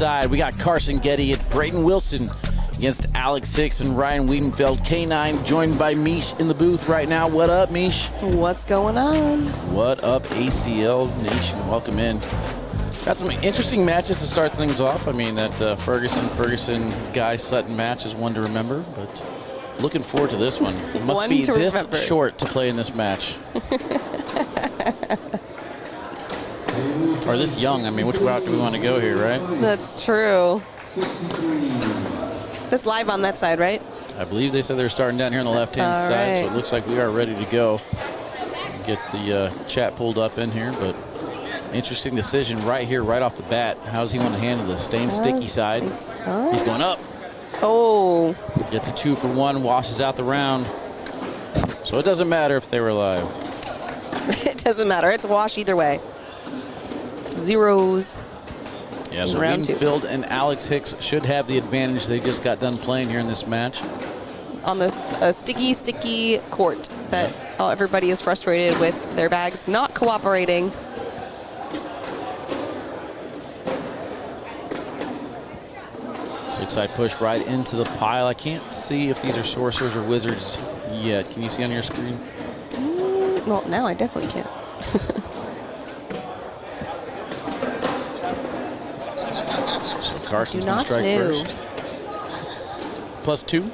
side, we got Carson Getty and Braden Wilson against Alex Hicks and Ryan Wiedenfeld. K9 joined by Mish in the booth right now. What up, Mish? What's going on? What up, ACL Nation? Welcome in. Got some interesting matches to start things off. I mean, that Ferguson Guy Sutton match is one to remember, but looking forward to this one. It must be this short to play in this match. Or this young. I mean, which route do we want to go here, right? That's true. This live on that side, right? I believe they said they were starting down here on the left-hand side, so it looks like we are ready to go. Get the chat pulled up in here, but interesting decision right here, right off the bat. How does he want to handle this? Staying sticky side. He's going up. Oh. Gets a 2 for 1, washes out the round. So it doesn't matter if they were live. It doesn't matter. It's a wash either way. Zeros. Yeah, so Wiedenfeld and Alex Hicks should have the advantage. They just got done playing here in this match. On this sticky court that everybody is frustrated with their bags not cooperating. Six side push right into the pile. I can't see if these are sorcerers or wizards yet. Can you see on your screen? Well, now I definitely can. Carson's going to strike first. +2.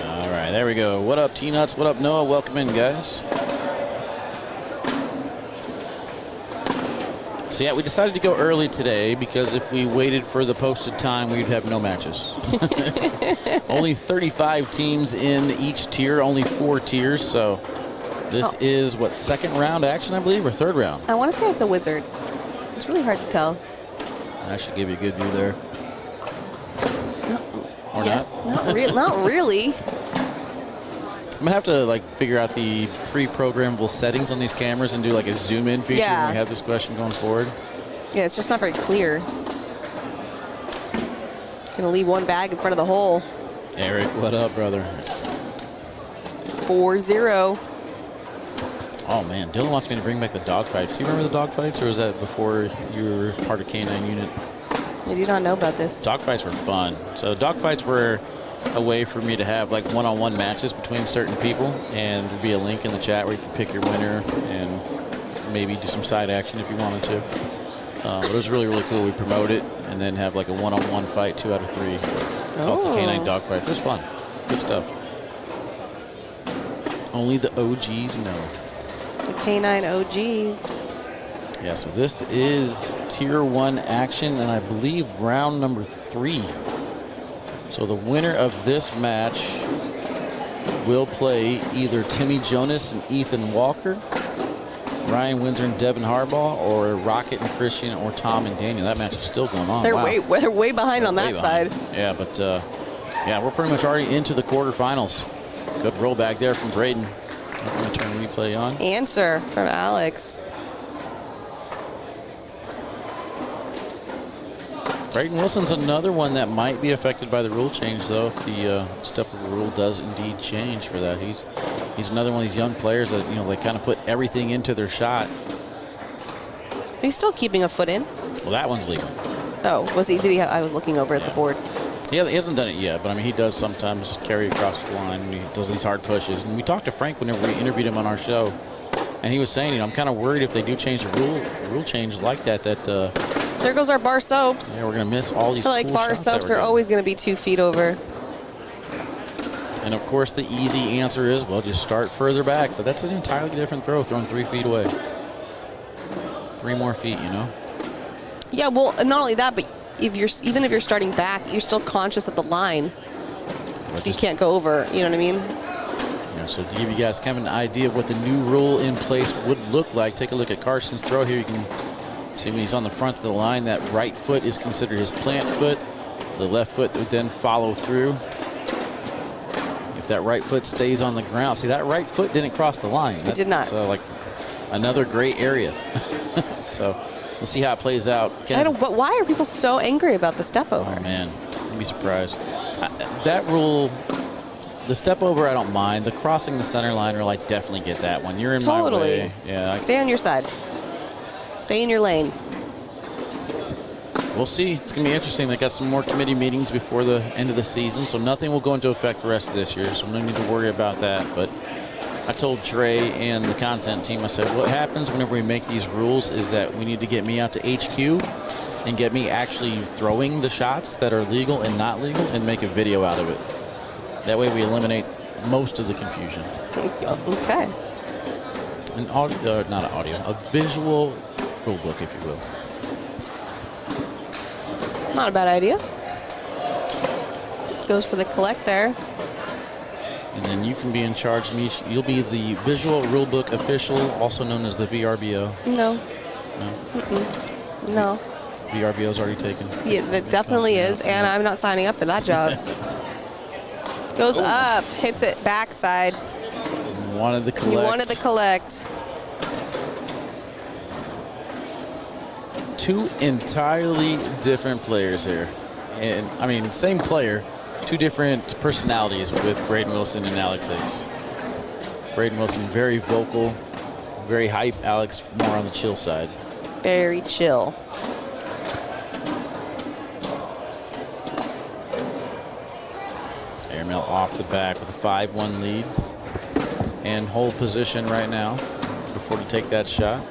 All right, there we go. What up, T-Nuts? What up, Noah? Welcome in, guys. So, yeah, we decided to go early today because if we waited for the posted time, we'd have no matches. Only 35 teams in each tier, only 4 tiers, so this is, what, second round action, I believe, or third round? I want to say it's a wizard. It's really hard to tell. I should give you a good view there. Or yes, not? Not really. I'm going to have to, like, figure out the pre-programmable settings on these cameras and do, like, a zoom-in feature when we have this question going forward. Yeah, it's just not very clear. Gonna leave one bag in front of the hole. Eric, what up, brother? 4-0. Oh, man. Dylan wants me to bring back the dogfights. Do you remember the dogfights, or was that before you were part of K9 unit? I do not know about this. Dogfights were fun. So dogfights were a way for me to have, like, one-on-one matches between certain people, and there'd be a link in the chat where you can pick your winner and maybe do some side action if you wanted to. But it was really, really cool. We promote it and then have, like, a one-on-one fight, 2 out of 3. Called the K9 dogfights. It was fun. Good stuff. Only the OGs know. The K9 OGs. Yeah, so this is Tier 1 action, and I believe round number 3. So the winner of this match will play either Timmy Jonas and Ethan Walker, Ryan Windsor and Devin Harbaugh, or Rocket and Christian, or Tom and Daniel. That match is still going on. They're way behind on that side. Yeah, but yeah, we're pretty much already into the quarterfinals. Good rollback there from Braden. I'm going to turn replay on. Answer from Alex. Braden Wilson's another one that might be affected by the rule change, though, if the step of the rule does indeed change for that. He's another one of these young players that, you know, they kind of put everything into their shot. He's still keeping a foot in. Well, that one's legal. Oh, was he? I was looking over at the board. He hasn't done it yet, but I mean, he does sometimes carry across the line when he does these hard pushes. And we talked to Frank whenever we interviewed him on our show, and he was saying, you know, I'm kind of worried if they do change the rule change like that. There goes our bar soaps. Yeah, we're gonna miss all these. I feel like bar soaps are always gonna be 2 feet over. And of course, the easy answer is, well, just start further back. But that's an entirely different throw, thrown 3 feet away. 3 more feet, you know. Yeah, well, not only that, but even if you're starting back, you're still conscious of the line, so you can't go over. You know what I mean? Yeah. So to give you guys kind of an idea of what the new rule in place would look like, take a look at Carson's throw here. You can see when he's on the front of the line, that right foot is considered his plant foot. The left foot would then follow through. If that right foot stays on the ground, see, that right foot didn't cross the line. It did not. So, like, another gray area. So we'll see how it plays out. But why are people so angry about the step over? Oh, man. You'd be surprised. That rule The step over, I don't mind. The crossing the center line, I definitely get that one. You're in my way. Yeah. Stay on your side. Stay in your lane. We'll see. It's going to be interesting. They got some more committee meetings before the end of the season, so nothing will go into effect the rest of this year, so no need to worry about that. But I told Dre and the content team, I said, what happens whenever we make these rules is that we need to get me out to HQ and get me actually throwing the shots that are legal and not legal and make a video out of it. That way we eliminate most of the confusion. Okay. An audio, not an audio, a visual rule book, if you will. Not a bad idea. Goes for the collect there. And then you can be in charge, Mish. You'll be the visual rulebook official, also known as the VRBO. No. No? Mm-mm. No. VRBO's already taken. Yeah, that definitely is, and I'm not signing up for that job. Goes up, hits it backside. Wanted the collect. You wanted the collect. Two entirely different players here. And, I mean, same player, two different personalities with Braden Wilson and Alex Ace. Braden Wilson, very vocal, very hype. Alex, more on the chill side. Very chill. Airmail off the back with a 5-1 lead. And hold position right now. Can afford to take that shot.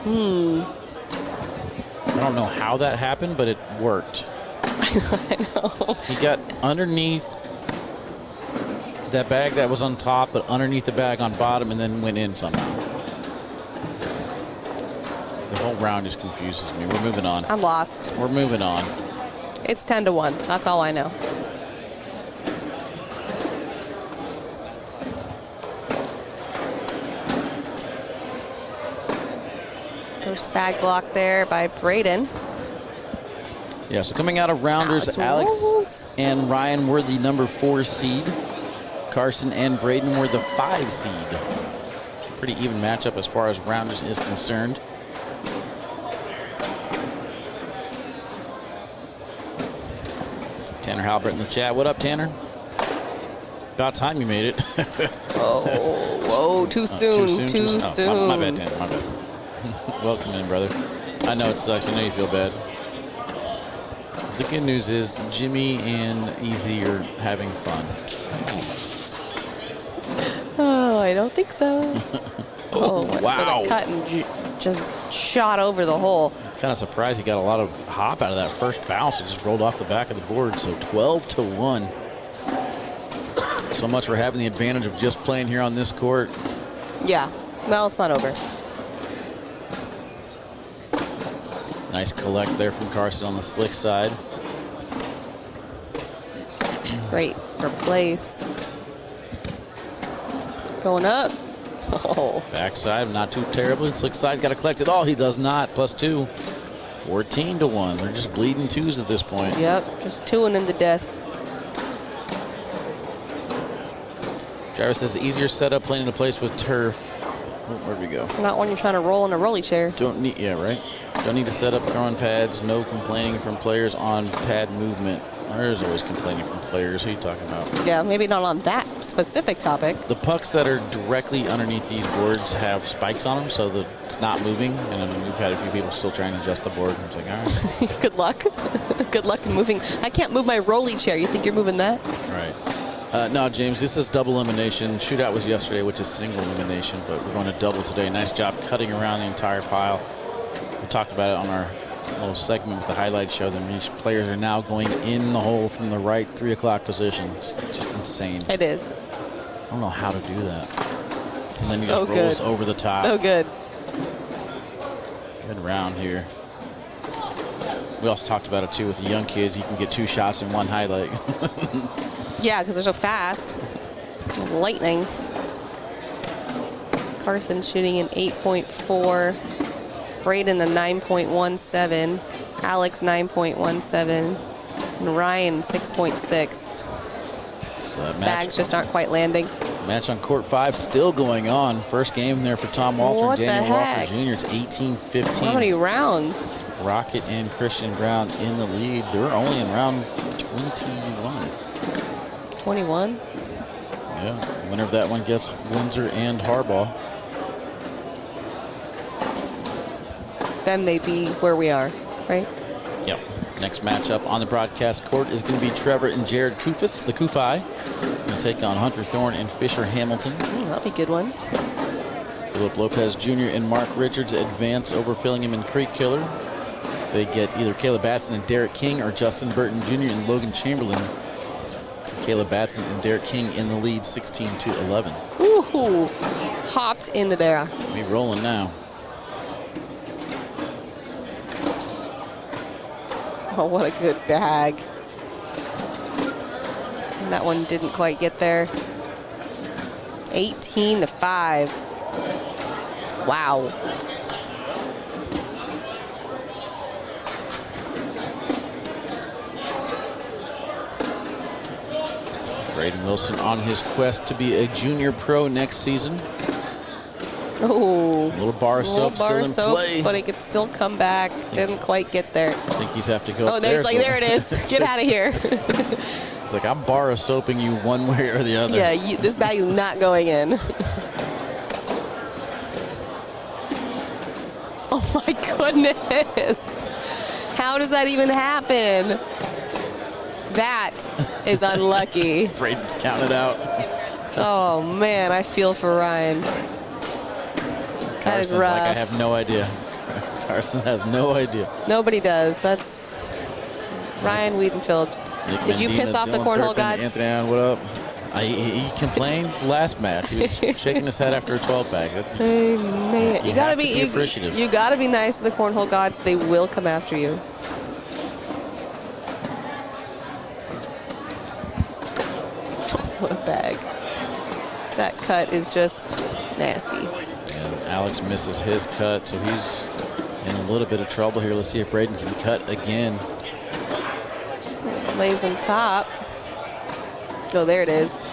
I don't know how that happened, but it worked. I know. He got underneath that bag that was on top, but underneath the bag on bottom, and then went in somehow. The whole round just confuses me. We're moving on. I'm lost. We're moving on. It's 10-1. That's all I know. First bag block there by Braden. Yeah, so coming out of rounders, Alex and Ryan were the number 4 seed. Carson and Braden were the 5 seed. Pretty even matchup as far as rounders is concerned. Tanner Halbert in the chat. What up, Tanner? About time you made it. Whoa, too soon. Too soon. My bad, Tanner, my bad. Welcome in, brother. I know it sucks. I know you feel bad. The good news is Jimmy and Easy are having fun. Oh, I don't think so. Wow. The cut and just shot over the hole. Kind of surprised he got a lot of hop out of that first bounce. It just rolled off the back of the board. So 12-1. So much for having the advantage of just playing here on this court. Yeah. Well, it's not over. Nice collect there from Carson on the slick side. Great for place. Going up. Oh. Backside, not too terribly. Slick side got to collect it all. He does not. +2. 14-1. They're just bleeding twos at this point. Yep, just 2-ing him to death. Driver says easier setup playing in a place with turf. Where'd we go? Not when you're trying to roll in a rolly chair. Don't need, yeah, right? Don't need to set up throwing pads. No complaining from players on pad movement. There's always complaining from players. Who are you talking about? Yeah, maybe not on that specific topic. The pucks that are directly underneath these boards have spikes on them, so that it's not moving. And we've had a few people still trying to adjust the board. It's like, all right. Good luck. Good luck in moving. I can't move my rolly chair. You think you're moving that? Right. No, James, this is double elimination. Shootout was yesterday, which is single elimination, but we're going to double today. Nice job cutting around the entire pile. We talked about it on our little segment with the highlight show. That these players are now going in the hole from the right 3 o'clock position. It's just insane. It is. I don't know how to do that. And then he So just rolls good. over the top. So good. Good round here. We also talked about it too with the young kids. You can get 2 shots in one highlight. Yeah, because they're so fast. Lightning. Carson shooting an 8.4. Braden a 9.17. Alex 9.17. And Ryan 6.6. So His bags just aren't quite landing. Match on court 5 still going on. First game there for Tom Walter What and the Daniel Walker heck? Jr. It's 18-15. How many rounds? Rocket and Christian Brown in the lead. They're only in round 21. 21. Yeah, winner of that one gets Windsor and Harbaugh. Then they'd be where we are, right? Yep. Next matchup on the broadcast court is going to be Trevor and Jared Kufis, the Kufi. Going to take on Hunter Thorne and Fisher Hamilton. That'll be a good one. Philip Lopez Jr. and Mark Richards advance over Fillingham and Creek Killer. They get either Caleb Batson and Derek King or Justin Burton Jr. and Logan Chamberlain. Caleb Batson and Derek King in the lead, 16-11. Ooh, hopped into there. Be rolling now. Oh, what a good bag. And that one didn't quite get there. 18-5. Wow. Braden Wilson on his quest to be a junior pro next season. Oh, Little bar soap still in play. But he could still come back. Didn't quite get there. I think he's have to go. Oh, there's there it is. Get out of here. It's like I'm bar soaping you one way or the other. Yeah, this bag is not going in. Oh my goodness. How does that even happen? That is unlucky. Braden's counted out. Oh man, I feel for Ryan. That is Carson's rough. like, I have no idea. Carson has no idea. Nobody does. That's Ryan Wiedenfeld. Nick Did you Mendina, piss off the Dylan cornhole Turpin, gods? Anthony Allen, what up? He complained last match. He was shaking his head after a 12-pack. Hey, man. You gotta have to be appreciative. You gotta be nice to the cornhole gods. They will come after you. What a bag. That cut is just nasty. And Alex misses his cut, so he's in a little bit of trouble here. Let's see if Braden can cut again. Lays on top. Oh, there it is.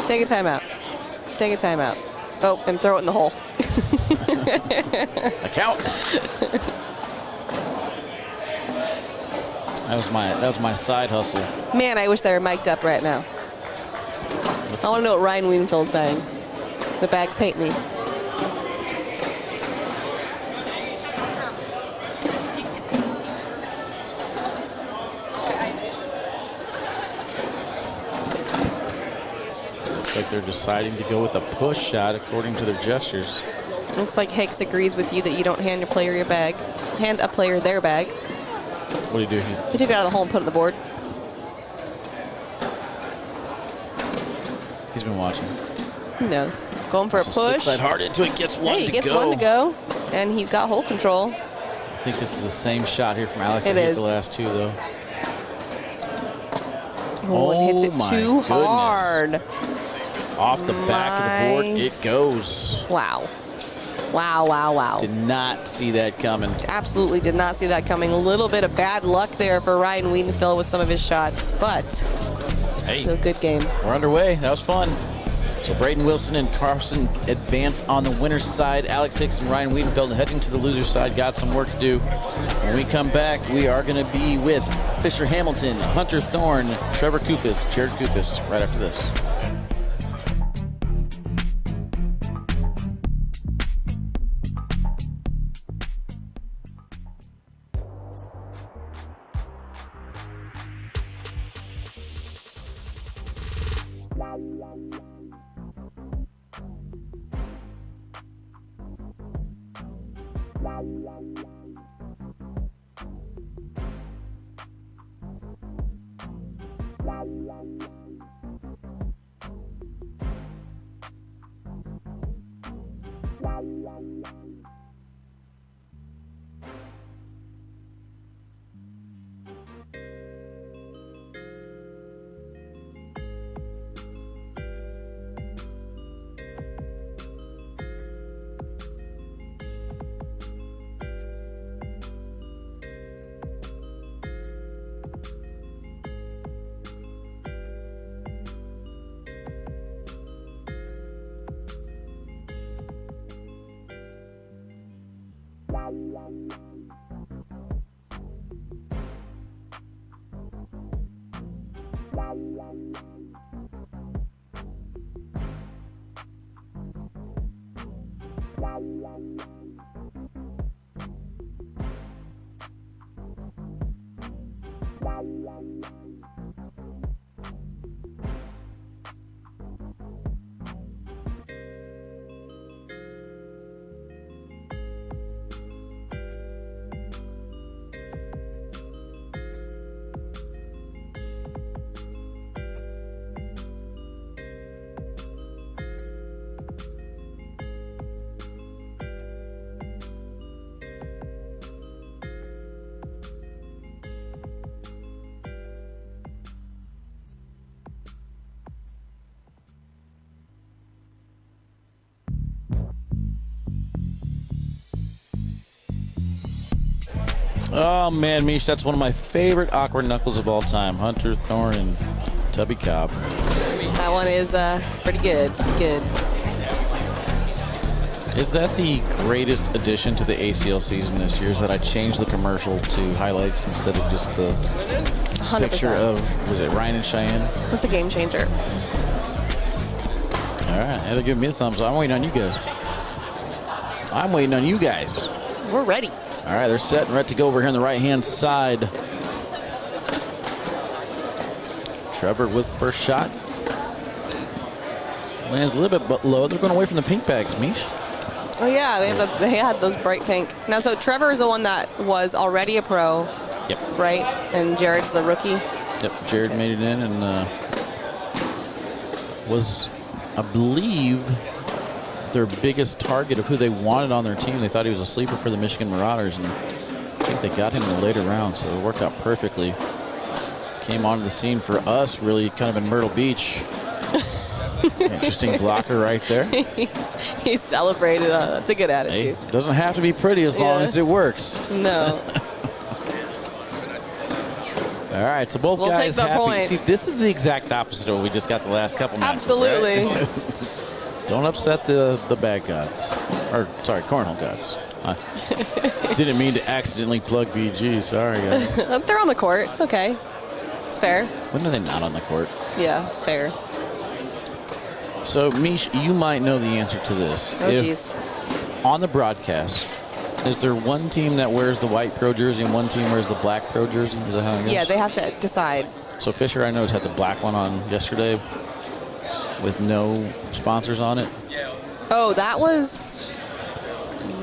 Take a timeout. Take a timeout. Oh, and throw it in the hole. That counts. That was my side hustle. Man, I wish they were mic'd up right now. I want to know what Ryan Wiedenfeld's saying. The bags hate me. Looks like they're deciding to go with a push shot according to their gestures. Looks like Hicks agrees with you that you don't hand your player your bag. Hand a player their bag. What do you do? He took it out of the hole and put it on the board. He's been watching. Who knows? Going for a So push. sits that hard into it, gets one Hey, he to gets go. one to go. And he's got hole control. I think this is the same shot here from Alex. It that hit is. the last two, though. Oh, and hits it my too goodness. hard. Off the back of the board, My- it goes. Wow. Wow, wow, wow. Did not see that coming. Absolutely did not see that coming. A little bit of bad luck there for Ryan Wiedenfeld with some of his shots, but still a good game. We're underway. That was fun. So Braden Wilson and Carson advance on the winner's side. Alex Hicks and Ryan Wiedenfeld heading to the loser's side. Got some work to do. When we come back, we are going to be with Fisher Hamilton, Hunter Thorne, Trevor Kufis, Jared Kufis, right after this. Oh, man, Mish, that's one of my favorite awkward knuckles of all time. Hunter, Thorne, and Tubby Cobb. That one is pretty good. It's pretty good. Is that the greatest addition to the ACL season this year? Is that I changed the commercial to highlights instead of just the 100%. picture of, was it Ryan and Cheyenne? That's a game changer. All right, they're giving me the thumbs up. I'm waiting on you guys. I'm waiting on you guys. We're ready. All right, they're set and ready to go over here on the right-hand side. Trevor with first shot. Lands a little bit low. They're going away from the pink bags, Mish. Oh yeah, they had those bright pink. Now, so Trevor is the one that was already a pro, Yep. right? And Jared's the rookie. Yep, Jared made it in and was, I believe, their biggest target of who they wanted on their team. They thought he was a sleeper for the Michigan Marauders, and I think they got him in the later round, so it worked out perfectly. Came onto the scene for us, really kind of in Myrtle Beach. Interesting blocker right there. He celebrated. That's a good attitude. Hey, doesn't have to be pretty as long as it works. No. All right, so both We'll guys take the happy. point. See, this is the exact opposite of what we just got the last couple matches. Absolutely. Right? Don't upset the bad gods. Or, sorry, cornhole gods. I didn't mean to accidentally plug BG. Sorry, guys. They're on the court. It's okay. It's fair. When are they not on the court? Yeah, fair. So, Mish, you might know the answer to this. Oh, geez. On the broadcast, is there one team that wears the white pro jersey and one team wears the black pro jersey? Is that how it goes? Yeah, they have to decide. So Fisher, I know, had the black one on yesterday with no sponsors on it. Oh, that was...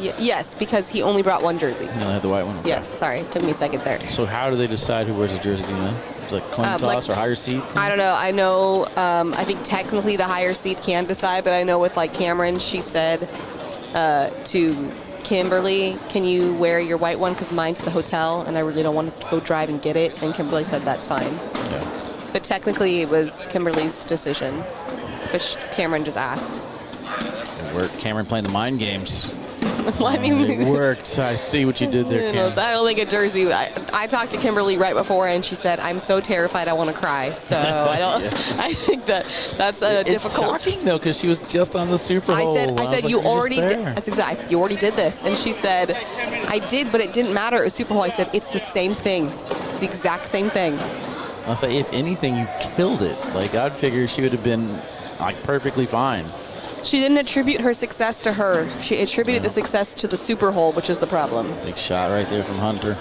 yes, because he only brought one jersey. You only had the white one? Okay. Yes, sorry. Took me a second there. So how do they decide who wears the jersey, do you know? Is it like coin toss or higher seed? I don't know. I know, I think technically the higher seed can decide, but I know with like Cameron, she said to Kimberly, can you wear your white one because mine's the hotel and I really don't want to go drive and get it. And Kimberly said that's fine. Yeah. But technically it was Kimberly's decision, but Cameron just asked. It worked. Cameron playing the mind games. Well, I mean, It worked. I see what you did there, you know, Cameron. I don't think a jersey. I talked to Kimberly right before, and she said, "I'm so terrified, I want to cry." So I don't. Yeah. I think that's a It's difficult. shocking though, because she was just on the Super Bowl. I said, was like, you "You're already just did. there." That's exactly. I said, you already did this, and she said, I did, but it didn't matter. It was Super Bowl. I said, it's the same thing. It's the exact same thing. I'll say, if anything, you killed it. Like, I'd figure she would have been like perfectly fine. She didn't attribute her success to her. She attributed the success to the Super Bowl, which is the problem. Big shot right there from Hunter.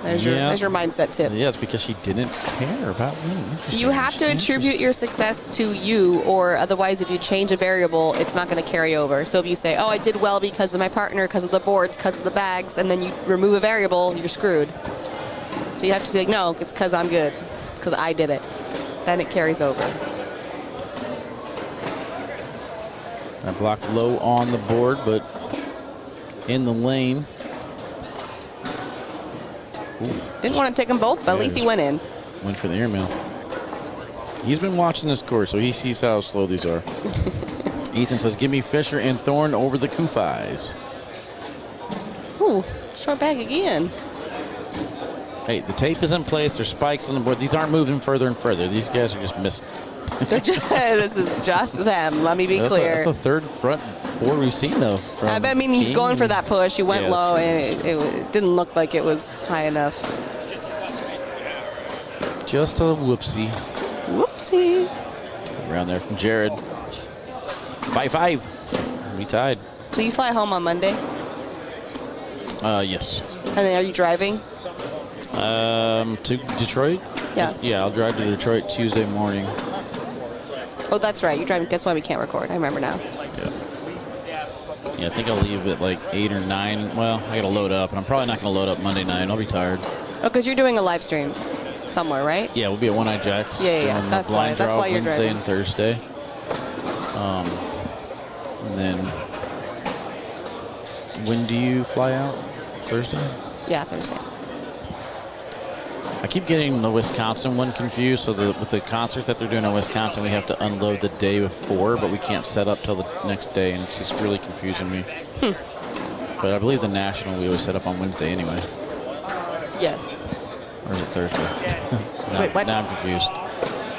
There's Yeah. your mindset tip. Yeah, it's because she didn't care about me. You have to attribute your success to you, or otherwise if you change a variable, it's not going to carry over. So if you say, oh, I did well because of my partner, because of the boards, because of the bags, and then you remove a variable, you're screwed. So you have to say, no, it's because I'm good. It's because I did it. Then it carries over. I blocked low on the board, but in the lane. Ooh, Didn't want to take them both, but at least he went in. went for the airmail. He's been watching this course, so he sees how slow these are. Ethan says, give me Fisher and Thorne over the Kufis. Ooh, short bag again. Hey, the tape is in place. There's spikes on the board. These aren't moving further and further. These guys are just missing. They're just, this is just them. Let me be clear. That's the third front board we've seen, though. I mean, he's going for that push. He went low, that's and it didn't look like it was high enough. Just a whoopsie. Whoopsie. Around there from Jared. 5-5. We tied. So you fly home on Monday? Yes. And then are you driving? To Detroit? Yeah. Yeah, I'll drive to Detroit Tuesday morning. Oh, that's right. You're driving. That's why we can't record. I remember now. Yeah, I think I'll leave at like 8 or 9. Well, I got to load up, and I'm probably not going to load up Monday night. I'll be tired. Oh, because you're doing a live stream somewhere, right? Yeah, we'll be at One Eye Jacks. Yeah. doing the That's blind why. That's draw why you're Wednesday driving. and Thursday. And then, when do you fly out? Thursday? Yeah, Thursday. I keep getting the Wisconsin one confused. So with the concert that they're doing in Wisconsin, we have to unload the day before, but we can't set up till the next day, and it's just really confusing me. But I believe the national we always set up on Wednesday anyway. Yes. Or is it Thursday? Wait, what? Now I'm confused.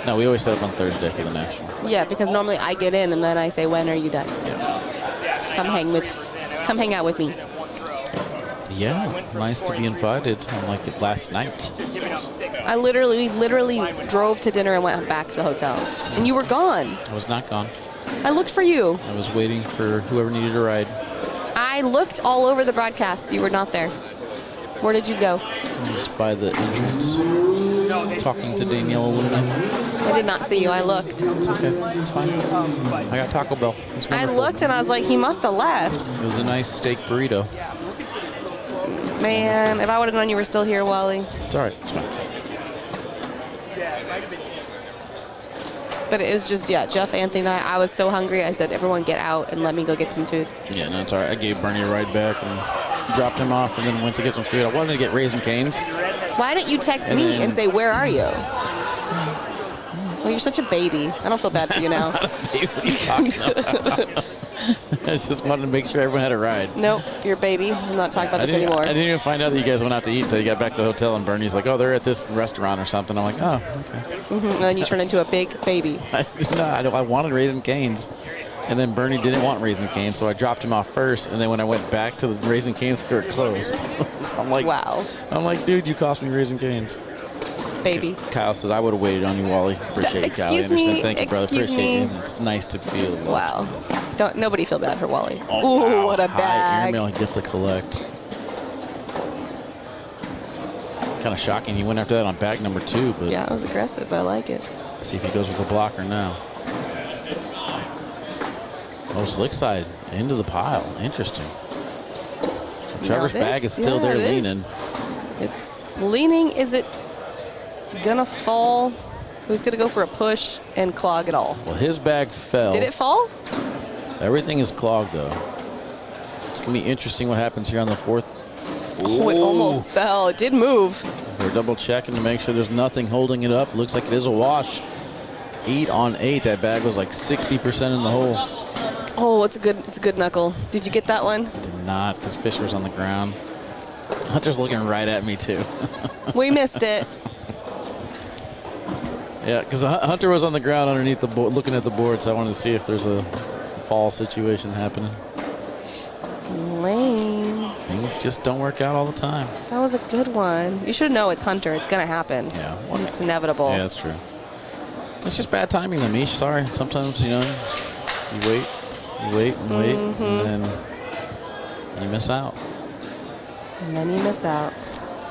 No, we always set up on Thursday for the national. Yeah, because normally I get in and then I say, when are you done? Yeah. Come hang out with me. Yeah, nice to be invited. Unlike it last night. I literally drove to dinner and went back to the hotel. And you were gone. I was not gone. I looked for you. I was waiting for whoever needed a ride. I looked all over the broadcast. You were not there. Where did you go? I was by the entrance, talking to Danielle Luna. I did not see you. I looked. It's okay. It's fine. I got Taco Bell. It's I wonderful. looked and I was like, he must have left. It was a nice steak burrito. Man, if I would have known you were still here, Wally. It's all right. It's fine. But it was just, Jeff, Anthony, and I was so hungry. I said, everyone get out and let me go get some food. Yeah, no, it's all right. I gave Bernie a ride back and dropped him off and then went to get some food. I wanted to get Raisin Cane's. Why didn't you text me and say, where are you? Well, you're such a baby. I don't feel bad for you now. What are you talking about? I just wanted to make sure everyone had a ride. Nope, you're a baby. I'm not talking about this anymore. I didn't even find out that you guys went out to eat until you got back to the hotel, and Bernie's like, oh, they're at this restaurant or something. I'm like, oh, okay. And then you turn into a big baby. I wanted Raisin Cane's, and then Bernie didn't want Raisin Cane's, so I dropped him off first, and then when I went back to the Raisin Cane's, they were closed. So I'm like, wow. I'm like, dude, you cost me Raisin Cane's. Baby. Kyle says, I would have waited on you, Wally. Appreciate it, Kyle Excuse Anderson. me, Thank you, brother. excuse Appreciate me. it. It's nice to feel. Wow. Don't nobody feel bad for Wally. Oh, Ooh, wow. what a High bag. airmail he gets to collect. Kind of shocking. He went after that on bag number 2, but Yeah, it was aggressive, but I like it. let's see if he goes with the blocker now. Oh, slick side into the pile. Interesting. So Trevor's bag is still there leaning. It's leaning. Is it gonna fall? Who's gonna go for a push and clog it all? Well, his bag fell. Did it fall? Everything is clogged, though. It's going to be interesting what happens here on the 4th. Oh, it almost fell. It did move. They're double checking to make sure there's nothing holding it up. Looks like it is a wash. 8 on 8. That bag was like 60% in the hole. Oh, it's a good knuckle. Did you get that one? Did not, because Fisher's on the ground. Hunter's looking right at me, too. We missed it. Yeah, because Hunter was on the ground underneath the board, looking at the board, so I wanted to see if there's a fall situation happening. Lame. Things just don't work out all the time. That was a good one. You should know it's Hunter. It's gonna happen. Yeah. It's inevitable. Yeah, that's true. It's just bad timing, Amish. Sorry. Sometimes, you know, you wait and wait, and then you miss out. And then you miss out.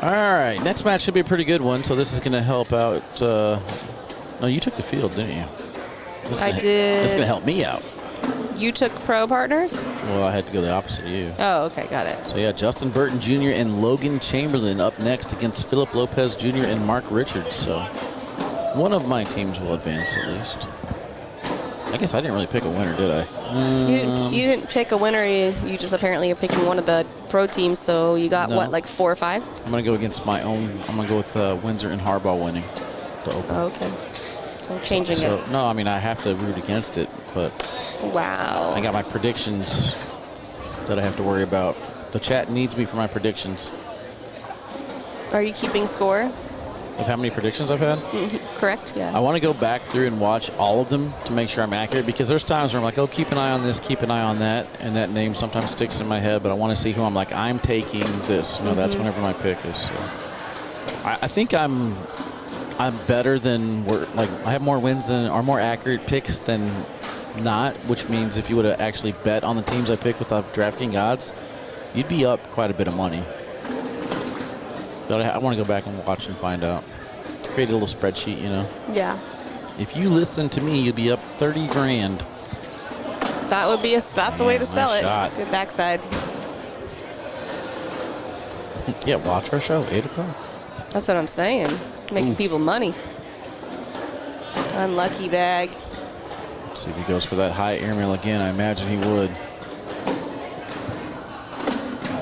All right. Next match should be a pretty good one, so this is going to help out. No, you took the field, didn't you? I did. This is going to help me out. You took pro partners? Well, I had to go the opposite of you. Oh, okay. Got it. So, yeah, Justin Burton Jr. and Logan Chamberlain up next against Philip Lopez Jr. and Mark Richards. So, one of my teams will advance at least. I guess I didn't really pick a winner, did I? You didn't pick a winner. You just apparently are picking one of the pro teams. So you got, No. what, like 4 or 5? I'm going to go against my own. I'm going to go with Windsor and Harbaugh winning the Open. Oh, okay. So changing it. No, I mean, I have to root against it, but Wow. I got my predictions that I have to worry about. The chat needs me for my predictions. Are you keeping score? Of how many predictions I've had? Correct? I Yeah. want to go back through and watch all of them to make sure I'm accurate, because there's times where I'm like, oh, keep an eye on this, keep an eye on that, and that name sometimes sticks in my head, but I want to see who I'm like, I'm taking this. You know, that's whenever my pick is. So. I think I'm better than, I have more wins than, or more accurate picks than not, which means if you would have actually bet on the teams I picked without DraftKings odds, you'd be up quite a bit of money. But I want to go back and watch and find out. Create a little spreadsheet, you know. Yeah. If you listen to me, you'd be up 30 grand. That would be that's a way to sell it. Shot. Good backside. Yeah, watch our show, 8 o'clock. That's what I'm saying. Making people money. Unlucky bag. See if he goes for that high airmail again. I imagine he would.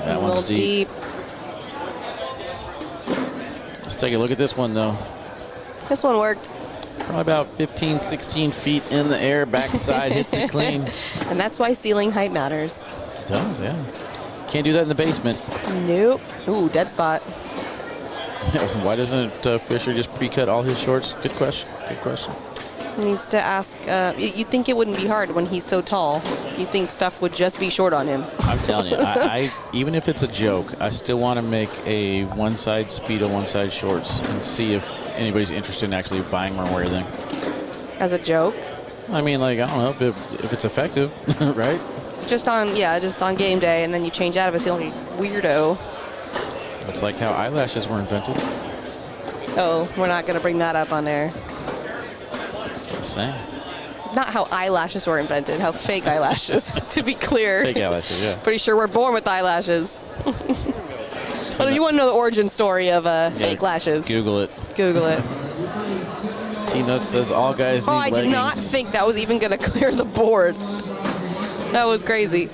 That one's deep. Let's take a look at this one, though. This one worked. Probably about 15, 16 feet in the air. Backside hits it clean. And that's why ceiling height matters. It does, yeah. Can't do that in the basement. Nope. Ooh, dead spot. Why doesn't Fisher just pre-cut all his shorts? Good question. Good question. He needs to ask. You'd think it wouldn't be hard when he's so tall. You think stuff would just be short on him. I'm telling you, I even if it's a joke, I still want to make a one-side Speedo, one-side shorts and see if anybody's interested in actually buying one or everything. As a joke? I mean, like, I don't know if it's effective, right? Just on game day, and then you change out of it, so you're like a weirdo. It's like how eyelashes were invented. Oh, we're not going to bring that up on air. Just saying. Not how eyelashes were invented, how fake eyelashes, to be clear. Fake eyelashes, yeah. Pretty sure we're born with eyelashes. But if you want to know the origin story of fake lashes, Google it. Google it. T-Nut says all guys need leggings. I did not think that was even going to clear the board. That was crazy.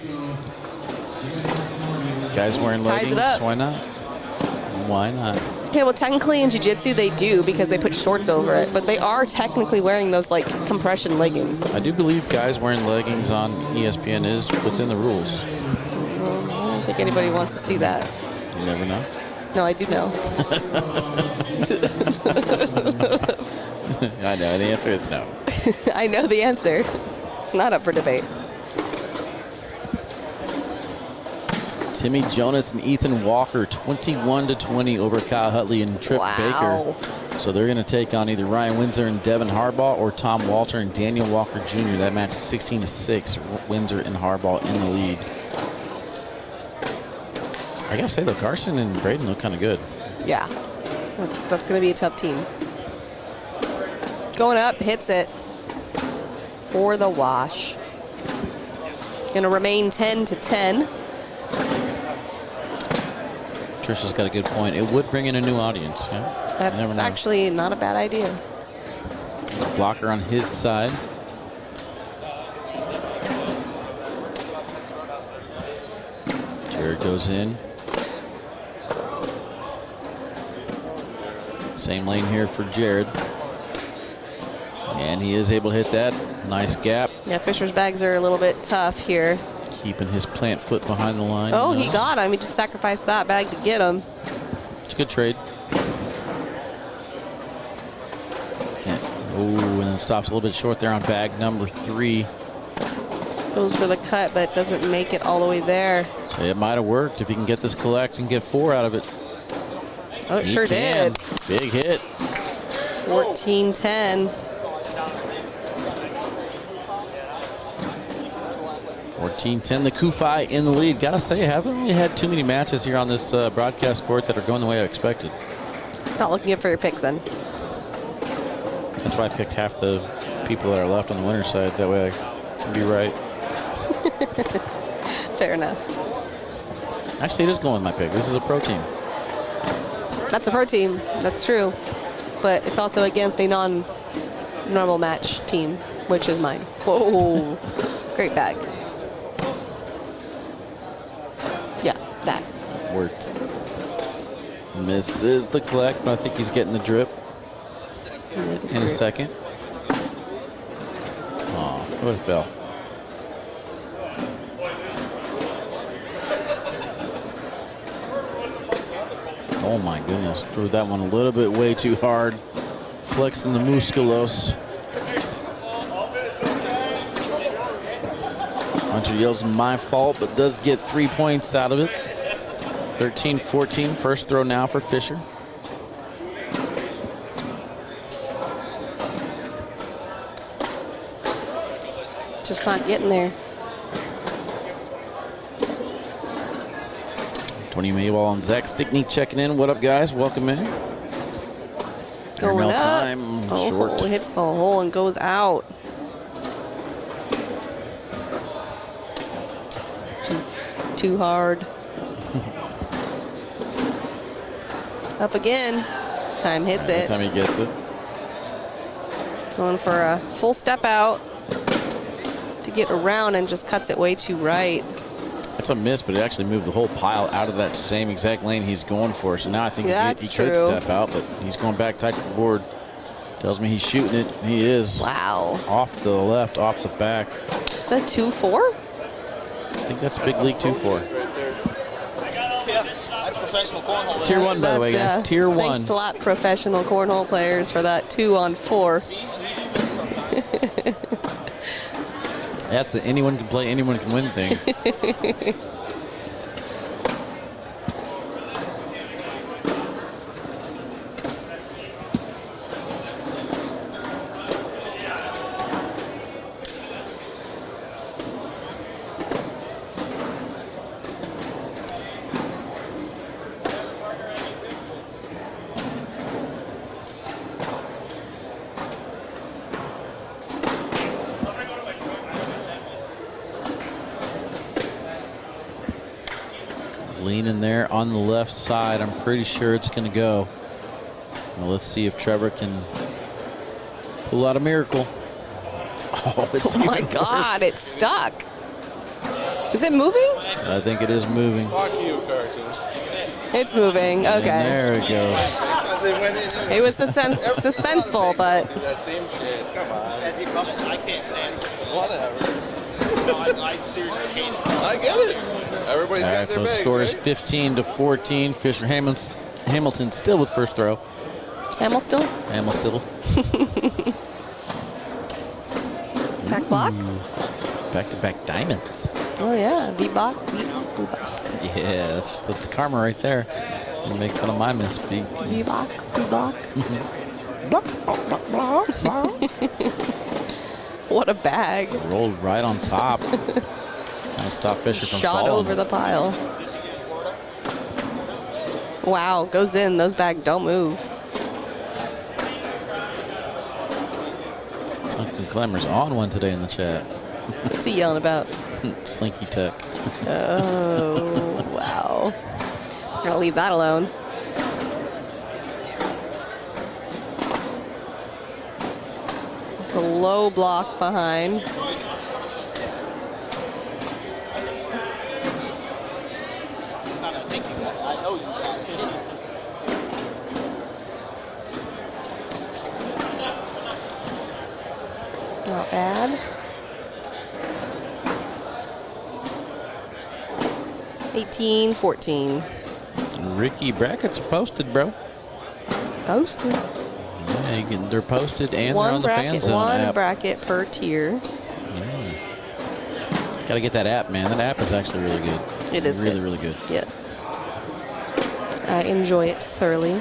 Guys wearing Ties leggings, it up. why not? Why not? Okay, well, technically in jiu-jitsu they do because they put shorts over it, but they are technically wearing those like compression leggings. I do believe guys wearing leggings on ESPN is within the rules. Well, I don't think anybody wants to see that. You never know. No, I do know. I know. The answer is no. I know the answer. It's not up for debate. Timmy Jonas and Ethan Walker, 21-20 over Kyle Hutley and Trip Baker. So they're going to take on either Ryan Windsor and Devin Harbaugh or Tom Walter and Daniel Walker Jr. That match is 16-6. Windsor and Harbaugh in the lead. I got to say, though, Carson and Braden look kind of good. Yeah. That's going to be a tough team. Going up, hits it for the wash. Going to remain 10-10. Trisha's got a good point. It would bring in a new audience. Yeah? That's actually not a bad idea. Blocker on his side. Jared goes in. Same lane here for Jared. And he is able to hit that. Nice gap. Yeah, Fisher's bags are a little bit tough here. Keeping his plant foot behind the line. Oh, he got him. He just sacrificed that bag to get him. It's a good trade. Oh, and then stops a little bit short there on bag number 3. Goes for the cut, but doesn't make it all the way there. So it might have worked if he can get this collect and get 4 out of it. Oh, it sure did. Big hit. 14-10. 14-10, the Kufi in the lead. Gotta say, I haven't really had too many matches here on this broadcast court that are going the way I expected. Not looking good for your picks then. That's why I picked half the people that are left on the winner's side. That way I can be right. Fair enough. Actually, it is going with my pick. This is a pro team. That's a pro team. That's true. But it's also against a non-normal match team, which is mine. Whoa. Great bag. Yeah, that. Worked. Misses the collect, but I think he's getting the drip in a second. Oh, it would have fell. Oh my goodness, threw that one a little bit way too hard. Flexing the musculos. Hunter yells my fault, but does get 3 points out of it. 13-14, first throw now for Fisher. Just not getting there. Tony Maywall and Zach Stickney checking in. What up, guys? Welcome in. Going Caramel up. time. Oh, Short. hits the hole and goes out. Too hard. Up again. This time hits it. Time he gets it. Going for a full step out to get around and just cuts it way too right. That's a miss, but it actually moved the whole pile out of that same exact lane he's going for. So now I think he could step out, but he's going back tight to the board. Tells me he's shooting it. He is. Wow. Off the left, off the back. Is that 2-4? I think that's a big league 2-4. Yeah, that's professional cornhole. Tier 1, by the way, guys. Tier 1. Thanks a lot, professional cornhole players, for that 2-on-4. See, we do this sometimes. That's the anyone can play, anyone can win thing. Leaning there on the left side. I'm pretty sure it's going to go. Now let's see if Trevor can pull out a miracle. Oh, it's my God, it's stuck. Is it moving? I think it is moving. It's moving. And Okay. there it goes. It was suspenseful, but That same shit. Come on. As he bumps, I can't stand it. Whatever. No, I seriously hate it. I get it. Everybody's All got right, their so the bags, score is right? 15-14. Fisher Hamilton still with first throw. Hamel still? Hamel still. Back block? Back-to-back diamonds. Oh, yeah. V-block. Yeah, that's karma right there. You make fun of my misspeak. V-block. V-block. What a bag. Rolled right on top. Trying to stop Fisher from Shot falling. over the pile. Wow, goes in. Those bags don't move. Duncan Clemmer's on one today in the chat. What's he yelling about? Slinky Tech. Oh, wow. I'm going to leave that alone. It's a low block behind. I know you got it. Not bad. 18-14. Ricky, brackets are posted, bro. Posted. Yeah, they're posted and they're on the fan zone One app. bracket per tier. Gotta get that app, man. That app is actually really good. It is really, good. really good. Yes. I enjoy it thoroughly.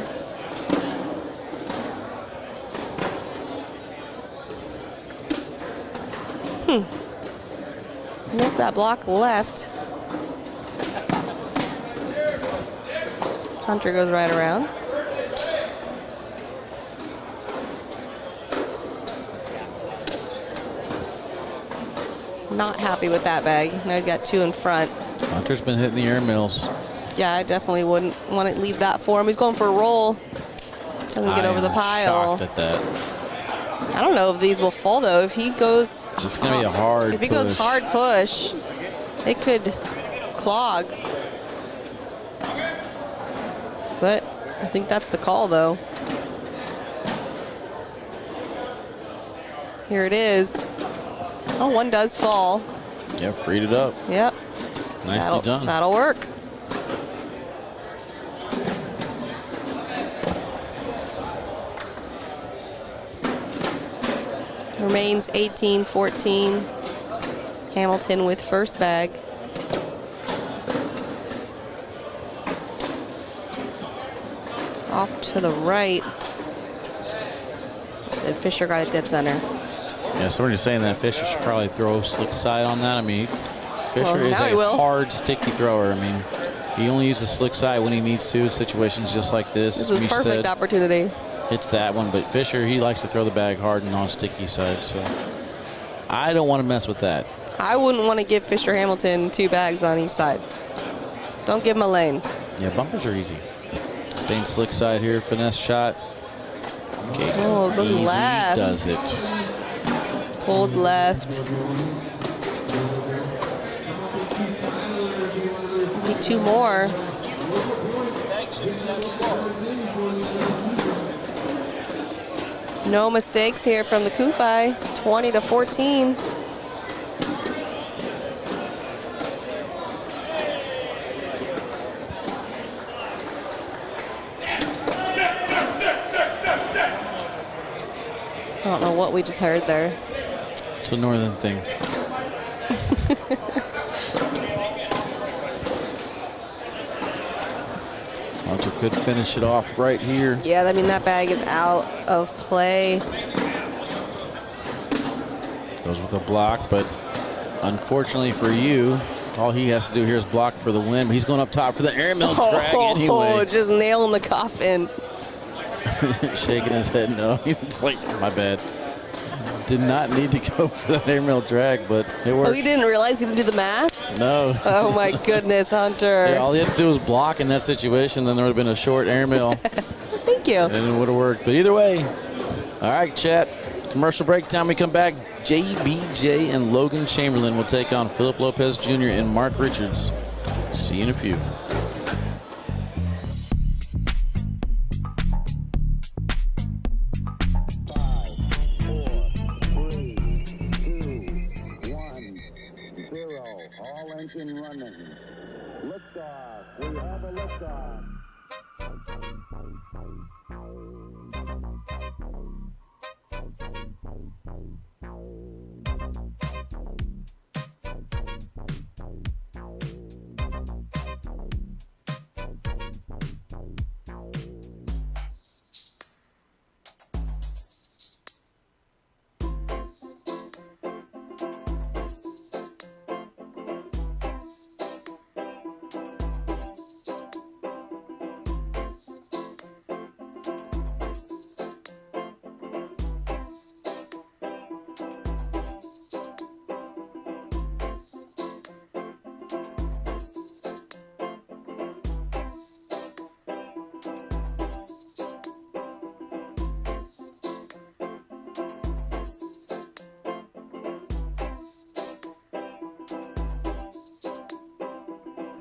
Missed that block left. Hunter goes right around. Not happy with that bag. Now he's got two in front. Hunter's been hitting the air mills. Yeah, I definitely wouldn't want to leave that for him. He's going for a roll. Doesn't get over the pile. Shocked at that. I don't know if these will fall though. If he goes, It's gonna be a hard if he goes push. hard push, it could clog. But I think that's the call though. Here it is. Oh, one does fall. Yeah, freed it up. Yep. Nicely done. That'll work. Remains 18-14. Hamilton with first bag. Off to the right. And Fisher got it dead center. Yeah, somebody's saying that Fisher should probably throw slick side on that. I mean, Fisher is now he a will. hard, sticky thrower. I mean, he only uses slick side when he needs to in situations just like this. This is Mish perfect said, opportunity. It's that one, but Fisher, he likes to throw the bag hard and on sticky side, so I don't want to mess with that. I wouldn't want to give Fisher Hamilton 2 bags on each side. Don't give him a lane. Yeah, bumpers are easy. Staying slick side here, finesse shot. Okay, Oh, it goes easy left. does it. Pulled left. Need 2 more. No mistakes here from the Kufi. 20-14. I don't know what we just heard there. It's a northern thing. Hunter could finish it off right here. Yeah, I mean, that bag is out of play. Goes with a block, but unfortunately for you, all he has to do here is block for the win. But he's going up top for the airmail drag anyway. Just nailing the coffin. Shaking his head no. It's like, my bad. Did not need to go for that airmail drag, but it works. Oh, you didn't realize you didn't do the math? No. Oh, my goodness, Hunter. Yeah, all he had to do was block in that situation, then there would have been a short airmail. Thank you. And it would have worked. But either way, all right, chat. Commercial break time. We come back. JBJ and Logan Chamberlain will take on Philip Lopez Jr. and Mark Richards. See you in a few. All engine running. Liftoff. We have a liftoff.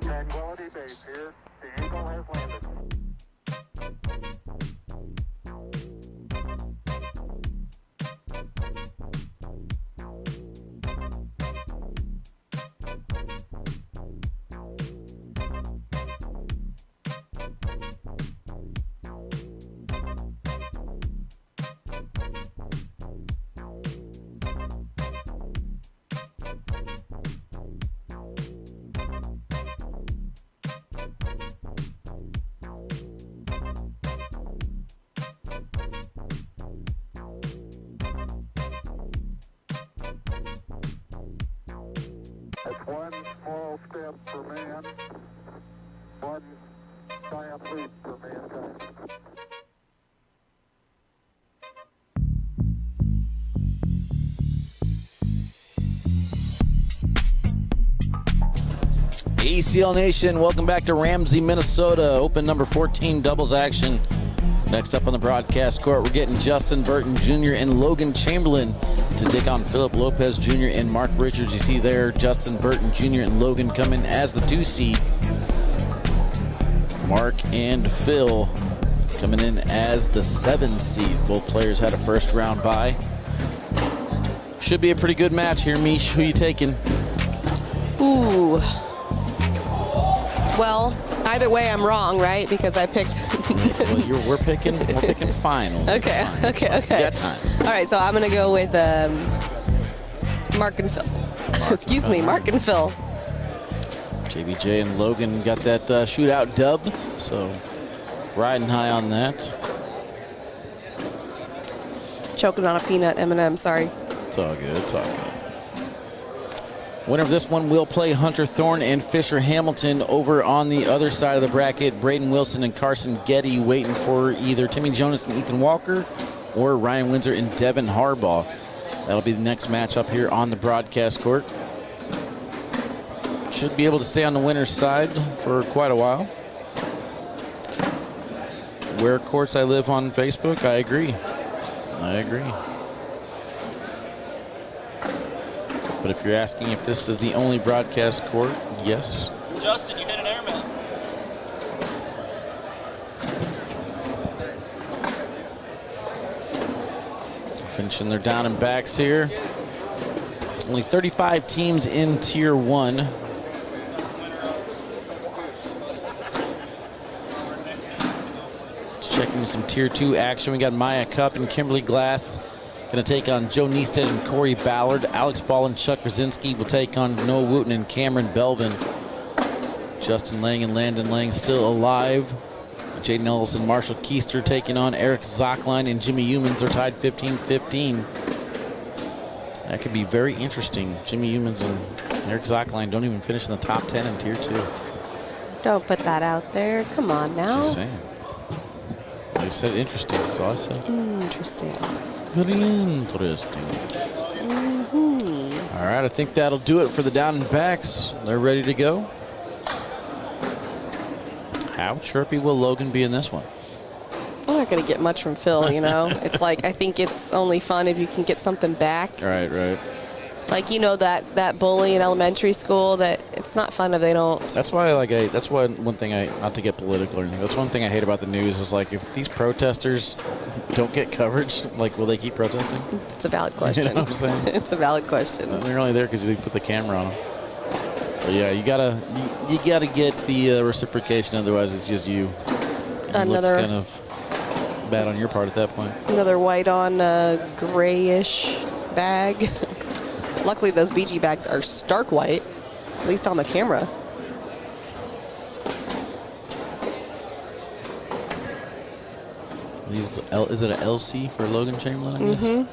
Tranquility Base here. The Eagle has landed. That's one small step for man, one giant leap for mankind. ACL Nation, welcome back to Ramsey, Minnesota. Open number 14 doubles action. Next up on the broadcast court, we're getting Justin Burton Jr. and Logan Chamberlain to take on Philip Lopez Jr. and Mark Richards. You see there, Justin Burton Jr. and Logan come in as the 2 seed. Mark and Phil coming in as the 7 seed. Both players had a first round bye. Should be a pretty good match here, Mish. Who you taking? Ooh. Well, either way, I'm wrong, right? Because I picked. Well, we're picking finals. Okay. You got time. All right, so I'm going to go with Mark and Phil. Excuse me, Mark and Phil. JBJ and Logan got that shootout dub, so riding high on that. Choking on a peanut, M&M, sorry. It's all good. It's all good. Winner of this one will play Hunter Thorne and Fisher Hamilton. Over on the other side of the bracket, Braden Wilson and Carson Getty waiting for either Timmy Jonas and Ethan Walker or Ryan Windsor and Devin Harbaugh. That'll be the next match up here on the broadcast court. Should be able to stay on the winner's side for quite a while. Where courts I live on Facebook, I agree. I agree. But if you're asking if this is the only broadcast court, yes. Justin, you hit an airman. Finishing their down and backs here. Only 35 teams in Tier 1. Checking some Tier 2 action. We got Maya Cup and Kimberly Glass going to take on Joe Neested and Corey Ballard. Alex Ball and Chuck Krasinski will take on Noah Wooten and Cameron Belvin. Justin Lang and Landon Lang still alive. Jaden Ellis and Marshall Keister taking on Eric Zockline and Jimmy Humans are tied 15-15. That could be very interesting. Jimmy Humans and Eric Zockline don't even finish in the top 10 in Tier 2. Don't put that out there. Come on now. Just saying. I said interesting. That's all I said. Interesting. Very interesting. All right, I think that'll do it for the down and backs. They're ready to go. How chirpy will Logan be in this one? I'm not going to get much from Phil, you know. It's like, I think it's only fun if you can get something back. Right, right. Like, you know, that bully in elementary school, that it's not fun if they don't. That's why, that's why one thing not to get political or anything, that's one thing I hate about the news is, like, if these protesters don't get coverage, like, will they keep protesting? It's a valid question. You know what I'm saying? It's a valid question. They're only there because you put the camera on them. But yeah, you gotta get the reciprocation, otherwise it's just you. It looks kind of bad on your part at that point. Another white on grayish bag. Luckily, those BG bags are stark white, at least on the camera. Is it an LC for Logan Chamberlain, I guess? Okay.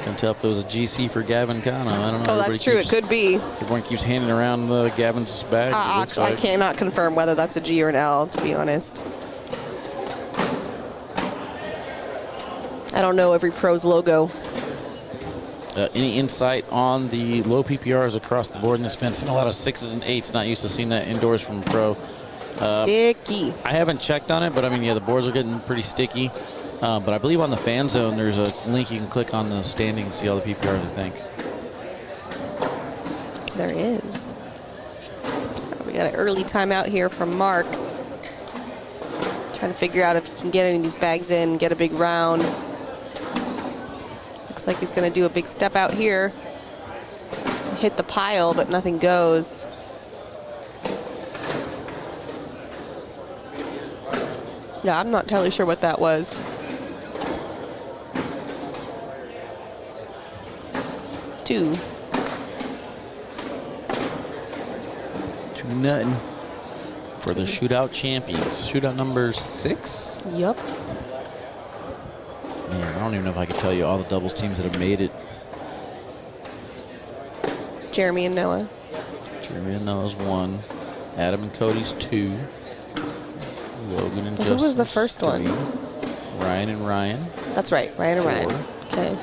Can't tell if it was a GC for Gavin Cano. I don't know. Oh, that's true. It could be. Everyone keeps handing around Gavin's bags. I cannot confirm whether that's a G or an L, to be honest. I don't know every pro's logo. Any insight on the low PPRs across the board in this event? Seen a lot of 6s and 8s. Not used to seeing that indoors from pro. Sticky. I haven't checked on it, but I mean, yeah, the boards are getting pretty sticky. But I believe on the fan zone, there's a link you can click on the standing and see all the PPRs, I think. There is. We got an early timeout here from Mark. Trying to figure out if he can get any of these bags in, get a big round. Looks like he's going to do a big step out here. Hit the pile, but nothing goes. Yeah, I'm not entirely sure what that was. Two. 2-0 for the shootout champions. Shootout number 6? Yup. Man, I don't even know if I can tell you all the doubles teams that have made it. Jeremy and Noah. Jeremy and Noah's 1. Adam and Cody's 2. Logan and Who Justin's was the first 3. one? Ryan and Ryan. That's right, Ryan and 4. Ryan. Okay.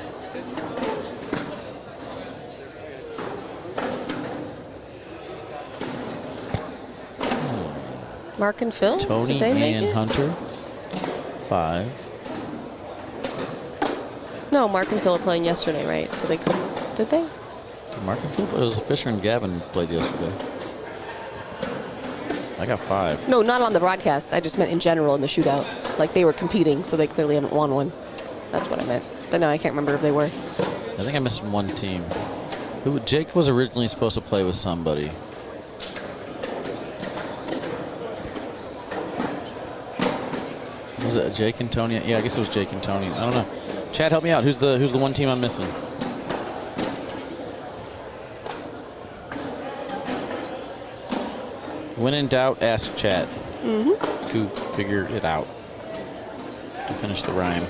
Mark and Phil? Tony Did they make and it? Hunter. 5. No, Mark and Phil were playing yesterday, right? So they couldn't. Did they? Did Mark and Phil? It was Fisher and Gavin played yesterday. I got 5. No, not on the broadcast. I just meant in general in the shootout. Like they were competing, so they clearly haven't won one. That's what I meant. But no, I can't remember if they were. I think I'm missing one team. Jake was originally supposed to play with somebody. Was it Jake and Tony? Yeah, I guess it was Jake and Tony. I don't know. Chad, help me out. Who's the one team I'm missing? When in doubt, ask Chad to figure it out, to finish the rhyme.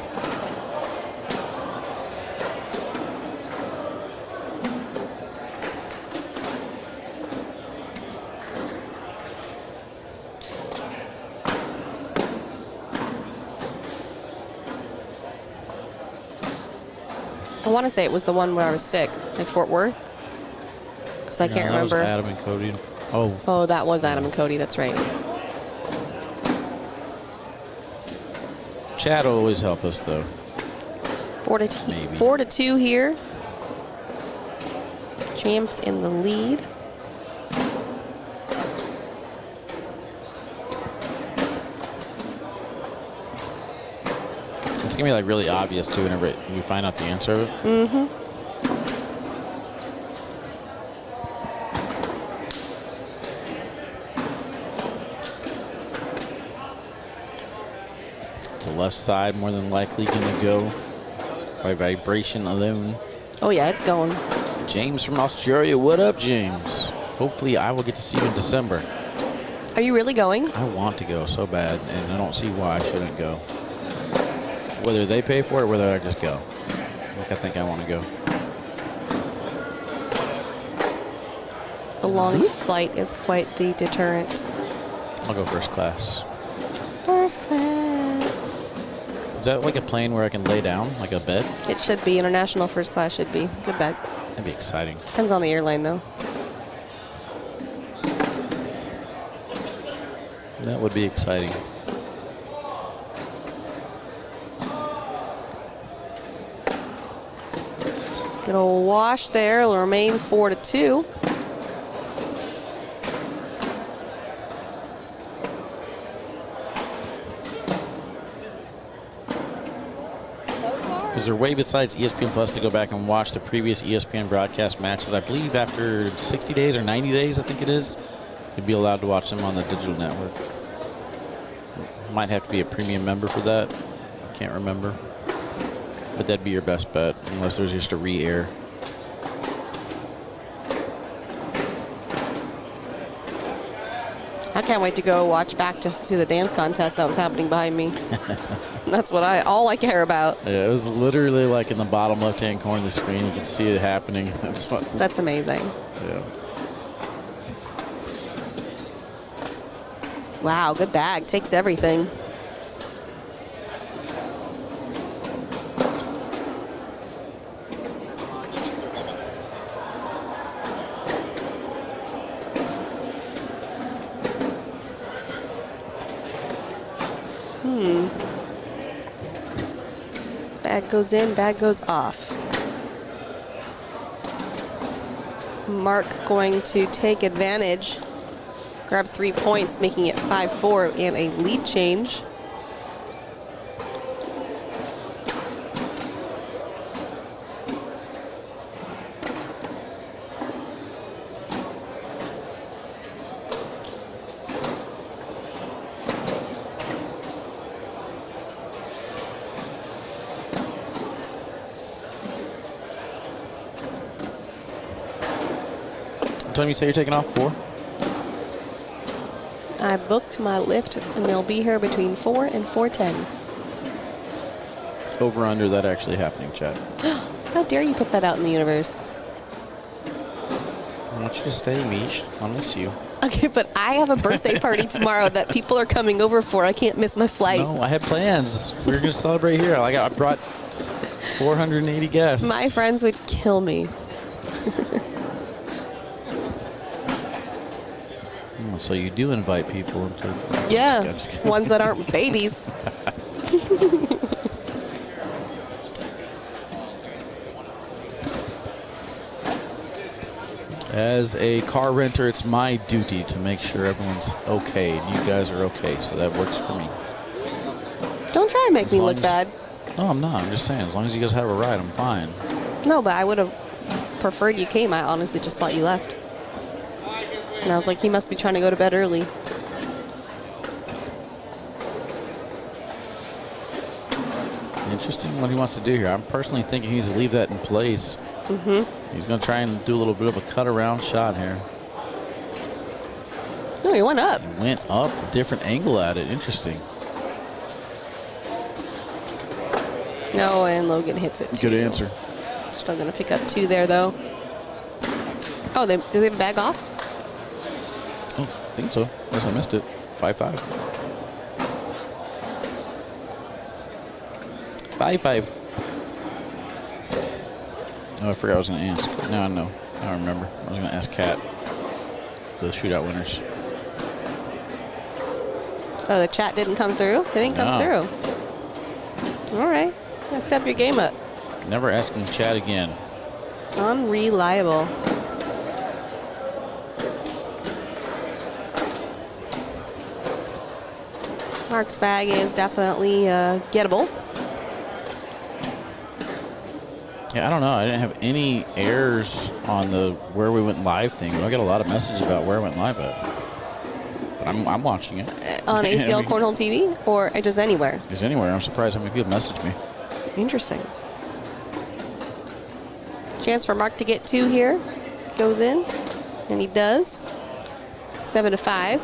want to say it was the one where I was sick, like Fort Worth. Because I can't that was remember. Adam and Cody. Oh, Oh, that was Adam and Cody. That's right. Chad will always help us, though. 4-2 here. Champs in the lead. It's gonna be like really obvious too whenever we find out the answer of it. Mm-hmm. It's the left side more than likely gonna go by vibration alone. Oh yeah, it's going. James from Australia, what up, James? Hopefully I will get to see you in December. Are you really going? I want to go so bad, and I don't see why I shouldn't go. Whether they pay for it or whether I just go. I think I want to go. The long flight is quite the deterrent. I'll go first class. First class. Is that like a plane where I can lay down, like a bed? It should be. International first class should be. Good bag. That'd be exciting. Depends on the airline, though. That would be exciting. Good old wash there. It'll remain 4-2. Is there a way besides ESPN Plus to go back and watch the previous ESPN broadcast matches? I believe after 60 days or 90 days, I think it is, you'd be allowed to watch them on the digital network. Might have to be a premium member for that. I can't remember. But that'd be your best bet, unless there's just a re-air. I can't wait to go watch back just to see the dance contest that was happening behind me. That's what all I care about. Yeah, it was literally like in the bottom left-hand corner of the screen. You could see it happening. That's amazing. Yeah. Wow, good bag. Takes everything. Bag goes in, bag goes off. Mark going to take advantage. Grab 3 points, making it 5-4 and a lead change. What time you say you're taking off? 4? I booked my lift, and they'll be here between 4 and 4:10. Over under that actually happening, Chad. How dare you put that out in the universe? I want you to stay, Mish. I'll miss you. Okay, but I have a birthday party tomorrow that people are coming over for. I can't miss my flight. No, I had plans. We were going to celebrate here. I brought 480 guests. My friends would kill me. Oh, so you do invite people to... Yeah, I'm just kidding. ones that aren't babies. As a car renter, it's my duty to make sure everyone's okay, and you guys are okay, so that works for me. Don't try and make me look long bad. No, I'm not. I'm just saying, as long as you guys have a ride, I'm fine. No, but I would have preferred you came. I honestly just thought you left. And I was like, he must be trying to go to bed early. Interesting what he wants to do here. I'm personally thinking he's to leave that in place. Mm-hmm. He's going to try and do a little bit of a cut-around shot here. No, he went up. He went up, a different angle at it. Interesting. No, and Logan hits it too. Good answer. Still going to pick up 2 there, though. Oh, do they have a bag off? Oh, I think so. Unless I missed it. 5-5. 5-5. Oh, I forgot I was going to ask. No, no. I don't remember. I was going to ask Kat, the shootout winners. Oh, the chat didn't come through? They didn't come through. All right. Gotta step your game up. Never asking chat again. Unreliable. Mark's bag is definitely gettable. Yeah, I don't know. I didn't have any errors on the where we went live thing. I got a lot of messages about where I went live at. But I'm watching it. On ACL Cornhole TV or just anywhere? Just anywhere. I'm surprised how many people message me. Interesting. Chance for Mark to get 2 here. Goes in, and he does. 7-5.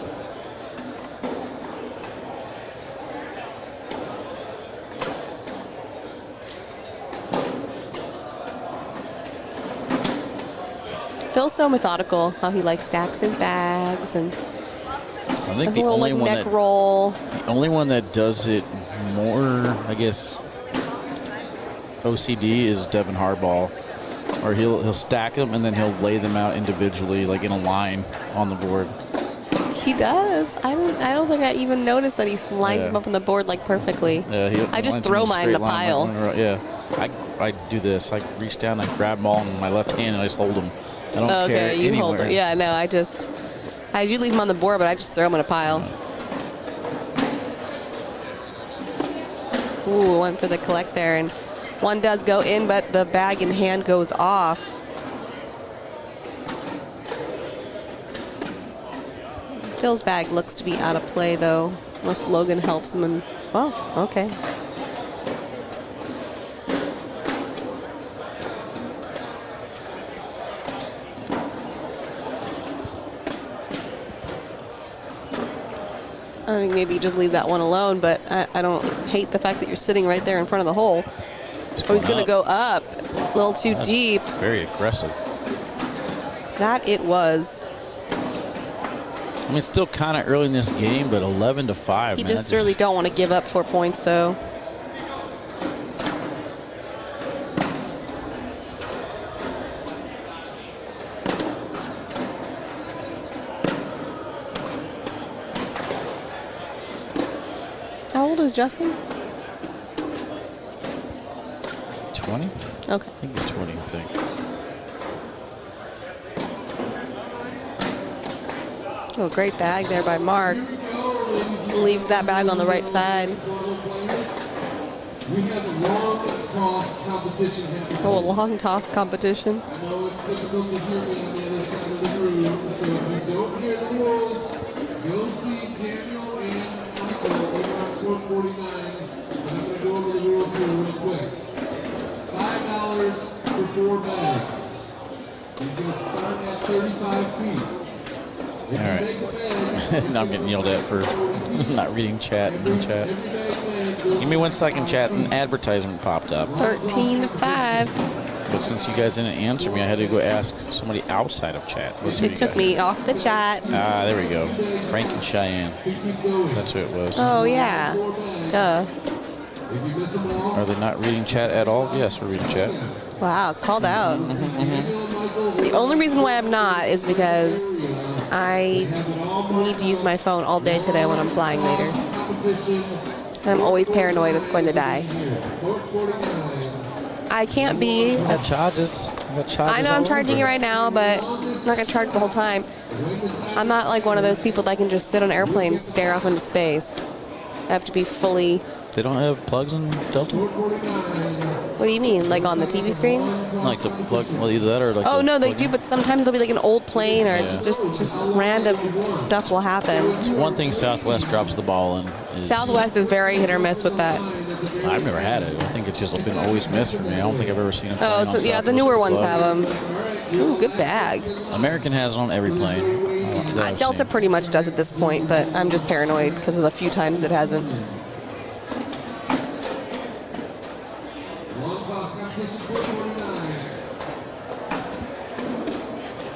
Phil's so methodical how he like stacks his bags and I think does the a little only like one neck that roll. the only one that does it more, I guess, OCD is Devin Hardball, or he'll stack them and then he'll lay them out individually, like in a line on the board. He does. I don't think I even noticed that he lines Yeah. them up on the board like perfectly. Yeah, I just throw mine in a pile. Yeah, I do this. I reach down, I grab them all in my left hand, and I just hold them. I don't care Okay, you anywhere. hold it. Yeah, no, I do leave them on the board, but I just throw them in a pile. Ooh, went for the collect there, and one does go in, but the bag in hand goes off. Phil's bag looks to be out of play, though, unless Logan helps him. And oh, okay. I think maybe you just leave that one alone, but I don't hate the fact that you're sitting right there in front of the hole. Oh, he's going to go up a little too deep. Very aggressive. That it was. I mean, it's still kind of early in this game, but 11-5. You man, just really don't want to give up 4 points, though. How old is Justin? 20? Okay. I think he's 20, I think. Oh, great bag there by Mark. Leaves that bag on the right side. We have a long toss competition happening. Oh, a long toss competition. I know it's difficult to hear me on the other side of the room, so if you don't hear the rules, go see Daniel and Michael over on court 49. I'm going to go over the rules here real quick. $5 for 4 bags. He's going to start at 35 feet. All right. Now I'm getting yelled at for not reading chat in the chat. Give me 1 second, chat. An advertisement popped up. 13-5. But since you guys didn't answer me, I had to go ask somebody outside of chat. Let's see It what took you me off the chat. got. Ah, there we go. Frank and Cheyenne. That's who it was. Oh, yeah. Duh. Are they not reading chat at all? Yes, we're reading chat. Wow, called out. The only reason why I'm not is because I need to use my phone all day today when I'm flying later. And I'm always paranoid it's going to die. I can't be. I got charges. I know I'm charging you right now, but I'm not going to charge the whole time. I'm not like one of those people that can just sit on an airplane and stare off into space. I have to be fully. They don't have plugs in Delta? What do you mean? Like on the TV screen? Like the plug, well, either that or like. Oh the no, they plug do, in. but sometimes it'll be like an old plane or Yeah. just random stuff will happen. It's one thing Southwest drops the ball in. Is, Southwest is very hit or miss with that. I've never had it. I think it's just been always missed for me. I don't think I've ever seen it. Oh, so yeah, the newer ones have them. Ooh, good bag. American has it on every plane. that I've Delta seen. pretty much does at this point, but I'm just paranoid because of the few times it hasn't.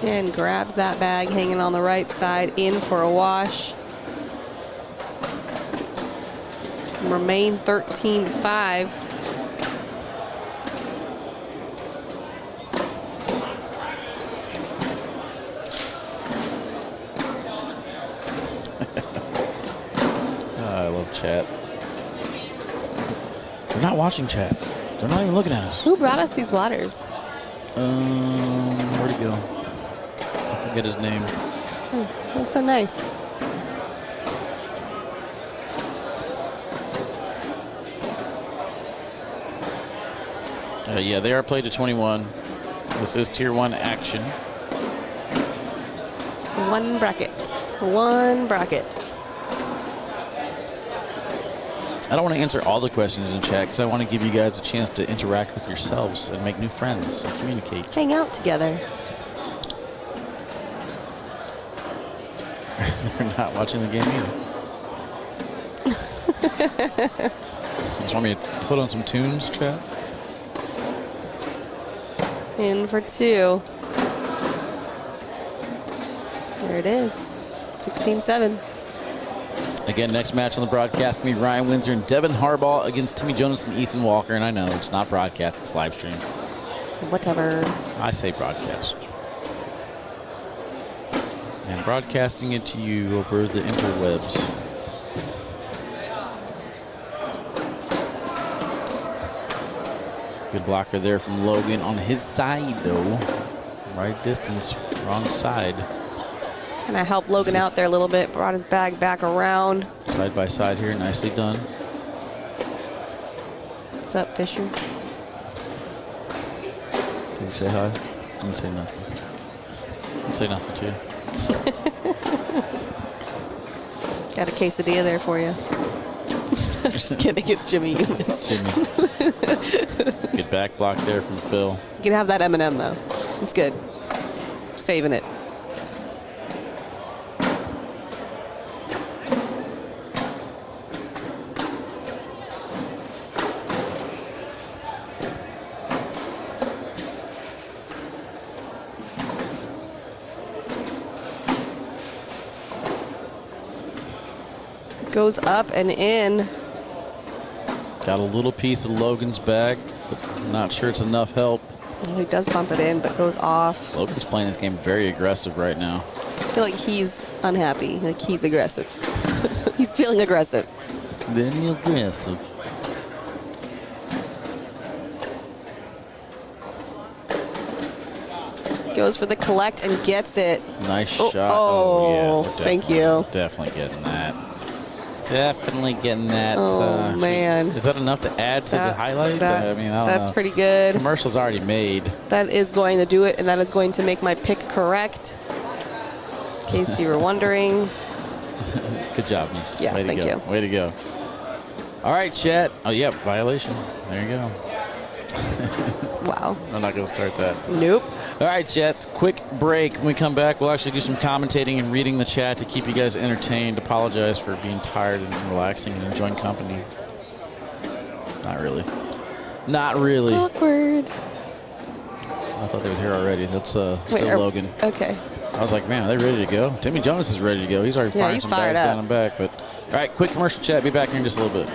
And grabs that bag hanging on the right side in for a wash. Remain 13-5. chat. They're not watching chat. They're not even looking at us. Who brought us these waters? Where'd he go? I forget his name. That's so nice. Yeah, they are played to 21. This is Tier 1 action. One bracket. One bracket. I don't want to answer all the questions in chat because I want to give you guys a chance to interact with yourselves and make new friends and communicate. Hang out together. They're not watching the game either. You just want me to put on some tunes, chat? In for 2. There it is. 16-7. Again, next match on the broadcast will be Ryan Windsor and Devin Harbaugh against Timmy Jonas and Ethan Walker. And I know it's not broadcast, it's live stream. Whatever. I say broadcast. And broadcasting it to you over the interwebs. Good blocker there from Logan on his side, though. Right distance, wrong side. Kind of helped Logan out there a little bit. Brought his bag back around. Side by side here, nicely done. What's up, Fisher? Can you say hi? Let me say nothing. I'll say nothing to you. Got a quesadilla there for you. I'm just kidding. It's Jimmy. It's Jimmy's. Good back block there from Phil. You can have that M&M though. It's good. Saving it. Goes up and in. Got a little piece of Logan's bag, but not sure it's enough help. He does bump it in, but goes off. Logan's playing this game very aggressive right now. I feel like he's unhappy. Like he's aggressive. He's feeling aggressive. Very aggressive. Goes for the collect and gets it. Nice Oh, shot. oh, yeah. thank you. Definitely getting that. Definitely getting that. Oh, man. Is that enough to add to the highlights? I mean, I don't that's know. pretty good. Commercial's already made. That is going to do it, and that is going to make my pick correct. In case you were wondering. Good job, Miss. Yeah, Way to thank go. you. Way to go. All right, chat. Oh, yeah, violation. There you go. Wow. I'm not going to start that. Nope. All right, chat. Quick break. When we come back, we'll actually do some commentating and reading the chat to keep you guys entertained. Apologize for being tired and relaxing and enjoying company. Not really. Not really. Awkward. I thought they were here already. That's still Wait, Logan. Okay. I was like, man, are they ready to go? Timmy Jonas is ready to go. He's already firing he's some fired bags up. down and back. But all right, quick commercial chat. Be back here in just a little bit.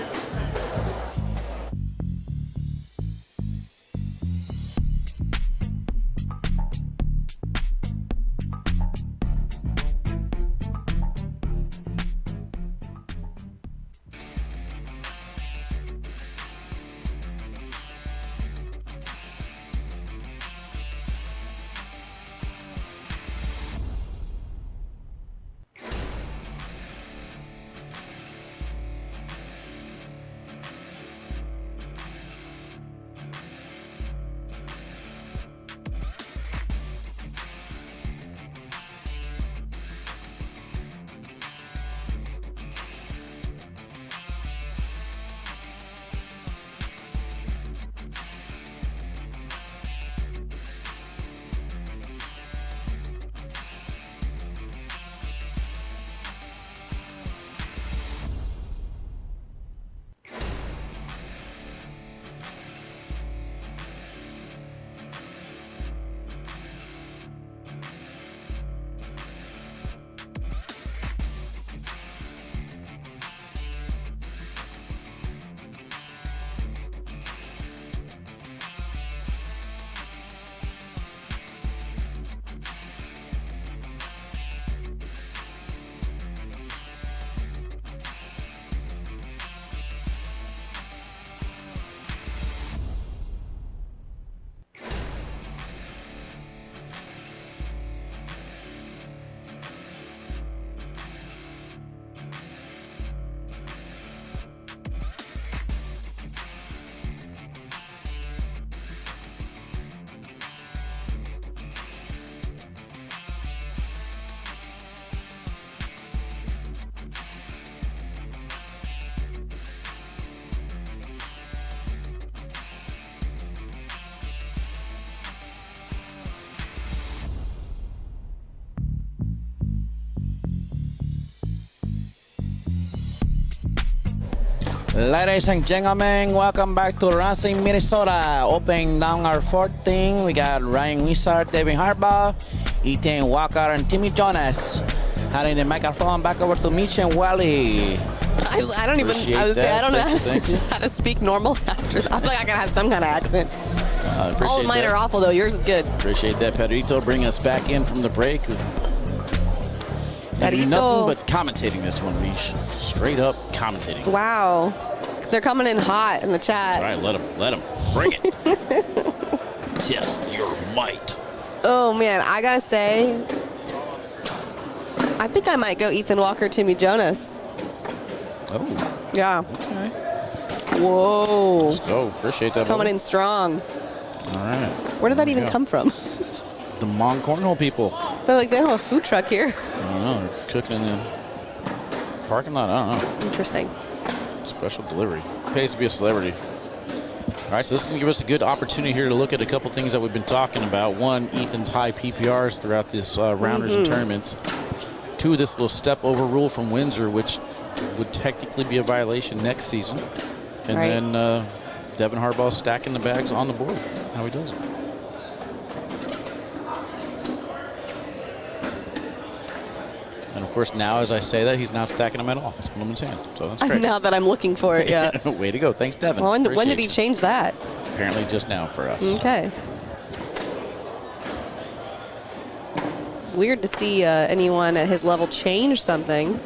Ladies and gentlemen, welcome back to Racing, Minnesota. Opening down our fourth thing, we got Ryan Wizard, Devin Harbaugh, Ethan Walker, and Timmy Jonas. Handing the microphone back over to Mitch and Wally. I don't even. I was say I don't know how to speak normal after that. I feel like I gotta have some kind of accent. All of mine are awful though. Yours is good. Appreciate that, Pedrito. Bring us back in from the break. Pedrito. Nothing but commentating this one, Mish. Straight up commentating. Wow, they're coming in hot in the chat. All right, let them. Bring it. Yes, your might. Oh man, I gotta say, I think I might go Ethan Walker, Timmy Jonas. Oh. Yeah. Okay. Whoa. Let's go. Appreciate that. Coming in strong. All right. Where did that even come from? The Mon Cornhole people. They're like, they don't have a food truck here. I don't know. They're cooking in the parking lot. I don't know. Interesting. Special delivery. Pays to be a celebrity. All right, so this is going to give us a good opportunity here to look at a couple things that we've been talking about. One, Ethan's high PPRs throughout this rounders and tournaments. Two, this little step over rule from Windsor, which would technically be a violation next season. And then Devin Harbaugh stacking the bags on the board. How he does it. And of course, now as I say that, he's not stacking them at all. He's putting them in his hand. So that's great. Now that I'm looking for it, yeah. Way to go. Thanks, Devin. Well, when did Appreciate he you. change that? Apparently just now for us. Okay. Weird to see anyone at his level change something.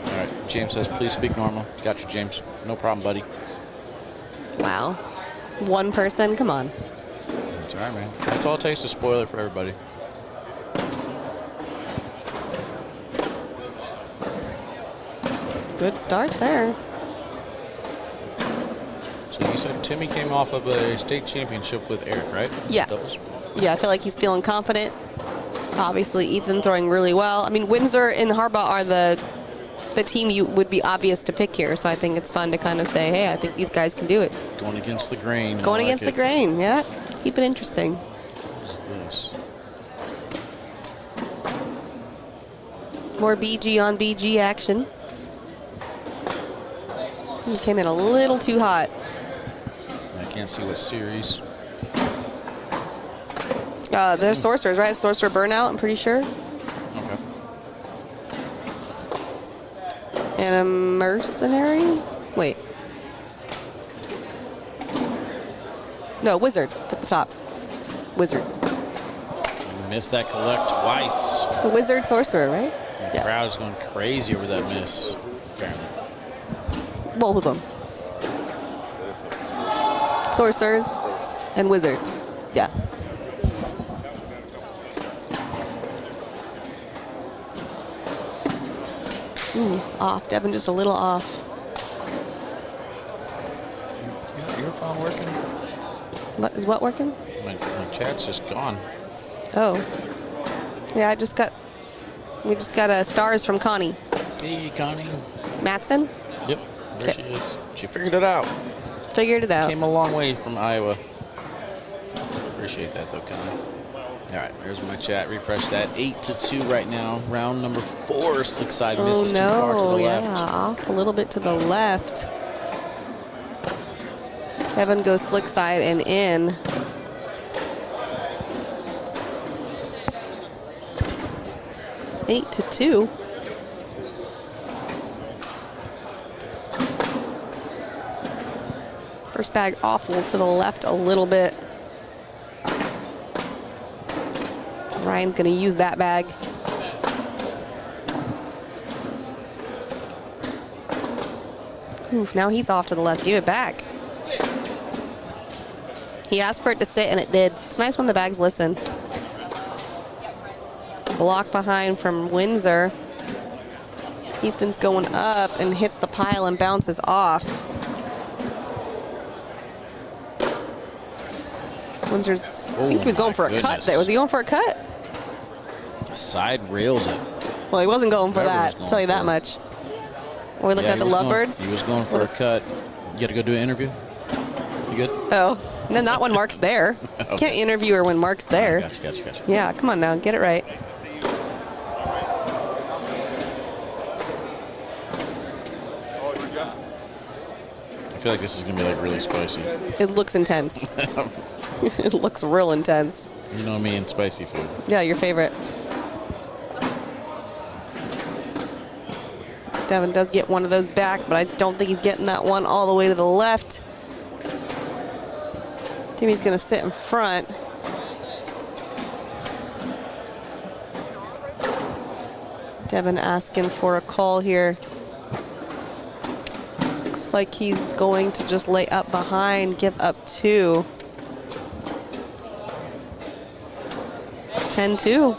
All right. James says, please speak normal. Got you, James. No problem, buddy. Wow. One person? Come on. That's all right, man. That's all it takes to spoil it for everybody. Good start there. So you said Timmy came off of a state championship with Eric, right? Yeah. Doubles. Yeah, I feel like he's feeling confident. Obviously, Ethan throwing really well. I mean, Windsor and Harbaugh are the team you would be obvious to pick here. So I think it's fun to kind of say, hey, I think these guys can do it. Going against the grain. Going against the grain, yeah. Let's keep it interesting. Yes. More BG on BG action. He came in a little too hot. I can't see what series. They're sorcerers, right? Sorcerer burnout, I'm pretty sure. Okay. And a mercenary? Wait. No, wizard at the top. Wizard. Missed that collect twice. The wizard sorcerer, right? The crowd is going crazy over that miss. Apparently. Both of them. Sorcerers and wizards. Yeah. Ooh, off. Devin just a little off. Your phone working? What is what working? My chat's just gone. Oh. Yeah, we just got stars from Connie. Hey, Connie. Matson? Yep, there she is. She figured it out. Figured it out. Came a long way from Iowa. Appreciate that, though, Connie. All right, there's my chat. Refresh that. 8-2 right now. Round number 4. Slick side misses too far to the left. Off a little bit to the left. Devin goes slick side and in. Eight to 2. First bag awful to the left a little bit. Ryan's going to use that bag. Oof, now he's off to the left. Give it back. He asked for it to sit, and it did. It's nice when the bags listen. Block behind from Windsor. Ethan's going up and hits the pile and bounces off. Windsor's, I think he was going for a cut there. Was he going for a cut? Side rails it. Well, he wasn't going for Whoever that, was going I'll tell you that for it. much. Are we looking at the lovebirds? He was going for a cut. You got to go do an interview? You good? Oh, no, not when Mark's there. Okay. Can't interview her when Mark's there. Gotcha. Yeah, come on now, get it right. feel like this is going to be like really spicy. It looks intense. It looks real intense. You know me and spicy food. Yeah, your favorite. Devin does get one of those back, but I don't think he's getting that one all the way to the left. Timmy's going to sit in front. Devin asking for a call here. Looks like he's going to just lay up behind, give up 2. 10-2.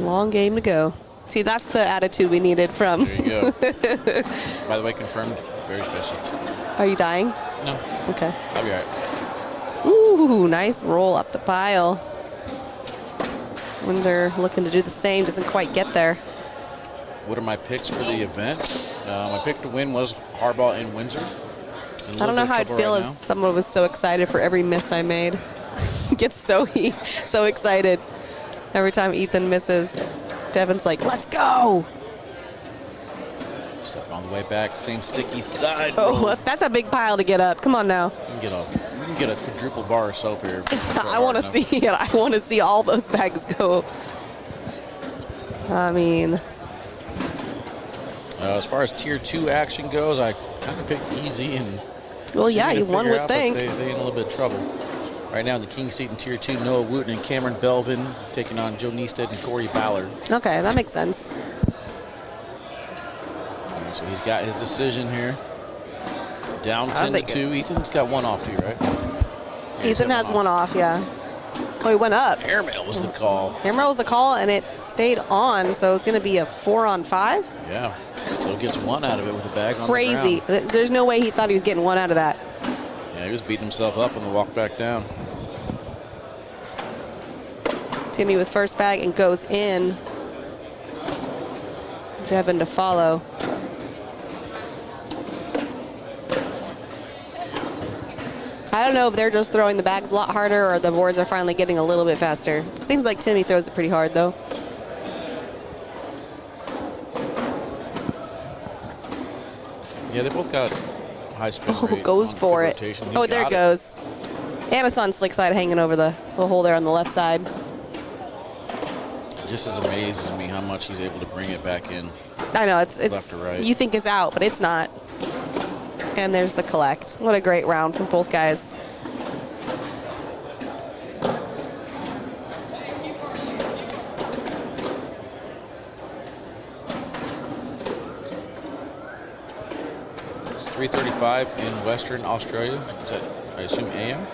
Long game to go. See, that's the attitude we needed from. There you go. By the way, confirmed. Very special. Are you dying? No. Okay. I'll be all right. Ooh, nice roll up the pile. Windsor looking to do the same, doesn't quite get there. What are my picks for the event? My pick to win was Harbaugh and Windsor. I don't know how I'd feel if someone was so excited for every miss I made. Gets so excited every time Ethan misses. Devin's like, let's go. Step on the way back, same sticky side. Oh, that's a big pile to get up. Come on now. We can get a quadruple bar of soap here. I want to see it. I want to see all those bags go. I mean, as far as tier 2 action goes, I kind of picked easy and. well, yeah, you one would out, think. They in a little bit of trouble. Right now in the King seat in tier 2, Noah Wooten and Cameron Belvin taking on Joe Neisted and Corey Ballard. Okay, that makes sense. So he's got his decision here. Down 10-2. Ethan's got one off to you, right? Yeah, Ethan has one off, yeah. Oh, he went up. Airmail was the call. Airmail was the call, and it stayed on, so it's going to be a 4-on-5. Yeah, still gets one out of it with the bag on Crazy. the ground. There's no way he thought he was getting one out of that. Yeah, he was beating himself up on the walk back down. Timmy with first bag and goes in. Devin to follow. I don't know if they're just throwing the bags a lot harder or the boards are finally getting a little bit faster. Seems like Timmy throws it pretty hard, though. Yeah, they both got high spin rate. Goes on for good it. rotation. He Oh, there it got goes. And it's on slick side hanging over the hole there on the left side. It just amazes me how much he's able to bring it back in. I know, it's Left to right. You think it's out, but it's not. And there's the collect. What a great round from both guys. It's 3:35 in Western Australia. Is that, I assume, AM?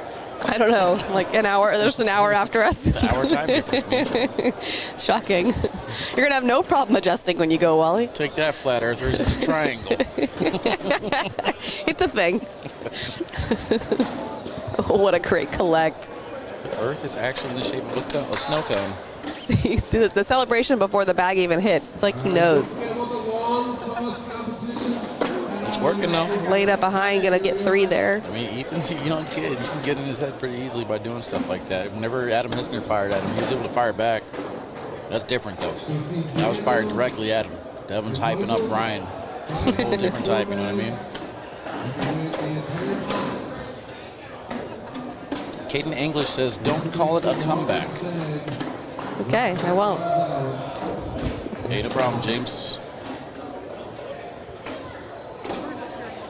I don't know, like an hour. There's an hour after us. Hour time difference, man. Shocking. You're going to have no problem adjusting when you go, Wally. Take that, flat earthers. It's a triangle. It's a thing. Oh, what a great collect. The Earth is actually in the shape of a snow cone. See the celebration before the bag even hits. It's like he knows. It's working, though. Laid up behind, going to get 3 there. I mean, Ethan's a young kid. You can get in his head pretty easily by doing stuff like that. Whenever Adam Hissner fired at him, he was able to fire back. That's different, though. That was fired directly at him. Devin's hyping up Ryan. It's a whole different type, you know what I mean? Caden English says, don't call it a comeback. Okay, I won't. Hey, no problem, James.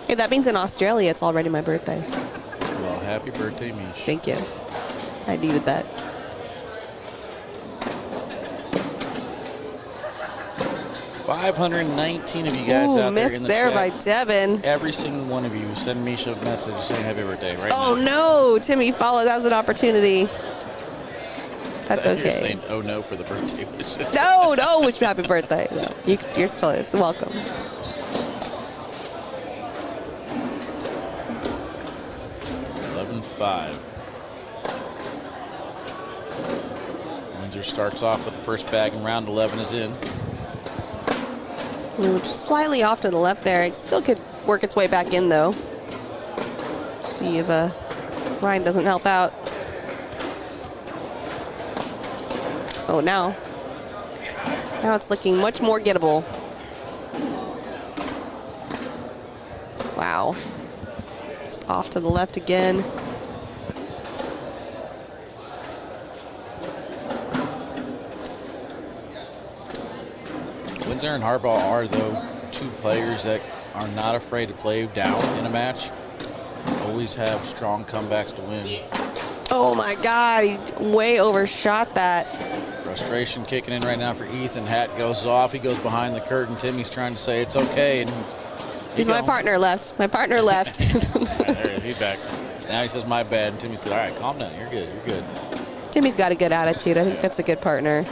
Hey, that means in Australia it's already my birthday. Well, happy birthday, Mish. Thank you. I needed that. $519 of you guys Ooh, out there missed in the there chat. by Devin. Every single one of you send Misha a message saying happy birthday right Oh now. no, Timmy followed. That was an opportunity. That's You're okay. saying, oh no, for the birthday wish. No, wish me happy birthday. No, you're still, it's welcome. $11.5. Windsor starts off with the first bag and round 11 is in. Ooh, just slightly off to the left there. It still could work its way back in though. See if Ryan doesn't help out. Oh, now it's looking much more gettable. Wow. Just off to the left again. Windsor and Harbaugh are, though, two players that are not afraid to play down in a match. Always have strong comebacks to win. Oh my God, he way overshot that. Frustration kicking in right now for Ethan. Hat goes off. He goes behind the curtain. Timmy's trying to say it's okay. And He's my partner left. My partner left. there, he's back. Now he says, my bad. And Timmy said, all right, calm down. You're good. You're good. Timmy's got a good attitude. I think that's a good partner.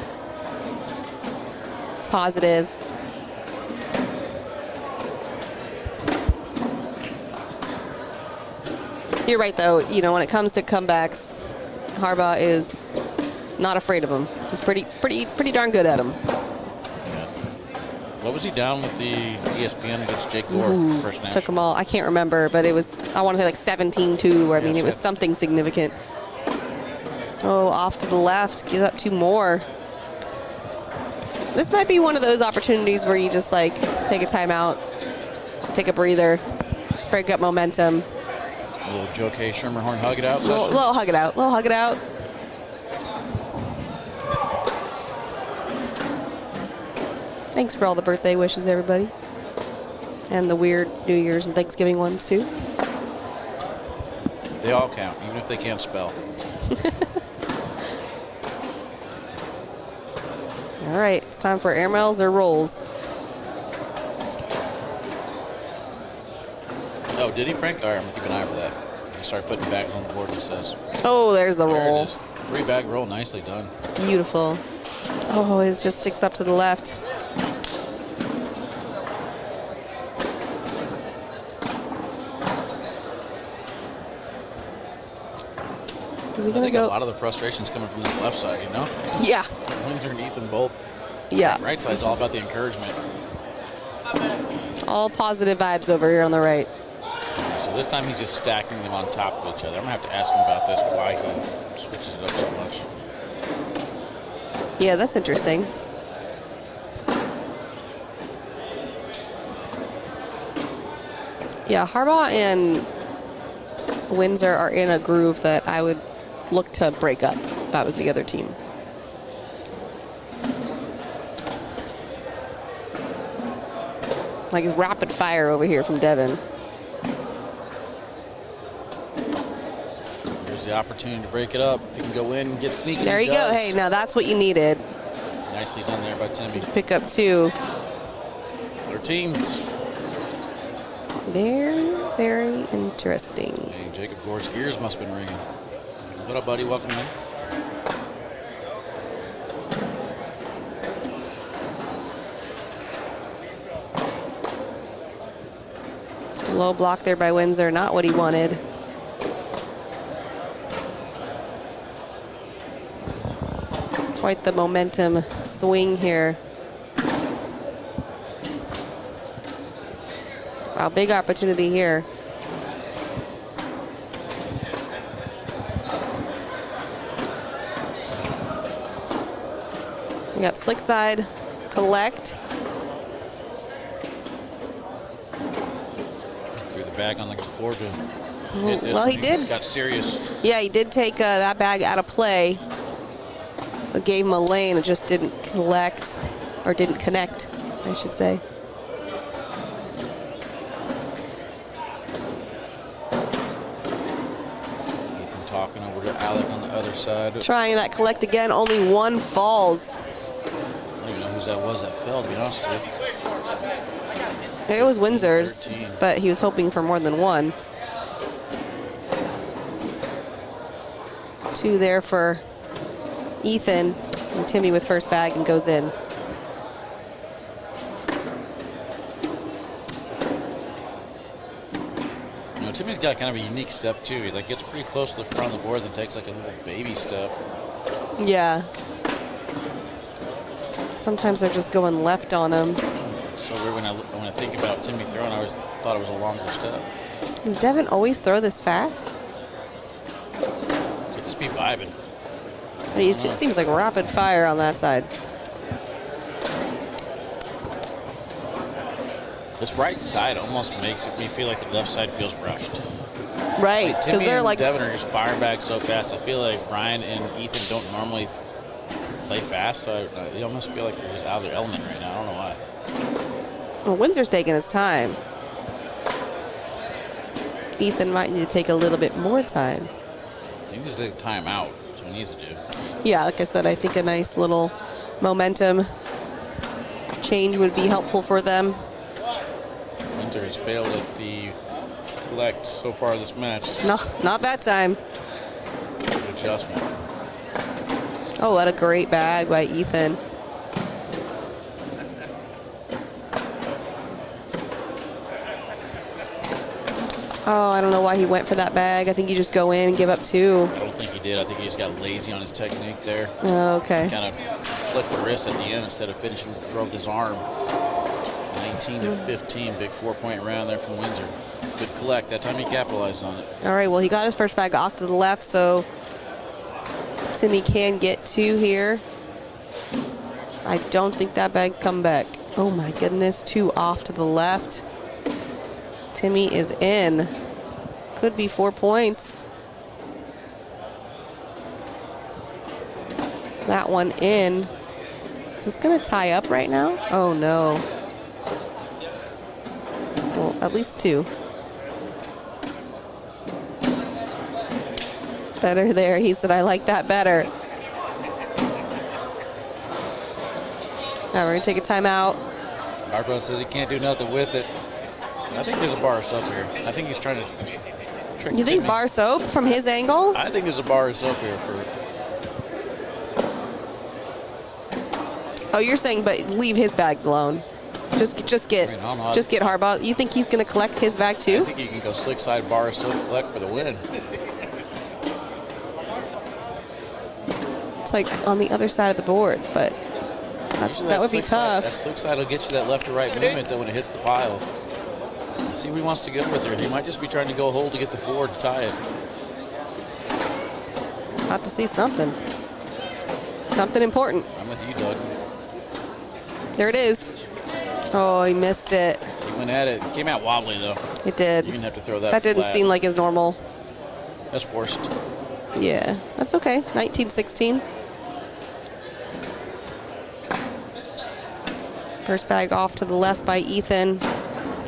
It's positive. You're right, though. You know, when it comes to comebacks, Harbaugh is not afraid of them. He's pretty darn good at them. What was he down with the ESPN against Jake Gore first national? Took them all. I can't remember, but it was, I want to say like 17-2. I mean, it was something significant. Oh, off to the left. Gives up 2 more. This might be one of those opportunities where you just like take a timeout, take a breather, break up momentum. A little Joe K. Schermerhorn hug it out. Little hug it out. Little hug it out. Thanks for all the birthday wishes, everybody. And the weird New Year's and Thanksgiving ones, too. They all count, even if they can't spell. All right, it's time for air miles or rolls. Oh, did he, Frank? All right, I'm going to keep an eye for that. He started putting bags on the board, he says. Oh, there's the There it roll. is. 3-bag roll, nicely done. Beautiful. Oh, it just sticks up to the left. Is he I gonna think a go? lot of the frustration's coming from this left side, you know? Yeah. Windsor and Ethan both. Yeah. Right side's all about the encouragement. All positive vibes over here on the right. So this time he's just stacking them on top of each other. I'm going to have to ask him about this, why he switches it up so much. Yeah, that's interesting. Yeah, Harbaugh and Windsor are in a groove that I would look to break up if I was the other team. Like rapid fire over here from Devin. There's the opportunity to break it up. If he can go in and get sneaky. There he you go. does. Hey, now that's what you needed. Nicely done there by Timmy. Pick up 2. 13s. Very, very interesting. Hey, Jacob Gore's ears must have been ringing. What up, buddy? Welcome in. Low block there by Windsor. Not what he wanted. Quite the momentum swing here. Wow, big opportunity here. We got slick side, collect. Threw the bag on the board to hit this. Well, he one. did. Got serious. Yeah, he did take that bag out of play. But gave him a lane. It just didn't collect, or didn't connect, I should say. Ethan talking over to Alec on the other side. Trying that collect again. Only 1 falls. I don't even know whose that was that fell, to be honest with you. It was Windsor's, 13. but he was hoping for more than 1. 2 there for Ethan, and Timmy with first bag and goes in. You know, Timmy's got kind of a unique step too. He like gets pretty close to the front of the board, then takes like a little baby step. Yeah. Sometimes they're just going left on him. So weird when I think about Timmy throwing, I always thought it was a longer step. Does Devin always throw this fast? Could just be vibing. I mean, it seems like rapid fire on that side. This right side almost makes me feel like the left side feels rushed. Right, Like, because Timmy they're and like, Devin are just firing back so fast. I feel like Ryan and Ethan don't normally play fast, so you almost feel like they're just out of their element right now. I don't know why. well, Windsor's taking his time. Ethan might need to take a little bit more time. I think he's taking time out. That's what he needs to do. Yeah, like I said, I think a nice little momentum change would be helpful for them. Windsor has failed at the collect so far this match. No, not that time. Good adjustment. Oh, what a great bag by Ethan. Oh, I don't know why he went for that bag. I think you just go in and give up 2. I don't think he did. I think he just got lazy on his technique there. Oh, okay. Kind of flipped the wrist at the end instead of finishing the throw with his arm. 19 to 15, big 4-point round there from Windsor. Good collect. That time he capitalized on it. All right, well, he got his first bag off to the left, so Timmy can get 2 here. I don't think that bag's come back. Oh, my goodness. 2 off to the left. Timmy is in. Could be 4 points. That one in. Is this going to tie up right now? Oh, no. Well, at least 2. Better there. He said, I like that better. Now we're going to take a timeout. Harpo says he can't do nothing with it. I think there's a bar of soap here. I think he's trying to trick You think Timmy. bar soap from his angle? I think there's a bar of soap here for. Oh, you're saying, but leave his bag alone. Just get I mean, I'm not- Harbaugh. You think he's going to collect his bag I too? think he can go slick side bar of soap collect for the win. It's like on the other side of the board, but Usually that would be slick side- tough. that slick side will get you that left to right movement though when it hits the pile. Let's see what he wants to go with here. He might just be trying to go hold to get the 4 to tie it. About to see something. Something important. I'm with you, Doug. There it is. Oh, he missed it. He went at it. Came out wobbly though. It did. You didn't have to throw that. That didn't flat. seem like his normal. That's forced. Yeah, that's okay. 19-16. First bag off to the left by Ethan.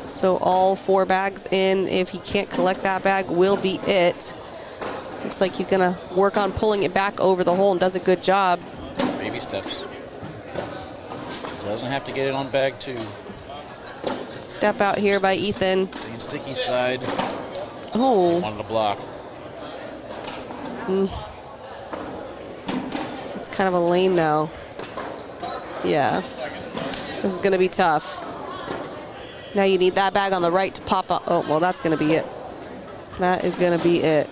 So all 4 bags in. If he can't collect that bag, will be it. Looks like he's gonna work on pulling it back over the hole and does a good job. Baby steps. Doesn't have to get it on bag 2. Step out here by Ethan. Staying sticky side. Oh, Wanted to block. it's kind of a lane now. Yeah, this is gonna be tough. Now you need that bag on the right to pop up. Oh, well, that's gonna be it. That is gonna be it.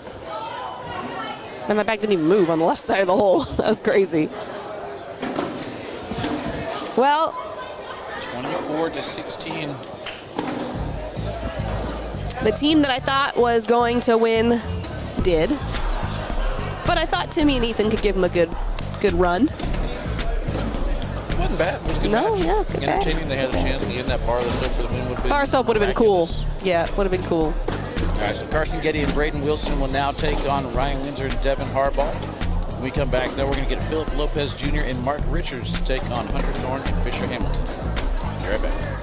And that bag didn't even move on the left side of the hole. That was crazy. Well, 24 to 16. the team that I thought was going to win did. But I thought Timmy and Ethan could give him a good run. It wasn't bad. It was a good No, match. yeah, it was good Entertaining. match. They had a chance to get in that bar of the soap for the win. Would have been Bar soap would have been cool. miraculous. Yeah, would have been cool. All right, so Carson Getty and Braden Wilson will now take on Ryan Windsor and Devin Harbaugh. When we come back, though, we're going to get Philip Lopez Jr. and Mark Richards to take on Hunter Thorne and Fisher Hamilton. Be right back.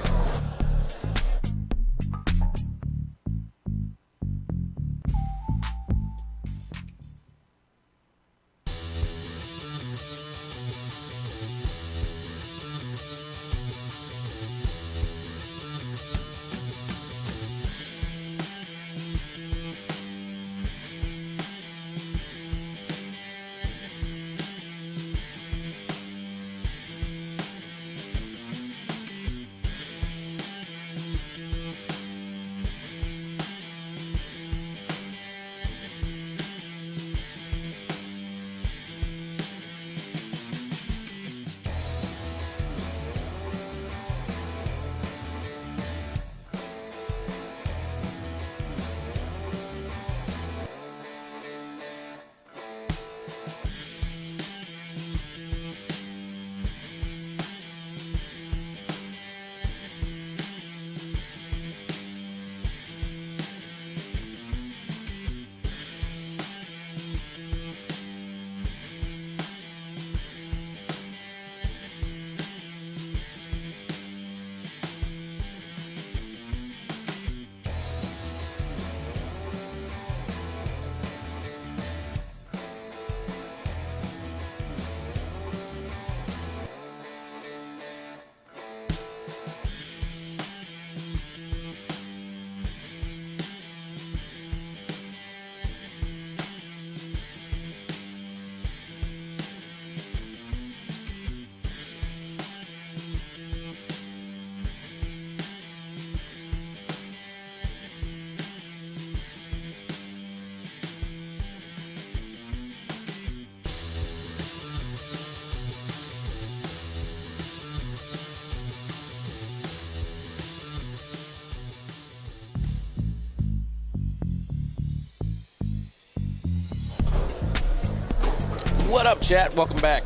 What up, chat? Welcome back.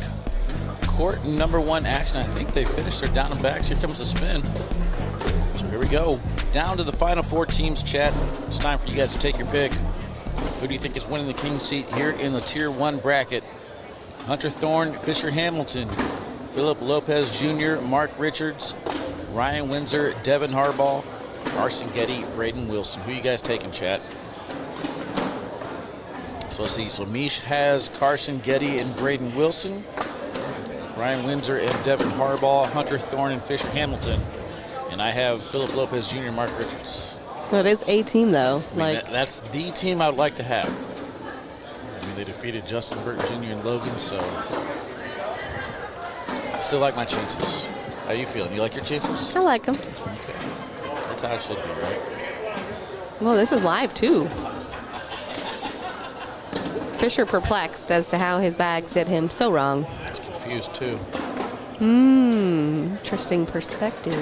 Court number 1 action. I think they finished their down and backs. Here comes the spin. So here we go. Down to the final 4 teams, chat. It's time for you guys to take your pick. Who do you think is winning the king seat here in the Tier 1 bracket? Hunter Thorne, Fisher Hamilton, Philip Lopez Jr., Mark Richards, Ryan Windsor, Devin Harbaugh, Carson Getty, Braden Wilson. Who you guys taking, chat? So let's see. So Mish has Carson Getty and Braden Wilson, Ryan Windsor and Devin Harbaugh, Hunter Thorne and Fisher Hamilton, and I have Philip Lopez Jr. and Mark Richards. Well, it is a team, though. I mean, that's the team I would like to have. I mean, they defeated Justin Burton Jr. and Logan, so I still like my chances. How you feeling? You like your chances? I like them. Okay. That's how it should be, right? Well, this is live, too. Fisher perplexed as to how his bags did him so wrong. He's confused, too. Interesting perspective.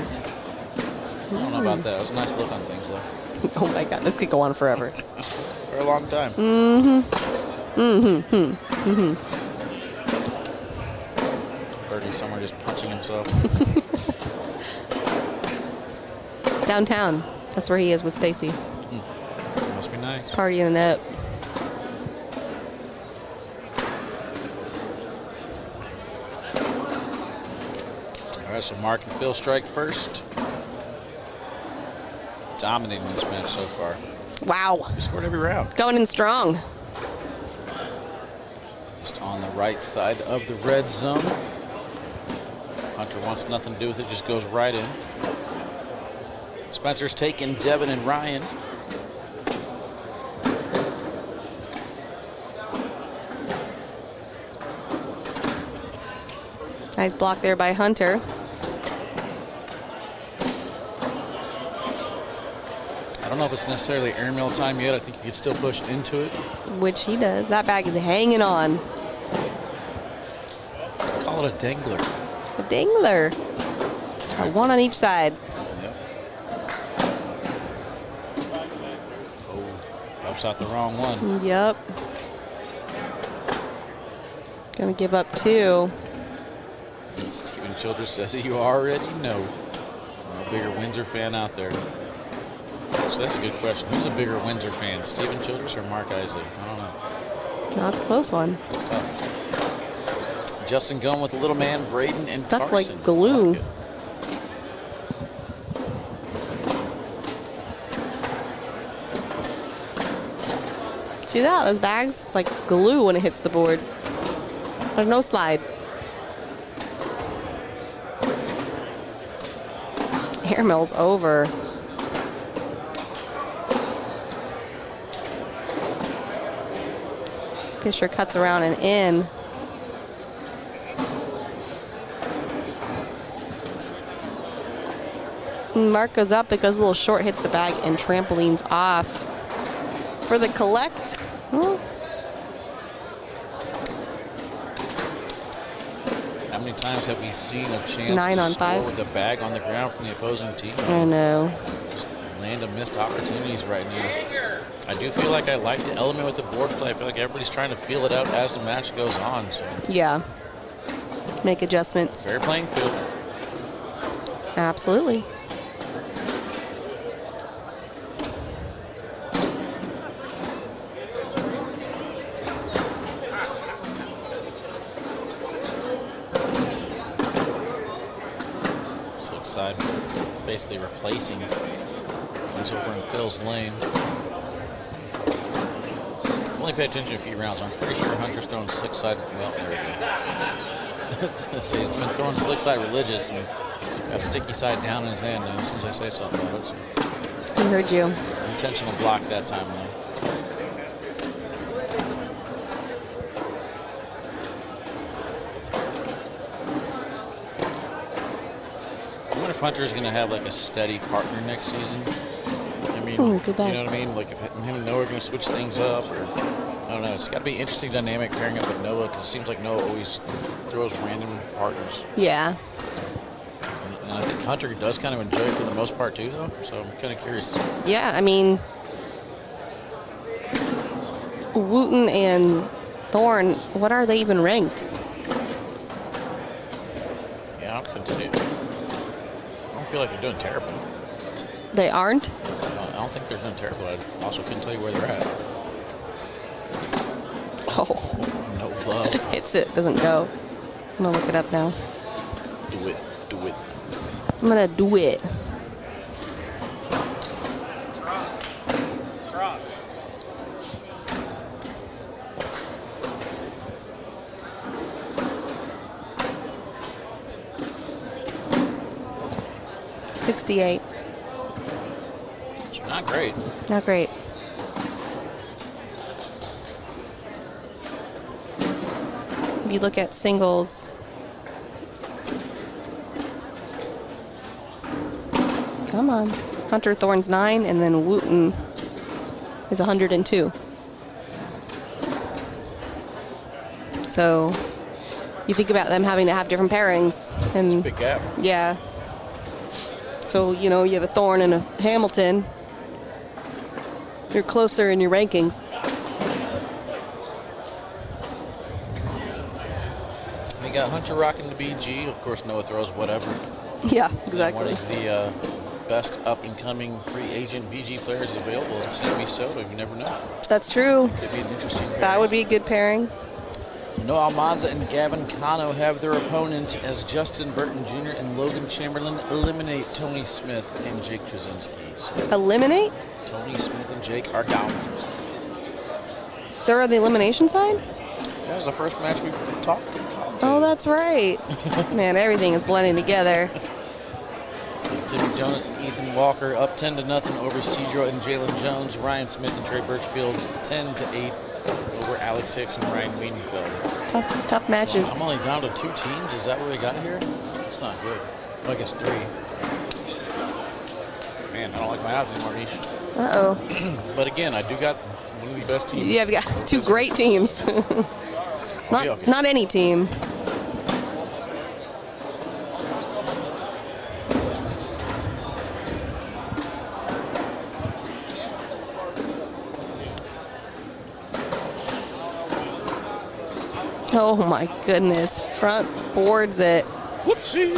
I don't know about that. It was a nice look on things, though. Oh, my God. This could go on forever. For a long time. Birdie somewhere just punching himself. Downtown. That's where he is with Stacy. Must be nice. Partying it up. All right, so Mark and Phil strike first. Dominating this match so far. Wow. He scored every round. Going in strong. Just on the right side of the red zone. Hunter wants nothing to do with it, just goes right in. Spencer's taking Devin and Ryan. Nice block there by Hunter. I don't know if it's necessarily airmail time yet. I think you could still push into it. Which he does. That bag is hanging on. Call it a dangler. A dangler. One on each side. Yep. Oh, helps out the wrong one. Yep. Gonna give up 2. And Steven Childress says you already know. No bigger Windsor fan out there. So that's a good question. Who's a bigger Windsor fan, Steven Childress or Mark Isley? I don't know. That's a close one. It's tough. Justin going with the little man, Braden and Stuck Carson. like glue. Like it. See that? Those bags? It's like glue when it hits the board. There's no slide. Airmail's over. Fisher cuts around and in. Mark goes up, it goes a little short, hits the bag, and trampolines off. For the collect. How many times have we seen a chance 9 to on score 5. with a bag on the ground from the opposing team? I know. Just land of missed opportunities right now. I do feel like I like the element with the board play. I feel like everybody's trying to feel it out as the match goes on. So Yeah. Make adjustments. fair playing field. Absolutely. Slick side, basically replacing. He's over in Phil's lane. Only pay attention to a few rounds. I'm pretty sure Hunter's throwing slick side. Well, there we go. It's been throwing slick side religious and got sticky side down in his hand now as soon as I say something about it. So He heard you. intentional block that time though. I wonder if Hunter is going to have like a steady partner next season. I mean, Ooh, good you bag. know what I mean? Like if him and Noah are going to switch things up, or I don't know. It's got to be an interesting dynamic pairing up with Noah because it seems like Noah always throws random partners. Yeah. And I think Hunter does kind of enjoy it for the most part too, though. So I'm kind of curious. Yeah, I mean, Wooten and Thorn, what are they even ranked? Yeah, I'll continue. I don't feel like they're doing terrible. They aren't? I don't think they're doing terrible. I also couldn't tell you where they're at. Oh, No love. hits it, doesn't go. I'm gonna look it up now. Do it. Do it. I'm gonna do it. Drop. 68. It's not great. Not great. If you look at singles, come on. Hunter Thorne's 9, and then Wooten is 102. So you think about them having to have different pairings, and Big gap. yeah. So, you know, you have a Thorne and a Hamilton. You're closer in your rankings. We got Hunter rocking the BG. Of course, Noah throws whatever. Yeah, One exactly. of the best up-and-coming free agent BG players available in Sammy Soto. You never know. That's true. Could be an interesting pair. That would be a good pairing. Noah Almanza and Gavin Cano have their opponent as Justin Burton Jr. and Logan Chamberlain eliminate Tony Smith and Jake Trzynski. So Eliminate? Tony Smith and Jake are down. They're on the elimination side? That was the first match we talked about. Oh, that's right. Man, everything is blending together. Timmy Jonas and Ethan Walker up 10-0 over Cedro and Jalen Jones. Ryan Smith and Trey Birchfield 10-8 over Alex Hicks and Ryan Wienenfeld. Tough matches. So I'm only down to 2 teams. Is that what we got here? That's not good. Well, I guess 3. Man, I don't like my odds anymore, Nish. Uh-oh. But again, I do got one of the best teams. Yeah, we got 2 great teams. Okay. Not any team. Oh my goodness. Front boards it. Whoopsie.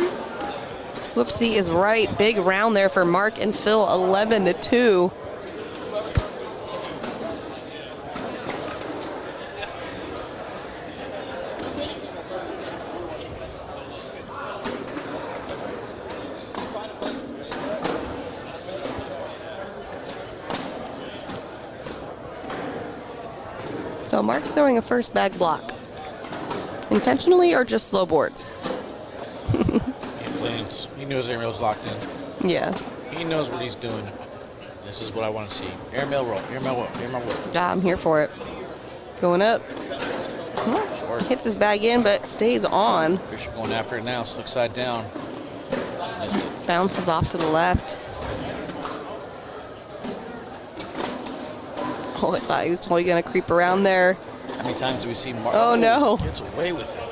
Whoopsie is right. Big round there for Mark and Phil, 11-2. So Mark throwing a first bag block. Intentionally or just slow boards? He knows airmail's locked in. Yeah. He knows what he's doing. This is what I want to see. Airmail roll, airmail roll, airmail roll. Yeah, I'm here for it. Going up. Short. Hits his bag in, but stays on. Fisher going after it now, slick side down. Missed it. Bounces off to the left. Oh, I thought he was totally going to creep around there. How many times do we see Mark? Oh, no. Gets away with it.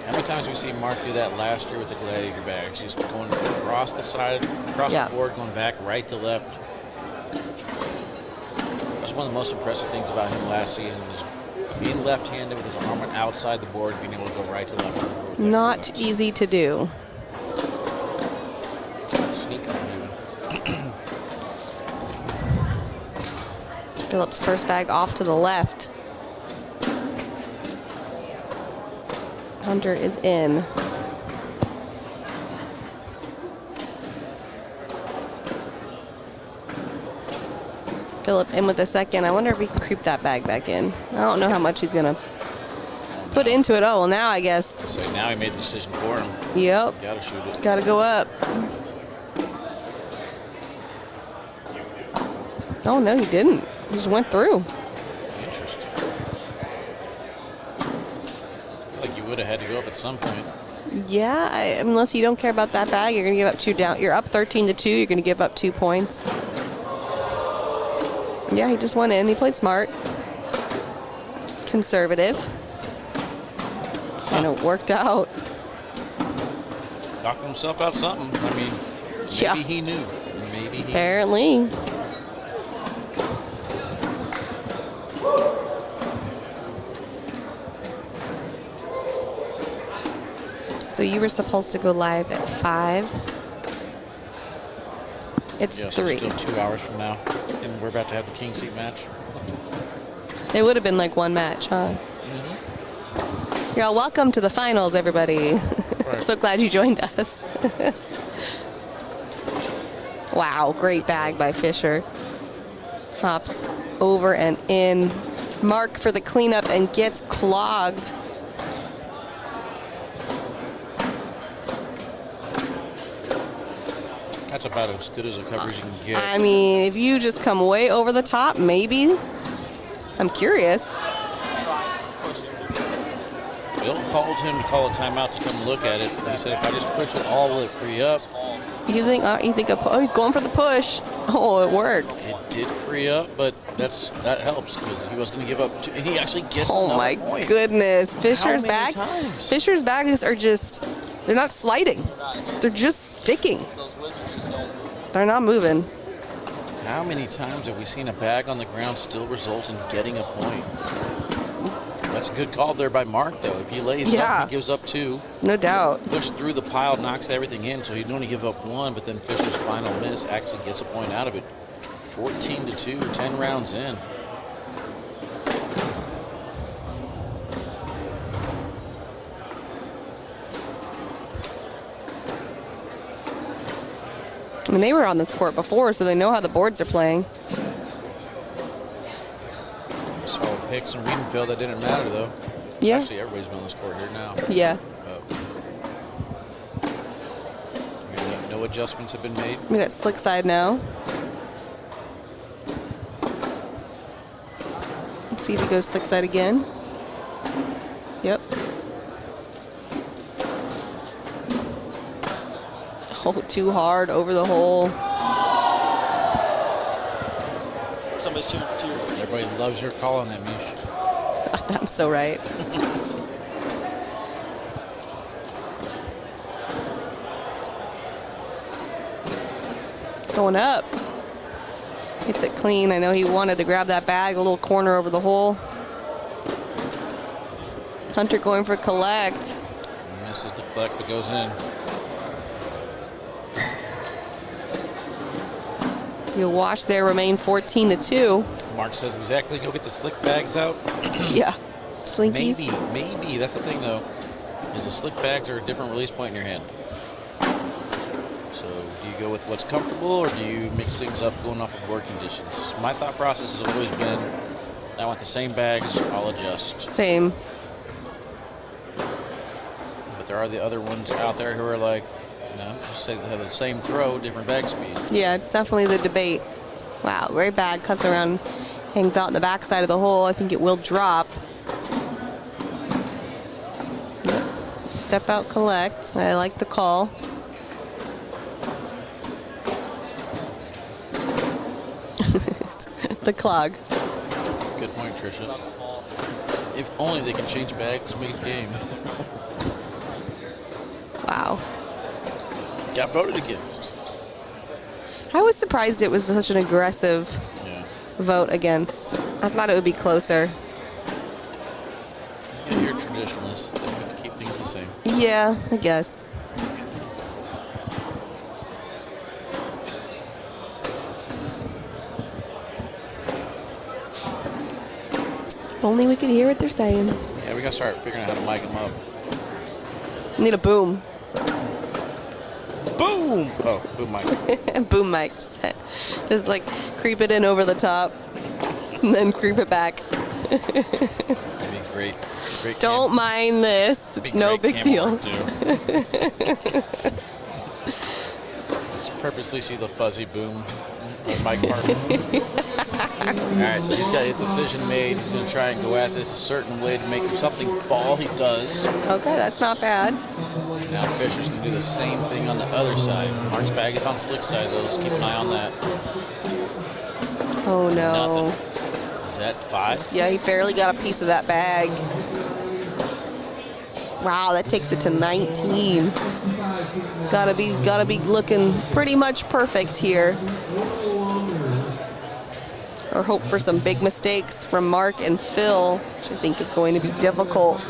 How many times do we see Mark do that last year with the Gladiator bags? He's going across the side, across Yeah. the board, going back right to left. That's one of the most impressive things about him last season was being left-handed with his arm outside the board, being able to go right to left. Not easy to do. Sneak on even. Phillips first bag off to the left. Hunter is in. Phillip in with the second. I wonder if he can creep that bag back in. I don't know how much he's going to put into it. Oh, well, now I guess. So now he made the decision for him. Yep. Got to shoot it. Got to go up. Oh, no, he didn't. He just went through. Interesting. I feel like you would have had to go up at some point. Yeah, unless you don't care about that bag, you're going to give up 2 down. You're up 13-2. You're going to give up 2 points. Yeah, he just went in. He played smart. Conservative. And it worked out. Talking himself out something. I mean, maybe Yeah. he knew. Maybe he Apparently. So you were supposed to go live at 5. It's Yeah, so 3. still 2 hours from now, and we're about to have the king seat match. It would have been like one match, huh? You're all welcome to the finals, everybody. Right. So glad you joined us. Wow, great bag by Fisher. Hops over and in. Mark for the cleanup and gets clogged. That's about as good as a coverage you can get. I mean, if you just come way over the top, maybe. I'm curious. Bill called him to call a timeout to come look at it. He said, if I just push it all, will it free up? You think oh, he's going for the push. Oh, it worked. It did free up, but that helps because he was going to give up. And he actually gets Oh another my point. goodness. Fisher's many bag. times? Fisher's bags are just, they're not sliding. They're just sticking. Those wizards just don't. They're not moving. How many times have we seen a bag on the ground still result in getting a point? That's a good call there by Mark, though. If he lays Yeah. up, he gives up 2. No doubt. Push through the pile, knocks everything in, so he'd only give up 1, but then Fisher's final miss actually gets a point out of it. 14-2, 10 rounds in. I mean, they were on this court before, so they know how the boards are playing. So Hicks and Wiedenfeld, that didn't matter, though. Yeah. Actually, everybody's been on this court here now. Yeah. No adjustments have been made. We got slick side now. Let's see if he goes slick side again. Yep. Oh, too hard over the hole. Somebody's cheering for Tier 1. Everybody loves your call on that, Mish. I'm so right. Going up. Hits it clean. I know he wanted to grab that bag, a little corner over the hole. Hunter going for collect. Misses the collect, but goes in. You wash there, remain 14-2. Mark says exactly, go get the slick bags out. Yeah. Slinkies. Maybe. That's the thing, though, is the slick bags are a different release point in your hand. So do you go with what's comfortable, or do you mix things up going off of board conditions? My thought process has always been, I want the same bags, I'll adjust. Same. But there are the other ones out there who are like, just say they have the same throw, different bag speed. Yeah, it's definitely the debate. Wow, great bag. Cuts around, hangs out in the backside of the hole. I think it will drop. Yep. Step out, collect. I like the call. The clog. Good point, Tricia. If only they can change bags mid-game. Wow. Got voted against. I was surprised it was such an aggressive Yeah. vote against. I thought it would be closer. Yeah, you're a traditionalist. They have to keep things the same. Yeah, I guess. If only we could hear what they're saying. Yeah, we gotta start figuring out how to mic them up. Need a boom. Boom! Oh, boom mic. Boom mic. Just like creep it in over the top and then creep it back. That'd be great. Great Don't mind this. It's no big deal. Just purposely see the fuzzy boom mic part. All right, so he's got his decision made. He's going to try and go at this a certain way to make something fall. He does. Okay, that's not bad. Now Fisher's going to do the same thing on the other side. Mark's bag is on slick side, though. Let's keep an eye on that. Oh, no. Nothing. Is that 5? Yeah, he barely got a piece of that bag. Wow, that takes it to 19. Gotta be looking pretty much perfect here. Or hope for some big mistakes from Mark and Phil, which I think is going to be difficult.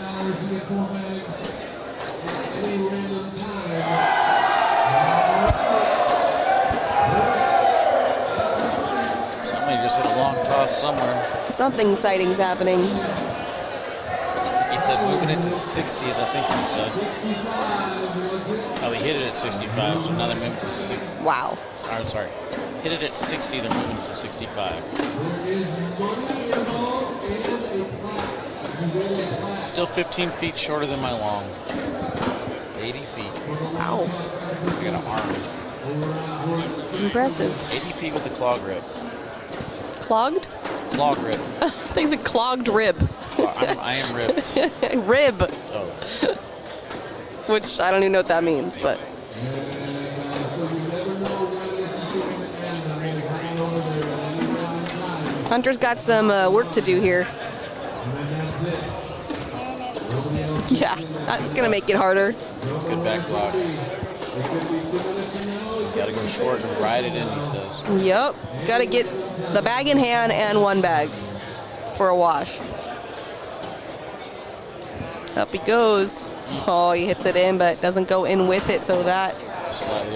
applause somewhere. Something exciting's happening. He said moving it to 60s, I think he said. Oh, he hit it at 65, so now they're moving to 60. Wow. I'm sorry. Hit it at 60, they're moving to 65. Still 15 feet shorter than my long. It's 80 feet. Wow. I got an arm. It's impressive. 80 feet with a claw grip. Clogged? Claw grip. I think it's a clogged rib. I am ripped. Rib. Oh. Which I don't even know what that means, but. Hunter's got some work to do here. Yeah, that's gonna make it harder. Good back block. Gotta go short and ride it in, he says. Yep, it's gotta get the bag in hand and one bag for a wash. Up he goes. Oh, he hits it in, but doesn't go in with it, so that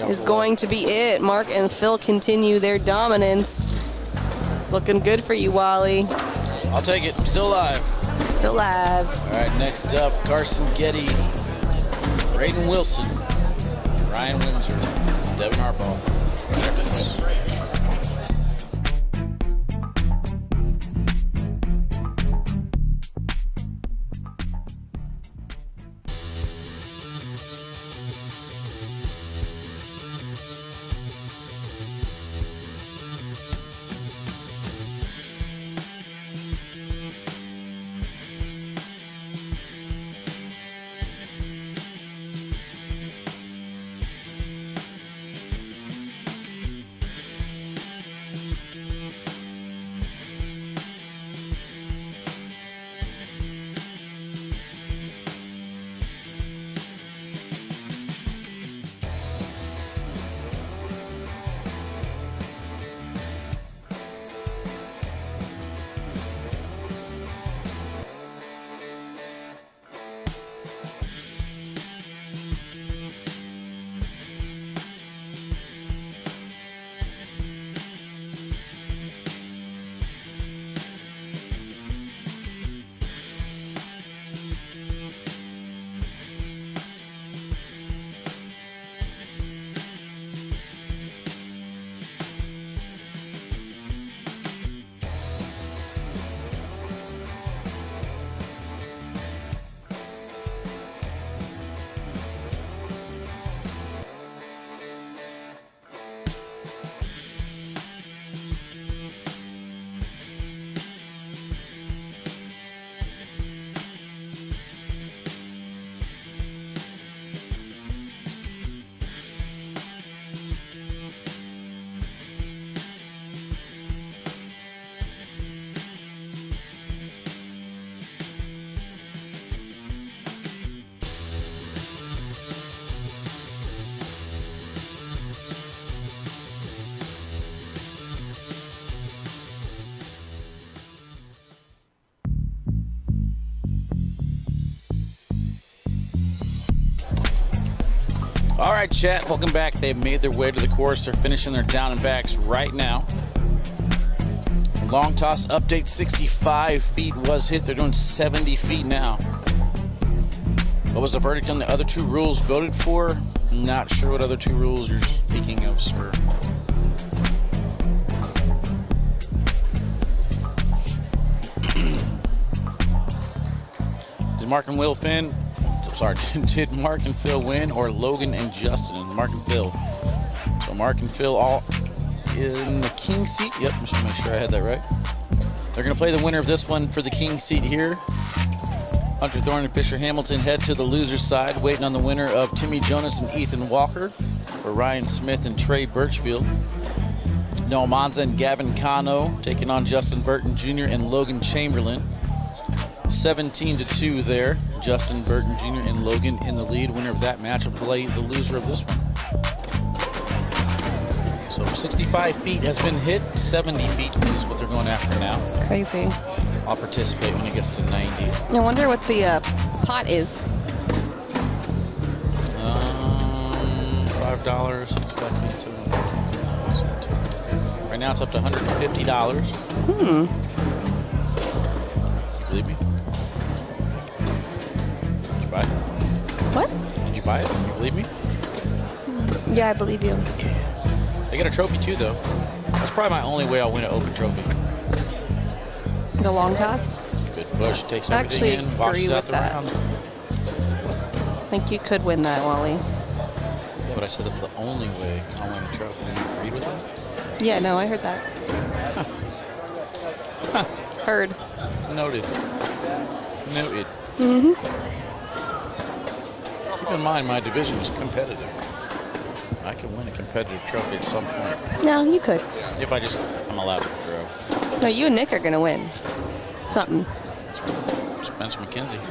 is going to be it. Mark and Phil continue their dominance. Looking good for you, Wally. I'll take it. I'm still alive. Still alive. All right, next up, Carson Getty, Braden Wilson, Ryan Windsor, Devin Harbaugh. All right, chat, welcome back. They've made their way to the course. They're finishing their down and backs right now. Long toss update, 65 feet was hit. They're doing 70 feet now. What was the verdict on the other two rules voted for? Not sure what other two rules you're speaking of, sir. Did Mark and Will Finn? Sorry, did Mark and Phil win, or Logan and Justin? And Mark and Phil. So Mark and Phil all in the king seat. Yep, just to make sure I had that right. They're going to play the winner of this one for the king seat here. Hunter Thorne and Fisher Hamilton head to the loser's side, waiting on the winner of Timmy Jonas and Ethan Walker, or Ryan Smith and Trey Birchfield. Noah Monza and Gavin Cano taking on Justin Burton Jr. and Logan Chamberlain. 17-2 there. Justin Burton Jr. and Logan in the lead. Winner of that match will play the loser of this one. So 65 feet has been hit. 70 feet is what they're going after now. Crazy. I'll participate when it gets to 90. I wonder what the pot is. $5. Right now it's up to $150. Believe me? Did you buy it? What? Did you buy it? You believe me? Yeah, I believe you. They got a trophy too, though. That's probably my only way I'll win an Open trophy. The long toss? Good push, takes I everything actually in, washes agree out with the that. round. I think you could win that, Wally. Yeah, but I said that's the only way I'll win a trophy. You agreed with that? Yeah, no, I heard that. Heard. Noted. Noted. Keep in mind, my division is competitive. I can win a competitive trophy at some point. No, you could. If I'm allowed to throw. No, you and Nick are going to win. Something. Spencer McKenzie.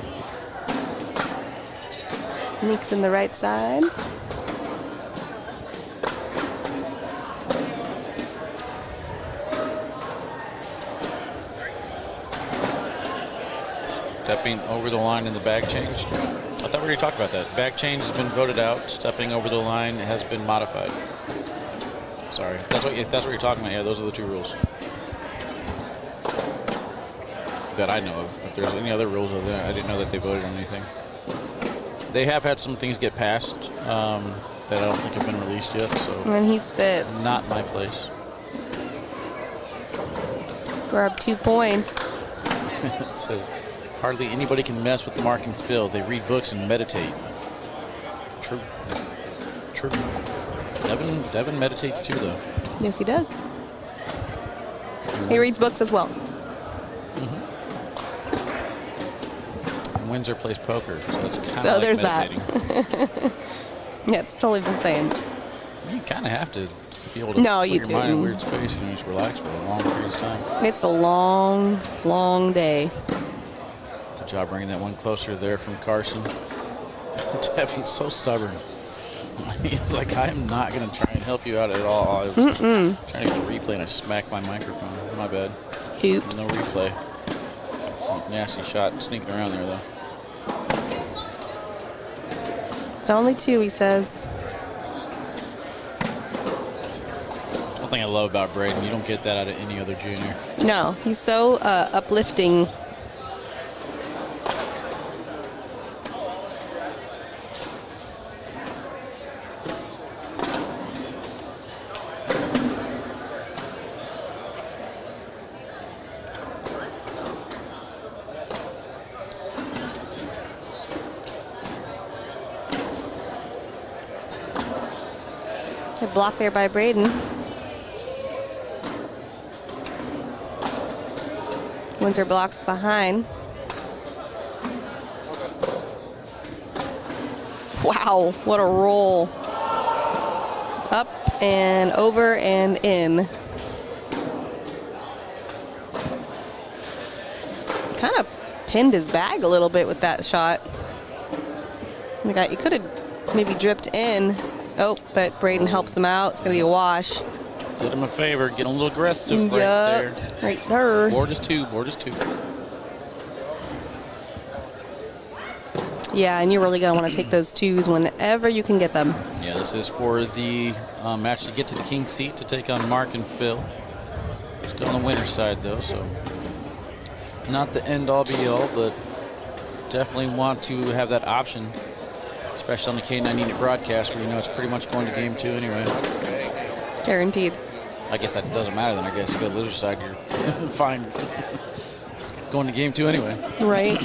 Nick's in the right side. Stepping over the line in the bag change. I thought we already talked about that. Bag change has been voted out. Stepping over the line has been modified. Sorry. If that's what you're talking about, yeah, those are the two rules that I know of. If there's any other rules of that, I didn't know that they voted on anything. They have had some things get passed that I don't think have been released yet, so And then he sits. not my place. Grab 2 points. It says, hardly anybody can mess with Mark and Phil. They read books and meditate. True. True. Devin meditates too, though. Yes, he does. He reads books as well. And Windsor plays poker, so it's kind of So like there's meditating. that. Yeah, it's totally the same. You kind of have to be able to No, put you your mind in a didn't. weird space and just relax for a long period of time. It's a long, long day. Good job bringing that one closer there from Carson. Devin's so stubborn. He's like, I am not going to try and help you out at all. I was just trying to get a replay and I smacked my microphone. My bad. Oops. No replay. Nasty shot sneaking around there, though. It's only 2, he says. One thing I love about Braden, you don't get that out of any other junior. No, he's so uplifting. Good block there by Braden. Windsor blocks behind. Wow, what a roll. Up and over and in. Kind of pinned his bag a little bit with that shot. The guy, he could have maybe dripped in. Oh, but Braden helps him out. It's going to be a wash. Did him a favor, get a little aggressive right there. Right there. Board is 2, board is 2. Yeah, and you're really going to want to take those 2s whenever you can get them. Yeah, this is for the match to get to the king seat to take on Mark and Phil. Still on the winner's side, though, so not the end-all be-all, but definitely want to have that option, especially on the K9 Unit broadcast where you know it's pretty much going to game 2 anyway. Guaranteed. I guess that doesn't matter then. I guess you go to the loser side, you're fine going to game 2 anyway. Right.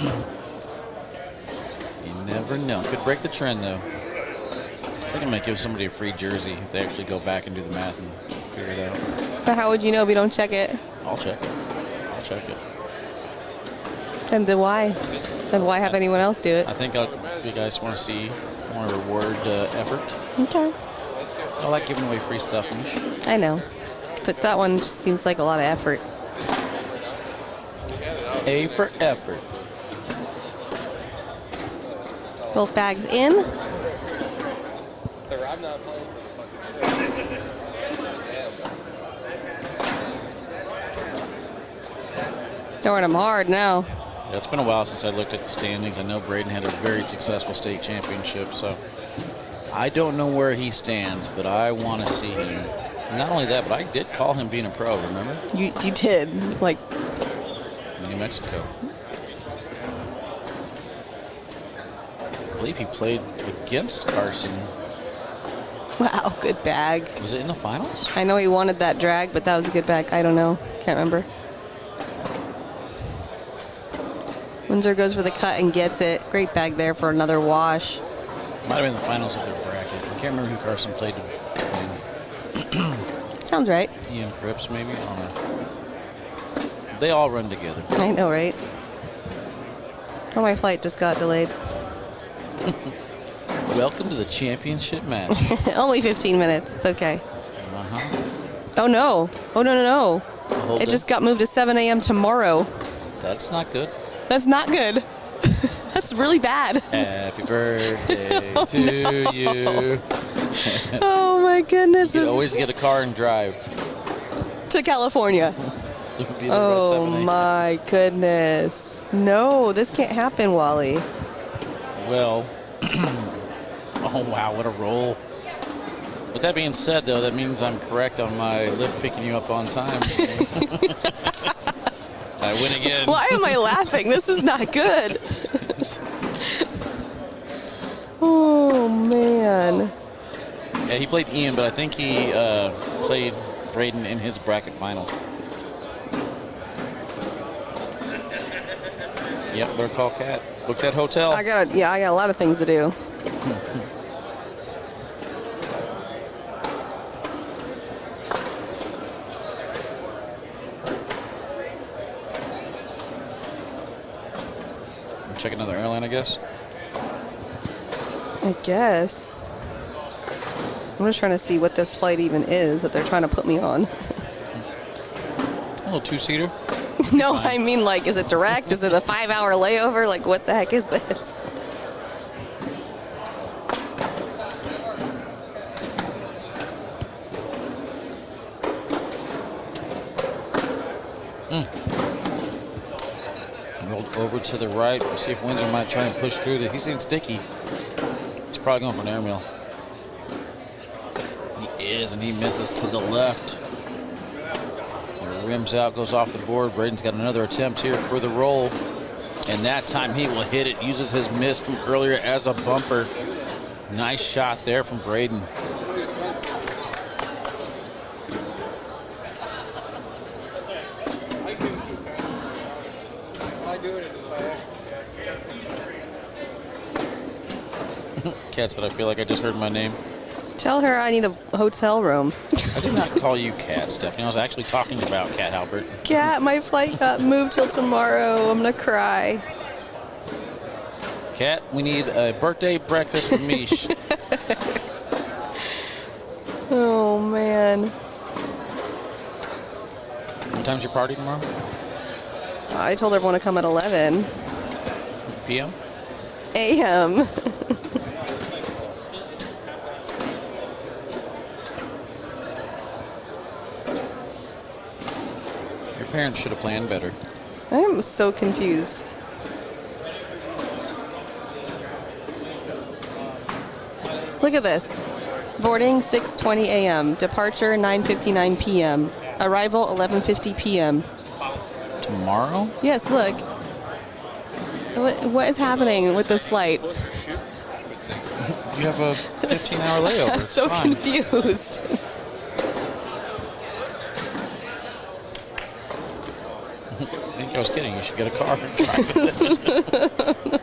You never know. Could break the trend, though. I think I might give somebody a free jersey if they actually go back and do the math and figure it out. But how would you know if you don't check it? I'll check it. I'll check it. And then why? Then why have anyone else do it? I think if you guys want to reward effort. Okay. I like giving away free stuff, Mish. I know. But that one just seems like a lot of effort. A for effort. Both bags in. I'm not playing for the Throwing them hard now. Yeah, it's been a while since I looked at the standings. I know Braden had a very successful state championship, so I don't know where he stands, but I want to see him Not only that, but I did call him being a pro, remember? You did. Like, In New Mexico. I believe he played against Carson. wow, good bag. Was it in the finals? I know he wanted that drag, but that was a good bag. I don't know. Can't remember. Windsor goes for the cut and gets it. Great bag there for another wash. Might have been the finals of their bracket. I can't remember who Carson played. Sounds right. Ian Cripps, maybe? I don't know. They all run together. I know, right? Oh, my flight just got delayed. Welcome to the championship match. Only 15 minutes. It's okay. Uh-huh. Oh, no. Oh, no. Hold It just got moved to 7 a.m. tomorrow. That's not good. That's not good. That's really bad. Happy birthday to you. Oh, my goodness. You could always get a car and drive. To California. You could be there by Oh, 7 a.m. my goodness. No, this can't happen, Wally. Well, oh wow, what a roll. With that being said, though, that means I'm correct on my lift picking you up on time. I win again. Why am I laughing? This is not good. Oh, man. Yeah, he played Ian, but I think he played Braden in his bracket final. Yep, better call Kat. Book that hotel. I got a lot of things to do. Check another airline, I guess. I guess. I'm just trying to see what this flight even is that they're trying to put me on. A little two-seater. No, I mean, like, is it direct? Is it a 5-hour layover? Like, what the heck is this? Rolled over to the right. We'll see if Windsor might try and push through. He's seen sticky. He's probably going for an airmail. He is, and he misses to the left. Rims out, goes off the board. Braden's got another attempt here for the roll. And that time he will hit it. Uses his miss from earlier as a bumper. Nice shot there from Braden. Kat said, I feel like I just heard my name. Tell her I need a hotel room. I did not call you Kat, Stephanie. I was actually talking about Kat Albert. Kat, my flight got moved till tomorrow. I'm gonna cry. Kat, we need a birthday breakfast for Mish. Oh, man. What time's your party tomorrow? I told everyone to come at 11 PM? a.m. Your parents should have planned better. I am so confused. Look at this. Boarding 6:20 a.m. Departure 9:59 p.m. Arrival 11:50 p.m. Tomorrow? Yes, look. What is happening with this flight? You have a 15-hour layover. I'm It's so fine. confused. I think I was kidding. You should get a car and drive it.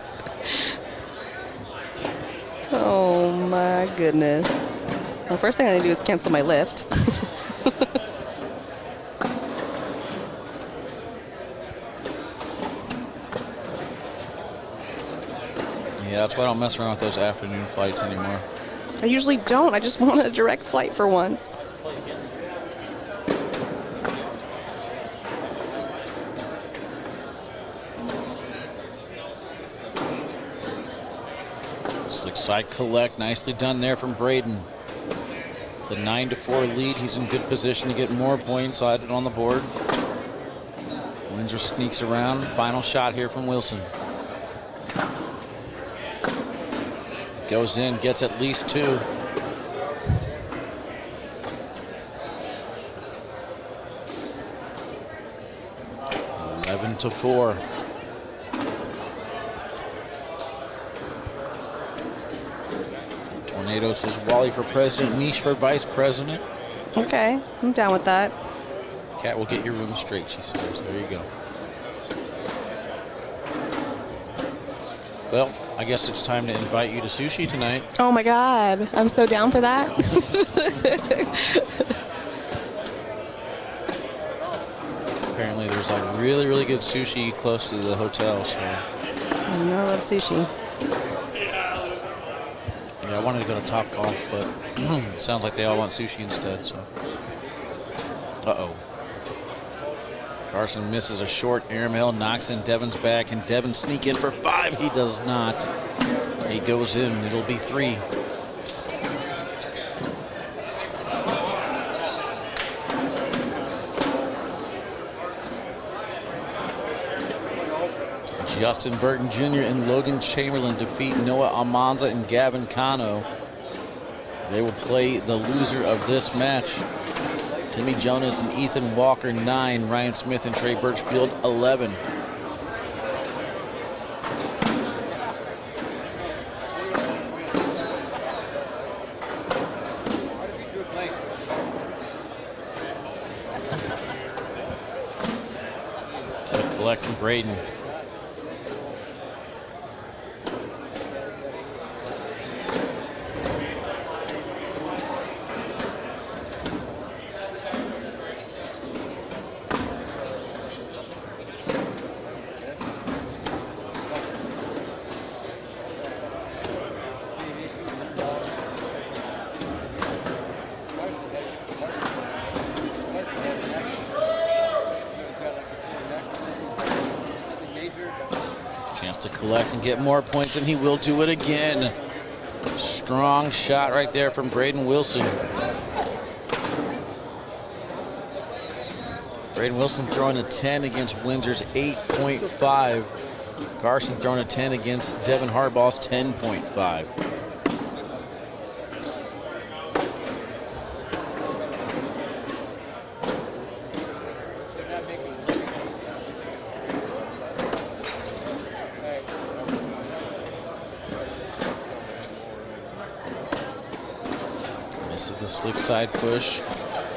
Oh my goodness. Well, first thing I need to do is cancel my lift. Yeah, that's why I don't mess around with those afternoon flights anymore. I usually don't. I just want a direct flight for once. Slick side collect. Nicely done there from Braden. The 9-4 lead. He's in good position to get more points added on the board. Windsor sneaks around. Final shot here from Wilson. Goes in, gets at least two. 7-4. Tornado says Wally for president, Niche for vice president. Okay, I'm down with that. Cat will get your room straight, she says. There you go. Well, I guess it's time to invite you to sushi tonight. Oh my God, I'm so down for that. Apparently there's like really, really good sushi close to the hotel, so. I know I love sushi. Yeah, I wanted to go to Top Golf, but it sounds like they all want sushi instead, so. Uh-oh. Carson misses a short airmail, knocks in Devin's back, and Devin sneak in for 5. He does not. He goes in. It'll be 3. Justin Burton Jr. and Logan Chamberlain defeat Noah Almanza and Gavin Cano. They will play the loser of this match. Timmy Jonas and Ethan Walker, 9. Ryan Smith and Trey Birchfield, 11. A collect from Braden. Chance to collect and get more points, and he will do it again. Strong shot right there from Braden Wilson. Braden Wilson throwing a 10 against Windsor's 8.5. Carson throwing a 10 against Devin Harbaugh's 10.5. This is the slick side push.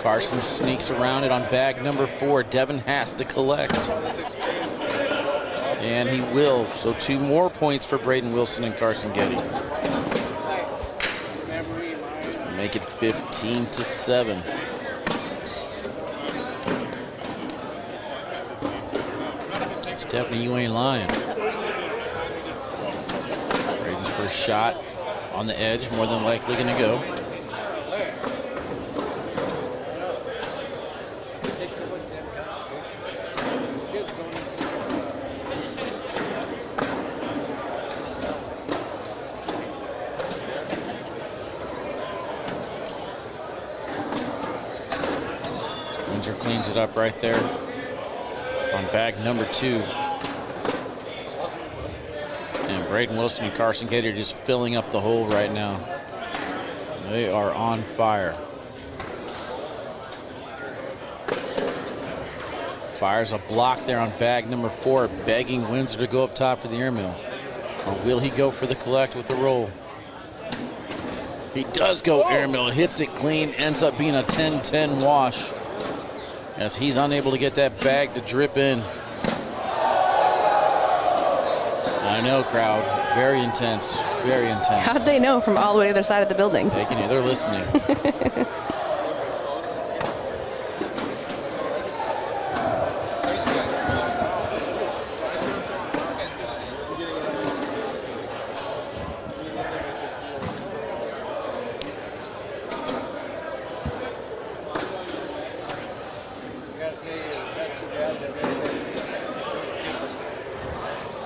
Carson sneaks around it on bag number 4. Devin has to collect. And he will. So 2 more points for Braden Wilson and Carson Getty. Just to make it 15-7. Stephanie, you ain't lying. Braden's first shot on the edge, more than likely going to go. Windsor cleans it up right there on bag number 2. And Braden Wilson and Carson Getty are just filling up the hole right now. They are on fire. Fires a block there on bag number 4, begging Windsor to go up top for the airmail. Or will he go for the collect with the roll? He does go airmail, hits it clean, ends up being a 10-10 wash, as he's unable to get that bag to drip in. I know, crowd. Very intense. Very intense. How'd they know from all the way to the other side of the building? They can hear. They're listening.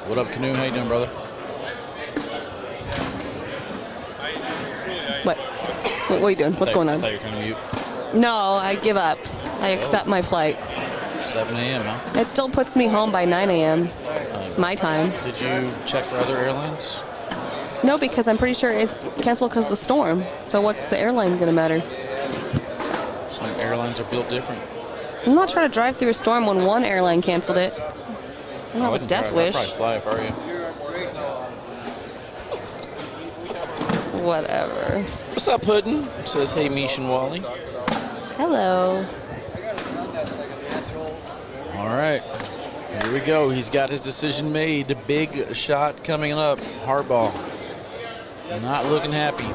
What up, Canoe? How you doing, brother? What are you doing? What's going I on? thought you were going to mute. No, I give up. I accept my flight. 7 a.m., huh? It still puts me home by 9 a.m. my time. Did you check for other airlines? No, because I'm pretty sure it's canceled because of the storm. So what's the airline going to matter? Some airlines are built different. I'm not trying to drive through a storm when one airline canceled it. I don't have a death wish. I'd probably fly if I were you. Whatever. What's up, Puddin'? Says, hey, Mish and Wally. Hello. All right. Here we go. He's got his decision made. Big shot coming up. Hardball. Not looking happy.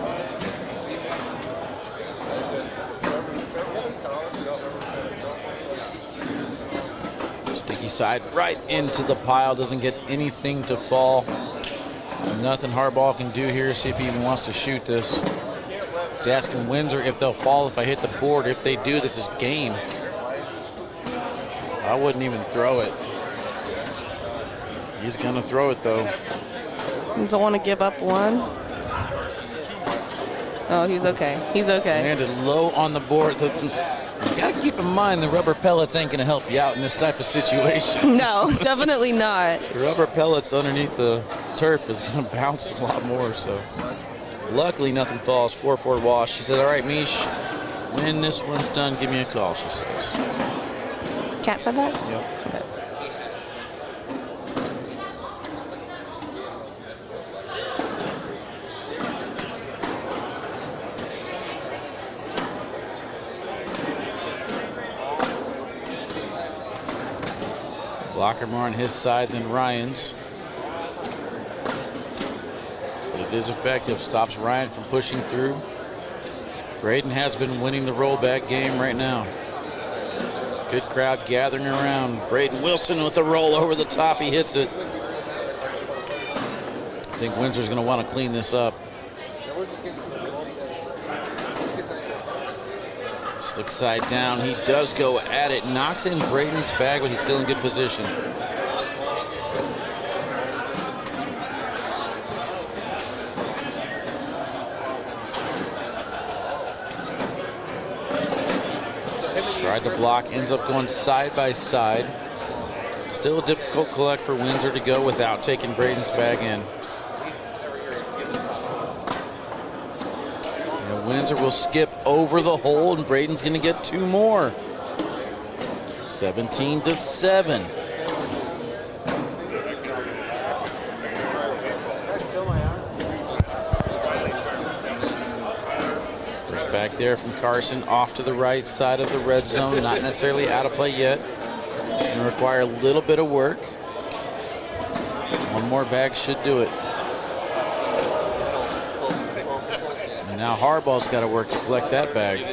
Sticky side right into the pile. Doesn't get anything to fall. Nothing Hardball can do here. See if he even wants to shoot this. He's asking Windsor if they'll fall if I hit the board. If they do, this is game. I wouldn't even throw it. He's gonna throw it though. Doesn't want to give up one. Oh, he's okay. He's okay. Landed low on the board. You gotta keep in mind the rubber pellets ain't gonna help you out in this type of situation. No, definitely not. The rubber pellets underneath the turf is gonna bounce a lot more. So luckily nothing falls. 4-4 wash. She said, all right, Mish, when this one's done, give me a call, she says. Cat said that? Yep. Okay. Blocker more on his side than Ryan's. But it is effective. Stops Ryan from pushing through. Braden has been winning the rollback game right now. Good crowd gathering around. Braden Wilson with a roll over the top. He hits it. I think Windsor's going to want to clean this up. Slick side down. He does go at it. Knocks in Braden's bag, but he's still in good position. Tried to block, ends up going side by side. Still a difficult collect for Windsor to go without taking Braden's bag in. And Windsor will skip over the hole, and Braden's going to get two more. 17-7. Back there from Carson, off to the right side of the red zone. Not necessarily out of play yet. It's going to require a little bit of work. One more bag should do it. And now Harbaugh's got to work to collect that bag.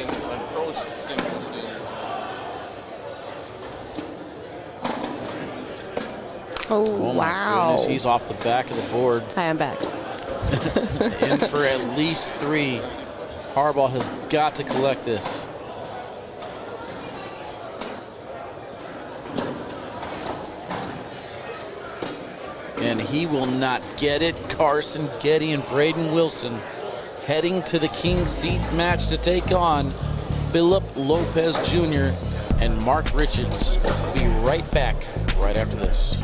Oh, my wow. goodness, he's off the back of the board. I am back. In for at least three. Harbaugh has got to collect this. And he will not get it. Carson, Getty, and Braden Wilson heading to the King Seat match to take on Philip Lopez Jr. and Mark Richards. We'll be right back right after this.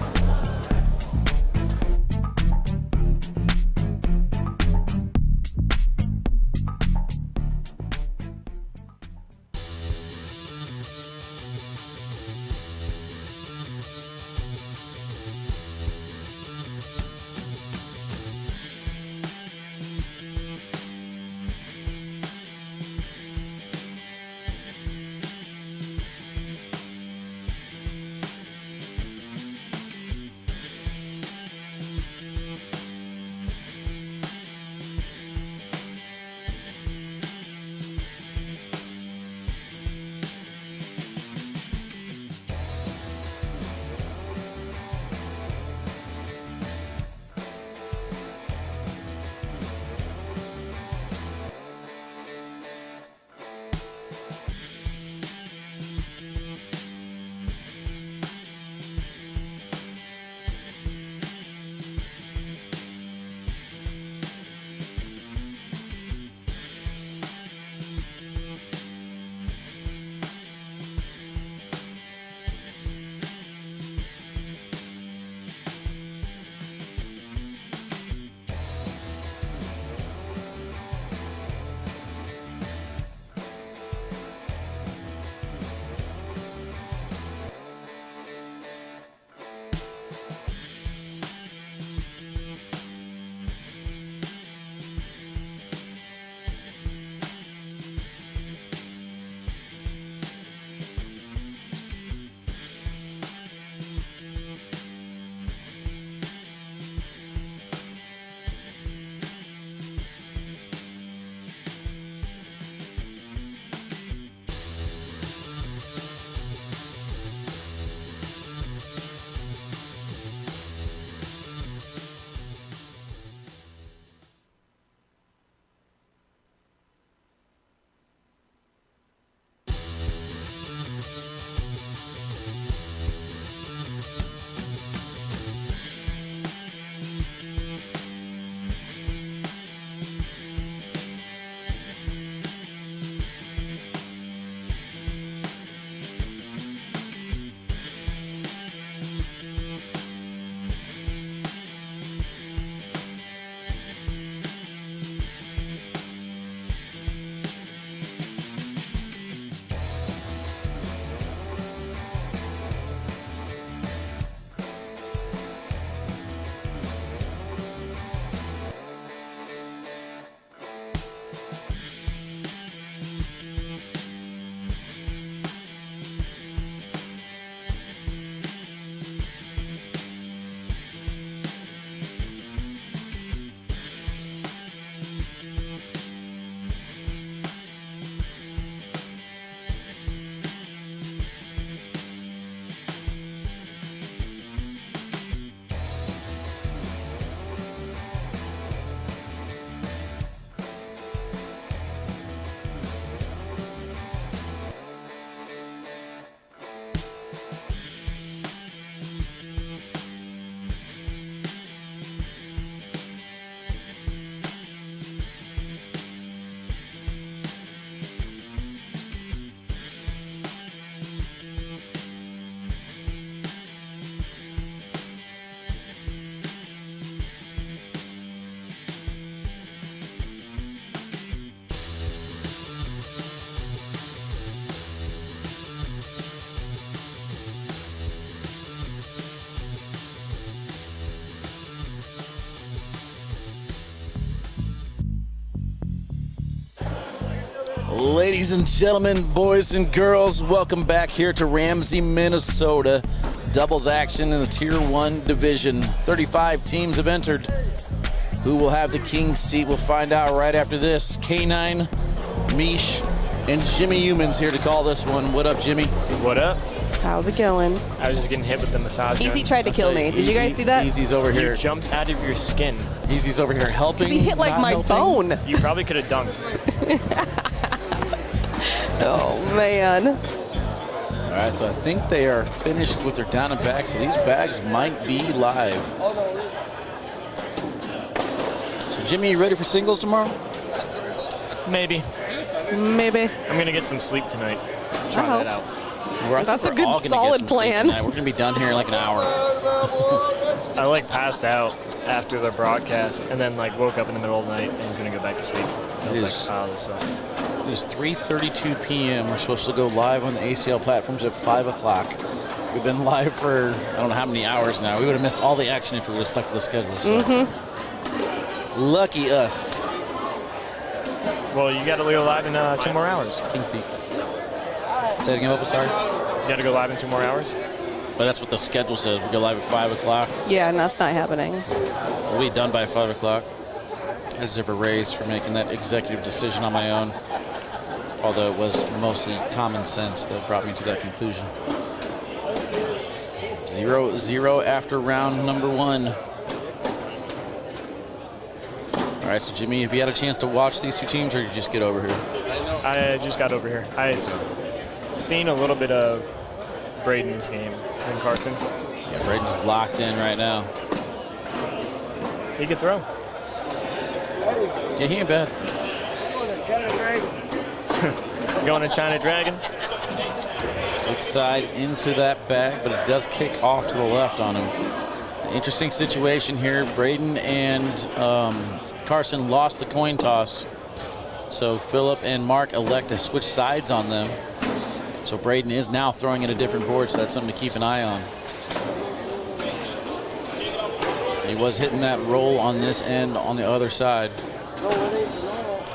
Ladies and gentlemen, boys and girls, welcome back here to Ramsey, Minnesota. Doubles action in the Tier 1 division. 35 teams have entered. Who will have the king's seat? We'll find out right after this. K9, Mish, and Jimmy Humans here to call this one. What up, Jimmy? What up? How's it going? I was just getting hit with the massage gun. Easy tried to kill me. Did you guys see that? Easy's over here. You jumped out of your skin. Easy's over here helping. He hit like not my helping. bone. You probably could have dunked. Oh, man. All right, so I think they are finished with their down and back, so these bags might be live. So, Jimmy, you ready for singles tomorrow? Maybe. Maybe. I'm going to get some sleep tonight. Try I that hope. out. I That's think a we're all good, gonna get solid some sleep plan. tonight. We're going to be done here in like an hour. I like passed out after the broadcast and then like woke up in the middle of the night and couldn't go back to sleep. I was Yes. like, oh, this sucks. It is 3:32 p.m. We're supposed to go live on the ACL platforms at 5 o'clock. We've been live for I don't know how many hours now. We would have missed all the action if we would have stuck to the schedule. So. Lucky us. Well, you got to go live in 2 more hours. King seat. Say it again, Opal, sorry. You got to go live in 2 more hours? But that's what the schedule says. We go live at 5 o'clock. Yeah, and that's not happening. We'll be done by 5 o'clock. I deserve a raise for making that executive decision on my own. Although it was mostly common sense that brought me to that conclusion. 0-0 after round number 1. All right, so Jimmy, have you had a chance to watch these two teams, or you just get over here? I just got over here. I had seen a little bit of Braden's game and Carson. Yeah, Braden's locked in right now. He could throw. Yeah, he ain't bad. Going to China Dragon. Slick side into that bag, but it does kick off to the left on him. Interesting situation here. Braden and Carson lost the coin toss. So Philip and Mark elect to switch sides on them. So Braden is now throwing at a different board, so that's something to keep an eye on. He was hitting that roll on this end on the other side.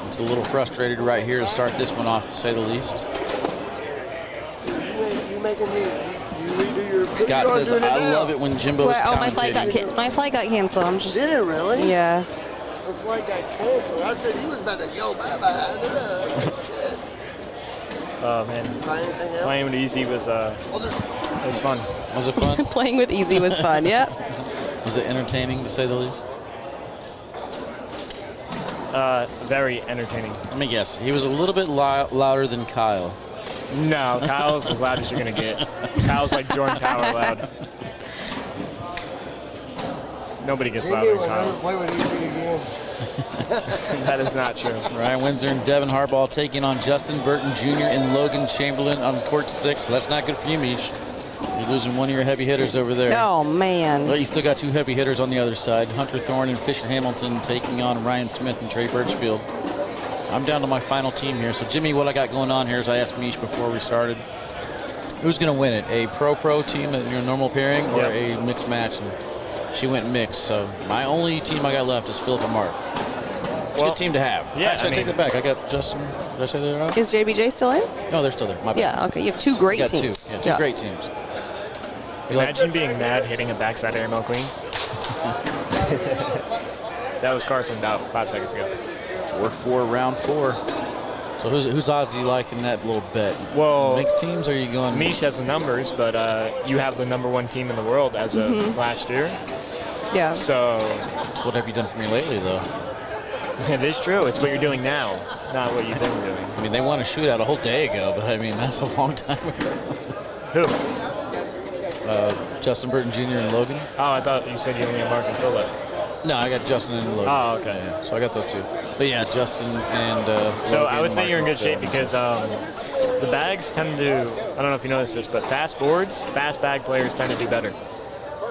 It's a little frustrated right here to start this one off, to say the least. Scott says, I love it when Jimbo is my flight commentating. my flight got canceled. I'm just. Did it really? Yeah. The flight got canceled. I said he was about to go bye-bye. Shit. Oh, man. Try anything else? Playing with Easy was fun. Was it fun? Playing with Easy was fun. Yep. Was it entertaining, to say the least? Very entertaining. Let me guess. He was a little bit louder than Kyle. No, Kyle's as loud as you're going to get. Kyle's like Jordan Power loud. Nobody gets louder than Kyle. Play with Easy again. That is not true. Ryan Windsor and Devin Harbaugh taking on Justin Burton Jr. and Logan Chamberlain on court 6. So that's not good for you, Mish. You're losing one of your heavy hitters over there. Oh, man. But you still got 2 heavy hitters on the other side. Hunter Thorne and Fisher Hamilton taking on Ryan Smith and Trey Birchfield. I'm down to my final team here. So, Jimmy, what I got going on here is I asked Mish before we started, who's going to win it? A pro team in your normal pairing or a mixed match? And she went mixed. So, my only team I got left is Philip and Mark. It's a good team to have. Yeah, Actually, I take that back. I got Justin. Did I say that right? Is JBJ still in? No, they're still there. My bad. Yeah, okay. You have 2 great You got teams. 2. Yeah, 2 great teams. Imagine being mad hitting a backside air milk queen. That was Carson about 5 seconds ago. 4-4, round 4. So whose odds do you like in that little bet? Well, mixed teams, or are you going? Mish has the numbers, but you have the #1 team in the world as of last year. Yeah. So What have you done for me lately, though? it is true. It's what you're doing now, not what you've been doing. I mean, they won a shootout a whole day ago, but I mean, that's a long time ago. Who? Justin Burton Jr. and Logan. Oh, I thought you said you only had Mark and Phil left. No, I got Justin and Logan. Oh, okay. Yeah, so I got those 2. But yeah, Justin and So Logan I would and say Mark you're in and good shape Phil. because the bags tend to, I don't know if you noticed this, but fast boards, fast bag players tend to do better.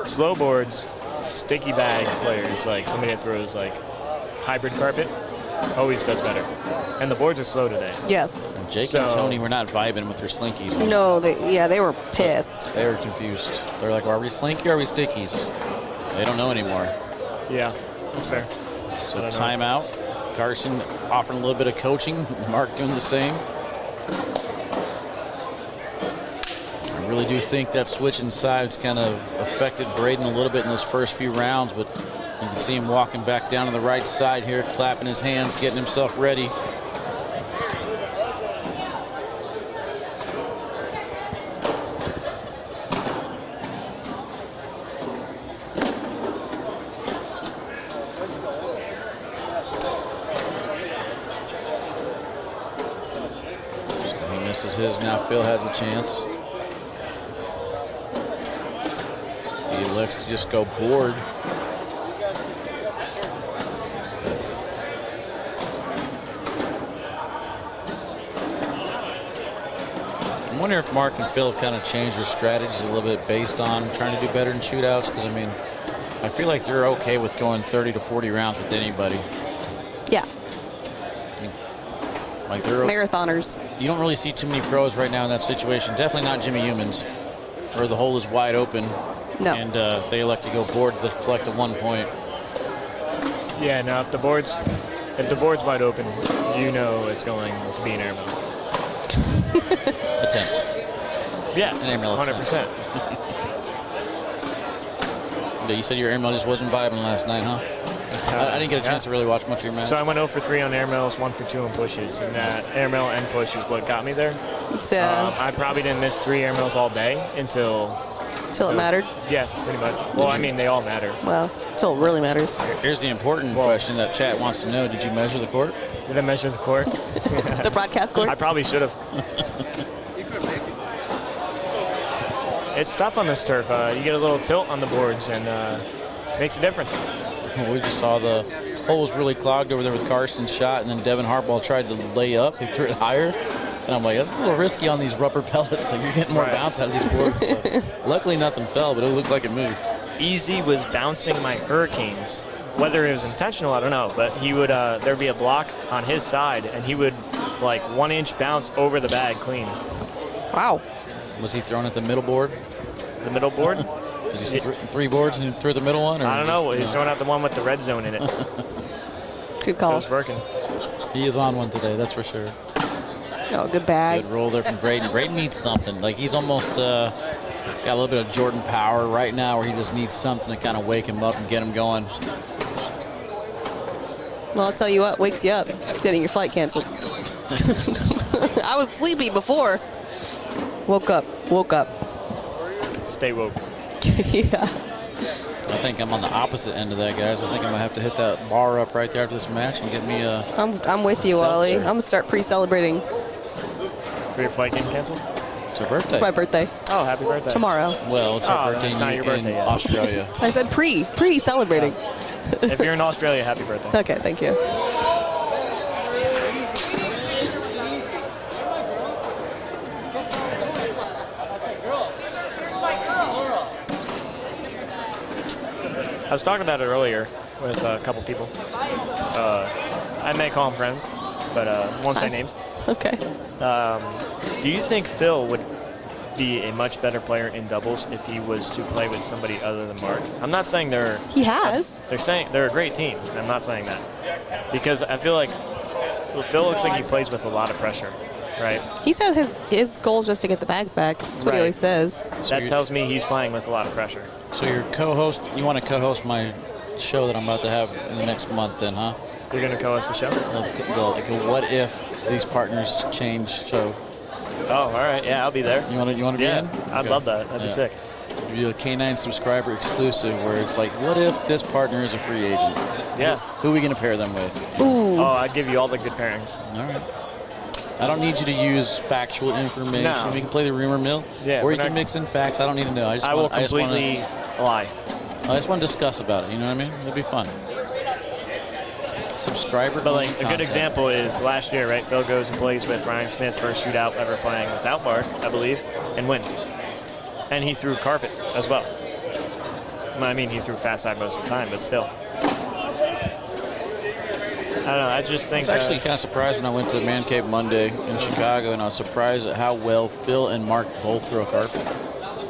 Slow boards, sticky bag players, like somebody that throws like hybrid carpet, always does better. And the boards are slow today. Yes. And Jake and Tony were not vibing with their slinkies. No, they were pissed. They were confused. They're like, well, are we slinky or are we stickies? They don't know anymore. Yeah, that's fair. So timeout Carson offering a little bit of coaching. Mark doing the same. I really do think that switching sides kind of affected Braden a little bit in those first few rounds, but you can see him walking back down to the right side here, clapping his hands, getting himself ready. Misses his. Now Phil has a chance. He elects to just go board. I wonder if Mark and Phil have kind of changed their strategies a little bit based on trying to do better in shootouts, because I mean, I feel like they're okay with going 30 to 40 rounds with anybody. Yeah. Like they're Marathoners. You don't really see too many pros right now in that situation. Definitely not Jimmy Humans, where the hole is wide open. No. And they elect to go board to collect the 1 point. Yeah, no, if the board's wide open, you know it's going to be an airmail. Attempt. Yeah, an airmail 100%. You said your airmail just wasn't vibing last night, huh? I didn't get a chance to really watch much of your match. So I went 0 for 3 on airmails, 1 for 2 on pushes, and that airmail and push is what got me there. So I probably didn't miss 3 airmails all day until it mattered. Yeah, pretty much. Well, I mean, they all matter. Well, until it really matters. Here's the important question that chat wants to know. Did you measure the court? Did I measure the court? The broadcast court? I probably should have. It's tough on this turf. You get a little tilt on the boards, and makes a difference. Well, we just saw the hole was really clogged over there with Carson's shot, and then Devin Hartball tried to lay up. He threw it higher. And I'm like, that's a little risky on these rubber pellets, so you're getting more bounce out of these boards. So luckily, nothing fell, but it looked like it moved. Easy was bouncing my Hurricanes. Whether it was intentional, I don't know, but he would, there'd be a block on his side, and he would, like, 1-inch bounce over the bag clean. Wow. Was he throwing at the middle board? The middle board? Did you see 3 boards and he threw the middle one? Or I don't know. He's throwing out the one with the red zone in it. Good call. It was working. He is on one today, that's for sure. Oh, good bag. Good roll there from Braden. Braden needs something. Like, he's almost got a little bit of Jordan power right now, where he just needs something to kind of wake him up and get him going. Well, I'll tell you what wakes you up, getting your flight canceled. I was sleepy before. Woke up. Stay woke. Yeah. I think I'm on the opposite end of that, guys. I think I'm gonna have to hit that bar up right there after this match and get me a. I'm with you, Ollie. I'm gonna start pre-celebrating. For your flight getting canceled? It's your birthday. It's my birthday. Oh, happy birthday. Tomorrow. Well, it's your birthday it's not your birthday in yet. Australia. I said pre-celebrating. If you're in Australia, happy birthday. Okay, thank you. I was talking about it earlier with a couple people. I may call them friends, but won't say names. Okay. Do you think Phil would be a much better player in doubles if he was to play with somebody other than Mark? I'm not saying they're. He has. They're saying they're a great team. I'm not saying that because I feel like Phil looks like he plays with a lot of pressure, right? He says his goal is just to get the bags back. That's what he always says. That tells me he's playing with a lot of pressure. So your co-host, you want to co-host my show that I'm about to have in the next month, then, huh? You're gonna co-host the show? The what if these partners change show. Oh, all right. Yeah, I'll be there. You want to be in? I'd love that. That'd be sick. Do a K9 subscriber exclusive where it's like, what if this partner is a free agent? Yeah. Who are we going to pair them with? Ooh. Oh, I'd give you all the good pairings. All right. I don't need you to use factual information. No. We can play the rumor mill. Yeah, or you can mix in facts. I don't need to know. I will completely lie. I just want to discuss about it. You know what I mean? It'd be fun. Subscriber. But like a good example is last year, right? Phil goes and plays with Ryan Smith, first shootout ever playing without Mark, I believe, and wins. And he threw carpet as well. I mean, he threw fast side most of the time, but still. I don't know. I just think. I was actually kind of surprised when I went to Man Cave Monday in Chicago, and I was surprised at how well Phil and Mark both throw carpet.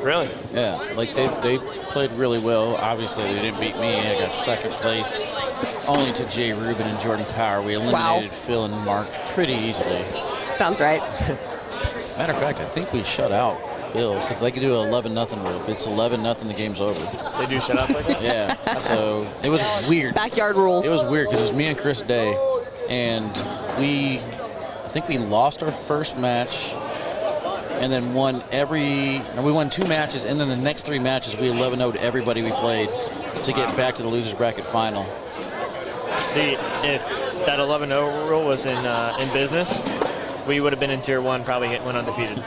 Really? Yeah, like they played really well. Obviously, they didn't beat me. I got second place. Only to Jay Rubin and Jordan Power. We eliminated Phil and Mark pretty easily. Sounds right. Matter of fact, I think we shut out Phil because they could do an 11-0 rule. If it's 11-0, the game's over. They do shutouts like that? Yeah. So it was weird. Backyard rules. It was weird because it was me and Chris Day, and I think we lost our first match, and then we won 2 matches, and then the next 3 matches we 11-0'd everybody we played to get back to the losers bracket final. See, if that 11-0 rule was in business, we would have been in Tier 1, probably went undefeated.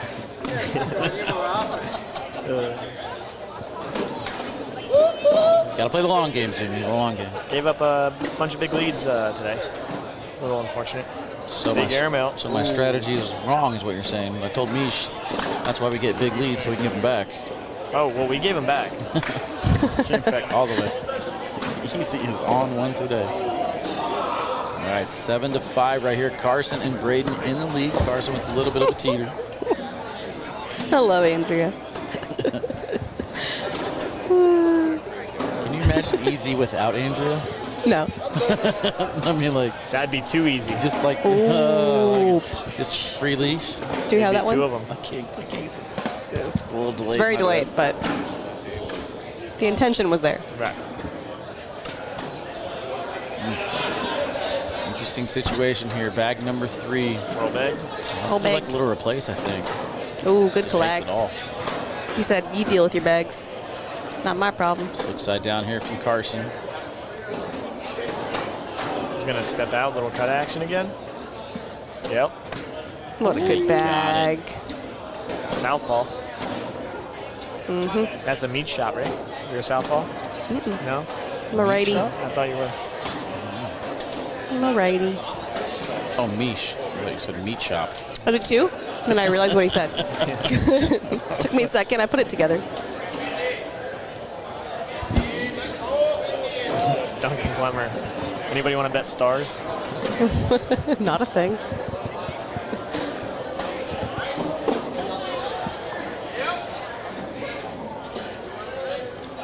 Gotta play the long game, Jimmy. The long game. Gave up a bunch of big leads today. A little unfortunate. So big airmail. So my strategy is wrong, is what you're saying. I told Mish that's why we get big leads so we can give them back. Oh, well, we gave them back. All the way. Easy is on one today. All right, 7-5 right here. Carson and Braden in the lead. Carson with a little bit of a teeter. I love Andrea. Can you imagine easy without Andrea? No. I mean, like, that'd be too easy. Just like, just free leash. Do you have that one? 2 of them. I can't. It's a little delayed. It's very delayed, but the intention was there. Right. Interesting situation here. Bag number 3. Roll bag. Roll bag. Like a little replace, I think. Ooh, good Just collect. takes it all. He said, you deal with your bags. Not my problem. Slick side down here from Carson. He's going to step out, little cut action again. Yep. What a good bag. Southpaw. That's a meat shop, right? You're a southpaw? No? I'm a righty. I thought you were. I'm a righty. Oh, Mish. I thought you said meat shop. I did too. Then I realized what he said. Took me a second. I put it together. Duncan Clemmer. Anybody want to bet stars? Not a thing.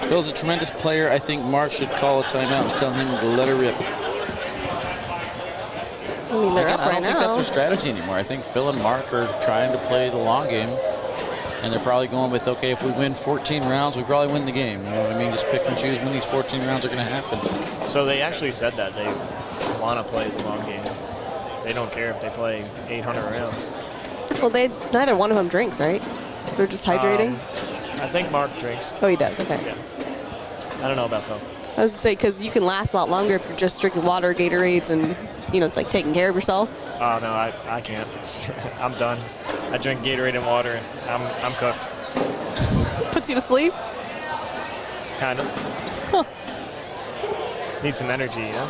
Phil's a tremendous player. I think Mark should call a timeout and tell him to let her rip. I mean, they're up I right don't think that's now. their strategy anymore. I think Phil and Mark are trying to play the long game, and they're probably going with, okay, if we win 14 rounds, we probably win the game. You know what I mean? Just pick and choose when these 14 rounds are going to happen. So they actually said that they want to play the long game. They don't care if they play 800 rounds. Well, neither one of them drinks, right? They're just hydrating. I think Mark drinks. Oh, he does. Okay. Yeah. I don't know about Phil. I was to say, because you can last a lot longer if you're just drinking water, Gatorades, and like taking care of yourself. Oh no, I can't. I'm done. I drink Gatorade and water, and I'm cooked. Puts you to sleep. Kind of. Huh. Need some energy, you know.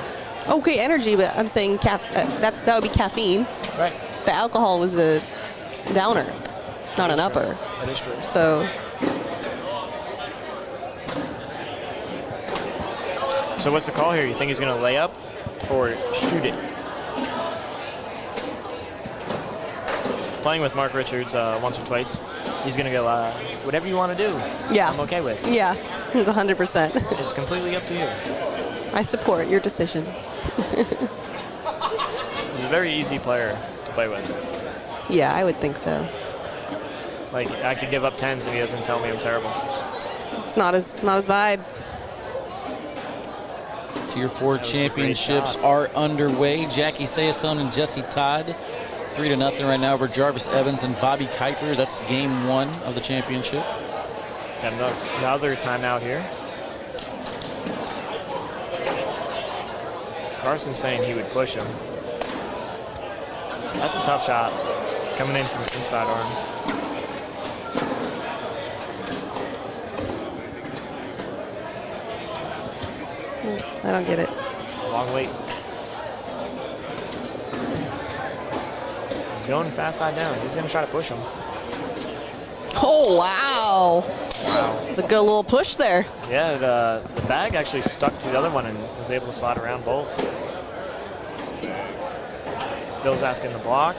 Okay, energy, but I'm saying that would be caffeine. Right. The alcohol was a downer, not an upper. That is true. So. So what's the call here? You think he's going to lay up or shoot it? Playing with Mark Richards once or twice, he's going to go, whatever you want to do, Yeah. I'm okay with. Yeah, 100%. It's completely up to you. I support your decision. He's a very easy player to play with. Yeah, I would think so. Like, I could give up 10s and he doesn't tell me I'm terrible. It's not his vibe. Tier 4 championships are underway. Jackie Sayasone and Jesse Todd, 3-0 right now over Jarvis Evans and Bobby Kuiper. That's game 1 of the championship. Got another timeout here. Carson's saying he would push him. That's a tough shot. Coming in from the inside arm. I don't get it. Long wait. He's going fast side down. He's going to try to push him. Oh, wow. Wow. It's a good little push there. Yeah, the bag actually stuck to the other one and was able to slide around both. Phil's asking to block.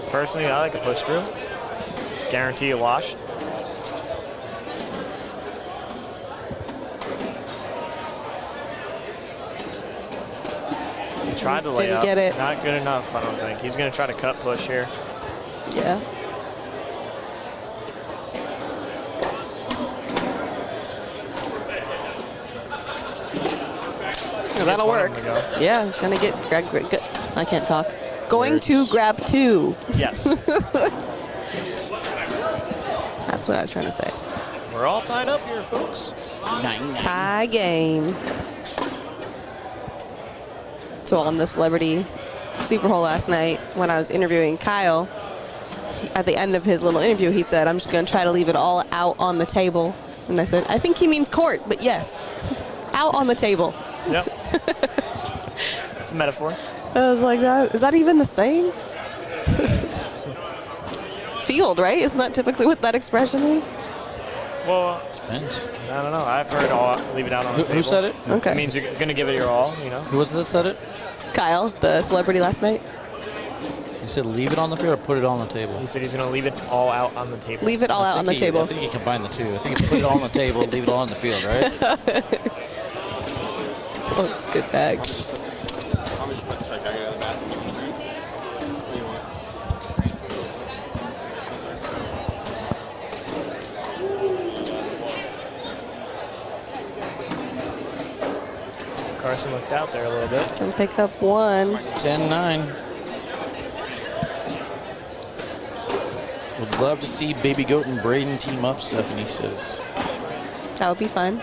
Personally, I like a push through. Guarantee a wash. He tried to lay Didn't up. get it. Not good enough, I don't think. He's going to try to cut push here. Yeah. Yeah, that'll work. Yeah, gonna get grab. I can't talk. Going to grab 2. Yes. That's what I was trying to say. We're all tied up here, folks. Tie game. So on the Celebrity Super Bowl last night, when I was interviewing Kyle, at the end of his little interview, he said, "I'm just going to try to leave it all out on the table." And I said, "I think he means court, but yes, out on the table." Yep. It's a metaphor. I was like, is that even the same? Field, right? Isn't that typically what that expression is? Well, Depends. I don't know. I've heard all leave it out on the table. Who said it? Okay. It means you're going to give it your all, you know? Who was it that said it? Kyle, the Celebrity last night. He said leave it on the field or put it on the table. He said he's going to leave it all out on the table. Leave it all out on the I table. think he combined the two. I think it's put it all on the table, leave it all on the field, right? Oh, it's a good bag. I'm just put this right back in the bathroom. What do you want? Carson looked out there a little bit. Can pick up 1. 10-9. Would love to see Baby Goat and Braden team up, Stephanie says. That would be fun.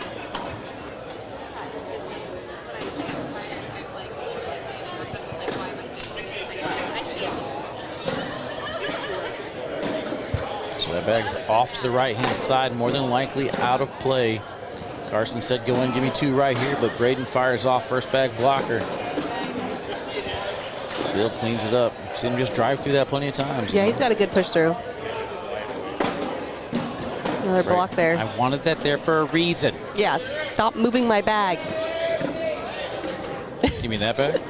So that bag's off to the right-hand side, more than likely out of play. Carson said, go in, give me 2 right here, but Braden fires off first bag blocker. Field cleans it up. Seen him just drive through that plenty of times. Yeah, he's got a good push through. Another block there. I wanted that there for a reason. Yeah, stop moving my bag. Give me that bag.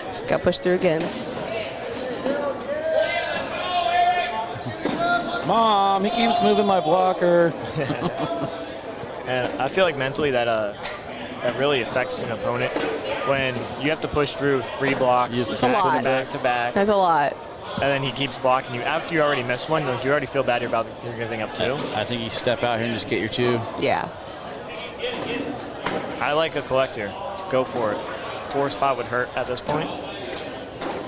Just got pushed through again. Mom, he keeps moving my blocker. And I feel like mentally that really affects an opponent when you have to push through 3 blocks It's a lot. back to back, That's a lot. and then he keeps blocking you. After you already missed one, like, you already feel bad about you're giving up 2. I think you step out here and just get your 2. Yeah. I like a collector. Go for it. 4 spot would hurt at this point.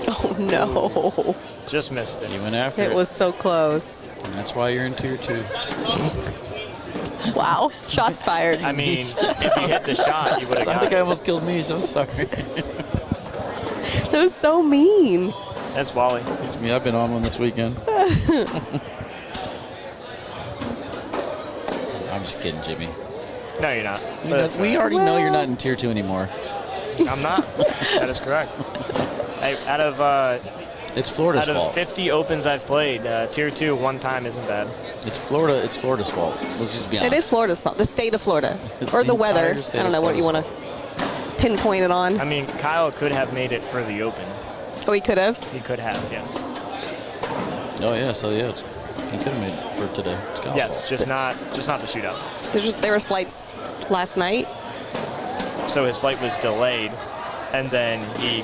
Oh, no. Just missed it. You went after it. It was so close. And that's why you're in tier 2. Wow. Shots fired. I mean, if you hit the shot, you would have I got think I it. almost killed me, so I'm sorry. That was so mean. That's Wally. It's me. I've been on one this weekend. I'm just kidding, Jimmy. No, you're not. We already know you're not in tier 2 anymore. I'm not. That is correct. Hey, out of It's Florida's out of fault. 50 opens I've played, tier 2 one time isn't bad. It's Florida. It's Florida's fault. Let's just be honest. It is Florida's fault. The state of Florida. It's Or the the weather. entire state I don't of know what you want Florida's to pinpoint it on. I mean, Kyle could have made it for the open. Oh, he could have? He could have, yes. Oh yeah. So yeah, he could have made it for today. It's Kyle's Yes, fault. just not the shootout. There were flights last night. So his flight was delayed, and then he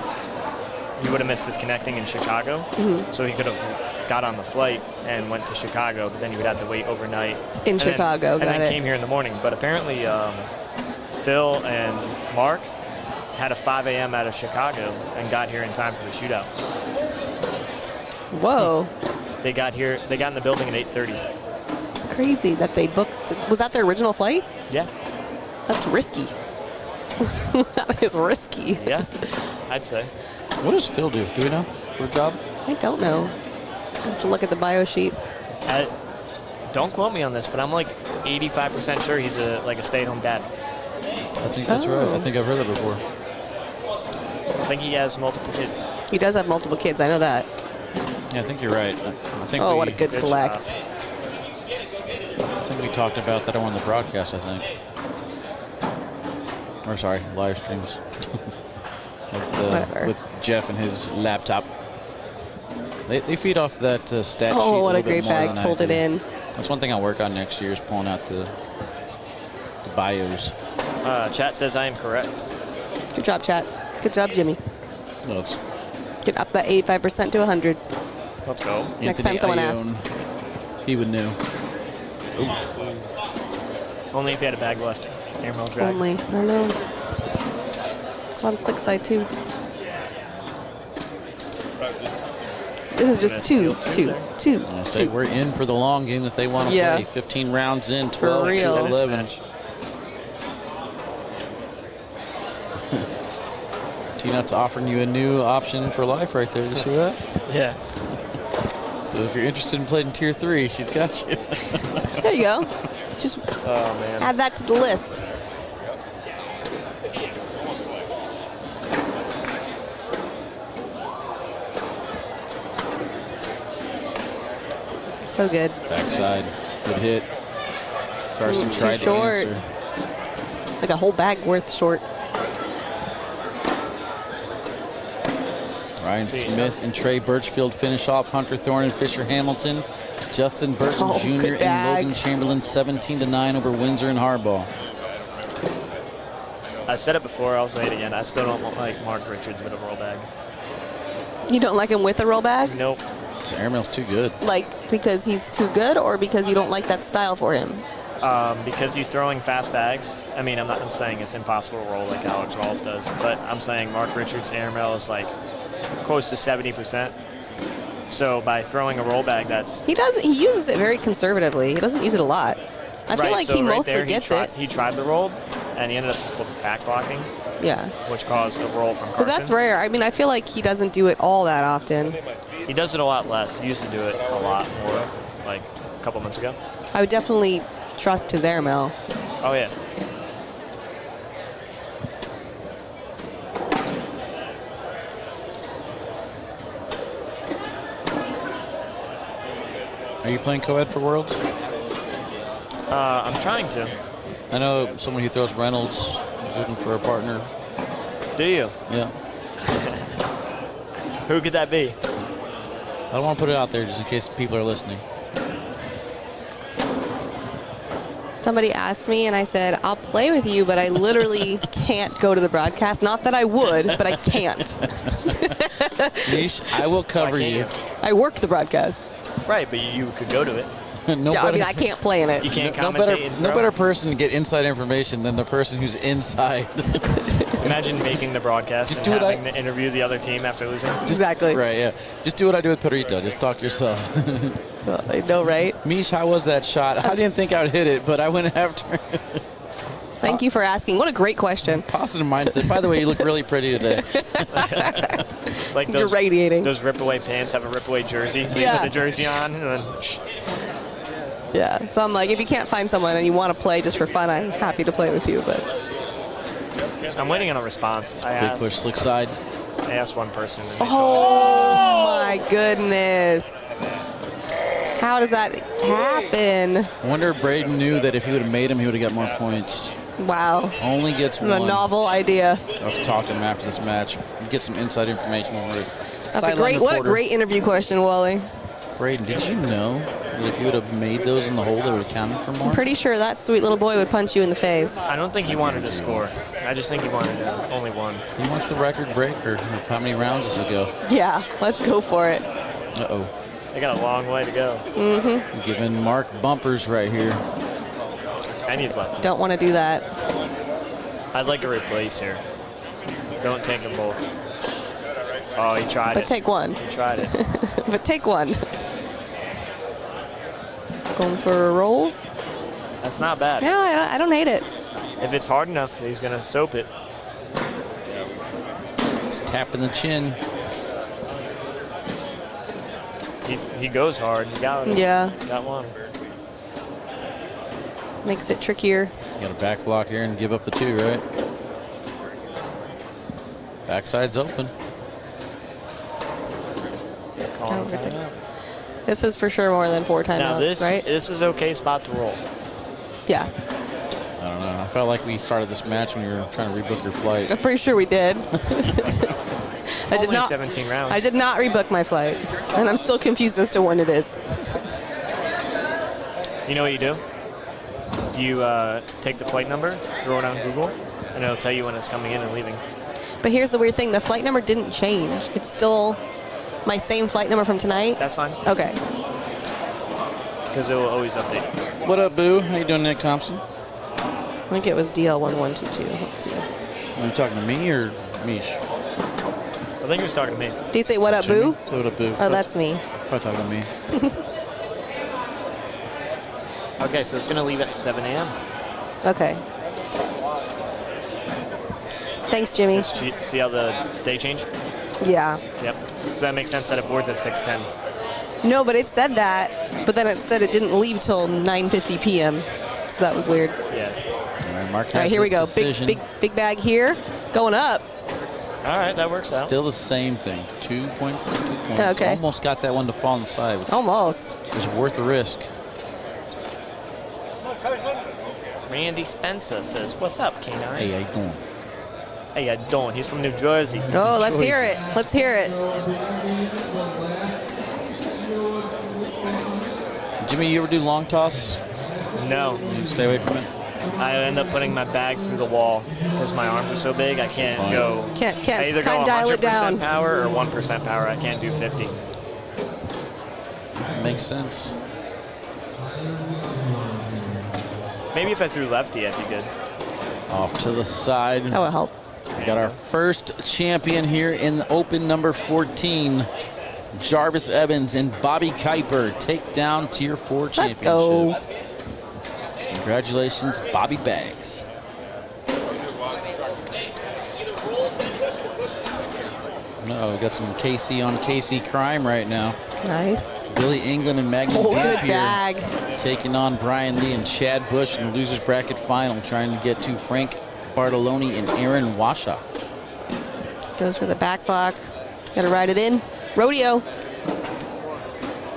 would have missed his connecting in Chicago. Mm-hmm. So he could have got on the flight and went to Chicago, but then he would have to wait overnight. In And Chicago, then, got and then it. came here in the morning. But apparently Phil and Mark had a 5 a.m. out of Chicago and got here in time for the shootout. Whoa. They got in the building at 8:30. Crazy that they booked. Was that their original flight? Yeah. That's risky. That is risky. Yeah, I'd say. What does Phil do? Do we know for a job? I don't know. I have to look at the bio sheet. Don't quote me on this, but I'm like 85% sure he's a stay-at-home dad. I think that's right. I think I've heard that before. I think he has multiple kids. He does have multiple kids. I know that. Yeah, I think you're right. I think Oh, we, what a good collect. I think we talked about that on the broadcast, I think. Or sorry, live streams. Whatever. With Jeff and his laptop. They feed off that stat sheet. Oh, what a little bit great more bag. than I Pulled it do. in. That's one thing I'll work on next year is pulling out the bios. Chat says I am correct. Good job, chat. Good job, Jimmy. No, it's Get up that 85% to 100. Let's go. Next time someone asks. he would know. Only if you had a bag left. Airmail drag. Only. I know. It's on six side too. This is just two. I say we're in for the long game that they want to play. 15 rounds in, 12 real. to 11. T-Nut's offering you a new option for life right there. You see that? Yeah. So if you're interested in playing Tier 3, she's got you. There you go. Just Oh, man. add that to the list. So good. Backside, good hit. Carson Too tried short. to answer. Like a whole bag worth short. Ryan Smith and Trey Birchfield finish off Hunter Thorne and Fisher Hamilton. Justin Burton Oh, Jr. good and bag. Logan Chamberlain 17-9 over Windsor and Harbaugh. I said it before, I'll say it again. I still don't like Mark Richards with a roll bag. You don't like him with a roll bag? Nope. So Airmail's too good. Like because he's too good or because you don't like that style for him? Because he's throwing fast bags. I mean, I'm not saying it's impossible to roll like Alex Rawls does, but I'm saying Mark Richards' airmail is like close to 70%. So by throwing a roll bag, that's He uses it very conservatively. He doesn't use it a lot. I feel like so he right mostly there, gets it. it. He tried the roll, and he ended up back blocking, Yeah. which caused the roll from Carson. But that's rare. I mean, I feel like he doesn't do it all that often. He does it a lot less. He used to do it a lot more, like a couple months ago. I would definitely trust his airmail. Oh, yeah. Are you playing co-ed for Worlds? I'm trying to. I know someone who throws Reynolds is looking for a partner. Do you? Yeah. Who could that be? I don't want to put it out there just in case people are listening. Somebody asked me, and I said, I'll play with you, but I literally can't go to the broadcast. Not that I would, but I can't. Niche, I will cover you. I work the broadcast. Right, but you could go to it. No I mean, I can't play in it. You can't no commentate. and no throw. better person to get inside information than the person who's inside. Imagine making the broadcast Just and do what having to interview the other team after losing. Exactly. Right, yeah. Just do what I do with Perito. Just talk yourself. Well, I know, right? Mish, how was that shot? I didn't think I would hit it, but I went after it. Thank you for asking. What a great question. Positive mindset. By the way, you look really pretty today. Like You're those, radiating. those rip-away pants have a rip-away jersey. So Yeah. you put the jersey on and then Yeah. So I'm like, if you can't find someone and you want to play just for fun, I'm happy to play with you. But I'm waiting on a response. Big push, slick side. I asked one person. And they oh my goodness. How does that happen? I wonder if Braden knew that if he would have made him, he would have got more points. Wow. Only gets A one. novel idea. I'll have to talk to him after this match. Get some inside information on it. That's what a great interview question, Wally. Braden, did you know that if you would have made those in the hole, they would have counted for more? I'm pretty sure that sweet little boy would punch you in the face. I don't think he wanted to score. I just think he wanted only one. He wants the record breaker of how many rounds does it go? Yeah, let's go for it. Uh-oh. They got a long way to go. Mm-hmm. Giving Mark bumpers right here. And he's left. Don't want to do that. I'd like to replace here. Don't take them both. Oh, he tried But it. take one. He tried it. But take one. Going for a roll? That's not bad. No, I don't hate it. If it's hard enough, he's going to soap it. Just tapping the chin. He goes hard. He got it. Yeah. Got one. Makes it trickier. Got a back block here and give up the two, right? Backside's open. Calling timeout. This is for sure more than 4 Now timeouts, right? this is okay spot to roll. Yeah. I don't know. I felt like we started this match when you were trying to rebook your flight. I'm pretty sure we did. I did Only not. 17 rounds. I did not rebook my flight, and I'm still confused as to when it is. You know what you do? You take the flight number, throw it on Google, and it'll tell you when it's coming in and leaving. But here's the weird thing. The flight number didn't change. It's still my same flight number from tonight. That's fine. Okay. Because it will always update. What up, Boo? How you doing, Nick Thompson? I think it was DL1122. Let's see. Are you talking to me or Mish? I think he was talking to me. Do you say what up, Boo? Say what up, Boo. Oh, that's me. Probably talking to me. Okay, so it's going to leave at 7 a.m. Okay. Thanks, Jimmy. See how the day changed? Yeah. Yep. So that makes sense that it boards at 6:10. No, but it said that, but then it said it didn't leave till 9:50 p.m. So that was weird. Yeah. All right, Mark has All right, here we go. decision. Big bag here, going up. All right, that works out. Still the same thing. 2 points is 2 points. Okay. Almost got that one to fall on the side, which Almost. is worth the risk. Randy Spencer says, "What's up, K9?" Hey, how you doing? Hey, I don't. He's from New Jersey. Oh, let's hear it. Let's hear it. Jimmy, you ever do long toss? No. You stay away from it? I end up putting my bag through the wall because my arms are so big. I can't go. Can't I either go kind of dial it 100% down. power or 1% power. I can't do 50. Makes sense. Maybe if I threw lefty, I'd be good. Off to the side. That would help. We got our first champion here in the Open number 14. Jarvis Evans and Bobby Kuiper take down Tier 4 championship. Let's go. Congratulations, Bobby Baggs. Uh-oh, we got some KC on KC crime right now. Nice. Billy England and Maggie Oh, good Dampier bag. taking on Brian Lee and Chad Bush in the losers bracket final, trying to get to Frank Bartoloni and Aaron Washoe. Goes for the back block. Got to ride it in. Rodeo.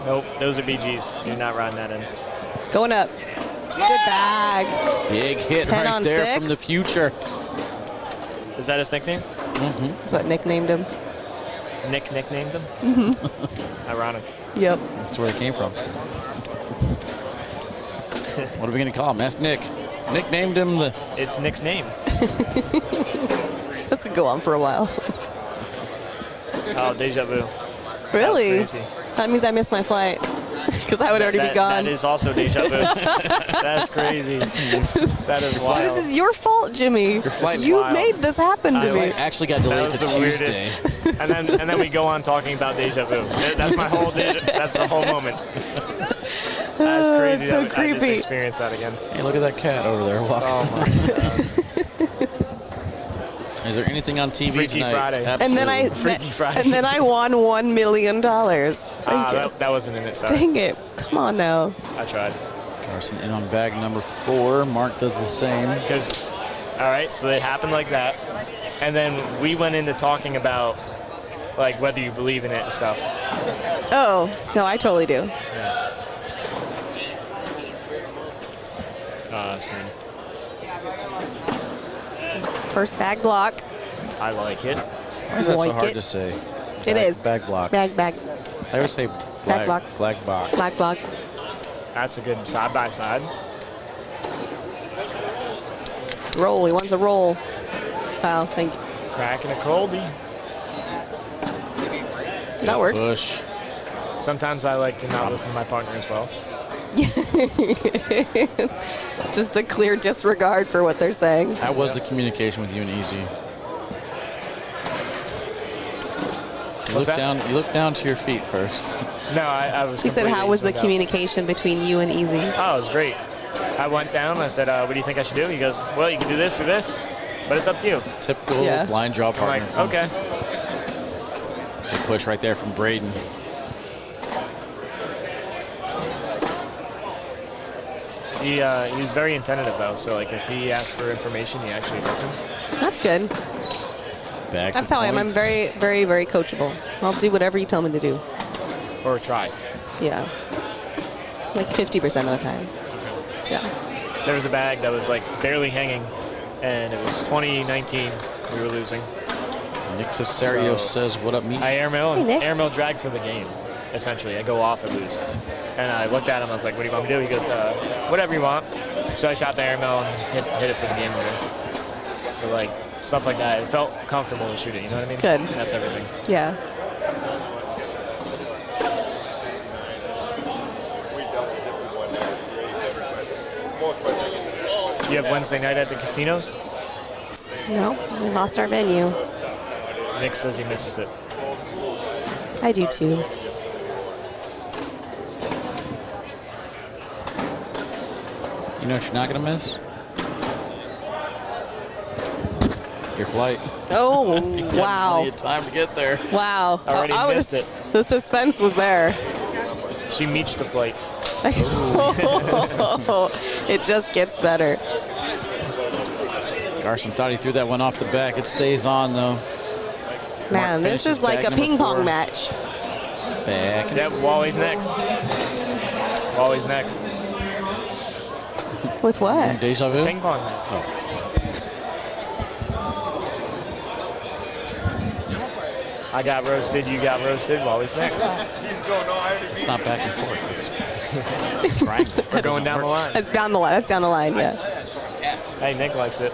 Nope, those are BGs. You're not riding that in. Going up. Good bag. Big hit 10 right on there 6. from the future. Is that his nickname? That's what Nick named him. Nick nicknamed him? Mm-hmm. Ironic. Yep. That's where it came from. What are we going to call him? Ask Nick. Nick named him this. It's Nick's name. This could go on for a while. Oh, deja vu. Really? That was crazy. That means I missed my flight. Because I would already be gone. That is also deja vu. That's crazy. That is So wild. this is your fault, Jimmy. flight You wild. made this happen to me. Actually got That delayed was to the Tuesday. weirdest. And then we go on talking about deja vu. That's my whole that's the whole moment. That's crazy. it's so I just creepy. experienced that again. Hey, look at that cat over there walking. Oh my god. Is there anything on TV Freaky tonight? Friday. And then I Freaky Friday. and then I won $1 million. Thank you. That wasn't in it, sorry. Dang it. Come on now. I tried. Carson in on bag number 4. Mark does the same. Because, all right, so it happened like that. And then we went into talking about, like, whether you believe in it and stuff. Oh, no, I totally do. Oh, that's weird. First bag block. I like it. Why is that so Like hard it. to say? It is. Bag block. Bag. I always say Bag block. Black box. Black block. That's a good side-by-side. Roll. He wants a roll. Wow, thank you. Cracking a Colby. That works. Bush. Sometimes I like to not listen to my partner as well. Just a clear disregard for what they're saying. How was the communication with you and Easy? You look down to your feet first. No, I was He said, how was the completely zoned out. communication between you and Easy? Oh, it was great. I went down. I said, what do you think I should do? He goes, well, you can do this or this, but it's up to you. Typical Yeah. blind draw I'm partner. like, okay. Good push right there from Braden. He was very attentive though, so like if he asked for information, he actually listened. That's good. Back That's for how I am. I'm points. very, very, very coachable. I'll do whatever you tell me to do. Or try. Yeah. Like 50% of the time. Yeah. There was a bag that was like barely hanging, and it was 2019. We were losing. Nick Cesario So- says, what up, me? I airmail Hey, Nick. airmail drag for the game. Essentially, I go off and lose. And I looked at him. I was like, "What do you want me to do?" He goes, "Whatever you want." So I shot the airmail and hit it for the game winner. For like stuff like that. It felt comfortable to shoot it, you know what I mean? Good. That's everything. Yeah. You have Wednesday night at the casinos? No, we lost our venue. Nick says he misses it. I do too. You know what you're not going to miss? Your flight. Oh, Plenty wow. of time to get there. Wow. Already missed it. The suspense was there. She meeched the flight. It just gets better. Carson thought he threw that one off the back. It stays on, though. Man, this finishes is like bag a number ping pong 4. match. Back. Yep, Wally's next. Wally's next. With what? Deja vu? Ping pong match. Oh. I got roasted, you got roasted. Wally's next. It's not back and forth. It's triangle. We're going down the line. That's down the line. That's down the line, yeah. Hey, Nick likes it.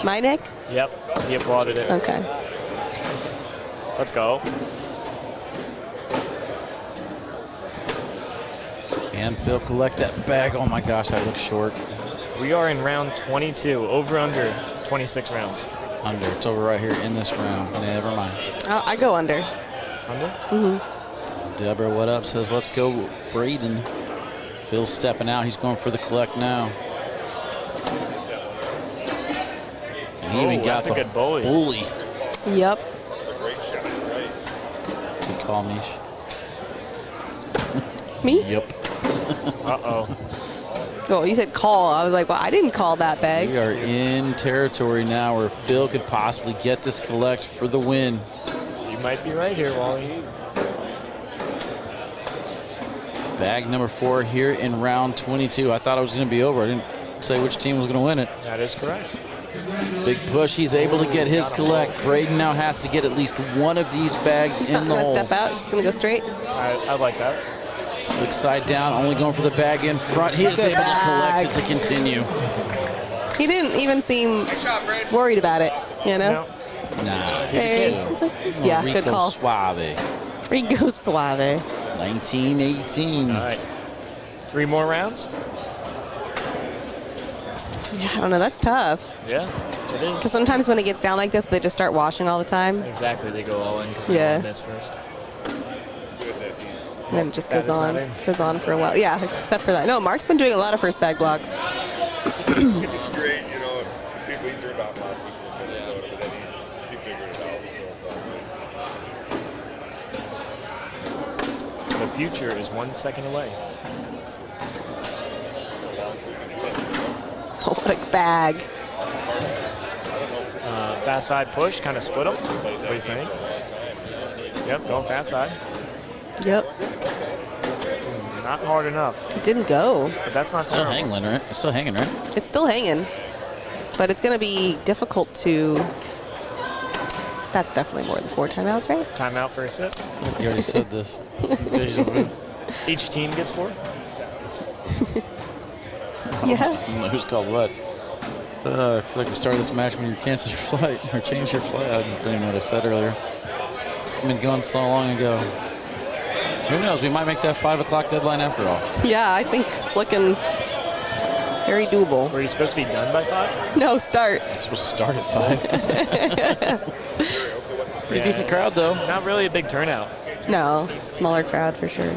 My Nick? Yep, he applauded it. Okay. Let's go. Can Phil collect that bag? Oh my gosh, that looks short. We are in round 22, over under 26 rounds. Under. It's over right here in this round. Never mind. I go under. Under? Deborah, what up? Says, let's go, Braden. Phil's stepping out. He's going for the collect now. And he even got that's a good bully. Yep. Good call, Mish. Me? Yep. Uh-oh. Oh, you said call. I was like, well, I didn't call that bag. We are in territory now where Phil could possibly get this collect for the win. You might be right here, Wally. Bag number 4 here in round 22. I thought it was going to be over. I didn't say which team was going to win it. That is correct. Big push. He's able to get his collect. Braden now has to get at least one of these bags He's in not the going to hole. step out. Just going to go straight. I like that. Slick side down, only going for the bag in front. He is Good able to bag. collect it to continue. He didn't even seem worried about it, you know? No. Nah. Hey, it's like- yeah, good Rico call. Suave. Rico Suave. 1918. All right. 3 more rounds? Yeah, I don't know. That's tough. Yeah, it is. Because sometimes when it gets down like this, they just start washing all the time. Exactly, they go all in because Yeah. they this first. And then it just That goes is not on. in. Goes on for a while. Yeah, except for that. No, Mark's been doing a lot of first bag blocks. It's great, you know, people, he turned off a lot of people in Minnesota, but then he figured it out, so it's all good. The future is 1 second away. Oh, what a bag. Fast side push, kind of split them. What do you think? Yep, going fast side. Yep. Not hard enough, It didn't go. but that's not Still terrible. hanging, right? It's still hanging, right? It's still hanging. But it's going to be difficult to... That's definitely more than 4 timeouts, right? Timeout for a sip. You already said this. Deja vu. Each team gets 4. Yeah. I don't know who's called what. I feel like we started this match when you canceled your flight or changed your flight. I don't even know what I said earlier. It's been going so long ago. Who knows? We might make that 5 o'clock deadline after all. Yeah, I think it's looking very doable. Were you supposed to be done by 5? No, start. It's supposed to start at 5. Pretty decent crowd, though. Not really a big turnout. No, smaller crowd for sure.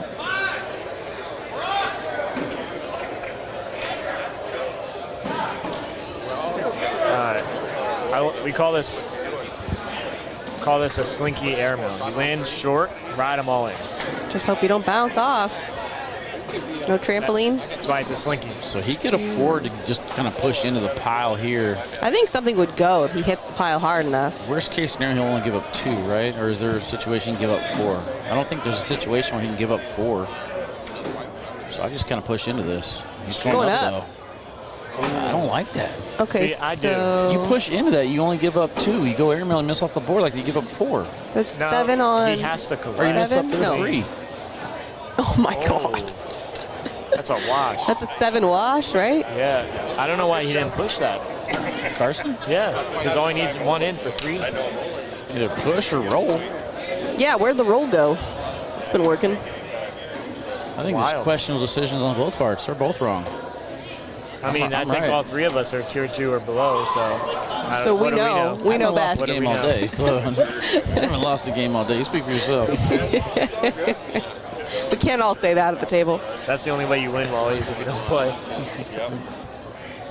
We call this a slinky air mound. You land short, ride them all in. Just hope you don't bounce off. No trampoline. That's why it's a slinky. So he could afford to just kind of push into the pile here. I think something would go if he hits the pile hard enough. Worst case scenario, he'll only give up 2, right? Or is there a situation he can give up 4? I don't think there's a situation where he can give up 4. So I just kind of push into this. He's going up, though. I don't like that. Okay, See, I do. so You push into that, you only give up 2. You go airmail and miss off the board like you give up 4. that's No, 7 on. He has to Or you collect. miss up 7? No. 3. Oh my God. That's a wash. That's a 7 wash, right? Yeah. I don't know why he didn't push that. Carson? Yeah, because all he needs is one in for 3. Either push or roll. Yeah, where'd the roll go? It's been working. I think there's questionable decisions on both parts. They're both wrong. I mean, I think all 3 of us are tier 2 or below, so. So we know. We know I haven't best. lost a game all day. I haven't lost a game all day. You speak for yourself. We can't all say that at the table. That's the only way you win, Wally, is if you don't play.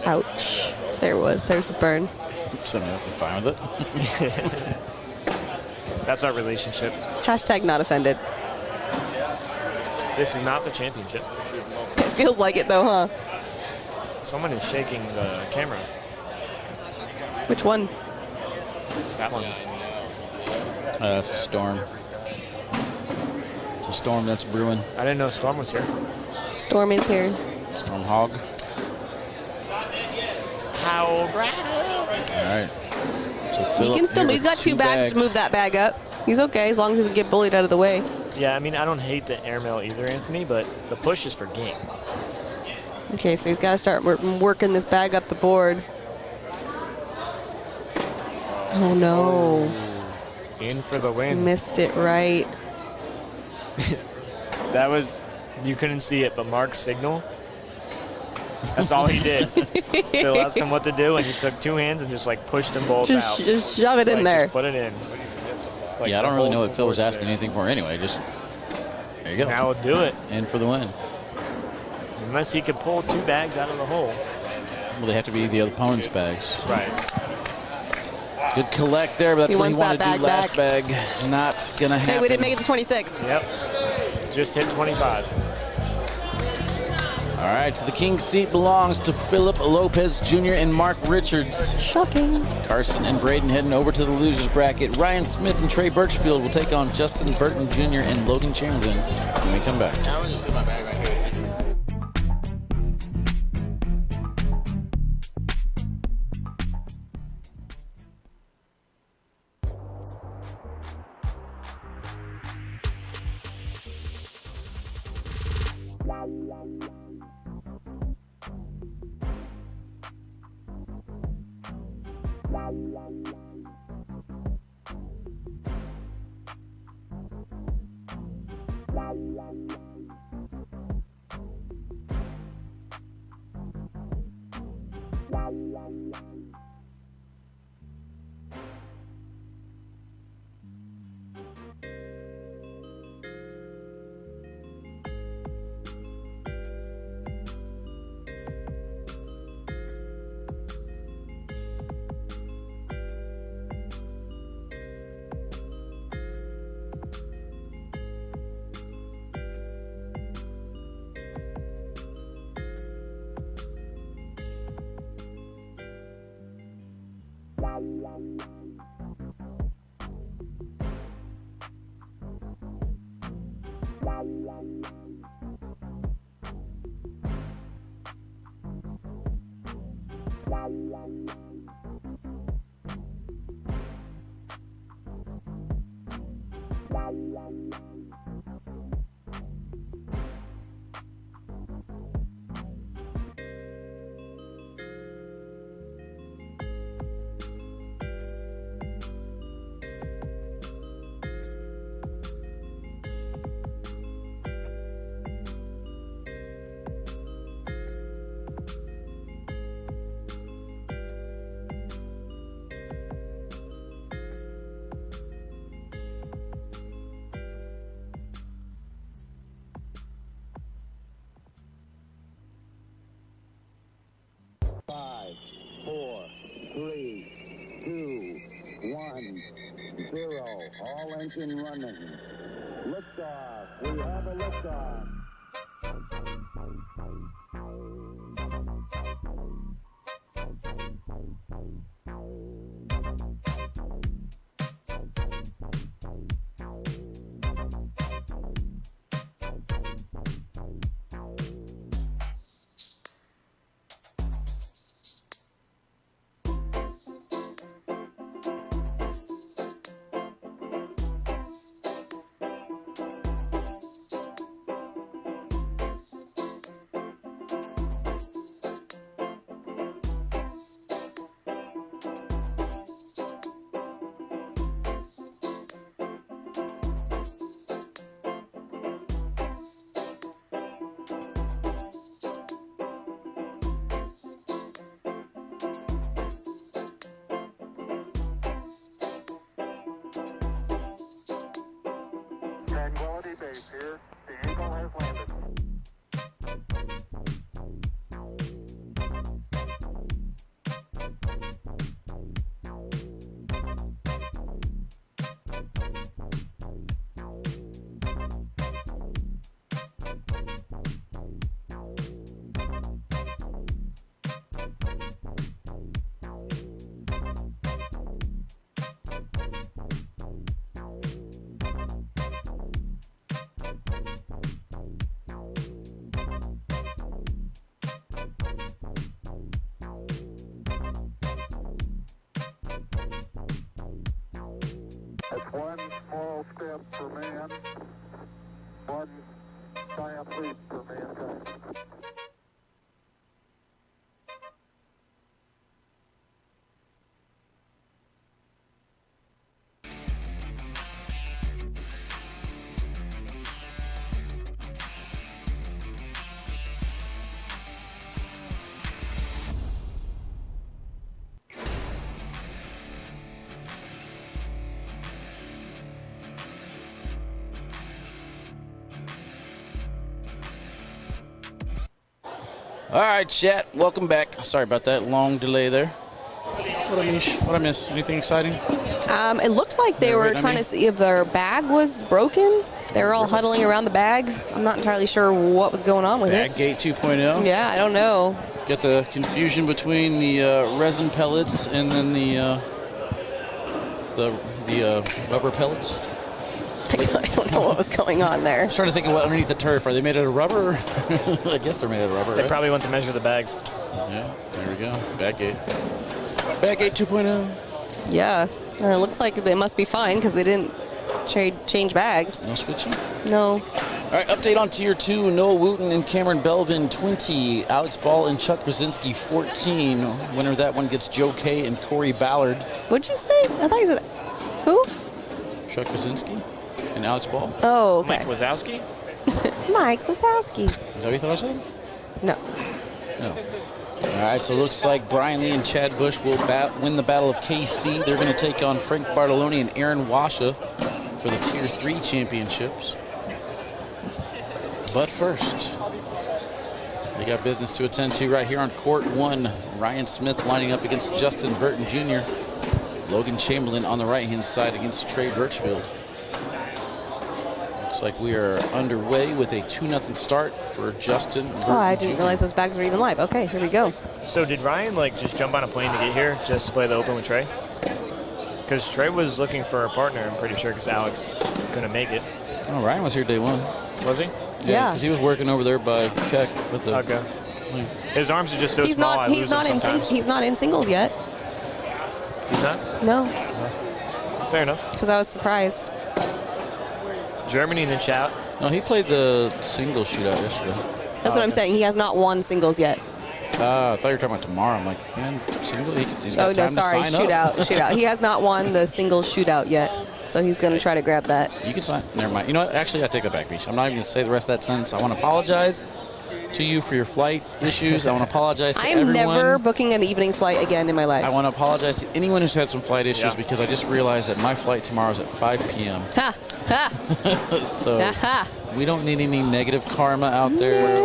Ouch. There it was. There's his burn. So I'm fine with it. That's our relationship. Hashtag not offended. This is not the championship. It feels like it though, huh? Someone is shaking the camera. Which one? That one. That's a storm. It's a storm that's brewing. I didn't know Storm was here. Storm is here. Storm Hog. How All right. So He can still. He's got 2 bags to move that bag up. He's okay as long as he doesn't get bullied out of the way. Yeah, I mean, I don't hate the airmail either, Anthony, but the push is for game. Okay, so he's got to start working this bag up the board. Oh no. In for the win. Missed it right. That was, you couldn't see it, but Mark's signal, that's all he did. Phil asked him what to do, and he took 2 hands and just like pushed them both out. Just shove it in there. Just put it in. Like yeah, I don't really know what Phil was asking anything for anyway. Just, there you go. Now we'll do it. In for the win. Unless he could pull 2 bags out of the hole. Well, they have to be the other opponent's bags. Right. Good collect there, but that's He what he wants wanted to that do bag last bag. Not going to happen. Hey, we didn't make it to 26. Yep. Just hit 25. All right, so the king's seat belongs to Philip Lopez Jr. and Mark Richards. Shocking. Carson and Braden heading over to the losers bracket. Ryan Smith and Trey Birchfield will take on Justin Burton Jr. and Logan Chamberlain when we come back. All engine running. Liftoff. We have a liftoff. Tranquility Base here. The Eagle has landed. That's one small step for man, one giant leap for mankind. All right, chat. Welcome back. Sorry about that long delay there. What I miss? Anything exciting? It looked like they were trying to see if their bag was broken. They were all huddling around the bag. I'm not entirely sure what was going on with it. Baggate 2.0. Yeah, I don't know. Get the confusion between the resin pellets and then the rubber pellets. I don't know what was going on there. I was trying to think of what underneath the turf. Are they made out of rubber? I guess they're made out of rubber. They right? probably went to measure the bags. Yeah, there we go. Baggate. Baggate 2.0. Yeah, it looks like they must be fine because they didn't change bags. No switching? No. All right, update on Tier 2. Noah Wooten and Cameron Belvin, 20. Alex Ball and Chuck Krasinski, 14. Winner of that one gets Joe Kay and Corey Ballard. What'd you say? I thought you said who? Chuck Krasinski and Alex Ball. Oh, okay. Mike Wazowski? Mike Wazowski. Is that what you thought I said? No. No. All right, so it looks like Brian Lee and Chad Bush will win the Battle of KC. They're going to take on Frank Bartoloni and Aaron Washa for the Tier 3 championships. But first, we got business to attend to right here on Court 1. Ryan Smith lining up against Justin Burton Jr. Logan Chamberlain on the right-hand side against Trey Birchfield. Looks like we are underway with a 2-0 start for Justin Burton Oh, I didn't Jr. realize those bags were even live. Okay, here we go. So did Ryan just jump on a plane to get here just to play the Open with Trey? Because Trey was looking for a partner, I'm pretty sure, because Alex couldn't make it. Oh, Ryan was here day one. Was he? Yeah. Because he was working over there by Keck with the. Okay. His arms are just so He's small. not. I He's lose not them in. sometimes. He's not in singles yet. He's not? No, Fair enough. because I was surprised. Germany in the chat. No, he played the single shootout yesterday. That's what I'm saying. He has not won singles yet. I thought you were talking about tomorrow. I'm like, man, single? He's got Oh no, time sorry, to sign shootout, up. shootout. He has not won the singles shootout yet, so he's going to try to grab that. You can sign. Never mind. You know what? Actually, I take that back, Beach. I'm not even going to say the rest of that sentence. I want to apologize to you for your flight issues. I want to apologize to I am everyone. never booking an evening flight again in my life. I want to apologize to anyone who's had some flight issues Yeah. because I just realized that my flight tomorrow is at 5 p.m. Ha ha So ha. we don't need any negative karma out there.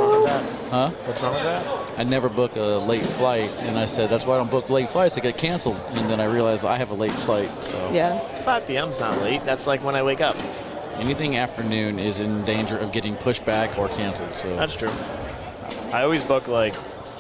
Huh? What's wrong with that? I never book a late flight, and I said that's why I don't book late flights. They get canceled, and then I realized I have a late flight. So Yeah. 5 p.m.'s not late. That's like when I wake up. anything afternoon is in danger of getting pushed back or canceled. So That's true. I always book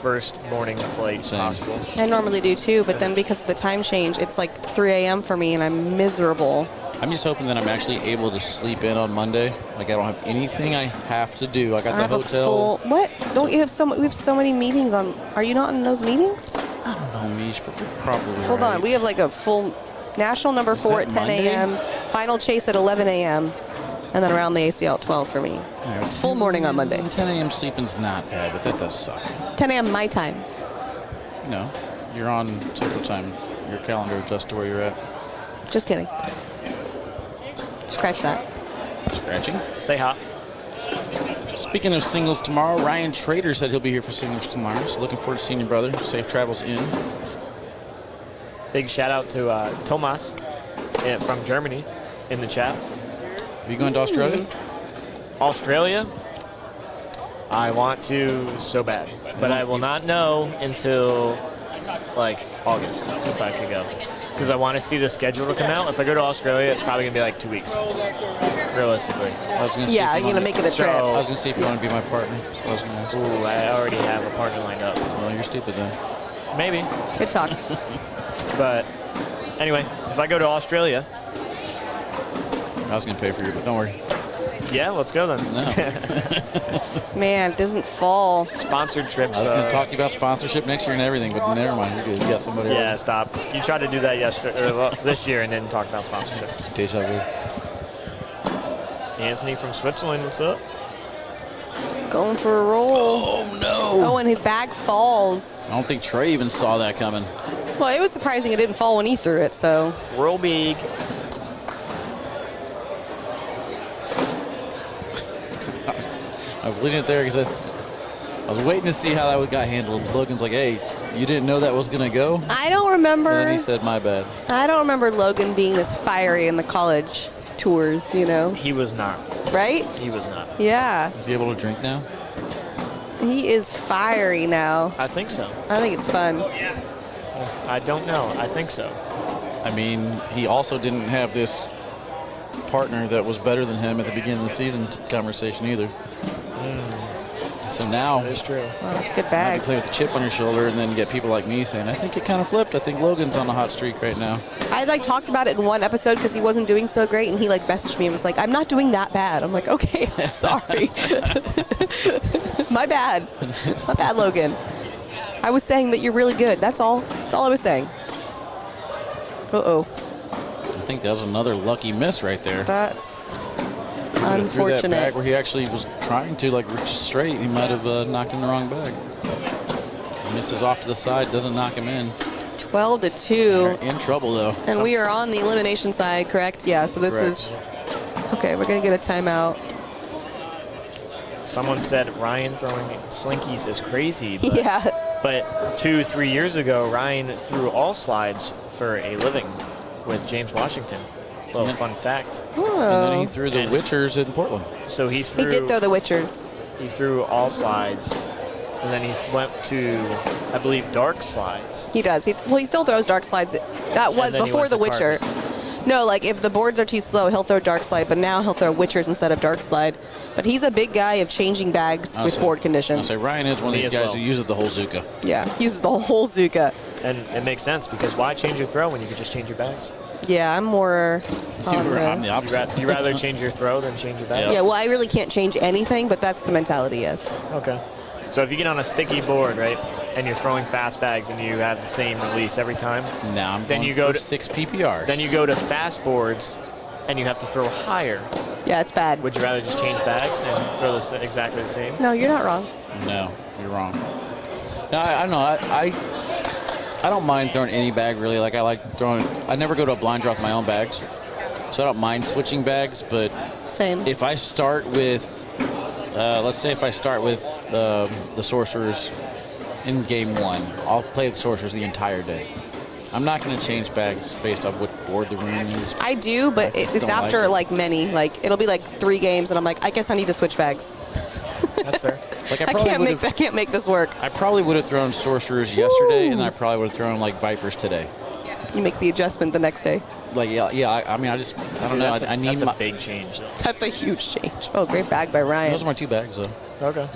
first morning flight Same. possible. I normally do too, but then because of the time change, it's like 3 a.m. for me, and I'm miserable. I'm just hoping that I'm actually able to sleep in on Monday. Like I don't have anything I have to do. I got I the have hotel. a full. What? Don't you have so? We have so many meetings on. Are you not in those meetings? I don't know, Mish, but we're probably Hold right. on, we have like a full national number 4 at that 10 Monday? a.m., final chase at 11 a.m., and then around the ACL at 12 for me. Yeah, It's full morning on Monday. 10 a.m. sleeping's not bad, but that does suck. 10 a.m. my time. No, you're on Central Time. Your calendar adjusts to where you're at. Just kidding. Scratch that. Scratching. Stay hot. Speaking of singles tomorrow, Ryan Trader said he'll be here for singles tomorrow. So looking forward to seeing your brother. Safe travels in. Big shout out to Tomas from Germany in the chat. Are you going to Australia? Australia? I want to so bad, but I will not know until like August if I could go, because I want to see the schedule to come out. If I go to Australia, it's probably gonna be like 2 weeks, realistically. I was gonna see Yeah, if you're gonna make it a trip. I was gonna see if you want to be my partner. So I was gonna ask. Ooh, I already have a partner lined up. Well, you're stupid then. Maybe, Good talk. but anyway, if I go to Australia, I was gonna pay for you, but don't worry. yeah, let's go then. No. Man, it doesn't fall. Sponsored trips. I was gonna talk to you about sponsorship next year and everything, but never mind. You're good. You got somebody. Yeah, stop. You tried to do that yesterday, or this year, and didn't talk about sponsorship. Deja vu. Anthony from Switzerland, what's up? Going for a roll. Oh no! Oh, and his bag falls. I don't think Trey even saw that coming. Well, it was surprising it didn't fall when he threw it, so. Roll big. I was leaving it there because I was waiting to see how that got handled. Logan's like, "Hey, you didn't know that was gonna go?" I don't remember. And then he said, "My bad." I don't remember Logan being this fiery in the college tours, you know. He was not. Right? He was not. Yeah. Is he able to drink now? He is fiery now. I think so. I think it's fun. I don't know. I think so. I mean, he also didn't have this partner that was better than him at the beginning of the season conversation either. So now It's true. Well, that's a good you bag. play with a chip on your shoulder, and then you get people like me saying, "I think it kind of flipped. I think Logan's on a hot streak right now." I like talked about it in one episode because he wasn't doing so great, and he like messaged me and was like, "I'm not doing that bad." I'm like, "Okay, sorry, my bad, my bad, Logan. I was saying that you're really good. That's all. That's all I was saying." Uh-oh. I think that was another lucky miss right there. That's Threw that unfortunate. bag where he actually was trying to like reach straight. He might have knocked in the wrong bag. He misses off to the side, doesn't knock him in. 12-2. They're in trouble though. And we are on the elimination side, correct? Yeah, so this is... Okay, we're going to get a timeout. Someone said Ryan throwing slinkies is crazy. But, Yeah. But 2-3 years ago, Ryan threw all slides for a living with James Washington. Little fun fact. And then he threw the Witchers in Portland. So he threw. He did throw the Witchers. He threw all slides, and then he went to, I believe, dark slides. He does. He still throws dark slides. That was then he before went the to Witcher. No, like if the boards are too slow, he'll throw dark slide, but now he'll throw Witchers instead of dark slide. But he's a big guy of changing bags with board conditions. I'll say Ryan is one of Me these as guys well. who uses the whole Zuka. Yeah, uses the whole Zuka. And it makes sense because why change your throw when you can just change your bags? Yeah, I'm more See, on I'm the... the opposite. You rather change your throw than change your bag? Yeah, well, I really can't change anything, but that's the mentality, yes. Okay. So if you get on a sticky board, right, and you're throwing fast bags and you have the same release every time, Now I'm then going you go for to 6 PPRs. Then you go to fast boards and you have to throw higher. Yeah, it's bad. Would you rather just change bags and throw exactly the same? No, you're not wrong. No, you're wrong. No, I don't know. I don't mind throwing any bag really. Like I like throwing. I never go to a blind draw with my own bags, so I don't mind switching bags. But Same. if I start with, let's say if I start with the Sorcerers in game 1, I'll play the Sorcerers the entire day. I'm not going to change bags based on what board the room is. I do, but I just it's don't after like it. like many. Like it'll be like 3 games, and I'm like, I guess I need to switch bags. That's fair. Like I can't make this work. I probably would have thrown Sorcerers yesterday, and I probably would have thrown like Vipers today. You make the adjustment the next day. Like yeah. I mean, I don't know. I need that's my. a big change, though. That's a huge change. Oh, great bag by Ryan. Those are my 2 bags though. Okay.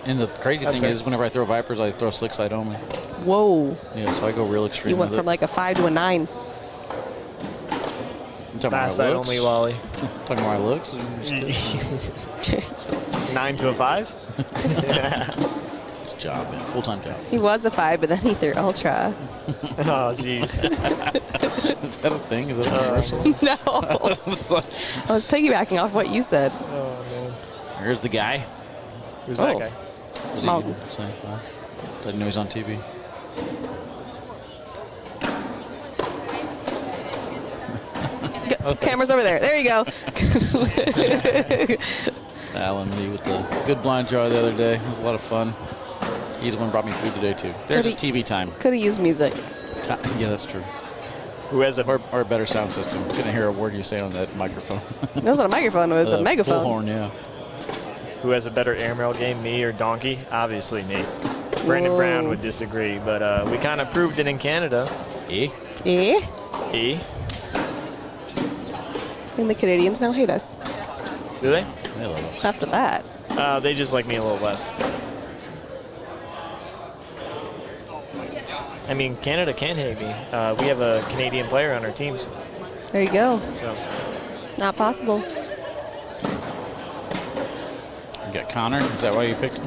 And the crazy That's thing fair. is, whenever I throw Vipers, I throw slick side only. Whoa. Yeah, so I go real extreme. You went with from it. like a 5 to a 9. You talking about Fast my side looks? only, Wally. Talking about my looks? I'm just kidding. 9 to a 5? It's a job, man. Full-time job. He was a 5, but then he threw ultra. Oh, jeez. Is that a thing? Is that a commercial? No. I was piggybacking off what you said. Oh, man. Here's the guy. Who's that Oh. guy? Was he Mountain. good? So, didn't know he's on TV. Camera's over there. There you go. Alan Lee with the good blind draw the other day. It was a lot of fun. He's the one who brought me food today, too. There's just TV time. Could have used music. Yeah, that's true. Who has a Or a better sound system. Couldn't hear a word you say on that microphone. It wasn't a microphone, it was a megaphone. Bullhorn, yeah. Who has a better airmail game, me or Donkey? Obviously me. Brandon Whoa. Brown would disagree, but we kind of proved it in Canada. E? Eh? E? And the Canadians now hate us Do they? They love us. after that. They just like me a little less. I mean, Canada can hate me. We have a Canadian player on our teams. There you go. So. Not possible. You got Connor. Is that why you picked him?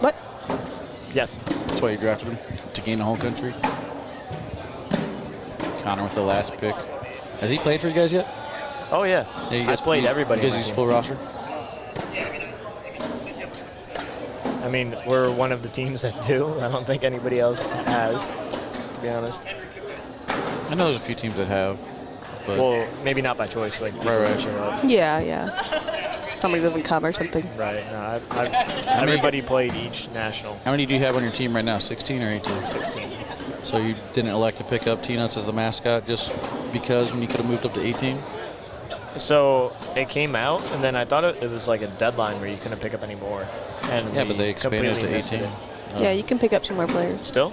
What? Yes. That's why you drafted him? To gain the whole country? Connor with the last pick. Has he played for you guys yet? Oh, yeah. You I guys played everybody. You on guys my use team. full roster? I mean, we're one of the teams that do. I don't think anybody else has, to be honest. I know there's a few teams that have. But Well, maybe not by choice. Like, people Right. don't show up. Yeah. Somebody doesn't come or something. Right. No, everybody played each national. how many do you have on your team right now? 16 or 18? 16. So you didn't elect to pick up T-Nuts as the mascot just because when you could have moved up to 18? So it came out, and then I thought it was like a deadline where you couldn't pick up any more. And Yeah, we but they expanded it completely to missed 18. it. Yeah, you can pick up 2 more players. Still?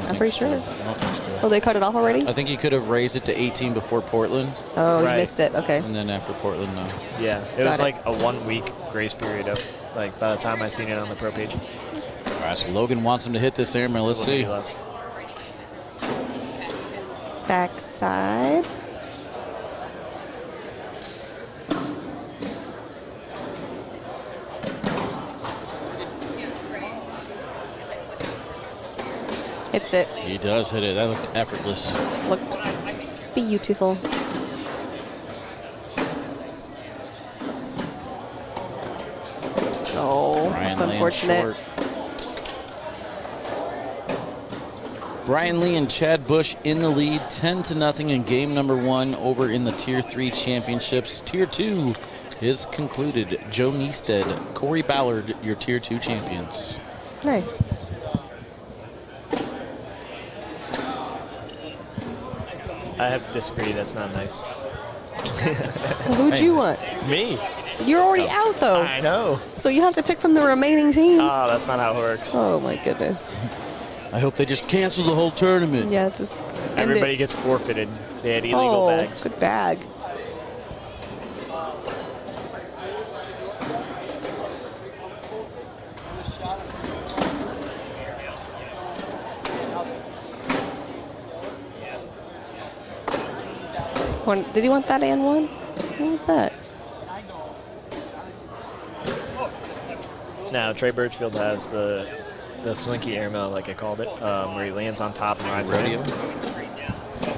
I'm pretty sure. I don't think so. Oh, they cut it off already? I think you could have raised it to 18 before Portland, Oh, Right. you missed it. Okay. and then after Portland, no. Yeah. It Got was it. like a 1-week grace period of, like, by the time I seen it on the pro page. All right, so Logan wants him to hit this airmail. Let's Wouldn't see. be less. Backside. Hits it. He does hit it. That looked effortless. Looked beautiful. Oh, Brian that's Lee unfortunate. short. Brian Lee and Chad Bush in the lead, 10-0 in game number 1 over in the Tier 3 championships. Tier 2 is concluded. Joe Neested, Corey Ballard, your Tier 2 champions. Nice. I have to disagree. That's not nice. Who'd you want? Me. You're already out, though. I know. So you have to pick from the remaining teams. Oh, that's not how it works. Oh, my goodness. I hope they just cancel the whole tournament. Yeah, just end Everybody it. gets forfeited. They had illegal Oh, bags. good bag. Did he want that and one? What was that? Now, Trey Birchfield has the slinky airmail, like I called it, where he lands on top and rides Radio. it.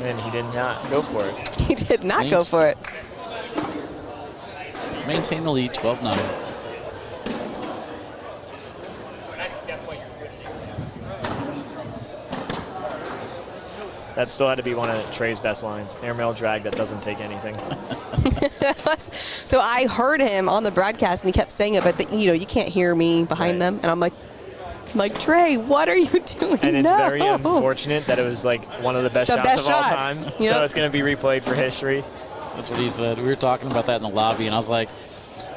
And he did not go for it. He did not go for it. Maintain the lead, 12-9. That still had to be one of Trey's best lines. Airmail drag that doesn't take anything. So I heard him on the broadcast, and he kept saying it, but you can't hear me behind them, and I'm like, Trey, what are you doing? And it's No. very unfortunate that it was like one of the best shots best of all shots. time. Yep. So it's going to be replayed for history. That's what he said. We were talking about that in the lobby, and I was like,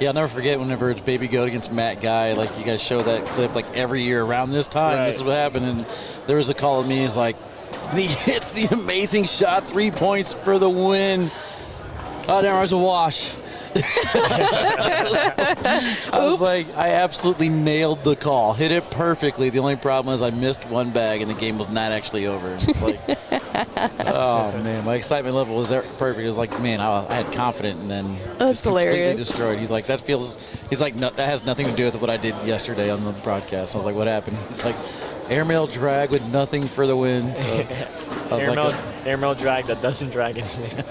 yeah, I'll never forget whenever it's Baby Goat against Matt Guy. Like, you guys show that clip like every year around this time. Right. This is what happened. And there was a call of me. He's like, and he hits the amazing shot, 3 points for the win. Oh, there was a wash. I was like, I absolutely nailed the call. Hit it perfectly. The only problem is I missed one bag, and the game was not actually over. And it's like, oh, man. My excitement level was there perfect. It was like, man, I had confidence, and then That's just completely hilarious. destroyed. He's like, he's like, no, that has nothing to do with what I did yesterday on the broadcast. I was like, what happened? He's like, airmail drag with nothing for the win. So I was like, Airmail drag that doesn't drag anything.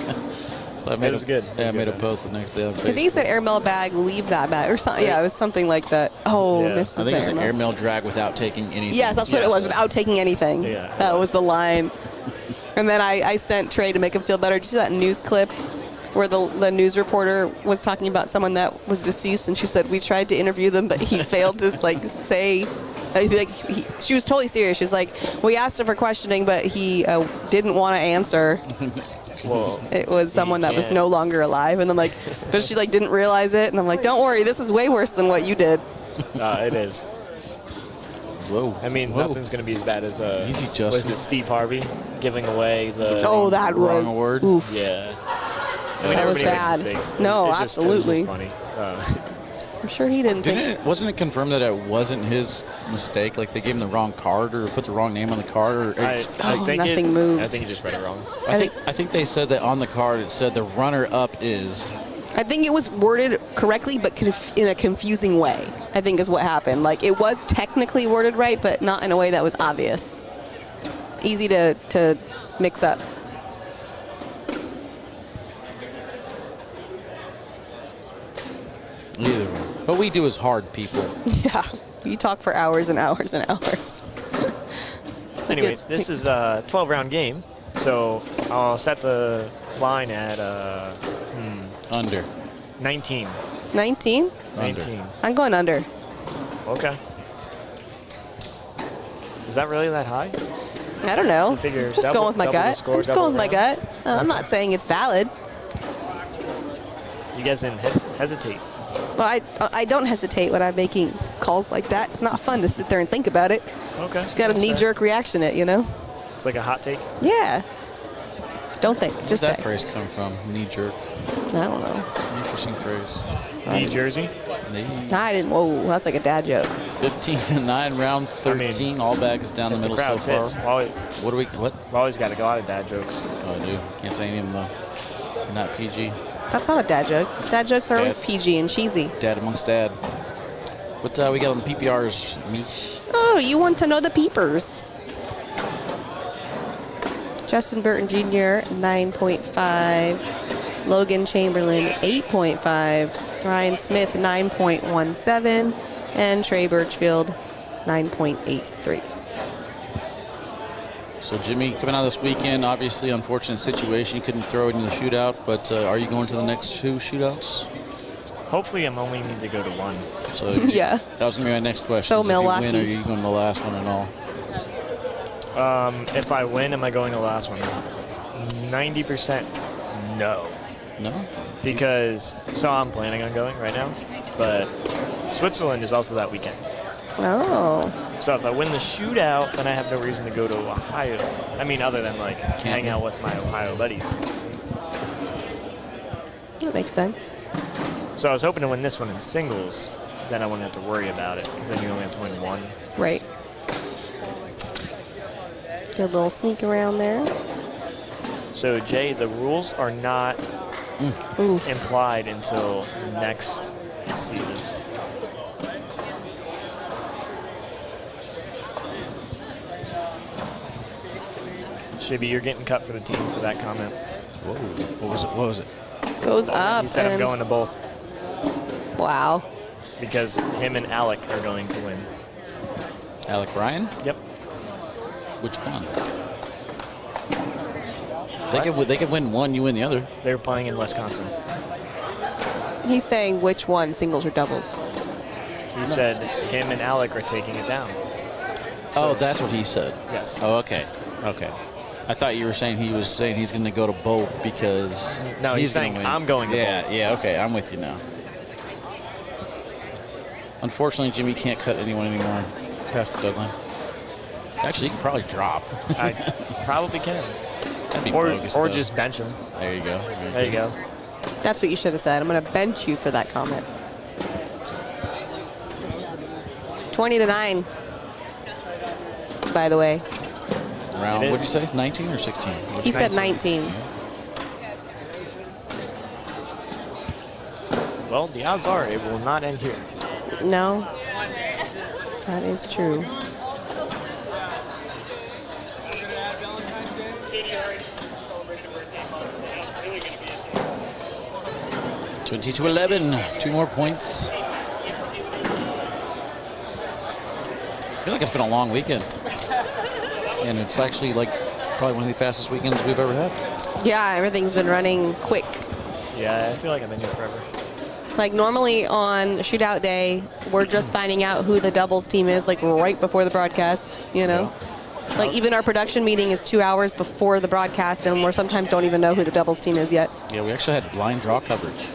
so I made That was good. Yeah, I That was made a good. post the next day on I think he Facebook. said airmail bag, leave that bag, or something. Yeah, it was something like that. Oh, Yeah. misses I think it was the an airmail. airmail drag without taking anything. Yes, that's what it was, without taking anything. Yeah, it that was was. the line. And then I sent Trey to make him feel better. Did you see that news clip where the news reporter was talking about someone that was deceased, and she said, we tried to interview them, but he failed to say She was totally serious. She's like, we asked him for questioning, but he didn't want to answer. Well, it was someone that was no longer alive, and I'm like, but she like didn't realize it, and I'm like, don't worry, this is way worse than what you did. It is. Whoa. I mean, Whoa. nothing's going to be as bad as Easy, Justin. was it Steve Harvey giving away the That wrong was award? Oof. Yeah. I mean, That was everybody bad. makes mistakes. No, It's just- absolutely. It was just funny. I'm sure he didn't think. Wasn't it confirmed that it wasn't his mistake? Like they gave him the wrong card or put the wrong name on the card? Or Nothing moved. I think he just read it wrong. I think they said that on the card it said the runner-up is. I think it was worded correctly, but in a confusing way, I think is what happened. Like, it was technically worded right, but not in a way that was obvious. Easy to mix up. Either way. What we do is hard, people. Yeah, you talk for hours and hours and hours. Anyways, this is a 12-round game, so I'll set the line at Under. 19. 19? 19. I'm going under. Okay. Is that really that high? I don't know. You figure Just going with my double the gut. score, I'm just double going with my rounds? gut. I'm not saying it's valid. You guys didn't hesitate. Well, I don't hesitate when I'm making calls like that. It's not fun to sit there and think about it. Okay. Just got a That's fair. knee-jerk reaction it, you know? It's like a hot take. Yeah. Don't think. Where'd Just that say. phrase come from? Knee jerk. I don't know. Interesting phrase. New Jersey? Nah, I didn't. Whoa, that's like a dad joke. 15-9, round 13. All bags down the middle so crowd far. fits. Always, What do we? What? we've always got to go out of dad jokes. Oh, I do. Can't say any of them though. They're not PG. That's not a dad joke. Dad jokes are always Dad. PG and cheesy. Dad amongst dad. What we got on the PPRs, Mish? Oh, you want to know the peepers. Justin Burton Jr., 9.5. Logan Chamberlain, 8.5. Ryan Smith, 9.17. And Trey Birchfield, 9.83. So Jimmy, coming out this weekend, obviously unfortunate situation. You couldn't throw it in the shootout, but are you going to the next two shootouts? Hopefully, I'm only need to go to one. So Yeah. that was gonna be my next question. So If Milwaukee. you win, are you going to the last one and all? If I win, am I going to the last one? 90% no. No. Because, so I'm planning on going right now, but Switzerland is also that weekend. Oh. So if I win the shootout, then I have no reason to go to Ohio. I mean, other than like hang out with my Ohio buddies. That makes sense. So I was hoping to win this one in singles, then I wouldn't have to worry about it, because then you only have to win one. Right. Good little sneak around there. So Jay, the rules are not Oof. implied until next season. Shibby, you're getting cut for the team for that comment. Whoa. What was it? What was it? Goes up. He said I'm and- going to both Wow. because him and Alec are going to win. Alec Ryan? Yep. Which one? They could win one, you win the other. They're playing in Wisconsin. He's saying which one, singles or doubles? He said him and Alec are taking it down. Oh, that's what he said. Yes. Oh, okay. Okay. I thought you were saying he was saying he's going to go to both because No, he's gonna saying win. I'm going to both. Yeah, okay. I'm with you now. Unfortunately, Jimmy can't cut anyone anymore past the deadline. Actually, he can probably drop. I probably can. That'd be Or bogus, though. just bench him. There you go. There you go. That's what you should have said. I'm going to bench you for that comment. 20-9. By the way. Round, It what'd you is. say? 19 or 16? He said 19. Well, the odds are it will not end here. No. That is true. Yeah. 20-11. 2 more points. I feel like it's been a long weekend. And it's actually like probably one of the fastest weekends we've ever had. Yeah, everything's been running quick. Yeah, I feel like I've been here forever. Like normally on shootout day, we're just finding out who the doubles team is like right before the broadcast, you know? Like even our production meeting is 2 hours before the broadcast, and we sometimes don't even know who the doubles team is yet. Yeah, we actually had blind draw coverage.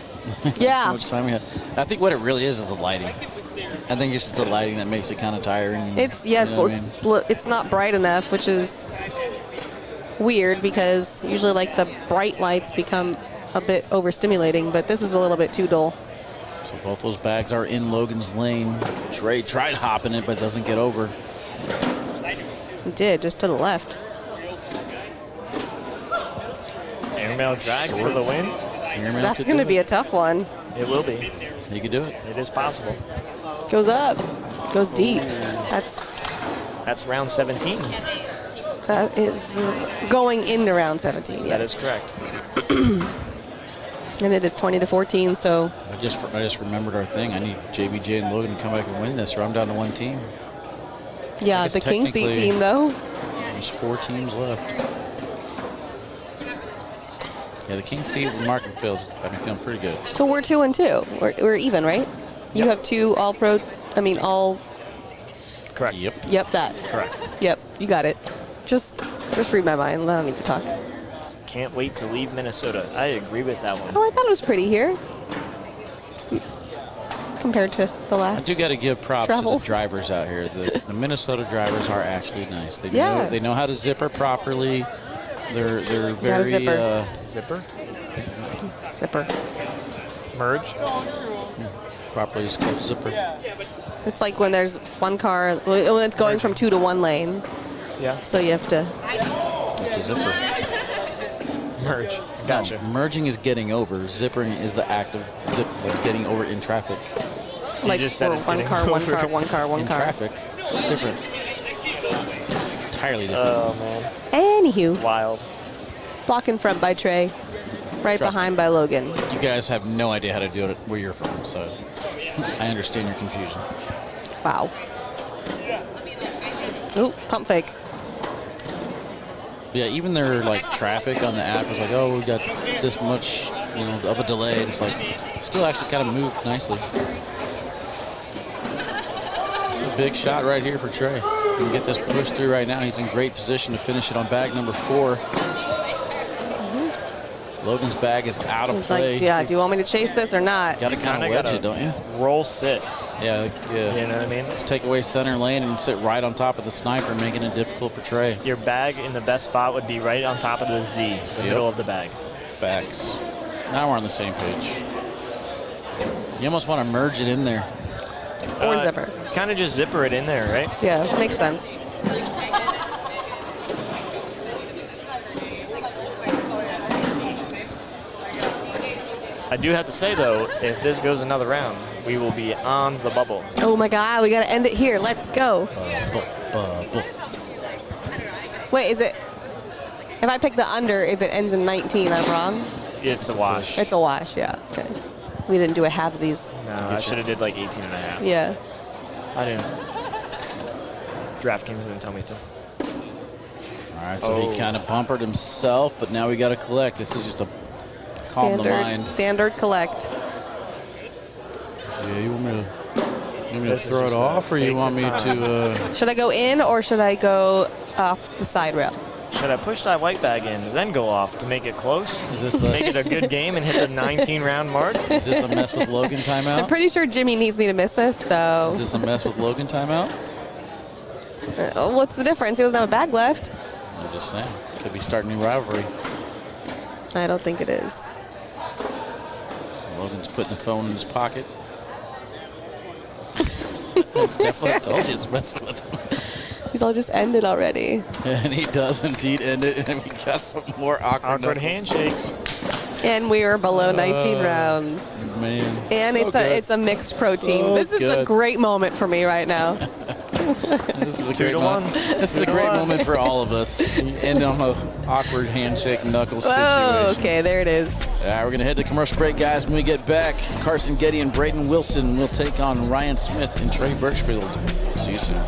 Yeah. So much time we had. I think what it really is the lighting. I think it's just the lighting that makes it kind of tiring. It's you know what I mean? it's not bright enough, which is weird because usually like the bright lights become a bit overstimulating, but this is a little bit too dull. So both those bags are in Logan's lane. Trey tried hopping it, but doesn't get over. He did, just to the left. Airmail drag for the win. That's going to be a tough one. It will be. You can do it. It is possible. Goes up, goes deep. That's round 17. That is going into round 17. Yes. That is correct. And it is 20-14. So I just remembered our thing. I need JBJ and Logan to come back and win this, or I'm down to one team. yeah, guess the King Seat technically- team though. There's 4 teams left. Yeah, the King Seat and Mark and Phil's got me feeling pretty good. So we're 2-2. We're even, right? You have 2 all-pro. I mean all. Correct. Yep. Yep, that. Correct. Yep, you got it. Just read my mind. I don't need to talk. Can't wait to leave Minnesota. I agree with that one. Oh, I thought it was pretty here compared to the I last. do got to give props travels. to the drivers out here. The Minnesota drivers are actually nice. They Yeah. know, they know how to zipper properly. They're Got a very zipper. Zipper? Zipper. Merge? properly is called zipper. It's like when there's one car, when it's going from 2 to 1 lane. Yeah. So you have to. Like a zipper. Merge. Gotcha. No, merging is getting over. Zippering is the act of like getting over in traffic. Like just said for it's one getting car, one over. car, one car, one In car. traffic, it's different. It's entirely different. Oh, man. Anywho, Wild. block in front by Trey, right Trust behind by Logan. You guys have no idea how to do it where you're from, so I understand your confusion. Wow. Ooh, pump fake. Yeah, even their like traffic on the app is like, oh, we got this much, of a delay. And it's like, still actually kind of moved nicely. It's a big shot right here for Trey. He can get this push through right now. He's in great position to finish it on bag number 4. Logan's bag is out of He's play. like, yeah, do you want me to chase this or not? Got to kind of wedge gotta it, don't you? Roll sit. Yeah. You know what I mean? Just take away center lane and sit right on top of the sniper, making it difficult for Trey. Your bag in the best spot would be right on top of the Z, the middle of the bag. Facts. Now we're on the same page. You almost want to merge it in there. Or zipper. Kind of just zipper it in there, right? Yeah, makes sense. I do have to say, though, if this goes another round, we will be on the bubble. Oh my God, we gotta end it here. Let's go. Wait, is it? If I pick the under, if it ends in 19, I'm wrong. It's a wash. It's a wash, yeah. Okay. We didn't do a halvesies. No, I should have did like 18 and a half. Yeah. I didn't. DraftKings didn't tell me to. All right, so he kind of bumpered himself, but now we got to collect. This is just a calm the mind. Standard collect. Yeah, you want me to This is throw it just, off, or you take want me the time. to? Should I go in or should I go off the side rail? Should I push that white bag in, then go off to make it close? Is this Make it a good game and hit the 19-round mark? Is this a mess with Logan I'm timeout? pretty sure Jimmy needs me to miss this, so. Is this a mess with Logan timeout? What's the difference? He doesn't have a bag left. I'm just saying. Could be starting a new rivalry. I don't think it is. Logan's putting the phone in his pocket. It's definitely told you it's messing with him. He's all just ended already. And he does indeed end it, and we got some more awkward Awkward handshakes. And we are below 19 rounds. Man. And so it's a mixed pro team. So This is a good. great moment for me right now. This is a 2 great to moment. 1. This is a great moment for all of us. End on an awkward handshake knuckles Oh, situation. okay, there it is. All right, we're going to head to commercial break, guys. When we get back, Carson Getty and Braden Wilson will take on Ryan Smith and Trey Birchfield. See you soon.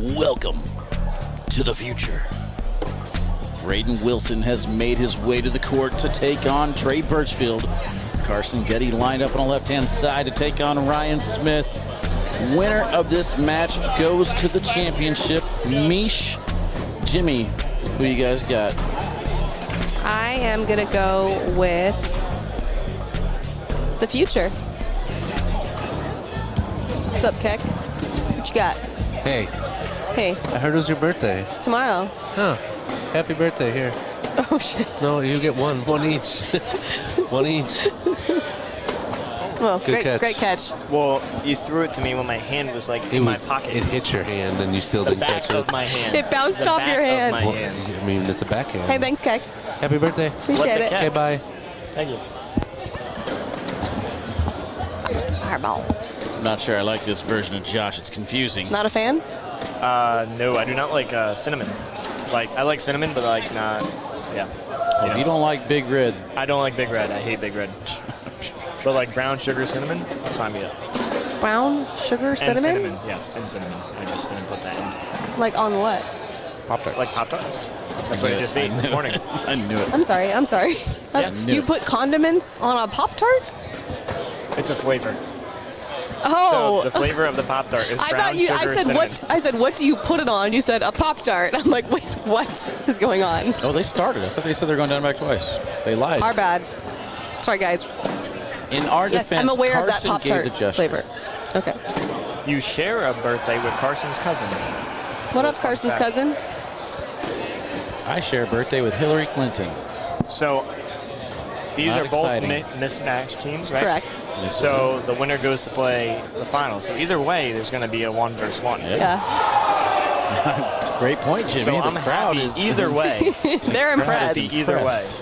Welcome to the future. Braden Wilson has made his way to the court to take on Trey Birchfield. Carson Getty lined up on the left-hand side to take on Ryan Smith. Winner of this match goes to the championship. Mish, Jimmy, who you guys got? I am going to go with the future. What's up, Keck? What you got? Hey, Hey, I heard it was your birthday. tomorrow. Huh. Happy birthday, here. Oh, shit. No, you get one. One each. One each. Well, Good catch. great catch. Well, you threw it to me when my hand was like in my pocket. It hit your hand and you still The didn't back catch it. of my hand. It bounced The off back your of hand. my Well, hand. I mean, it's a backhand. Hey, thanks, Keck. Happy birthday. Appreciate Let the it. cat- Okay, bye. Thank you. Fireball. I'm not sure I like this version of Josh. It's confusing. Not a fan? No, I do not like cinnamon. Like, I like cinnamon, but like not, yeah. If you don't like Big Red, I don't like Big Red. I hate Big Red. But like brown sugar cinnamon, sign me up. Brown sugar And cinnamon? cinnamon, yes, and cinnamon. I just didn't put that in. Like on what? Pop-Tarts. Like Pop-Tarts. That's what I just ate this morning. I knew it. I'm sorry. Yeah. You put condiments on a Pop-Tart? It's a flavor. Oh. So the flavor of the Pop-Tart is I brown thought you. sugar I said cinnamon. what? I said what do you put it on? You said a Pop-Tart. I'm like, wait, what is going on? Oh, they started. I thought they said they're going down back twice. They lied. Our bad. Sorry, guys. In our Yes, defense, I'm aware Carson of that gave the Pop-Tart gesture. flavor. Okay. You share a birthday with Carson's cousin. What up, Carson's fact. cousin? I share a birthday with Hillary Clinton. So these Not are both exciting. mismatched teams, right? Correct. So the winner goes to play the final. So either way, there's going to be a 1-versus-1. Yeah. Great point, Jimmy. So the I'm crowd happy is either way. They're impressed. Happy either way. impressed.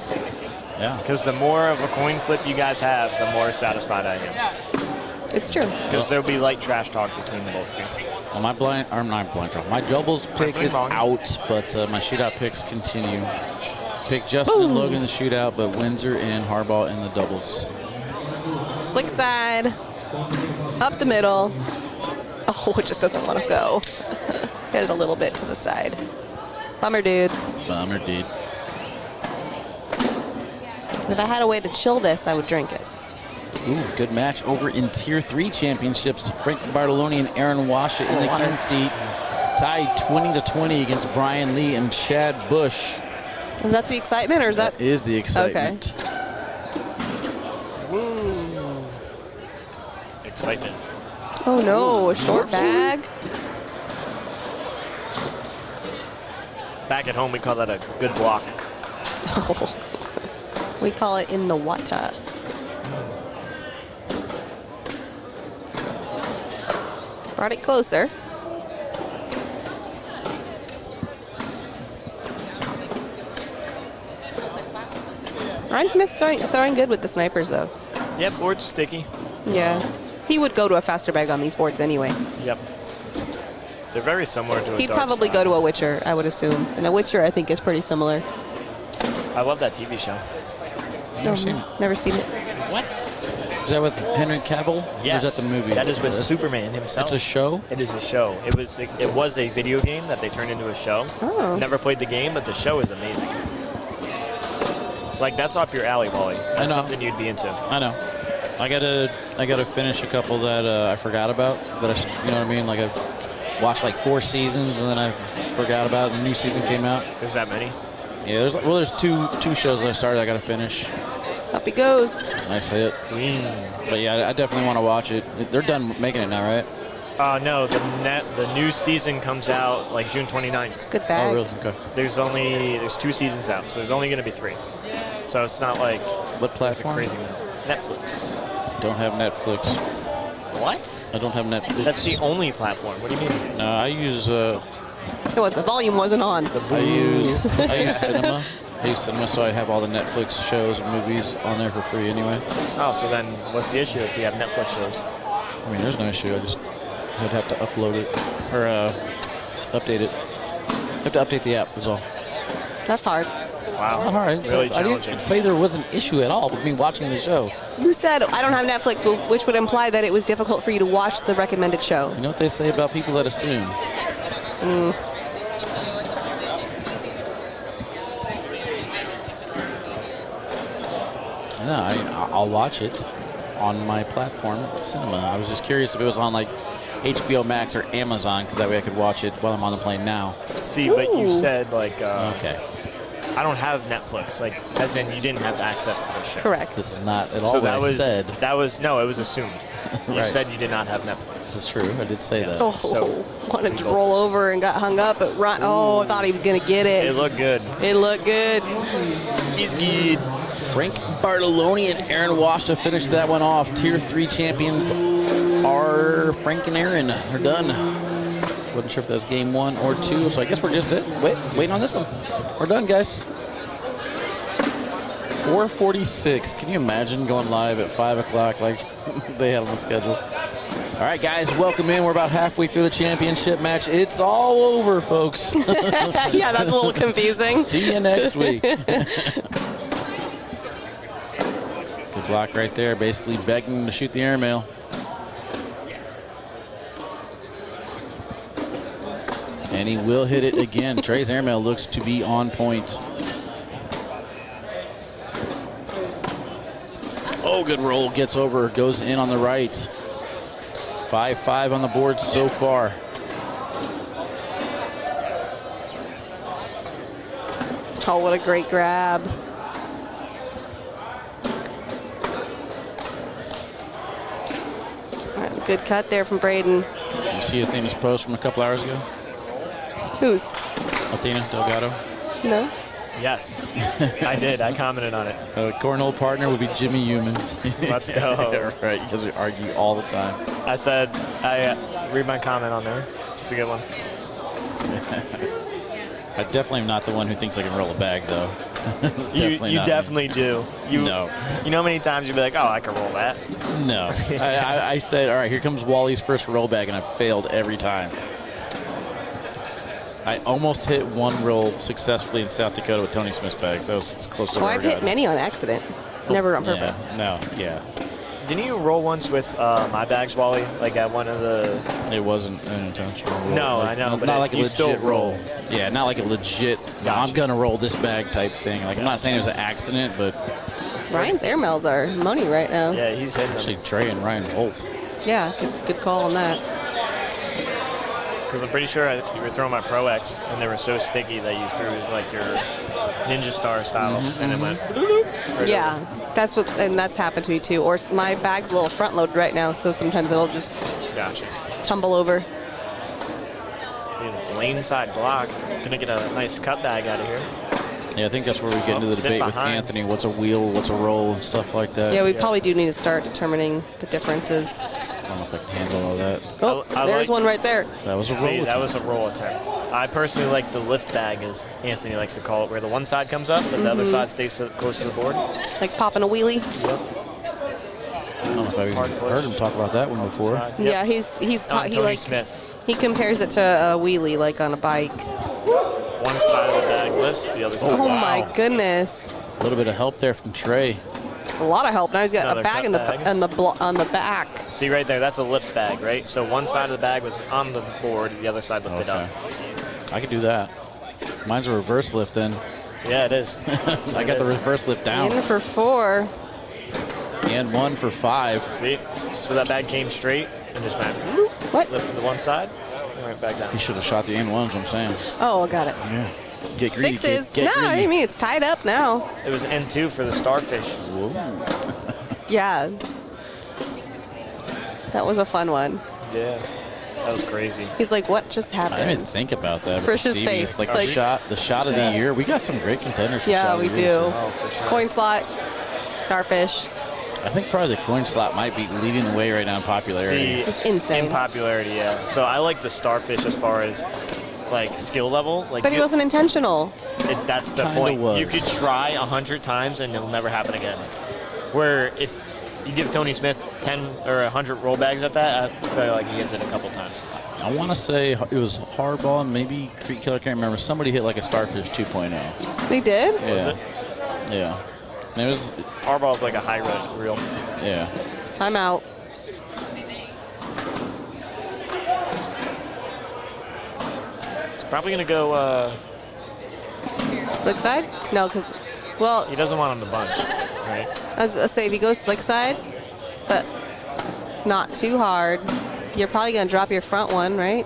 Yeah. Because the more of a coin flip you guys have, the more satisfied I am. It's true. Because there'll be light trash talk between the both of you. Well, my my doubles pick is out, but my shootout picks continue. Pick Justin and Logan in the shootout, but Windsor and Harbaugh in the doubles. Slick side. Up the middle. Oh, it just doesn't want to go. Get it a little bit to the side. Bummer, dude. Bummer, dude. If I had a way to chill this, I would drink it. Ooh, good match over in Tier 3 championships. Frank Bartoloni and Aaron Washa in the king seat. Tied 20-20 against Brian Lee and Chad Bush. Is that the excitement, or is that? That is the excitement. Woo! Excitement. Oh no, a short bag. Back at home, we call that a good block. We call it in the water. Brought it closer. Ryan Smith's throwing good with the snipers, though. Yep, board's sticky. Yeah. He would go to a faster bag on these boards anyway. Yep. They're very similar to a He'd dark probably style. go to a Witcher, I would assume. And a Witcher, I think, is pretty similar. I love that TV show. Never seen it. Never seen it. What? Is that with Henry Cavill? Yes. Or is that the movie? That is with Superman himself. It's a show? It is a show. It was a video game that they turned into a show. Oh. Never played the game, but the show is amazing. Like, that's up your alley, Wally. That's know. something you'd be into. I know. I gotta finish a couple that I forgot about. That you know what I mean? Like I watched like 4 seasons and then I forgot about it. The new season came out. There's that many? Yeah, there's two shows that I started. I gotta finish. Up he goes. Nice hit. But yeah, I definitely want to watch it. They're done making it now, right? No, the new season comes out like June 29th. It's a good bag. Oh, really? Okay. There's 2 seasons out, so there's only going to be 3. So it's not like What it's a platform? crazy one. Netflix. Don't have Netflix. What? I don't have Netflix. That's the only platform. What do you mean? No, I use What, the volume wasn't on. I use cinema. I use cinema, so I have all the Netflix shows and movies on there for free anyway. Oh, so then what's the issue if you have Netflix shows? I mean, there's no issue. I'd have to upload it or update it. I have to update the app. Is all. That's hard. Wow. All right. Really I challenging. didn't say there was an issue at all with me watching the show. You said, I don't have Netflix, which would imply that it was difficult for you to watch the recommended show. You know what they say about people that assume? No, I'll watch it on my platform, Cinema. I was just curious if it was on like HBO Max or Amazon, because that way I could watch it while I'm on the plane now. See, but you said like, Okay. I don't have Netflix. Like, as in you didn't have access to the show. Correct. This is not at all So what that I was said. no, it was assumed. You Right. said you did not have Netflix. This is true. I did say that. Oh, So- wanted to roll over and got hung up. But I thought he was gonna get it. It looked good. It looked good. He's good. Frank Bartoloni and Aaron Washa finished that one off. Tier 3 champions are Frank and Aaron. They're done. Wasn't sure if that was game 1 or 2, so I guess we're just waiting on this one. We're done, guys. 4:46. Can you imagine going live at 5 o'clock like they had on the schedule? All right, guys, welcome in. We're about halfway through the championship match. It's all over, folks. Yeah, that's a little confusing. See you next week. Good block right there, basically begging to shoot the airmail. And he will hit it again. Trey's airmail looks to be on point. Oh, good roll. Gets over, goes in on the right. 5-5 on the board so far. Oh, what a great grab. Good cut there from Braden. You see Athena's post from a couple hours ago? Who's? Athena Delgado. No? Yes, I did. I commented on it. Cornhole partner would be Jimmy Humans. Let's go. Right, because we argue all the time. I said, I read my comment on there. It's a good one. I definitely am not the one who thinks I can roll a bag, though. You definitely do. No. You know how many times you'd be like, oh, I can roll that? No. I said, all right, here comes Wally's first roll bag, and I failed every time. I almost hit one roll successfully in South Dakota with Tony Smith's bags. That was as close to Oh, where I I've got hit it. many on accident. Never on purpose. Yeah, no, yeah. Didn't you roll once with my bags, Wally? Like at one of the... It wasn't an intentional roll. No, Like, I know, but not like a you legit still roll. roll. Yeah, not like a legit, Gotcha. I'm going to roll this bag type thing. Like, I'm not saying it was an accident, but Ryan's airmails are money right now. Yeah, he's hitting actually them. Trey and Ryan both. Yeah, good call on that. Because I'm pretty sure you were throwing my Pro X, and they were so sticky that you threw like your Ninja Star style, and it went... right Yeah, that's happened to me too. Or my bag's a little front loaded right now, so sometimes it'll just over. Gotcha. tumble over. Lane side block. Gonna get a nice cut bag out of here. Yeah, I think that's where we get into the sit debate with behind. Anthony. What's a wheel, what's a roll, and stuff like that. Yeah, we probably do need to start determining the differences. I don't know if I can handle all that. Oh, I there's like- one right there. That was a roll. See, that attempt. was a roll attempt. I personally like the lift bag, as Anthony likes to call it, where the one side comes up, but the other side stays close to the board. Like popping a wheelie. I don't know if I've Hard even push. heard him talk about that one before. Side. Yep. Yeah, he Tony like Smith. he compares it to a wheelie like on a bike. One side of the bag lifts, the other side. Oh wow. my goodness. A little bit of help there from Trey. A lot of help. Now he's got Another a bag cut in the bag. on the back. See right there, that's a lift bag, right? So one side of the bag was on the board, the other side lifted Okay. up. I could do that. Mine's a reverse lift then. Yeah, it is. I got the reverse lift down. In for 4. And 1 for 5. See? So that bag came straight and just went What? lifted to one side and went back down. He should have shot the N ones, I'm saying. Oh, I got it. Yeah. Get greedy, kid. 6s. Get No, greedy. I mean it's tied up now. It was N2 for the starfish. Yeah. That was a fun one. Yeah. That was crazy. He's like, what just I didn't even happened? think about that. but Frish's Stevie face, is like like- the shot of the year. We got some great contenders for Yeah, shot of we the year, do. so Oh, for sure. Coin slot, starfish. I think probably the coin slot might be leading the way right now in popularity. See, It's insane. in popularity, yeah. So I like the starfish as far as like skill level. Like But he wasn't intentional. that's the Kinda point. was. You could try 100 times and it'll never happen again. Where if you give Tony Smith 10 or 100 roll bags at that, I feel like he gets it a couple times. I want to say it was Hardball and maybe Creek Killer. I can't remember. Somebody hit like a Starfish 2.0. They did? Yeah. Was it? Yeah. And it was, Harball's like a high reel. yeah. I'm out. Probably going to go, Slick side? No, because, well, he doesn't want him to bunch, right? I was gonna say if you go slick side, but not too hard, you're probably gonna drop your front one, right?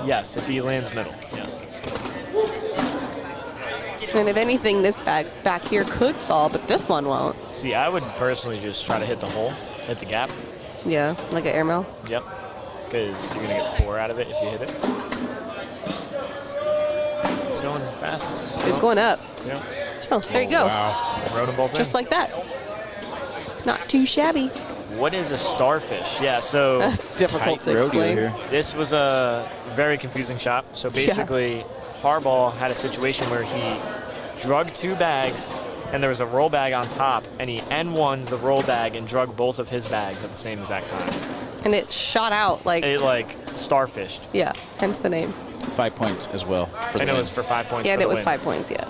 Yes, if he lands middle, yes. And if anything, this bag back here could fall, but this one won't. See, I would personally just try to hit the hole, hit the gap. Yeah, like an airmail. Yep, because you're going to get 4 out of it if you hit it. It's going fast. It's going up. Yeah. Oh, there you go. Wow. Rode them both in. Just like that. Not too shabby. What is a starfish? Yeah, so That's difficult to explain. this was a very confusing shot. So basically, Harbaugh had a situation where he drug 2 bags, and there was a roll bag on top, and he N1'd the roll bag and drug both of his bags at the same exact time. And it shot out like... It like starfished. Yeah, hence the name. 5 points as well. And it was for 5 points. Yeah, for and the it was win. 5 points, yeah.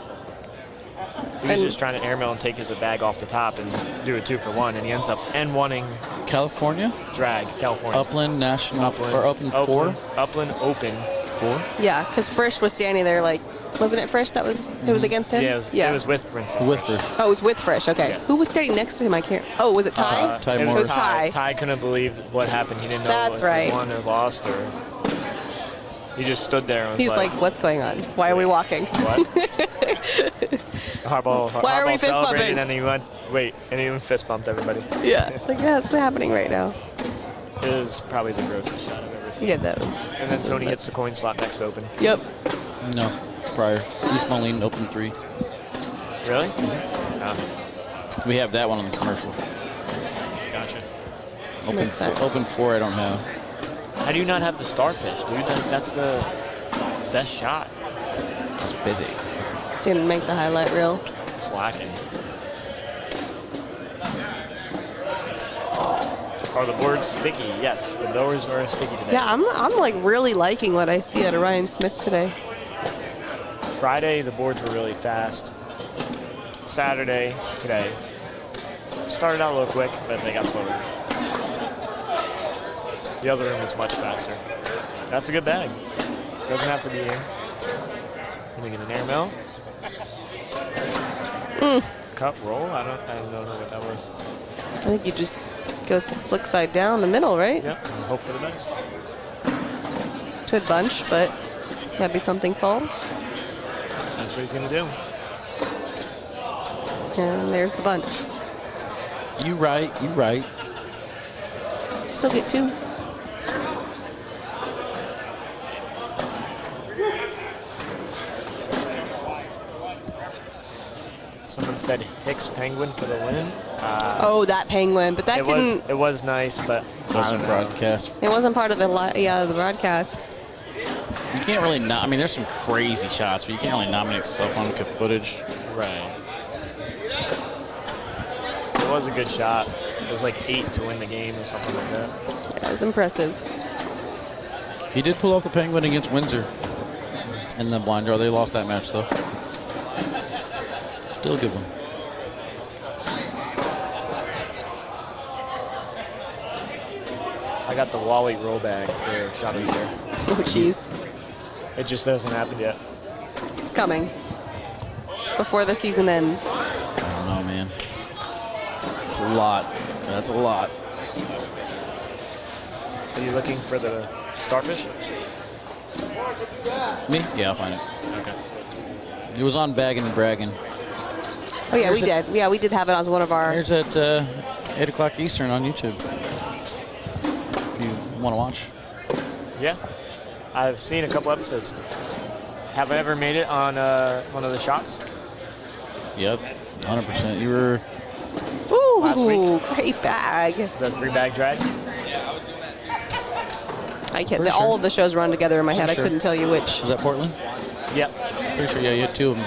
He was just trying to airmail and take his bag off the top and do a 2-for-1, and he ends up N1'ing California? drag, California. Upland National, or Open 4? Upland Open 4? Yeah, because Frisch was standing there like... Wasn't it Frisch that was... It was against him? Yeah, it was with Frisch. With Frisch. Oh, it was with Frisch, okay. Yes. Who was standing next to him? I can't... Oh, was it Ty? Ty It Morris. was Ty. Ty couldn't believe what happened. He didn't know That's if right. he won or lost, or he just stood there and was He's like, what's going on? Why are we walking? what? Harbaugh Why are we fist celebrated, bumping? and he went, wait, and he even fist bumped everybody. Yeah. Like, that's happening right now. It was probably the grossest shot I've ever seen. Yeah, that was... And then Tony hits the coin slot next open. Yep. No, prior. East Moline, Open 3. Really? We have that one on the commercial. Gotcha. Makes sense. Open 4 I don't have. How do you not have the starfish, dude? That's the best shot. It's busy. Didn't make the highlight reel. Slacking. Are the boards sticky? Yes, the doors are sticky today. Yeah, I'm like really liking what I see out of Ryan Smith today. Friday, the boards were really fast. Saturday, today, started out a little quick, but they got slower. The other room is much faster. That's a good bag. Doesn't have to be in. Let me get an airmail. Cup roll? I don't know what that was. I think you just go slick side down the middle, right? Yep, and hope for the best. Could bunch, but maybe something falls. That's what he's gonna do. And there's the bunch. You right. Still get 2. Someone said Hicks Penguin for the win. Oh, that penguin, but that didn't... It was nice, but Wasn't broadcast. It wasn't part of the the broadcast. You can't really I mean, there's some crazy shots, but you can't really nominate cell phone footage. Right. It was a good shot. It was like 8 to win the game or something like that. Yeah, it was impressive. He did pull off the Penguin against Windsor in the blind draw. They lost that match, though. Still a good one. I got the Wally roll bag for shot of the year. Oh, jeez. It just hasn't happened yet. It's coming. Before the season ends. I don't know, man. It's a lot. That's a lot. Are you looking for the starfish? Me? Yeah, I'll find it. Okay. It was on Baggin' and Braggin'. Oh, yeah, we did. Yeah, we did have it as one of our... Here's at 8 o'clock Eastern on YouTube. If you want to watch. Yeah. I've seen a couple episodes. Have I ever made it on one of the shots? Yep, 100%. You were... Ooh, last week. great bag. The 3-bag drag? I can't. All of the shows run together in my head. Sure. I couldn't tell you which. Was that Portland? Yep. Pretty sure, yeah, you had 2 of them.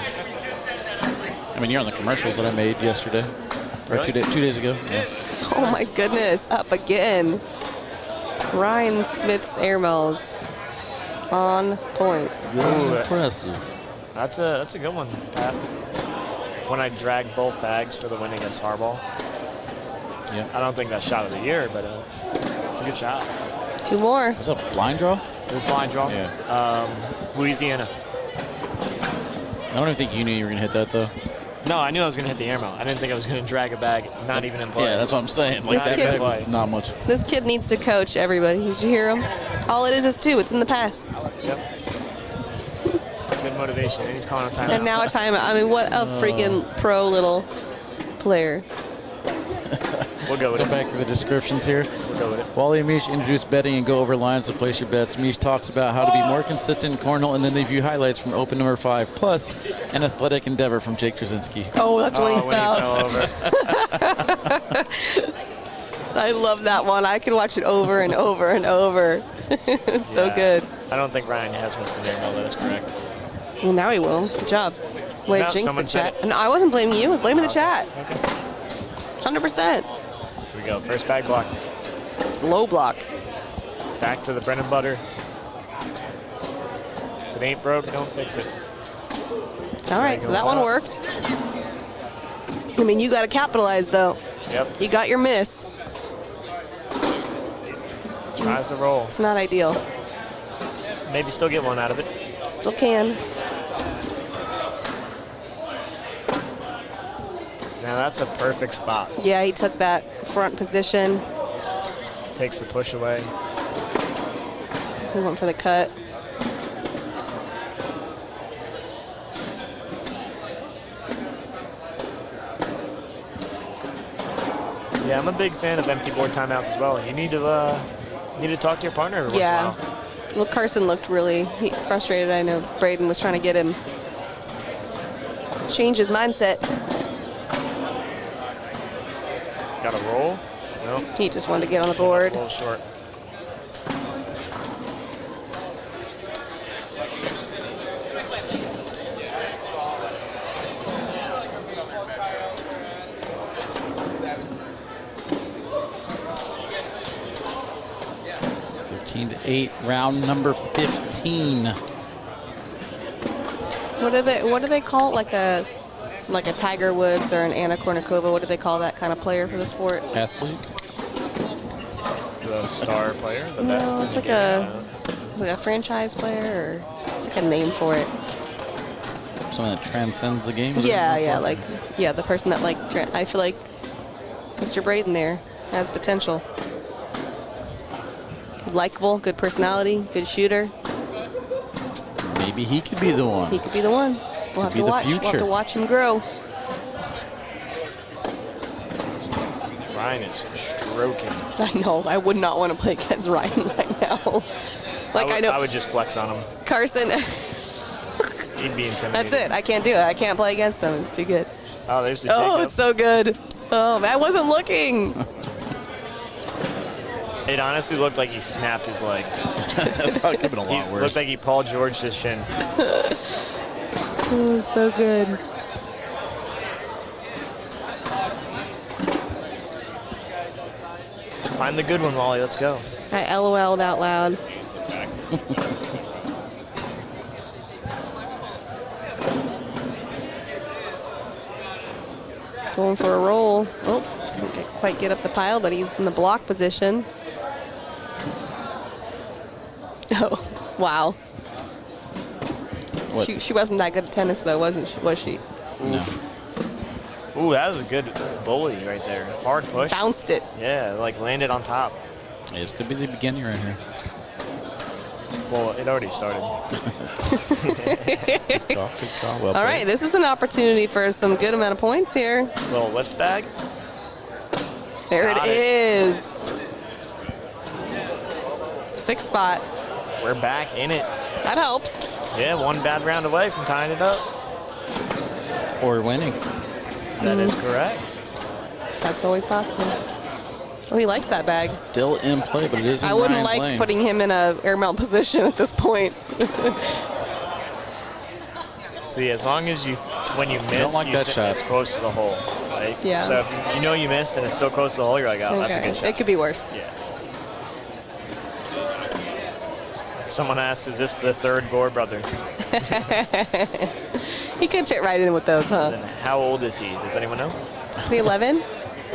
I mean, you're on the commercial that I made yesterday. Or Really? 2 days ago. Yeah. Oh my goodness, up again. Ryan Smith's airmails on point. Ooh, Impressive. that's a good one, Pat. When I dragged both bags for the win against Harbaugh. Yeah. I don't think that's shot of the year, but it's a good shot. 2 more. Was that a blind draw? This line draw? Yeah. Louisiana. I don't even think you knew you were going to hit that, though. No, I knew I was going to hit the air mount. I didn't think I was going to drag a bag, not even in play. Yeah, that's what I'm saying. Like, This that kid- bag was not much. This kid needs to coach everybody. Did you hear him? All it is 2. It's in the past. Yep. Good motivation. And he's calling a timeout. And now a timeout. I mean, what a freaking pro little player. We'll go with Go it. back to the descriptions here. We'll go with it. Wally and Mish introduce betting and go over lines to place your bets. Mish talks about how to be more consistent in cornhole, and then they view highlights from Open number 5, plus an athletic endeavor from Jake Trzynski. Oh, that's when he when fell. he fell over. I love that one. I could watch it over and over and over. It's so Yeah. good. I don't think Ryan has missed an air mail. That is correct. Well, now he will. Good job. Wait, No, jinx someone the said chat. No, I wasn't blaming you. I was blaming the chat. Okay. 100%. Here we go. First bag block. Low block. Back to the bread and butter. If it ain't broke, don't fix it. All right, so that one worked. I mean, you got to capitalize, though. Yep. You got your miss. Tries to roll. It's not ideal. Maybe still get one out of it. Still can. Now that's a perfect spot. Yeah, he took that front position. Takes the push away. He went for the cut. Yeah, I'm a big fan of empty board timeouts as well. You need to talk to your partner every once in a Yeah. while. Well, Carson looked really frustrated. I know Braden was trying to get him change his mindset. Got a roll? Nope. He just wanted to get on the board. A little short. To 8, round number 15. What do they call it? Like a Tiger Woods or an Anna Kournikova? What do they call that kind of player for the sport? Athlete. The star player, the No, best. it's like a franchise player, or it's like a name for it. Something that transcends the game. Yeah, the person that I feel like Mr. Braden there has potential. Likeable, good personality, good shooter. Maybe he could be the one. He could be the one. We'll have to watch. We'll have to watch him grow. Ryan is stroking. I know. I would not want to play against Ryan right now. I would just flex on him. Carson. He'd be intimidated. That's it. I can't do it. I can't play against him. It's too good. Oh, there's the Oh, Jacob. it's so good. Oh, I wasn't looking. It honestly looked like he snapped his leg. That probably could have been a lot worse. Looked like he Paul Georged his shin. Oh, so good. Find the good one, Wally. Let's go. I LOL'd out loud. Going for a roll. Oh, doesn't quite get up the pile, but he's in the block position. Oh, wow. What? She wasn't that good at tennis, though, wasn't she? Was she? No. Ooh, that was a good bully right there. Hard push. Bounced it. Yeah, like landed on top. Yeah, this could be the beginning right here. Well, it already started. Good call. Well All right, this is an opportunity for some good amount of points here. Little lift bag. There Got it it. is. 6th spot. We're back in it. That helps. Yeah, one bad round away from tying it up. Or winning. That is correct. That's always possible. Oh, he likes that bag. Still in play, but it is in I wouldn't Ryan's like lane. putting him in a air mount position at this point. See, as long as when you miss, like that shot. it's close to the hole. Right? Yeah. So if you know you missed and it's still close to the hole, you're like, oh, that's a good shot. It could be worse. Yeah. Someone asked, is this the third Gore brother? He could fit right in with those, huh? Then how old is he? Does anyone know? The 11?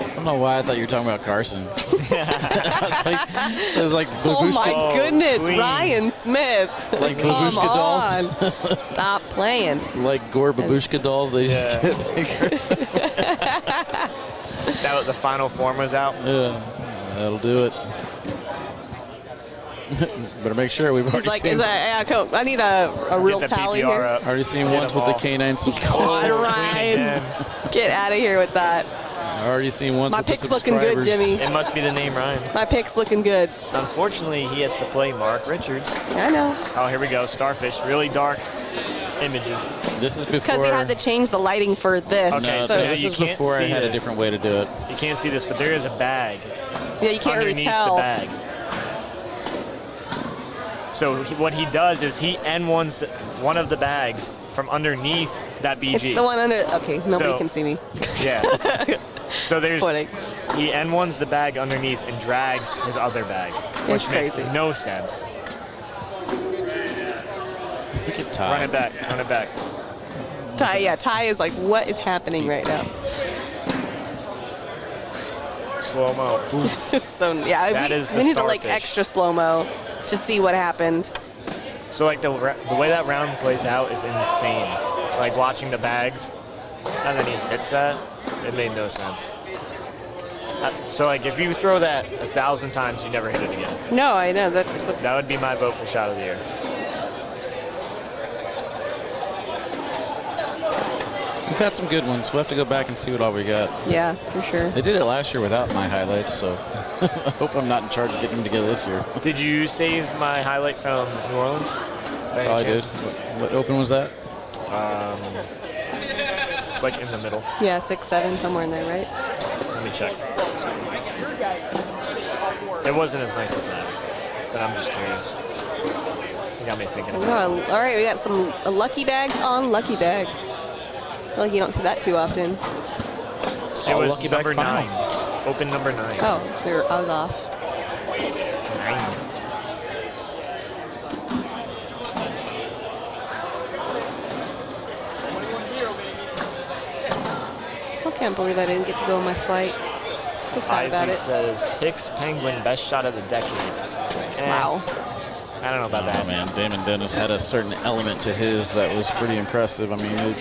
I don't know why I thought you were talking about Carson. It was like Oh babushka, my goodness, clean. Ryan Smith. like Come babushka on. dolls. Stop playing. Like Gore babushka dolls, they just Yeah. get bigger. That was, the final form was out. Yeah, that'll do it. Better make sure we've He's already like, seen. I need a real Get the tally PPR here. up. Already seen Get ones them with the all. canine God, subscribers. Ryan. Get out of here with that. Already seen ones My with the pick's looking good, subscribers. Jimmy. It must be the name Ryan. My pick's looking good. Unfortunately, he has to play Mark Richards. I know. Oh, here we go. Starfish. Really dark images. This is Because before. he had to change the lighting for this. Okay, No, so this you is can't before I see had a this. different way to do it. You can't see this, but there is a bag Yeah, you can't really underneath tell. the bag. So what he does is he N1s one of the bags from underneath that BG. It's the one under. Okay, nobody So- can see me. Yeah. So there's Funny. he N1s the bag underneath and drags his other bag, which It's makes crazy. no sense. Look at Ty. Run it back. Run it back. Ty is like, what is happening right now? Slow mo. It's just so, yeah. That is the we need to like starfish. extra slow mo to see what happened. So like the way that round plays out is insane. Like watching the bags, and then he hits that. It made no sense. So like if you throw that 1,000 times, you never hit it again. No, I know. That's what. That would be my vote for shot of the year. We've had some good ones. We'll have to go back and see what all we got. Yeah, for sure. They did it last year without my highlights, so I hope I'm not in charge of getting them together this year. Did you save my highlight from New Orleans? By any Probably did. chance? What open was that? It's like in the middle. Yeah, 6-7 somewhere in there, right? Let me check. It wasn't as nice as that, but I'm just curious. You got me thinking about it. All right, we got some lucky bags on lucky bags. I feel like you don't see that too often. It was lucky bag number final. 9. Open number 9. Oh, I was off. 9. Still can't believe I didn't get to go on my flight. Still sad about Isaac it. says Hicks Penguin best shot of the decade. Wow. I don't know about Oh, that. man, Damon Dennis had a certain element to his that was pretty impressive. I mean,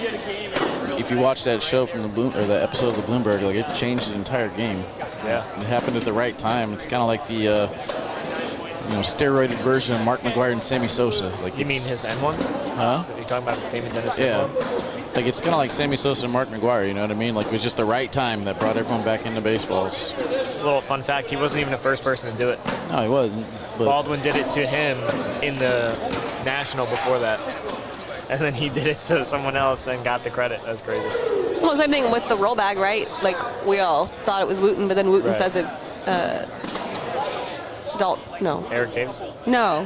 if you watch that show from the episode of the Bloomberg, like it changed the entire game. Yeah. It happened at the right time. It's kind of like the steroided version of Mark McGuire and Sammy Sosa. Like You mean it's- his N1? Huh? Are you talking about Damon Dennis? Yeah. N1? Like it's kind of like Sammy Sosa and Mark McGuire. You know what I mean? Like it was just the right time that brought everyone back into baseball. It's just- Little fun fact, he wasn't even the first person to do it. no, he wasn't. But Baldwin did it to him in the National before that. And then he did it to someone else and got the credit. That's crazy. Well, same thing with the roll bag, right? Like we all thought it was Wooten, but then Wooten Right. says it's No. Eric Davis? No.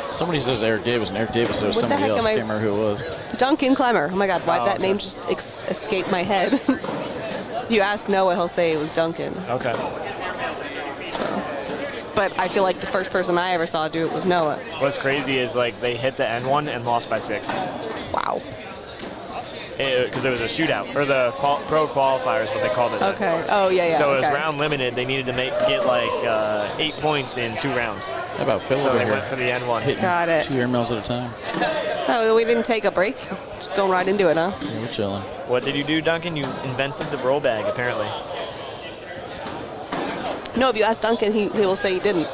somebody says Eric Davis, and Eric Davis says What the somebody heck else. am I I- can't remember who it was. Duncan Clemmer. Oh my God, why'd Oh, that okay. name just escape my head? You ask Noah, he'll say it was Duncan. Okay. But I feel like the first person I ever saw do it was Noah. What's crazy is like they hit the N1 and lost by 6. Wow. Because it was a shootout, or the pro qualifiers, what they called it. then. Okay. Oh, yeah. So it was okay. round limited. They needed to get like 8 points in 2 rounds. How about Phil So over they here went for the N1. hitting Got it. 2 air mills at a time? Oh, we didn't take a break. Just going right into it, huh? Yeah, we're chilling. What did you do, Duncan? You invented the roll bag, apparently. No, if you ask Duncan, he will say he didn't.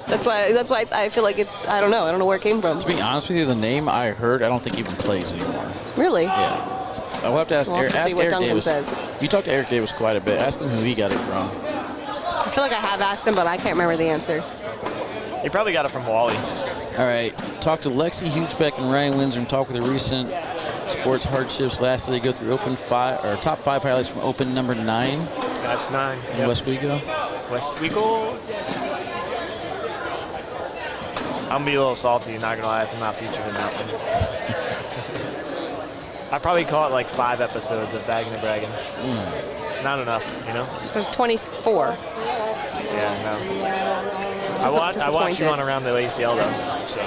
That's why I feel like it's, I don't know where it came from. To be honest with you, the name I heard, I don't think even plays anymore. Really? Yeah. I'll have to ask, We'll have to see ask what Eric Duncan Davis. says. You talked to Eric Davis quite a bit. Ask him who he got it from. I feel like I have asked him, but I can't remember the answer. You probably got it from Wally. All right. Talk to Lexi Hugebeck and Ryan Windsor and talk with the recent sports hardships. Lastly, go through top 5 highlights from Open number 9 That's 9. in Westwego. Westwego. I'm going to be a little salty, not going to lie, if I'm not featured in that one. I probably call it like 5 episodes of Bagging and Bragging. Not enough, you know? There's 24. Yeah, no. I watch you on Around the ACL though, so.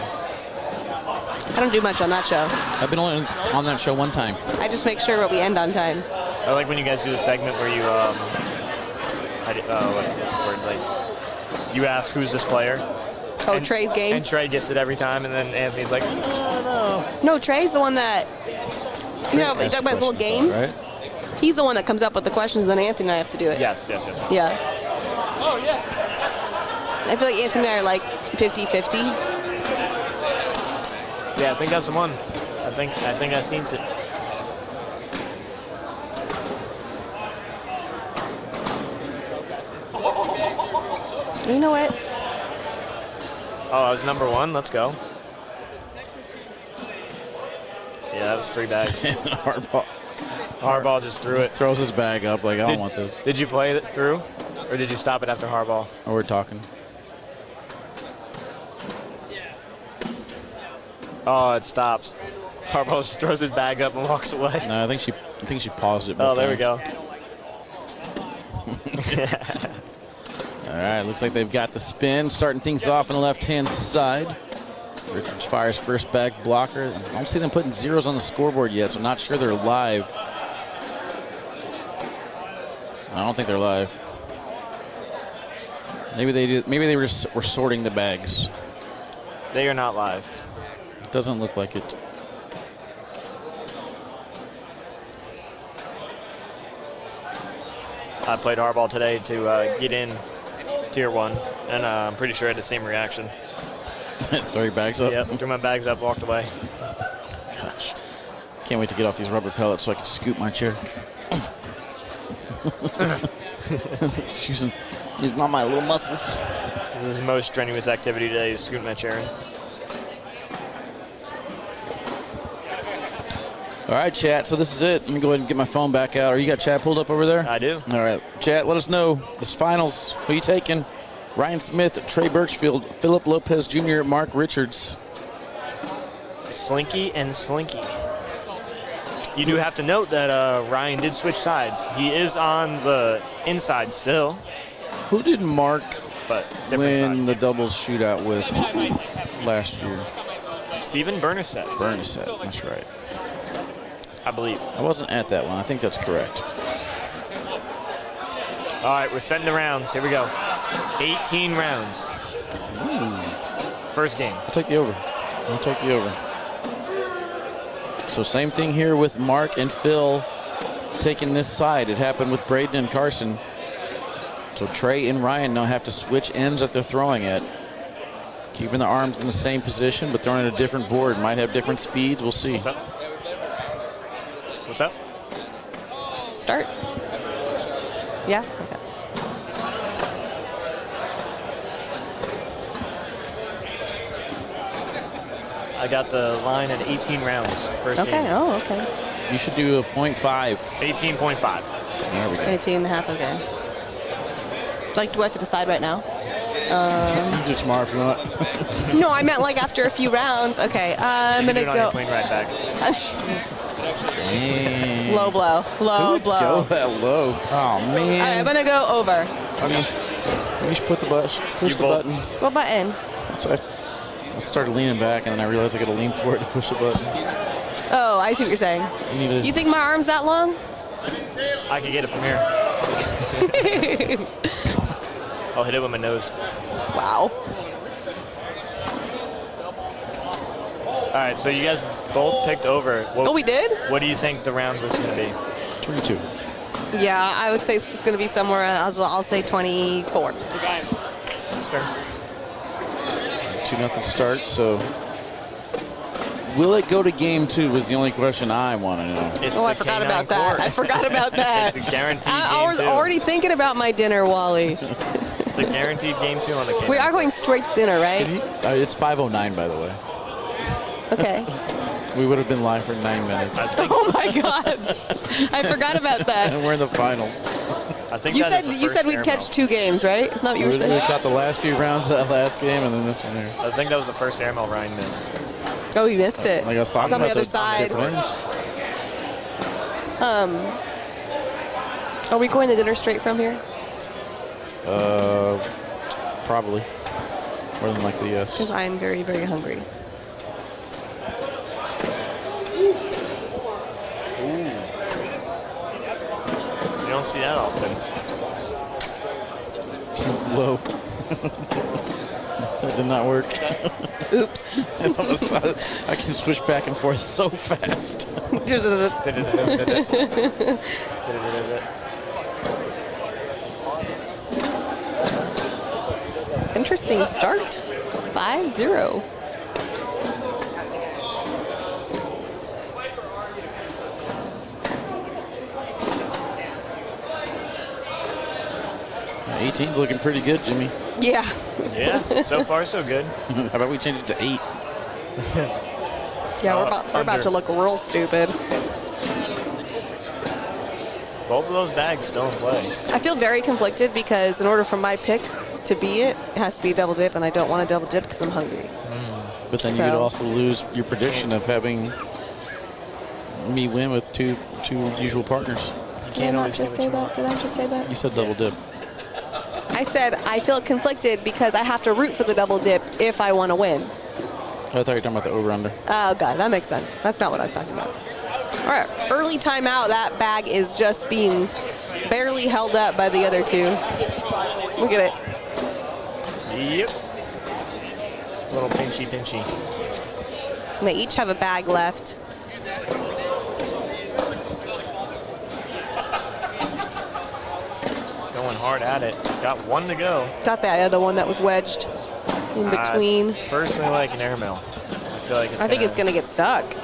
I don't do much on that show. I've been only on that show one time. I just make sure that we end on time. I like when you guys do the segment where you, what's this word? Like, you ask who's this player. Oh, and, Trey's game? And Trey gets it every time, and then Anthony's like, oh, No, Trey's the one that, you know, you talk about his little game? Right? He's the one that comes up with the questions, and then Anthony and I have to do it. Yes. Yeah. Oh, yeah. I feel like Anthony and I are like 50-50. Yeah, I think that's the one. I think I've seen it. You know what? Oh, that was number 1. Let's go. Yeah, that was 3 bags. Hardball just threw it. Throws his bag up like, I don't want this. Did you play it through, or did you stop it after hardball? Oh, we're talking. Oh, it stops. Hardball just throws his bag up and walks away. No, I think she paused it. Oh, there we go. All right, looks like they've got the spin, starting things off on the left-hand side. Richards fires first bag blocker. I don't see them putting zeros on the scoreboard yet, so I'm not sure they're live. I don't think they're live. Maybe they do. Maybe they were sorting the bags. They are not live. It doesn't look like it. I played hardball today to get in tier 1, and I'm pretty sure I had the same reaction. Throw your bags up? Yep, threw my bags up, walked away. Gosh. Can't wait to get off these rubber pellets so I can scoop my chair. using all my little muscles. This is the most strenuous activity today, is scooting my chair in. All right, chat, so this is it. Let me go ahead and get my phone back out. Or you got chat pulled up over there? I do. All right, chat, let us know this finals. Who you taking? Ryan Smith, Trey Birchfield, Philip Lopez Jr., Mark Richards. Slinky and Slinky. You do have to note that Ryan did switch sides. He is on the inside still. Who did Mark win the doubles shootout with last year? Steven Bernasek. Bernasek, that's right. I believe. I wasn't at that one. I think that's correct. All right, we're setting the rounds. Here we go. 18 rounds. Ooh. First game. I'll take the over. I'll take the over. So same thing here with Mark and Phil taking this side. It happened with Braden and Carson. So Trey and Ryan now have to switch ends that they're throwing at. Keeping the arms in the same position, but throwing at a different board. Might have different speeds. We'll see. What's up? What's up? Start. Yeah? Okay. I got the line at 18 rounds. First game. Okay, oh, okay. You should do a 0.5. 18.5. There we go. 18 and a half, okay. Like, do I have to decide right now? You can do tomorrow if you want. No, I meant like after a few rounds. Okay, I'm You gonna can do it on go. your plane ride back. Low blow, low blow. Go that low. Oh, All right, man. I'm gonna go over. Okay. You should put the push the button. What button? So I started leaning back, and then I realized I got to lean forward to push the button. Oh, I see what you're saying. You think my arm's that long? I can get it from here. I'll hit it with my nose. Wow. All right, so you guys both picked over. Oh, we did? What do you think the round was going to be? 22. Yeah, I would say this is going to be somewhere, I'll say 24. That's fair. 2-0 start, so will it go to game 2 was the only question I want to know. I forgot about that. I forgot about that. It's a guaranteed I was game 2. already thinking about my dinner, Wally. It's a guaranteed game 2 on the K9. We are going straight to dinner, right? It's 5:09, by the way. Okay. We would have been live for 9 minutes. Oh my God! I forgot about that. And we're in the finals. I think You that said is the you first said we'd air catch 2 games, right? Isn't that what you were We saying? caught the last few rounds of that last game, and then this one here. I think that was the first air mail Ryan missed. Oh, you missed it. Like I was talking It's on the about other side. different ends. Are we going to dinner straight from here? Probably. More than likely, yes. Because I'm very, very hungry. don't see that often. Whoa. That did not work. Oops. I can switch back and forth so fast. Interesting start. 5-0. Uh, 18's looking pretty good, Jimmy. Yeah. Yeah, so far so good. How about we change it to 8? Yeah, we're about to look real stupid. Both of those bags still in play. I feel very conflicted because in order for my pick to be it has to be a double dip, and I don't want a double dip because I'm hungry. But then you could also lose your prediction of having me win with two usual partners. Did I not just say that? Did I just say that? You said double dip. I said I feel conflicted because I have to root for the double dip if I want to win. I thought you were talking about the over-under. Oh, God, that makes sense. That's not what I was talking about. All right, early timeout. That bag is just being barely held up by the other two. Look at it. Yep. A little pinchy. And they each have a bag left. Going hard at it. Got one to go. Got the other one that was wedged in between. I personally like an airmail. I feel like I think it's going to get stuck.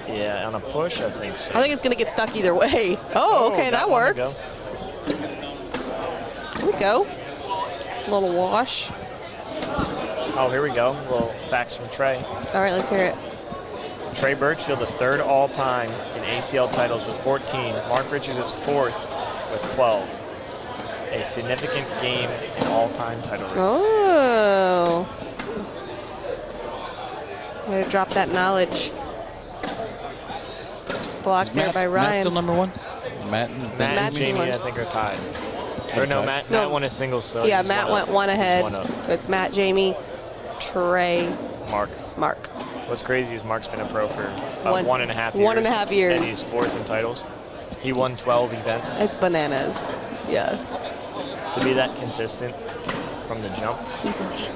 Yeah, on a push, I think so. I think it's going to get stuck either way. Oh, okay, that worked. Here we go. A little wash. Oh, here we go. A little facts from Trey. All right, let's hear it. Trey Birchfield is third all-time in ACL titles with 14. Mark Richards is fourth with 12. A significant game in all-time title race. Oh. Way to drop that knowledge. Blocked there by Ryan. Matt still number one? Matt and Jamie, I think, are tied. Or no, Matt won his singles. So yeah, Matt went one ahead. So it's Matt, Jamie, Trey, Mark. What's crazy is Mark's been a pro for about 1.5 years. 1.5 years. And he's fourth in titles. He won 12 events. It's bananas. Yeah. To be that consistent from the jump. He's an alien.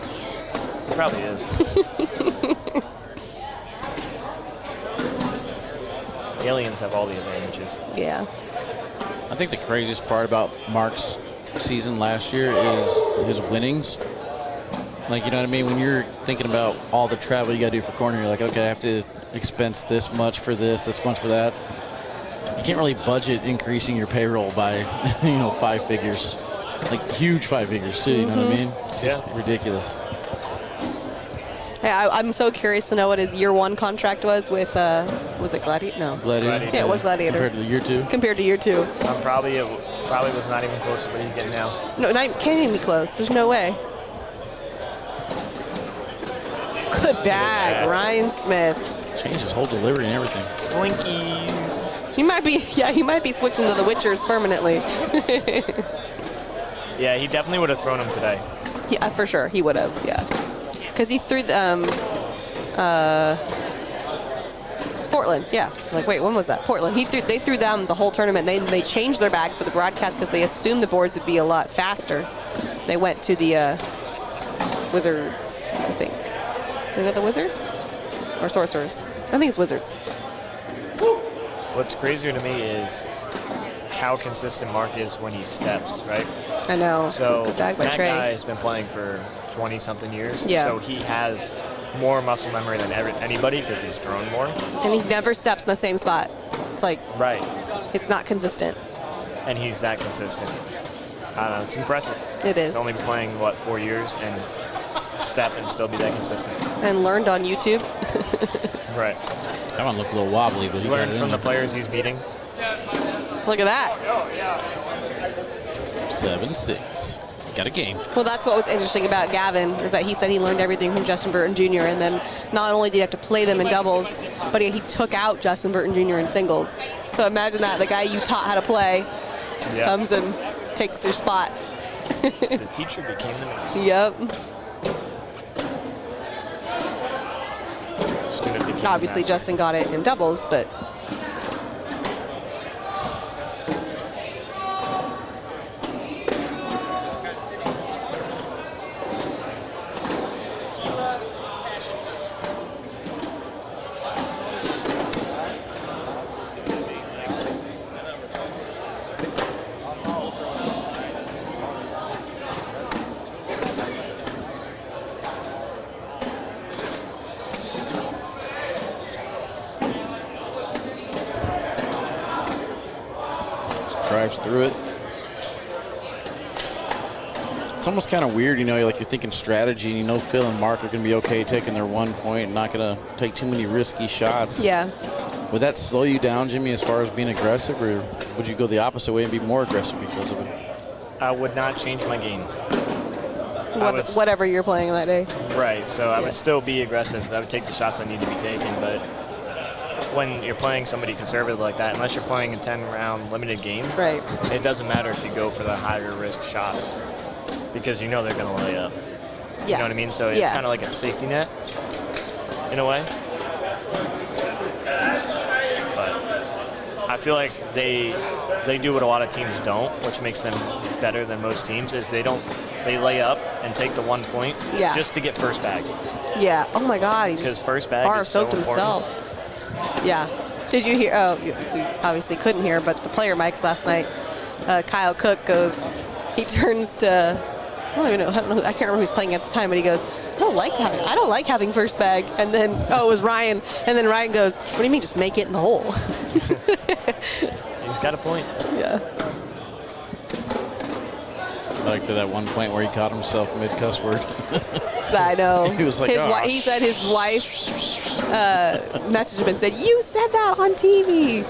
He probably is. Aliens have all the advantages. Yeah. I think the craziest part about Mark's season last year is his winnings. Like, you know what I mean? When you're thinking about all the travel you got to do for corner, you're like, okay, I have to expense this much for this much for that. You can't really budget increasing your payroll by, 5 figures. Like, huge 5 figures, too, you know what I mean? It's just ridiculous. Hey, I'm so curious to know what his year one contract was with, was it Gladiator? No. Gladiator. Yeah, it was Gladiator. Compared to year 2? Compared to year 2. Probably was not even close to what he's getting now. No, can't even be close. There's no way. Good bag, Ryan Smith. Changed his whole delivery and everything. Slinkies. He might be switching to the Witchers permanently. Yeah, he definitely would have thrown him today. Yeah, for sure, he would have. Yeah, because he threw Portland. Yeah, like wait, when was that? Portland. They threw them the whole tournament. They changed their bags for the broadcast because they assumed the boards would be a lot faster. They went to the Wizards, I think. Is that the Wizards or Sorcerers? I think it's Wizards. What's crazier to me is how consistent Mark is when he steps, right? I know. So good bag by that Trey. guy has been playing for 20-something years. Yeah. So he has more muscle memory than anybody because he's thrown more. And he never steps in the same spot. It's like right. It's not consistent. And he's that consistent. I don't know. It's impressive. It is. He's only been playing 4 years and step and still be that consistent. And learned on YouTube. Right. That one looked a little wobbly, but he learned from the players he's beating. Look at that. 7-6. Got a game. Well, that's what was interesting about Gavin, is that he said he learned everything from Justin Burton Jr. And then not only did he have to play them in doubles, but he took out Justin Burton Jr. in singles. So imagine that, the guy you taught how to play comes and takes your spot. The teacher became the master. Yep. Student became Obviously, the master. Justin got it in doubles, but drives through it. It's almost kind of weird, you know, like you're thinking strategy, and you know Phil and Mark are going to be okay taking their 1 point and not going to take too many risky shots. Yeah. Would that slow you down, Jimmy, as far as being aggressive, or would you go the opposite way and be more aggressive because of it? I would not change my game. Whatever you're playing that day. Right, so I would still be aggressive. I would take the shots that need to be taken, but when you're playing somebody conservative like that, unless you're playing a 10-round limited game, right, it doesn't matter if you go for the higher risk shots because you know they're going to lay up. Yeah. You know what I mean? So it's kind of like a safety net in a way. But I feel like they do what a lot of teams don't, which makes them better than most teams, is they lay up and take the 1 point just to get first bag. Yeah. Oh my God. Because first bag is so important. Himself. Yeah. Did you hear? Oh, you obviously couldn't hear, but the player mics last night. Kyle Cook goes. He turns to. I don't know. I can't remember who's playing at the time, but he goes, I don't like having first bag. And then it was Ryan. And then Ryan goes, what do you mean? Just make it in the hole. He's got a point. Yeah. I liked that 1 point where he caught himself mid cuss word. I know. He was like, he said his wife messaged him and said, you said that on TV.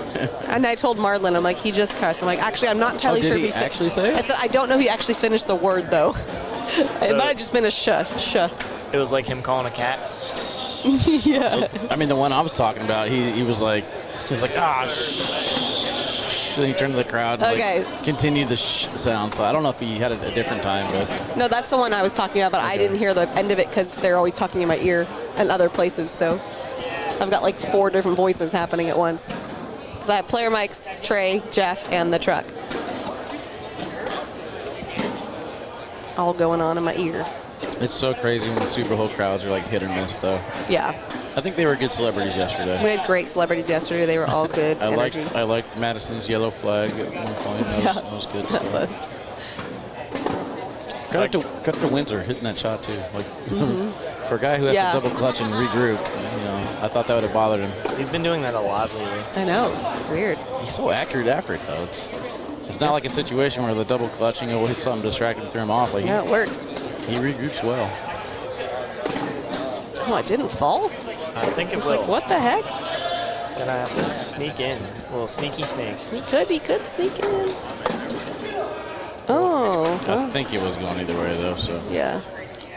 And I told Marlon, I'm like, he just cussed. I'm like, actually, I'm not entirely sure if he actually say it? I said, I don't know if he actually finished the word, though. It might have just been a shuh. It was like him calling a cat. Yeah. I mean, the one I was talking about, he was like, then he turned to the crowd and continued the sound. So I don't know if he had it a different time, but no, that's the one I was talking about. But I didn't hear the end of it because they're always talking in my ear and other places. So I've got like 4 different voices happening at once. Because I have player mics, Trey, Jeff, and the truck. All going on in my ear. It's so crazy when the Super Bowl crowds are like hit or miss, though. Yeah. I think they were good celebrities yesterday. We had great celebrities yesterday. They were all good. I liked Madison's yellow flag at one point. That was good stuff. Cut to Windsor hitting that shot too. Like for a guy who has to double clutch and regroup, you know, I thought that would have bothered him. He's been doing that a lot lately. I know. It's weird. He's so accurate after it though. It's not like a situation where the double clutching will hit something distracted and throw him off. Like it works. He regroups well. Oh, it didn't fall? I think it will. Like, what the heck? Gonna have to sneak in. A little sneaky snake. He could sneak in. Oh. I think it was going either way though, so. Yeah.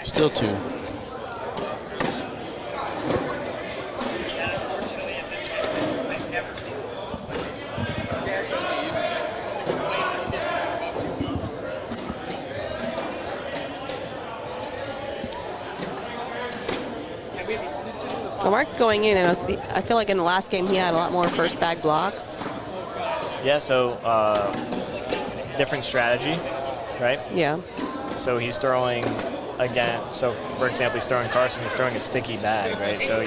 Still 2. So Mark going in, and I feel like in the last game he had a lot more first bag blocks. Yeah, so different strategy, right? Yeah. So he's throwing again. So for example, he's throwing Carson. He's throwing a sticky bag, right? So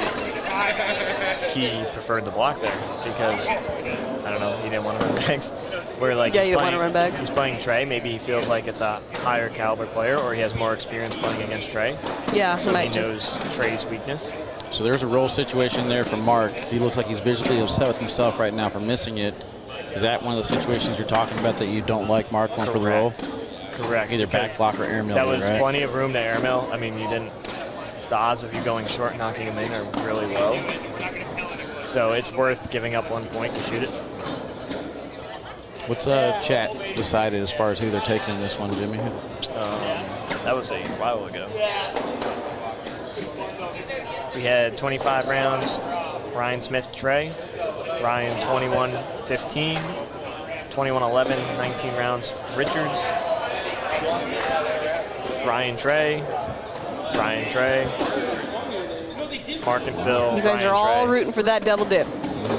he preferred the block there because I don't know, he didn't want to run bags. Where like he didn't want to run bags. He's playing Trey. Maybe he feels like it's a higher caliber player, or he has more experience playing against Trey. Yeah, so he knows Trey's weakness. So there's a roll situation there for Mark. He looks like he's visibly upset with himself right now for missing it. Is that one of the situations you're talking about that you don't like Mark going for the roll? Correct. Either back block or air mill. That was plenty of room to air mill. I mean, the odds of you going short and knocking him in are really low. So it's worth giving up 1 point to shoot it. What's chat decided as far as who they're taking in this one, Jimmy? That was a while ago. We had 25 rounds, Ryan Smith, Trey. Ryan 21-15, 21-11, 19 rounds, Richards. Ryan Trey, Mark and Phil. You guys are all rooting for that double dip.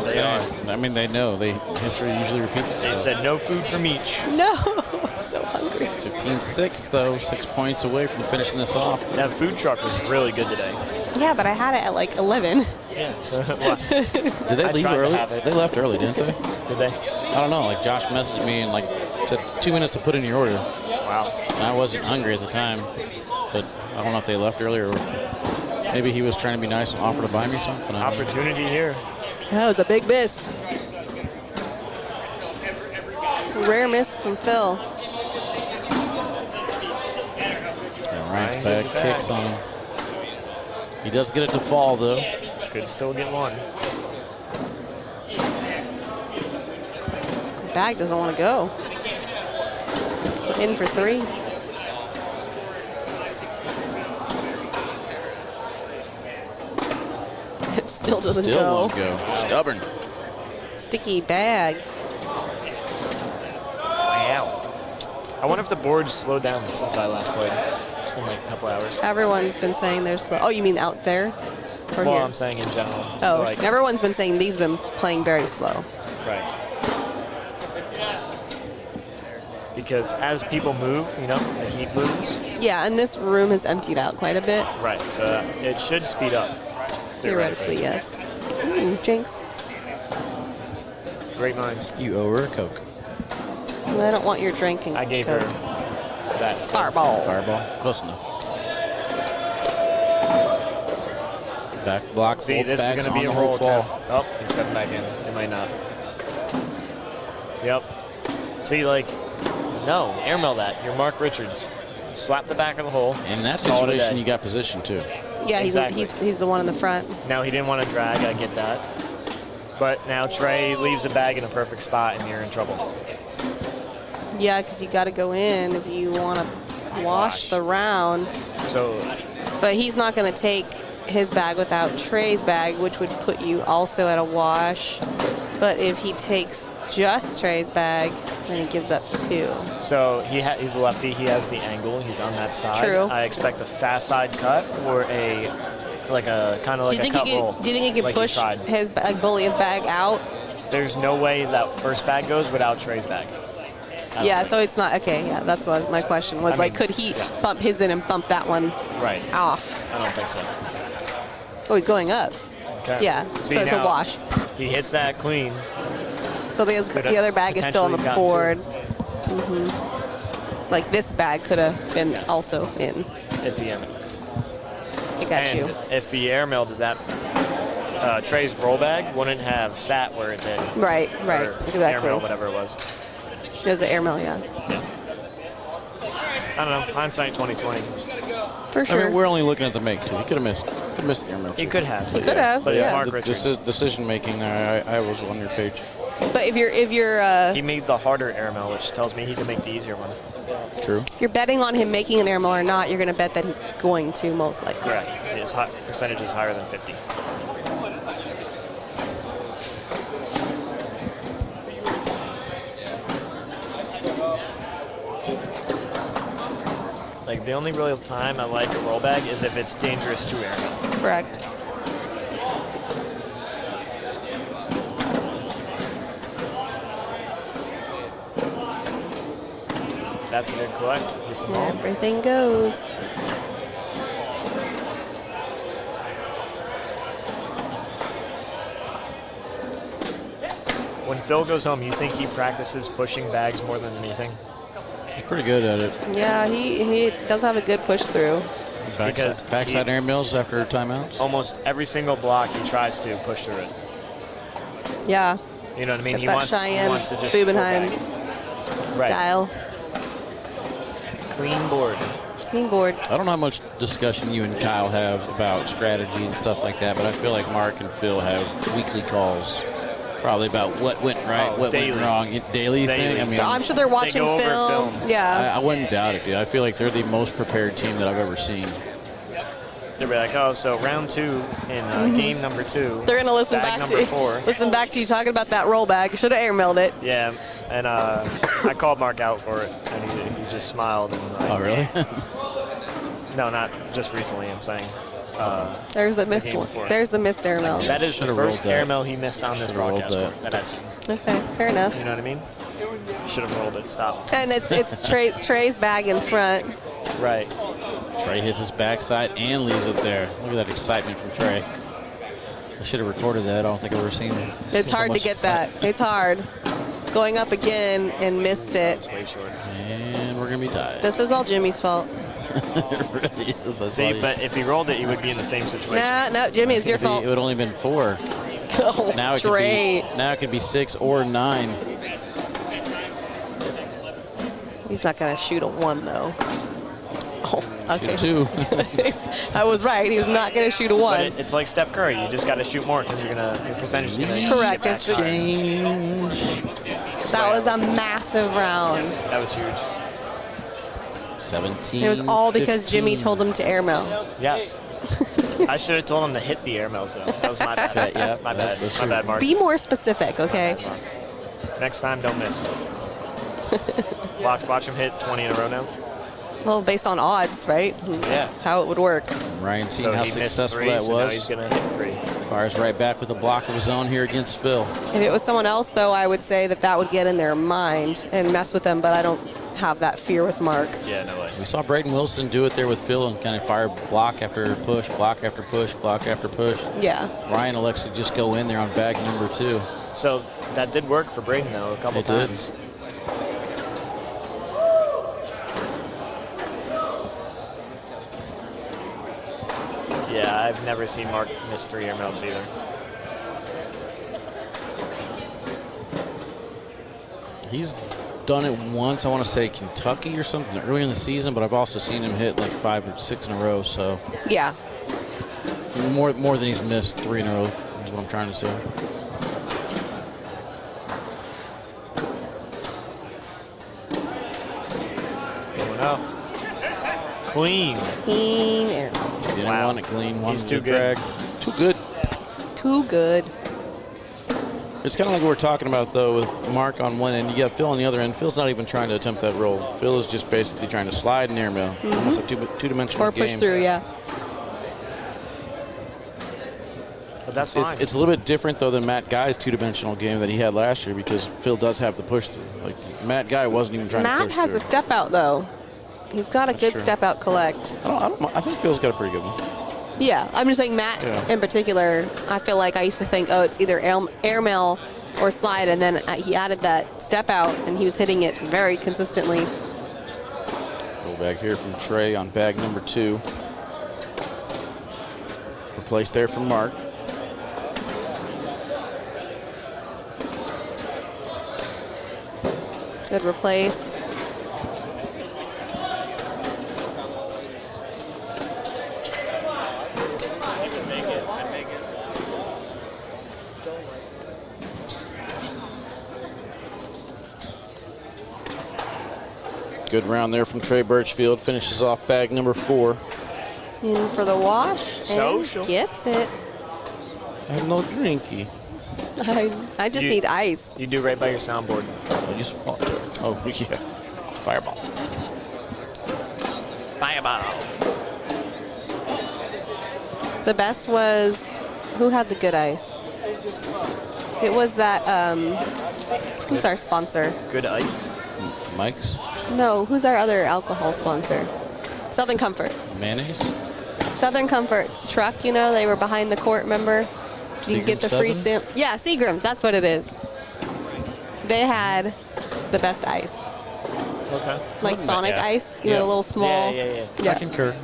They are. I mean, they know. History usually repeats itself. They said no food from each. No, I'm so hungry. 15-6, though, 6 points away from finishing this off. That food truck was really good today. Yeah, but I had it at like 11. Yeah. Did they leave early? They left early, didn't they? Did they? I don't know. Like Josh messaged me and like said 2 minutes to put in your order. Wow. And I wasn't hungry at the time, but I don't know if they left earlier or maybe he was trying to be nice and offer to buy me something. Opportunity here. That was a big miss. rare miss from Phil. And Ryan's bag kicks on him. He does get it to fall, though. Could still get one. His bag doesn't want to go. So in for 3. It still doesn't Still go. won't go. Stubborn. Sticky bag. Wow. I wonder if the board's slowed down since I last played. It's been like a couple hours. Everyone's been saying they're slow. Oh, you mean out there? Or Well, here? I'm saying in general. Oh, So, like, everyone's been saying these have been playing very slow. right. Because as people move, you know, the heat moves. Yeah, and this room has emptied out quite a bit. Right, so it should speed up. Theoretically, yes. Ooh, jinx. Great minds. You owe her a Coke. Well, I don't want your drinking. I gave Coke. her that. Fireball. Fireball. Close enough. Back block. See, both this is bags going to be on a the whole roll fall. too. Oh, he's stepping back in. It might not. Yep. See, like, no, airmail that. You're Mark Richards. Slap the back of the hole. In that Call it a situation, day. you got position too. Yeah, Exactly. he's the one in the front. Now, he didn't want to drag. I get that. But now Trey leaves the bag in a perfect spot, and you're in trouble. Yeah, because you got to go in if you want to wash the round. So, But he's not going to take his bag without Trey's bag, which would put you also at a wash. But if he takes just Trey's bag, then he gives up 2. so he's a lefty. He has the angle. He's on that side. True. I expect a fast side cut or a kind of like a cut roll. Do you think he could like push tried. his like bully his bag out? There's no way that first bag goes without Trey's bag. Yeah, so it's not okay. Yeah, that's what my question was. I Like, mean, could he bump his in and bump that one Right. off? I don't think so. Oh, he's going up. Okay. Yeah, See, so it's a now, wash. He hits that clean. So the other bag is still on the potentially gotten board. Like this bag could have been also in. If he airmailed. I got And you. if he airmailed it, that Trey's roll bag wouldn't have sat where it did. Right, Or exactly. Airmail, whatever it was. It was an airmail, yeah. I don't know. Hindsight 2020. For I sure. mean, we're only looking at the make too. He could have missed. Could have missed the airmail. He too. could have. He could have, But it's yeah. Mark The Richards. decision making there, I was on your page. But if you're He made the harder airmail, which tells me he can make the easier one. True. you're betting on him making an airmail or not, you're going to bet that he's going to most likely. Correct. His percentage is higher than 50. Like, the only real time I like a roll bag is if it's dangerous to airmail. Correct. That's a good collect. Gets them all. Everything goes. When Phil goes home, you think he practices pushing bags more than anything? He's pretty good at it. Yeah, he does have a good push through. Because Backside airmails after timeouts. Almost every single block he tries to push through it. Yeah. You know what I mean? Got He that wants Cheyenne to just Bubenheim full bag. style. Clean board. Clean board. I don't know how much discussion you and Kyle have about strategy and stuff like that, but I feel like Mark and Phil have weekly calls, probably about what went right, what daily. went wrong. Daily thing. I mean, I'm sure they're watching go over film. film. Yeah. I wouldn't doubt it, dude. I feel like they're the most prepared team that I've ever seen. They'll be like, oh, so round 2 in game number 2. They're gonna listen bag back number to 4. listen back to you talking about that roll bag. Should have airmailed it. Yeah, and I called Mark out for it, and he just smiled. And like, Oh, really? No, not just recently. I'm saying. There's a missed game one. before. There's the missed airmail. That is Should've the first rolled that. airmail he missed on this Should've rolled broadcast that. that I've seen. Okay, fair enough. You know what I mean? Should have rolled it. Stop. And it's Trey's bag in front. Right. Trey hits his backside and leaves it there. Look at that excitement from Trey. I should have recorded that. I don't think I've ever seen it. It's So hard to much get that. It's hard. Going up again and missed it. Way short. And we're going to be tied. This is all Jimmy's fault. It really is. That's all See, you- but if he rolled it, he would be in the same situation. Nah, no, Jimmy, it's your It'd be- fault. It would only been 4. Oh, Now it Trey. could be 6 or 9. He's not going to shoot a 1, though. Oh, okay. Shoot 2. I was right. He's not going to shoot a 1. But it's like Steph Curry. You just got to shoot more because your percentage is going to Correct. It's Change. that was a massive round. That was huge. 17. It was all because 15. Jimmy told him to airmail. Yes. I should have told him to hit the air mails, though. That was my bad. Yeah, my that's bad. true. My bad, Mark. Be more specific, okay? Next time, don't miss. Watch him hit 20 in a row now. Well, based on odds, right? That's how it would work. Ryan seen So how he missed successful 3, that so now was. he's going to hit 3. Fires right back with a block of his own here against Phil. If it was someone else, though, I would say that would get in their mind and mess with them, but I don't have that fear with Mark. Yeah, no way. We saw Braden Wilson do it there with Phil and kind of fire block after push, block after push, block after push. Yeah. Ryan elects to just go in there on bag number 2. So that did work for Braden, though, a couple It did. times. Yeah, I've never seen Mark miss 3 air mails either. He's done it once, I want to say Kentucky or something early in the season, but I've also seen him hit like 5 or 6 in a row, so Yeah. more than he's missed 3 in a row is what I'm trying to say. Going up. Clean. Clean air. He didn't Wow. want it clean, wanted He's to too drag. Too good. Too good. It's kind of like what we're talking about, though, with Mark on one end. You got Phil on the other end. Phil's not even trying to attempt that roll. Phil is just basically trying to slide and airmail. Almost a two-dimensional Or game. push through, yeah. But that's fine. It's a little bit different, though, than Matt Guy's two-dimensional game that he had last year because Phil does have the push through. Like, Matt Guy wasn't even trying to Matt push has through. a step out, though. He's got a That's good true. step out collect. I think Phil's got a pretty good one. Yeah, I'm just saying Matt Yeah. in particular, I feel like I used to think, oh, it's either airmail or slide, and then he added that step out, and he was hitting it very consistently. Go back here from Trey on bag number 2. Replaced there from Mark. Good replace. Good round there from Trey Birchfield. Finishes off bag number 4. In for the wash, Social. and gets it. I have no drinky. I just You- need ice. You do right by your soundboard. Oh, yeah. Fireball. Fireball. The best was, who had the good ice? It was that, who's our sponsor? Good ice. Mike's No, who's our other alcohol sponsor? Southern Comfort. mayonnaise. Southern Comfort's truck, you know, they were behind the court, remember? You can get the free Seagram sim. Yeah, Seagram's, that's what it is. They had the best ice. Okay. Like Sonic Yeah. ice, you know, Yeah. the little small. Yeah. I concur.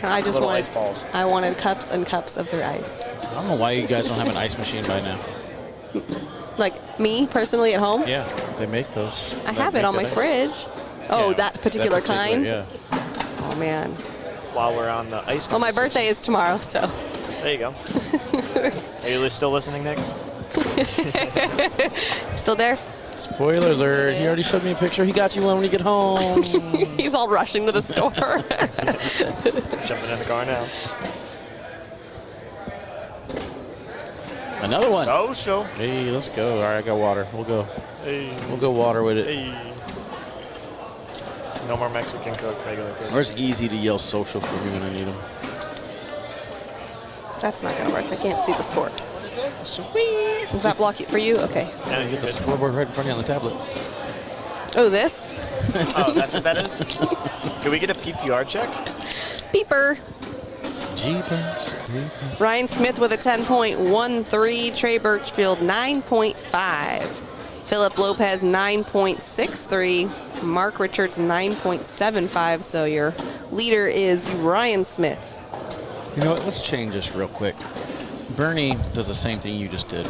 I just Little wanted, ice balls. I wanted cups and cups of their ice. I don't know why you guys don't have an ice machine by now. Like me personally at home, Yeah, they make those. I They have make it on my that ice. fridge. Oh, Yeah, that particular kind? Yeah. Oh man. While we're on the ice. Well, my birthday is tomorrow, so. There you go. Are you still listening, Nick? Still there? Spoiler alert, he already showed me a picture. He got you one when you get home. He's all rushing to the store. Jumping in the car now. Another one. Social. Hey, let's go. All right, I got water. We'll go. Hey. We'll go water with it. Hey. No more Mexican Coke, regular Coke. Or it's easy to yell social for me when I need them. That's not gonna work. I can't see the score. Sweet. Does that block it for you? Okay. Yeah, You get the scoreboard right in front of you on the tablet. Oh, this? Oh, that's what that is? Can we get a PPR check? Beeper. Jeepers. Ryan Smith with a 10.13. Trey Birchfield 9.5. Philip Lopez 9.63. Mark Richards 9.75. So your leader is Ryan Smith. You know what? Let's change this real quick. Bernie does the same thing you just did.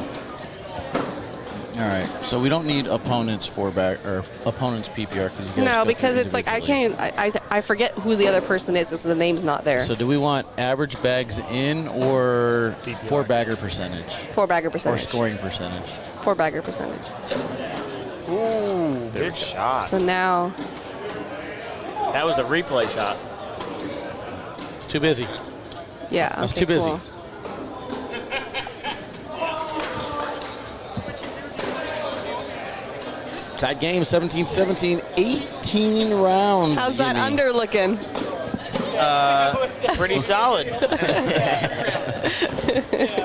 All right, so we don't need opponents four-bag or opponents PPR because you guys No, go because through it's like I individually. can't. I forget who the other person is, so the name's not there. So do we want average bags in or DPR. four-bagger percentage? Four-bagger percentage. Or scoring percentage? Four-bagger percentage. Ooh, big shot. So now, That was a replay shot. It's too busy. yeah. That's okay, too busy. cool. Tied game, 17-17, 18 rounds. How's that Jimmy. under looking? Pretty solid. You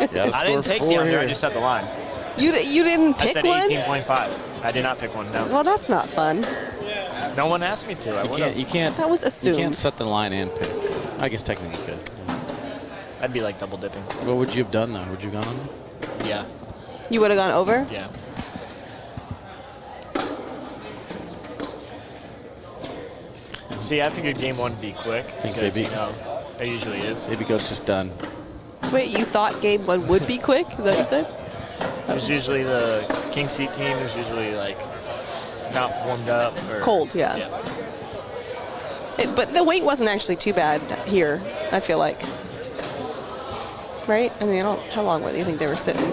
gotta I score didn't take the four under. I here. just set the line. You didn't I pick said one? 18.5. I did not pick one. No. Well, that's not fun. No one asked me to. I would have. You can't. That was You assumed. can't set the line and pick. I guess technically you could. I'd be like double dipping. What would you have done though? Would you have gone on? Yeah. You would have gone over? Yeah. See, I figured game one would be quick Think because maybe. you know it usually is. Maybe Goat's just done. Wait, you thought game one would be quick? Is that what you said? There's usually the king seat team. There's usually like not warmed up or Cold, yeah. But the wait wasn't actually too bad here, I feel like. Right? I mean, how long do you think they were sitting?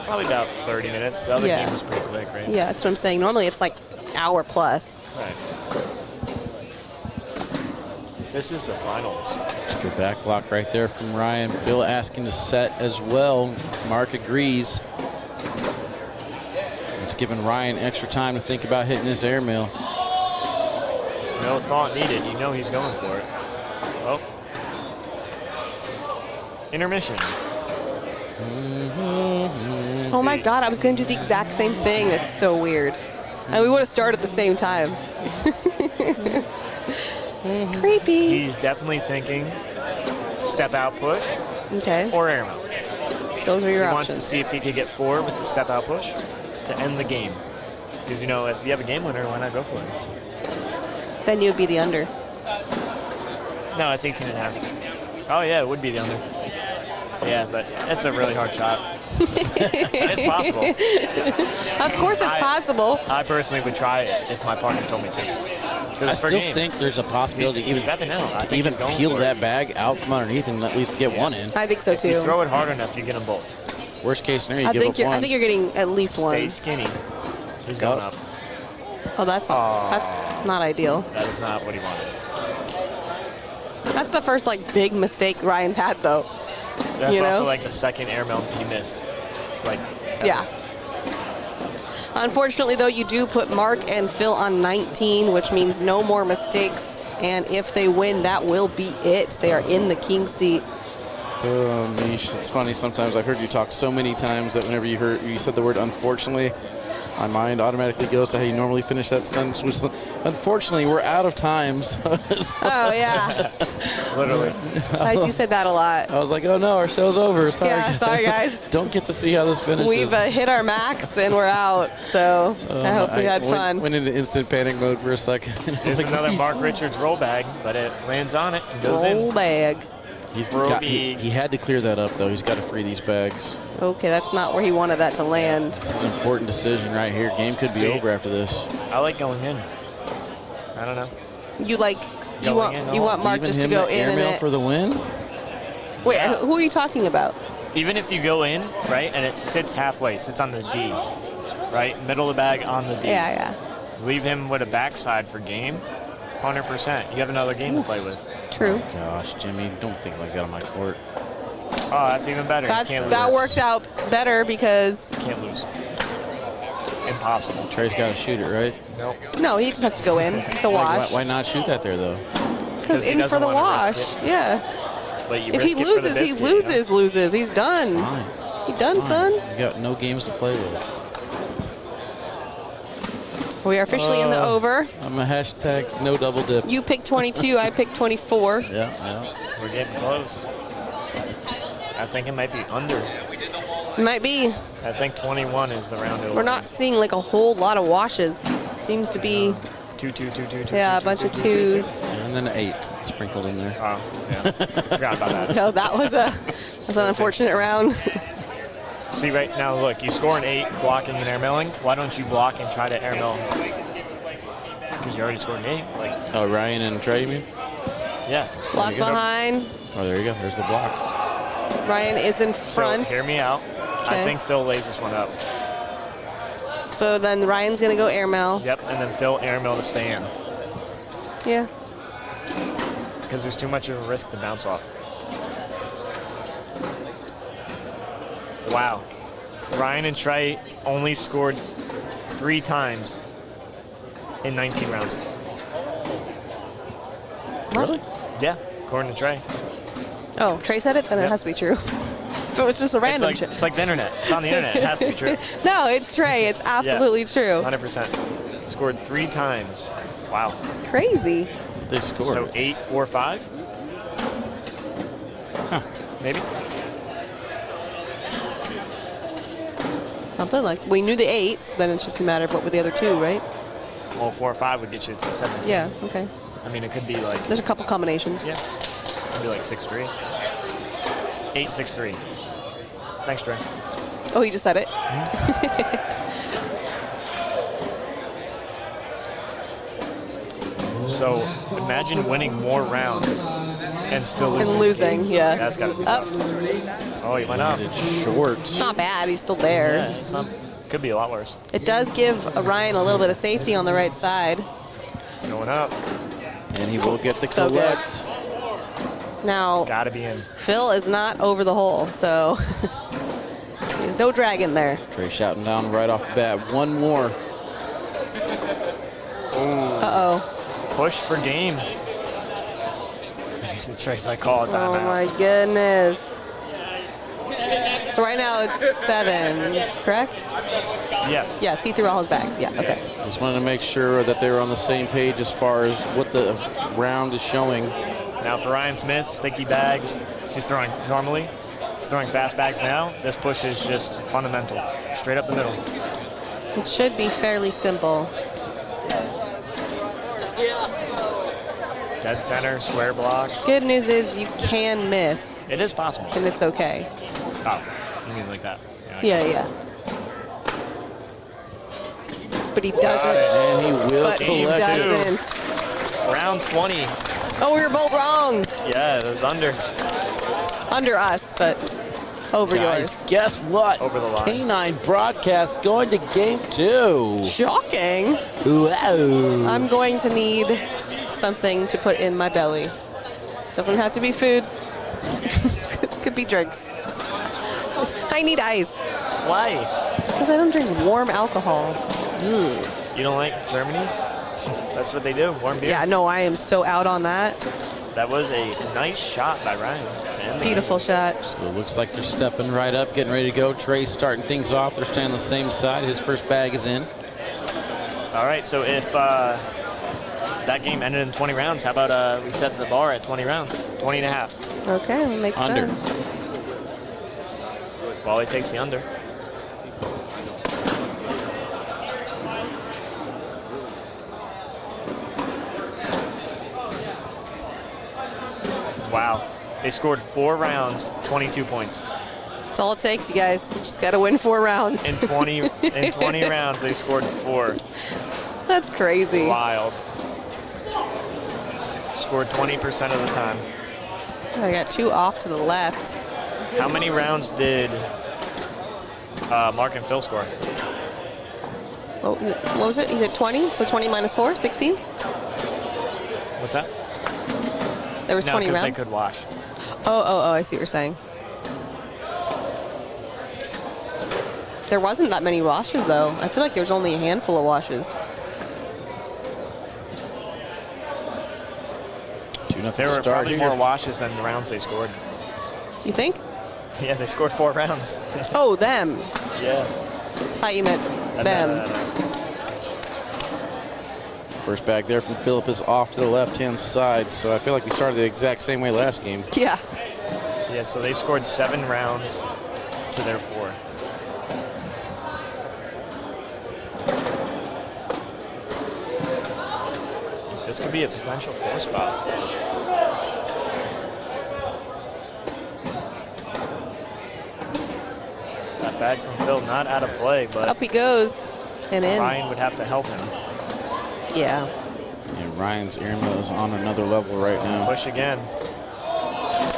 Probably about 30 minutes. The other Yeah. game was pretty quick, right? Yeah, that's what I'm saying. Normally it's like hour plus. Right. This is the finals. Let's go back block right there from Ryan. Phil asking to set as well. Mark agrees. It's giving Ryan extra time to think about hitting this airmail. No thought needed. You know he's going for it. Oh. Intermission. Oh my God, I was going to do the exact same thing. That's so weird. And we would have started at the same time. Creepy. He's definitely thinking step out push Okay. or airmail. Those are your He wants to options. see if he could get 4 with the step out push to end the game. Because, you know, if you have a game winner, why not go for it? Then you would be the under. No, it's 18.5. Oh, yeah, it would be the under. Yeah, but that's a really hard shot. It's possible. Of course it's possible. I personally would try it if my partner told me to. I still think there's a possibility He's even stepping out. I to think even he's going peel for that it. bag out from underneath and at least get one in. I think so If you too. throw it hard enough, you get them both. Worst case scenario, you I give think up you're. one. I think you're getting at least Stay one. skinny. He's going up. Oh, that's not ideal. That is not what he wanted. That's the first like big mistake Ryan's had though. That's You know? also like the second airmail he missed. Like, Yeah. Unfortunately, though, you do put Mark and Phil on 19, which means no more mistakes. And if they win, that will be it. They are in the king seat. Oh, Mish, it's funny. Sometimes I've heard you talk so many times that whenever you said the word unfortunately, my mind automatically goes to how you normally finish that sentence. Which, unfortunately, we're out of time. So Oh, yeah. literally. I do say that a lot. I was like, oh no, our show's over. Sorry. Yeah, sorry, guys. Don't get to see how this finishes. We've hit our max and we're out. So I hope we had fun. Went into instant panic mode for a second. There's another Mark Richards roll bag, but it lands on it and goes Roll in. bag. He had to clear that up, though. He's got to free these bags. Okay, that's not where he wanted that to land. This is an important decision right here. Game could be See? over after this. I like going in. I don't know. You like you Going in, want Mark Even just to him go the in and airmail it. for the win? Wait, Yeah. who are you talking about? Even if you go in, right, and it sits halfway, sits on the D, right? Middle of the bag on the D. Yeah. Leave him with a backside for game, 100%. You have another game to play with. True. Gosh, Jimmy, don't think like that on my court. Oh, that's even better. You can't lose. That works out better because You can't lose. Impossible. Trey's got to shoot it, right? Nope. no, he just has to go in. It's a wash. Why not shoot that there, though? Because he in for doesn't the wanna wash. risk it. Yeah. But you If he risk it for the loses, he biscuit, you know? loses. He's done. Fine. He done, son. You got no games to play with. We are officially in the over. I'm a hashtag no double dip. You picked 22. I picked 24. Yeah. We're getting close. I think it might be under. Might be. I think 21 is the round over. We're not seeing like a whole lot of washes. Seems to be, Two. yeah, a bunch of twos. And then an 8 sprinkled in there. Oh, yeah. Forgot about that. No, that was an unfortunate round. See, right now, look, you score an 8 blocking and airmailing. Why don't you block and try to airmail? Because you already scored an 8. Like, Oh, Ryan and Trey, you mean? yeah. Block behind. Oh, there you go. There's the block. Ryan is in front. So, hear me out. Okay. I think Phil lays this one up. So then Ryan's going to go airmail. Yep, and then Phil airmail to stay in. Yeah. Because there's too much of a risk to bounce off. Wow. Ryan and Trey only scored 3 times in 19 rounds. Really? Yeah, according to Trey. Oh, Trey said it? Then it has to be true. If it was just a random shit. It's like the internet. It's on the internet. It has to be true. No, it's Trey. It's absolutely true. 100%. Scored 3 times. Wow. Crazy. They scored. So 8, 4, 5? Huh. Maybe? Something like, we knew the 8s, then it's just a matter of what were the other 2, right? Well, 4 or 5 would get you to 17. Yeah, okay. I mean, it could be like... There's a couple combinations. Yeah. It could be like 6-3. 8-6-3. Thanks, Trey. Oh, he just said it? So imagine winning more rounds and still losing. And losing, yeah. That's got to be Up. tough. Oh, he went up. It's short. It's not bad. He's still there. Yeah, it's not, could be a lot worse. It does give Ryan a little bit of safety on the right side. Going up. And he will get the So good. collect. Now, Got to be in. Phil is not over the hole, so there's no dragon there. Trey shouting down right off the bat. One more. Uh-oh. Push for game. Trey's like, call it Oh timeout. my goodness. So right now it's 7s, correct? Yes. Yes, he threw all his bags. Yeah, okay. Just wanted to make sure that they were on the same page as far as what the round is showing. Now for Ryan Smith, sticky bags. She's throwing normally. He's throwing fast bags now. This push is just fundamental. Straight up the middle. It should be fairly simple. Dead center, square block. Good news is you can miss, It is possible. and it's okay. Oh, you mean like that? Yeah. But he doesn't. And he will But he collect it. doesn't. Round 20. Oh, we were both wrong. Yeah, it was under. Under us, but over Guys, yours. guess what? Over the line. K9 broadcast going to game 2. Shocking. Wow. I'm going to need something to put in my belly. Doesn't have to be food. Could be drinks. I need ice. Why? Because I don't drink warm alcohol. You don't like Germany's? That's what they do, warm beer. Yeah, no, I am so out on that. That was a nice shot by Ryan. And Beautiful shot. So it looks like they're stepping right up, getting ready to go. Trey's starting things off. They're staying on the same side. His first bag is in. All right, so if that game ended in 20 rounds, how about we set the bar at 20 rounds? 20 and a half. Okay, that makes Under. sense. Wally takes the under. Wow. They scored 4 rounds, 22 points. That's all it takes, you guys. You just got to win 4 rounds. In 20 rounds, they scored 4. That's crazy. Wild. Scored 20% of the time. I got 2 off to the left. How many rounds did Mark and Phil score? Oh, what was it? He said 20? So 20 minus 4, 16? What's that? There was 20 No, because rounds? they could wash. Oh, I see what you're saying. There wasn't that many washes, though. I feel like there was only a handful of washes. There were probably more washes than the rounds they scored. You think? Yeah, they scored 4 rounds. Oh, them. Yeah. Thought you meant them. First bag there from Philip is off to the left-hand side, so I feel like we started the exact same way last game. Yeah. Yeah, so they scored 7 rounds to their 4. This could be a potential 4 spot. That Bag from Phil, not out of play, but Up he goes. And in. Ryan would have to help him. Yeah. And Ryan's airmail is on another level right now. Push again.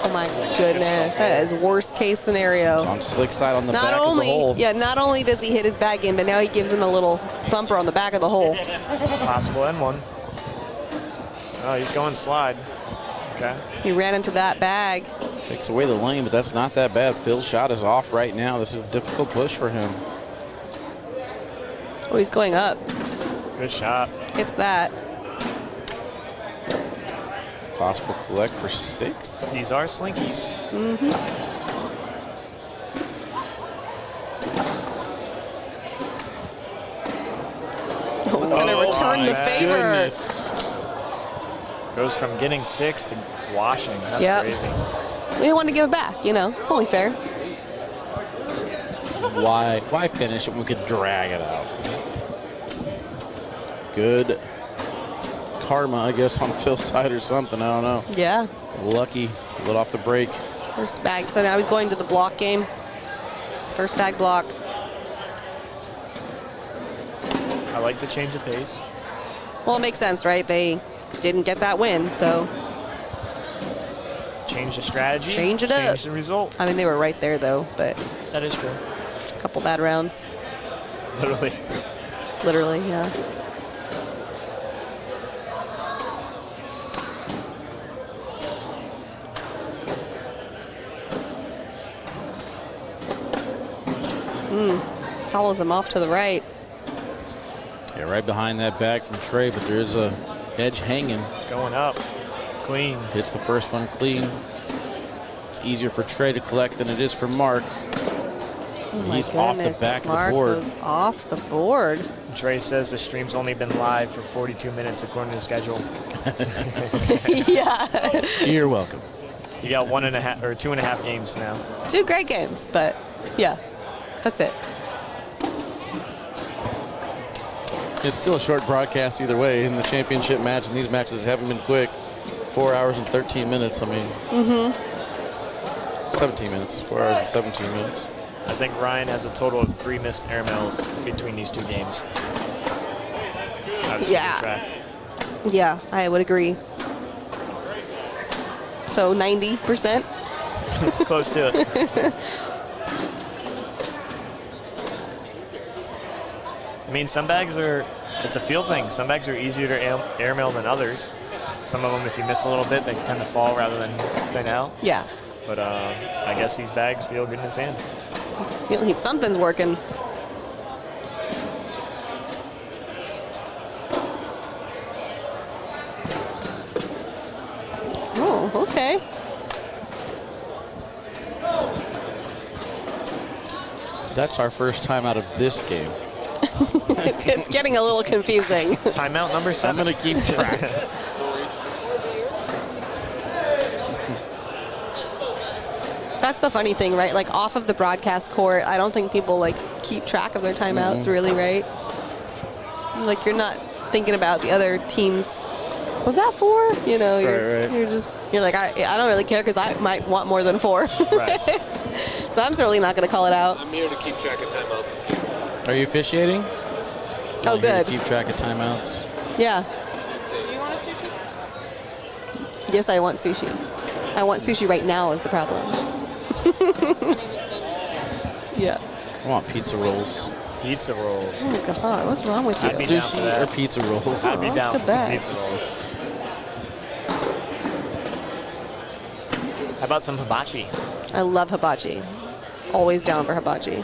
Oh my goodness. That is worst case scenario. It's on slick side on the back of the hole. Yeah, not only does he hit his bag in, but now he gives him a little bumper on the back of the hole. Possible N1. Oh, he's going slide. Okay. He ran into that bag. Takes away the lane, but that's not that bad. Phil's shot is off right now. This is a difficult push for him. Oh, he's going up. Good shot. Hits that. Possible collect for 6. These are slinkies. Mm-hmm. Oh, it's going to return the favor. Goodness. Goes from getting 6 to washing. That's Yep. crazy. We want to give it back, you know. It's only fair. Why finish it when we could drag it out? Good karma, I guess, on Phil's side or something. I don't know. Yeah. Lucky. Lit off the break. First bag. So now he's going to the block game. First bag block. I like the change of pace. Well, it makes sense, right? They didn't get that win, so Change the strategy. change it up. Change the result. I mean, they were right there, though, but That is true. a couple bad rounds. Literally. Literally, yeah. Follows him off to the right. Yeah, right behind that bag from Trey, but there is a edge hanging. Going up. Clean. Hits the first one clean. It's easier for Trey to collect than it is for Mark. Oh my He's off the goodness, back of Mark the board. goes off the board. Trey says the stream's only been live for 42 minutes according to the schedule. Yeah. You're welcome. You got 1.5 or 2.5 games now. 2 great games, but yeah, that's it. It's still a short broadcast either way in the championship match, and these matches haven't been quick. 4 hours and 13 minutes. I mean, 17 minutes. 4 hours and 17 minutes. I think Ryan has a total of 3 missed airmails between these 2 games. I was keeping track. Yeah, I would agree. So 90%. Close to it. I mean, some bags are, it's a feel thing. Some bags are easier to airmail than others. Some of them, if you miss a little bit, they tend to fall rather than spin out. Yeah. But I guess these bags feel good in his hand. Something's working. Oh, okay. That's our first time out of this game. It's getting a little confusing. Timeout number 7. I'm going to keep track. That's the funny thing, right? Like off of the broadcast court, I don't think people like keep track of their timeouts really, right? Like you're not thinking about the other teams. Was that 4? You know, you're like, I don't really care because I might want more than 4. Right. So I'm certainly not going to call it out. I'm here to keep track of timeouts this game. Are you officiating? Oh, You're here good. to keep track of timeouts. Yeah. Do you want a sushi? Yes, I want sushi. I want sushi right now is the problem. Yeah. I want pizza rolls. Pizza rolls. Oh, God. What's wrong with you? I'd be down for Sushi that. or pizza rolls? I'd be Oh, down let's for go some back. pizza rolls. How about some hibachi? I love hibachi. Always down for hibachi.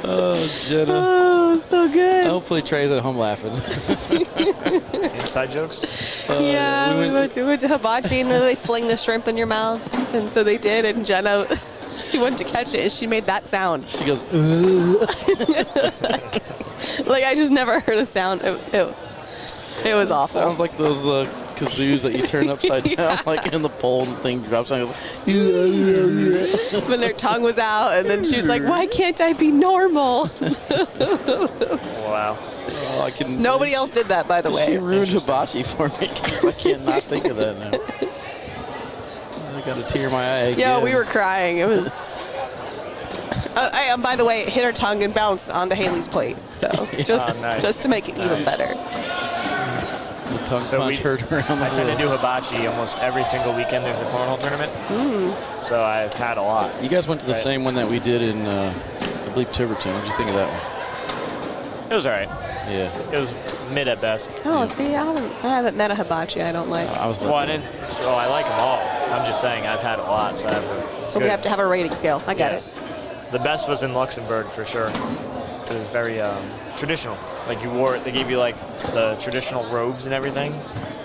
Oh, Jenna. Oh, so good. Hopefully Trey's at home laughing. Inside jokes? Yeah, we went to hibachi and they fling the shrimp in your mouth. And so they did, and Jenna, she went to catch it and she made that sound. She goes, Like, I just never heard a sound. It was awful. sounds like those kazoos that you turn upside down, like in the pole and the thing drops down. When their tongue was out, and then she was like, why can't I be normal? Wow. Oh, I can, Nobody else did that, by the She way. ruined hibachi for me because I can't not think of that now. Got a tear in my eye. Yeah, again. we were crying. It was. By the way, it hit her tongue and bounced onto Haley's plate. So just nice. just to make it even better. The tongue punch hurt around the I tend to floor. do hibachi almost every single weekend. There's a cornhole tournament. So I've had a lot. You guys went to the Right. same one that we did in, I believe, Tiverton. What did you think of that one? It was all right. Yeah. It was mid at best. Oh, see, I haven't met a hibachi I don't like. I was Well, I didn't. So I like them all. I'm just saying I've had a lot, so I have a. So we have to have a rating scale. I get it. The best was in Luxembourg for sure. It was very traditional. Like you wore it. They gave you like the traditional robes and everything.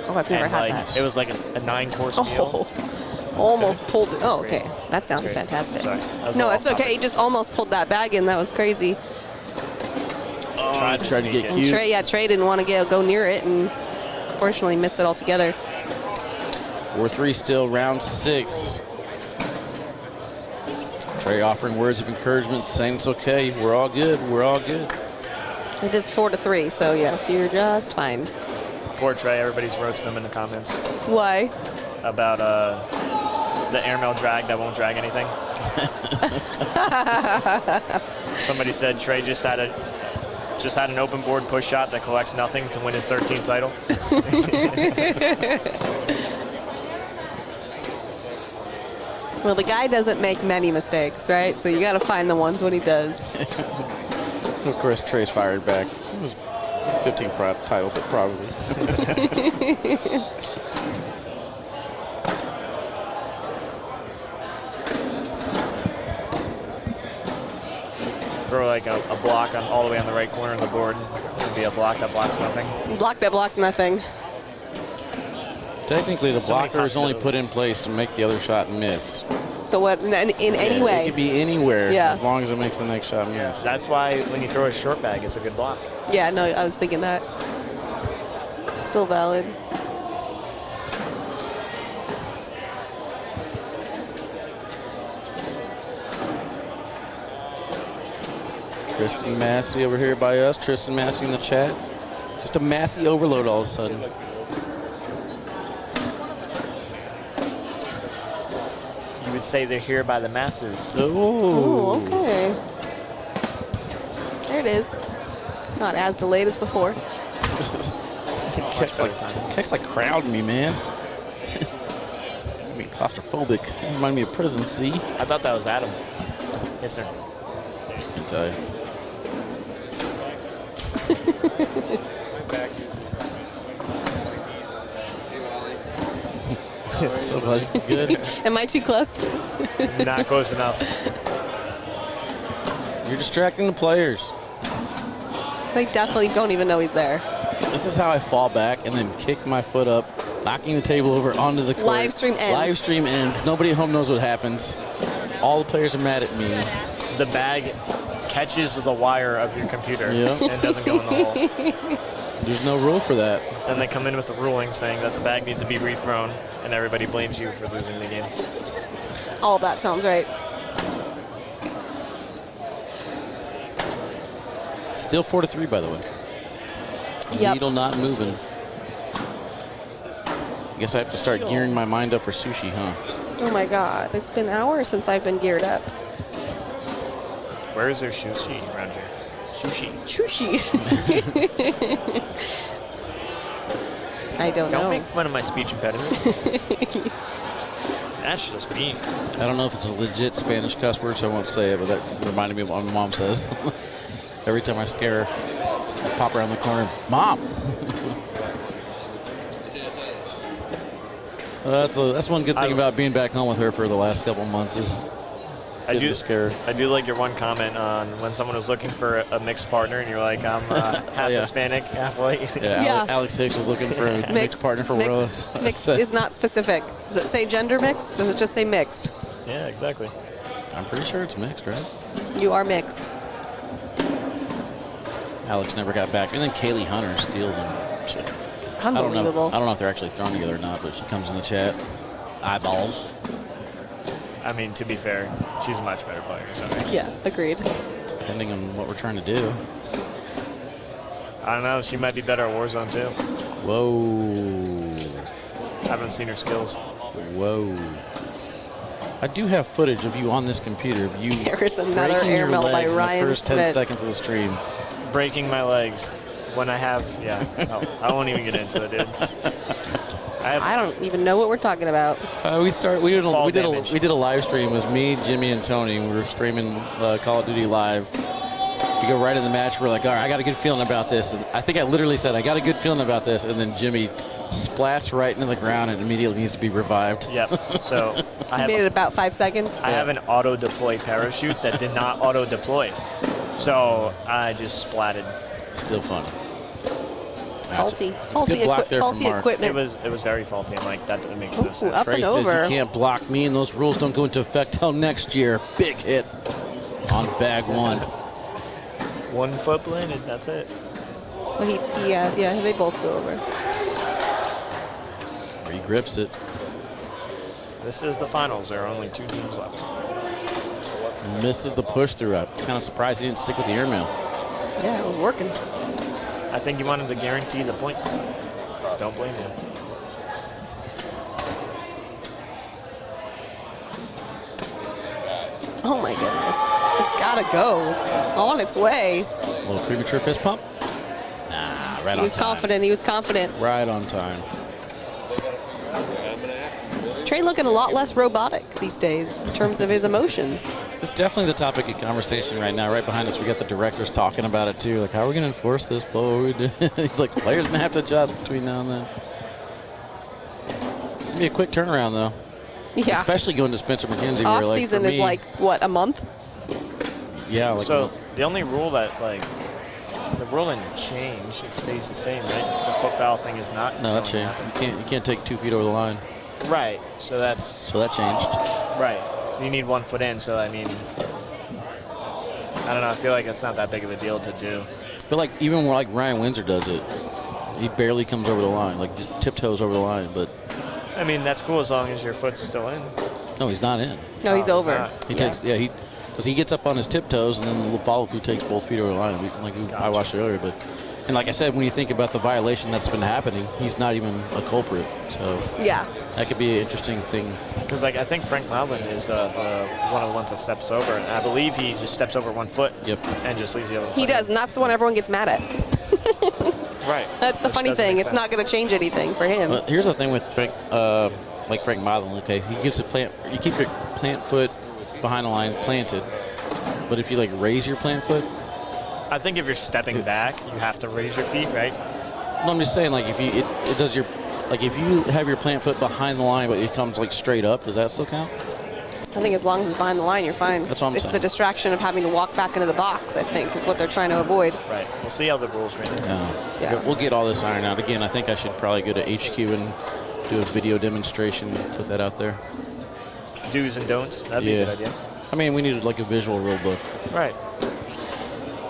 Oh, I've never and had like that. it was like a 9-course meal. Oh, almost pulled it. Oh, okay. That sounds Great. fantastic. Sorry, that was No, all it's off okay. topic. He just almost pulled that bag in. That was crazy. tried to sneak get it. And cute. Trey didn't want to go near it, and unfortunately missed it altogether. 4-3 still, round 6. Trey offering words of encouragement, saying it's okay. We're all good. We're all good. It is 4-3, so yes, you're just fine. Poor Trey. Everybody's roasting him in the comments Why? about the airmail drag that won't drag anything. Somebody said Trey just had an open board push shot that collects nothing to win his 13th title. Well, the guy doesn't make many mistakes, right? So you got to find the ones when he does. Of course, Trey's fired back. It was 15th title, but probably. Throw like a block on all the way on the right corner of the board. It'd be a block that blocks nothing. Block that blocks nothing. Technically, the So many blocker is only put possibilities. in place to make the other shot miss. So what? In any It way? could be anywhere, Yeah. as long as it makes the next shot miss. That's why when you throw a short bag, it's a good block. Yeah, no, I was thinking that. Still valid. Tristan Massey over here by us. Tristan Massey in the chat. Just a Massey overload all of a sudden. You would say they're here by the masses. Oh, okay. There it is. Not as delayed as before. Keck's like crowding me, man. I mean, claustrophobic. Remind me of prison, see? I thought that was Adam. Yes, sir. I can tell you. What's up, buddy? Good? Am I too close? Not close enough. You're distracting the players. They definitely don't even know he's there. This is how I fall back and then kick my foot up, knocking the table over onto the court. Live stream ends. Live stream ends. Nobody at home knows what happens. All the players are mad at me. The bag catches the wire of your computer Yep. and doesn't go in the hole. There's no rule for that. Then they come in with the ruling saying that the bag needs to be rethrown, and everybody blames you for losing the game. All that sounds right. Still 4-3, by the way. Yep. Needle not moving. I guess I have to start gearing my mind up for sushi, huh? Oh my God, it's been hours since I've been geared up. Where is there sushi around here? Sushi. Sushi. I don't know. Don't make fun of my speech impediment. That's just mean. I don't know if it's a legit Spanish cuss word, so I won't say it, but that reminded me of what my mom says. Every time I scare her, I pop around the corner, Mom! That's one good thing about being back home with her for the last couple months is getting to scare her. I do like your one comment on when someone was looking for a mixed partner, and you're like, I'm half Yeah. Hispanic, half white. Yeah, Alex Hicks was looking for a mixed partner for Willis. Mixed is not specific. Does it say gender mixed? Does it just say mixed? Yeah, exactly. I'm pretty sure it's mixed, right? You are mixed. Alex never got back. And then Kaylee Hunter steals him. Unbelievable. I don't know if they're actually thrown together or not, but she comes in the chat. Eyeballs. I mean, to be fair, she's a much better player. So Yeah, agreed. Depending on what we're trying to do. I don't know. She might be better at Warzone too. Whoa. I haven't seen her skills. Whoa. I do have footage of you on this computer of you There is another breaking air your melt by legs in Ryan the first 10 Smith. seconds of the stream. Breaking my legs when I have, no, I won't even get into it, dude. I don't even know what we're talking about. We did damage. a live stream. It was me, Jimmy, and Tony. We were streaming Call of Duty live. We go right in the match. We're like, all right, I got a good feeling about this. And I think I literally said, I got a good feeling about this. And then Jimmy splashed right into the ground and immediately needs to be revived. Yep. So I made it about 5 seconds. I have an auto-deploy parachute that did not auto-deploy. So I just splatted. Still funny. Faulty Faulty equipment. It was very faulty. I'm like, that doesn't make no sense. Up Trey and says over. you can't block me, and those rules don't go into effect till next year. Big hit on bag 1. 1 foot planted, that's it. Well, yeah, they both go over. Or he grips it. This is the finals. There are only 2 teams left. Misses the push through. I'm kind of surprised he didn't stick with the airmail. Yeah, it was working. I think you wanted to guarantee the points. Don't blame him. Oh my goodness. It's gotta go. It's on its way. A little premature fist pump? Nah, right on time. He was confident. He was confident. Right on time. Trey looking a lot less robotic these days in terms of his emotions. It's definitely the topic of conversation right now. Right behind us, we got the directors talking about it too. Like, how are we going to enforce this? What are we doing? He's like, players going to have to adjust between now and then. It's going to be a quick turnaround, though. Yeah. Especially going to Spencer McKenzie. Off where, like, season for is me, like, what, a month? Yeah. Like, So the only rule that, like, the rule didn't change. It stays the same, right? The foot foul thing is not. no, that changed. You can't take 2 feet over the line. Right. So that's. So that changed. Right. You need 1 foot in. So I mean, I don't know. I feel like it's not that big of a deal to do. But like even when like Ryan Windsor does it, he barely comes over the line, like just tiptoes over the line. But I mean, that's cool as long as your foot's still in. no, he's not in. No, he's over. not. He takes because he gets up on his tiptoes and then the follow through takes both feet over the line. I watched it earlier, and like I said, when you think about the violation that's been happening, he's not even a culprit. So Yeah. that could be an interesting thing. Because like I think Frank Loudon is one of the ones that steps over, and I believe he just steps over 1 foot. Yep. And just leaves the other. He foot does, and that's the one everyone gets mad at. Right. That's the Which funny doesn't thing. make It's not sense. going to change anything for him. But here's the thing with Frank, like Frank Modlin. Okay, he gives a plant. You keep your plant foot behind the line planted, but if you like raise your plant foot. I think if you're stepping back, you have to raise your feet, right? No, I'm just saying, like, if you it does your, like, if you have your plant foot behind the line, but it comes like straight up, does that still count? I think as long as it's behind the line, you're fine. That's what I'm it's saying. the distraction of having to walk back into the box, I think, is what they're trying to avoid. Right. We'll see how the rules read. Yeah. We'll get all this ironed out. Again, I think I should probably go to HQ and do a video demonstration, put that out there. Do's and don'ts. That'd be a good idea. I mean, we needed like a visual rule book. Right.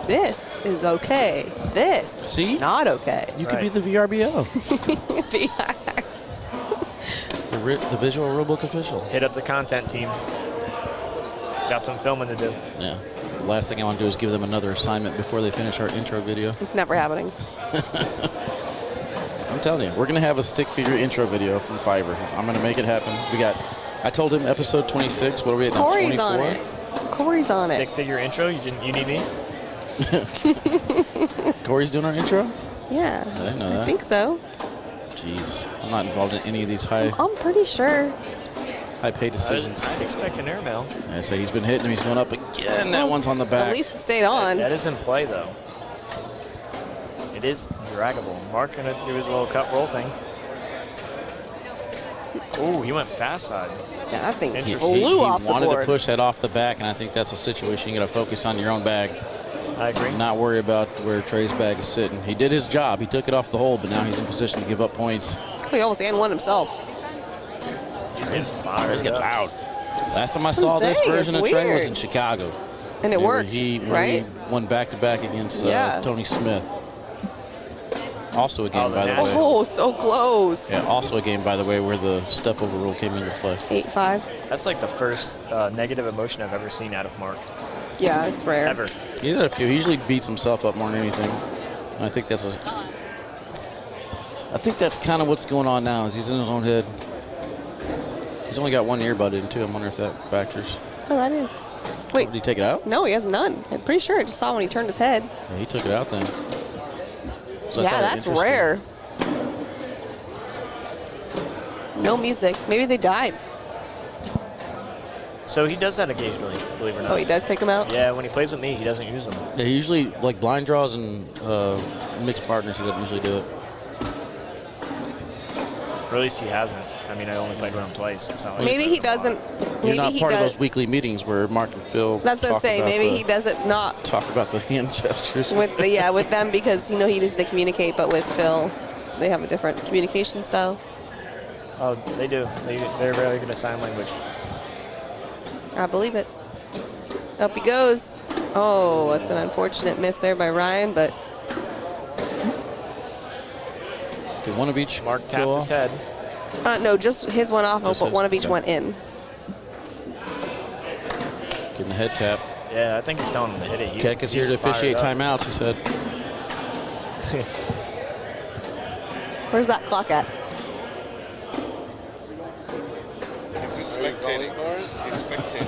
This is okay. This See? not okay. You could be the VRBO, the visual rule book official. Hit up the content team. Got some filming to do. Yeah. The last thing I want to do is give them another assignment before they finish our intro video. It's never happening. I'm telling you, we're going to have a stick figure intro video from Fiverr. I'm going to make it happen. I told him episode 26. What are we at now? Corey's 24? on it. Corey's on Stick it. figure intro. You need me? Corey's doing our intro? Yeah. I didn't know that. I think so. Jeez, I'm not involved in any of these high pretty sure. pay decisions. I'd expect an airmail. I say he's been hitting him. He's going up again. That one's on the back. At least it stayed on. That is in play, though. It is draggable. Mark gonna do his little cut roll thing. Ooh, he went fast side. Yeah, that thing He flew off the wanted board. to push that off the back, and I think that's a situation you got to focus on your own bag. I agree. Not worry about where Trey's bag is sitting. He did his job. He took it off the hole, but now he's in position to give up points. He almost and one himself. Trey's fired Trey's getting up. loud. Last time I saw this saying, version of it's Trey was weird. in Chicago. And it Where worked, he right? won back-to-back against Yeah. Tony Smith. Also a game, by the way. Oh, so close. Yeah, also a game, by the way, where the step over rule came into play. 8-5. That's like the first negative emotion I've ever seen out of Mark. Yeah, it's rare. Ever. He's had a few. He usually beats himself up more than anything. And I think that's kind of what's going on now. Is he's in his own head. He's only got one earbud in, too. I'm wondering if that factors. Oh, that is. Wait. Did he take it out? No, he has none. I'm pretty sure I just saw when he turned his head. Yeah, he took it out then. So Yeah, that's rare. No music. Maybe they died. So he does that occasionally, believe it or not. Oh, he does take them out? Yeah, when he plays with me, he doesn't use them. Yeah, usually, like blind draws and mixed partners, he doesn't usually do it. Or at least he hasn't. I mean, I only played with him twice. That's how Maybe he doesn't. You're Maybe not he part of does. those weekly meetings where Mark and Phil That's what I talk say. about Maybe the- he doesn't not talk about the hand gestures. with the with them because he needs to communicate, but with Phil, they have a different communication style. Oh, they do. They're really good at sign language. I believe it. Up he goes. Oh, that's an unfortunate miss there by Ryan, but Did one of each Mark tapped go his off? head. no, just his went off, Just but his, one of each okay. went in. Getting the head tap. Yeah, I think he's telling him to hit it. Keck is here to He's fired officiate up. timeouts, he said. Where's that clock at? Is he spectating? He's spectating.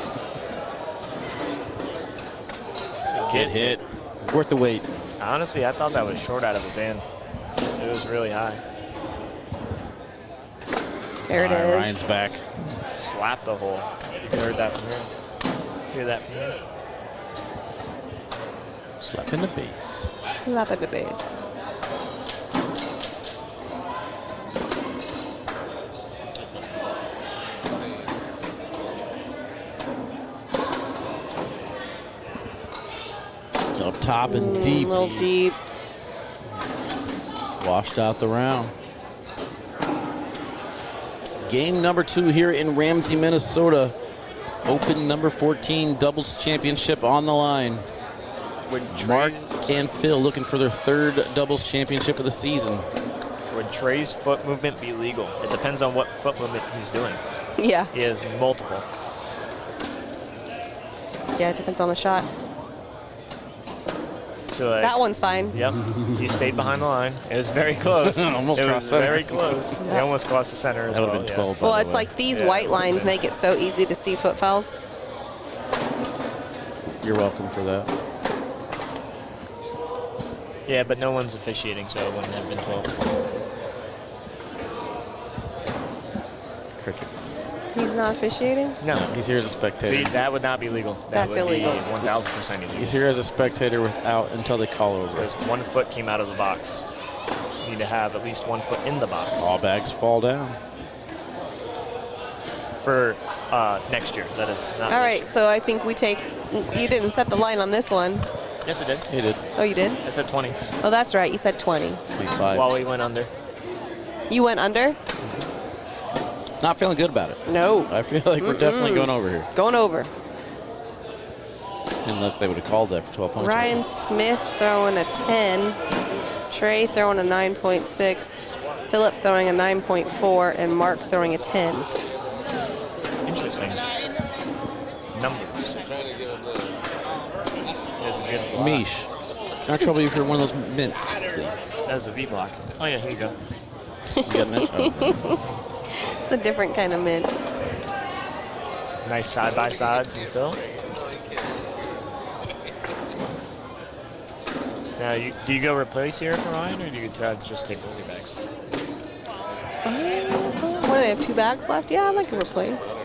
Get hit. Worth the wait. Honestly, I thought that was short out of his hand. It was really high. There it is. Ryan's back. Slapped the hole. You heard that from here. Hear that from here? Slap in the base. Slap at the base. Up top and deep. A little deep. Washed out the round. Game number 2 here in Ramsey, Minnesota. Open number 14 doubles championship on the line. Mark and Phil looking for their 3rd doubles championship of the season. Would Trey's foot movement be legal? It depends on what foot movement he's doing. Yeah. He has multiple. Yeah, it depends on the shot. So That one's fine. Yep. He stayed behind the line. It was very close. Almost it crossed was center. very close. He almost crossed the center as That would well. have been 12. by Well, the it's way. like these Yeah, white lines make it so easy to see foot fouls. You're welcome for that. Yeah, but no one's officiating, so it wouldn't have been 12. Crickets. He's not officiating? No. He's here as a spectator. See, that would not be legal. That That's would illegal. be 1,000% illegal. He's here as a spectator without until they call over. Because 1 foot came out of the box. You need to have at least 1 foot in the box. All bags fall down. For next year, that is not All this right, year. so I think we take. You didn't set the line on this one. Yes, it did. He did. Oh, you did? I said 20 Oh, that's right. You said 20. Week 5. while we went under. You went under? Not feeling good about it. No. I feel like we're definitely going over here. Going over. Unless they would have called that for 12 points. Ryan Smith throwing a 10. Trey throwing a 9.6. Philip throwing a 9.4. And Mark throwing a 10. Interesting. Numbers. That's a good block. Mish, can I trouble you for one of those mints, please? That was a V block. Oh, yeah, here you go. You got a mint? Oh. It's a different kind of mint. Nice side-by-side from Phil. Now, do you go replace here for Ryan, or do you try to just take those bags? What do they have? 2 bags left? Yeah, I'd like to replace.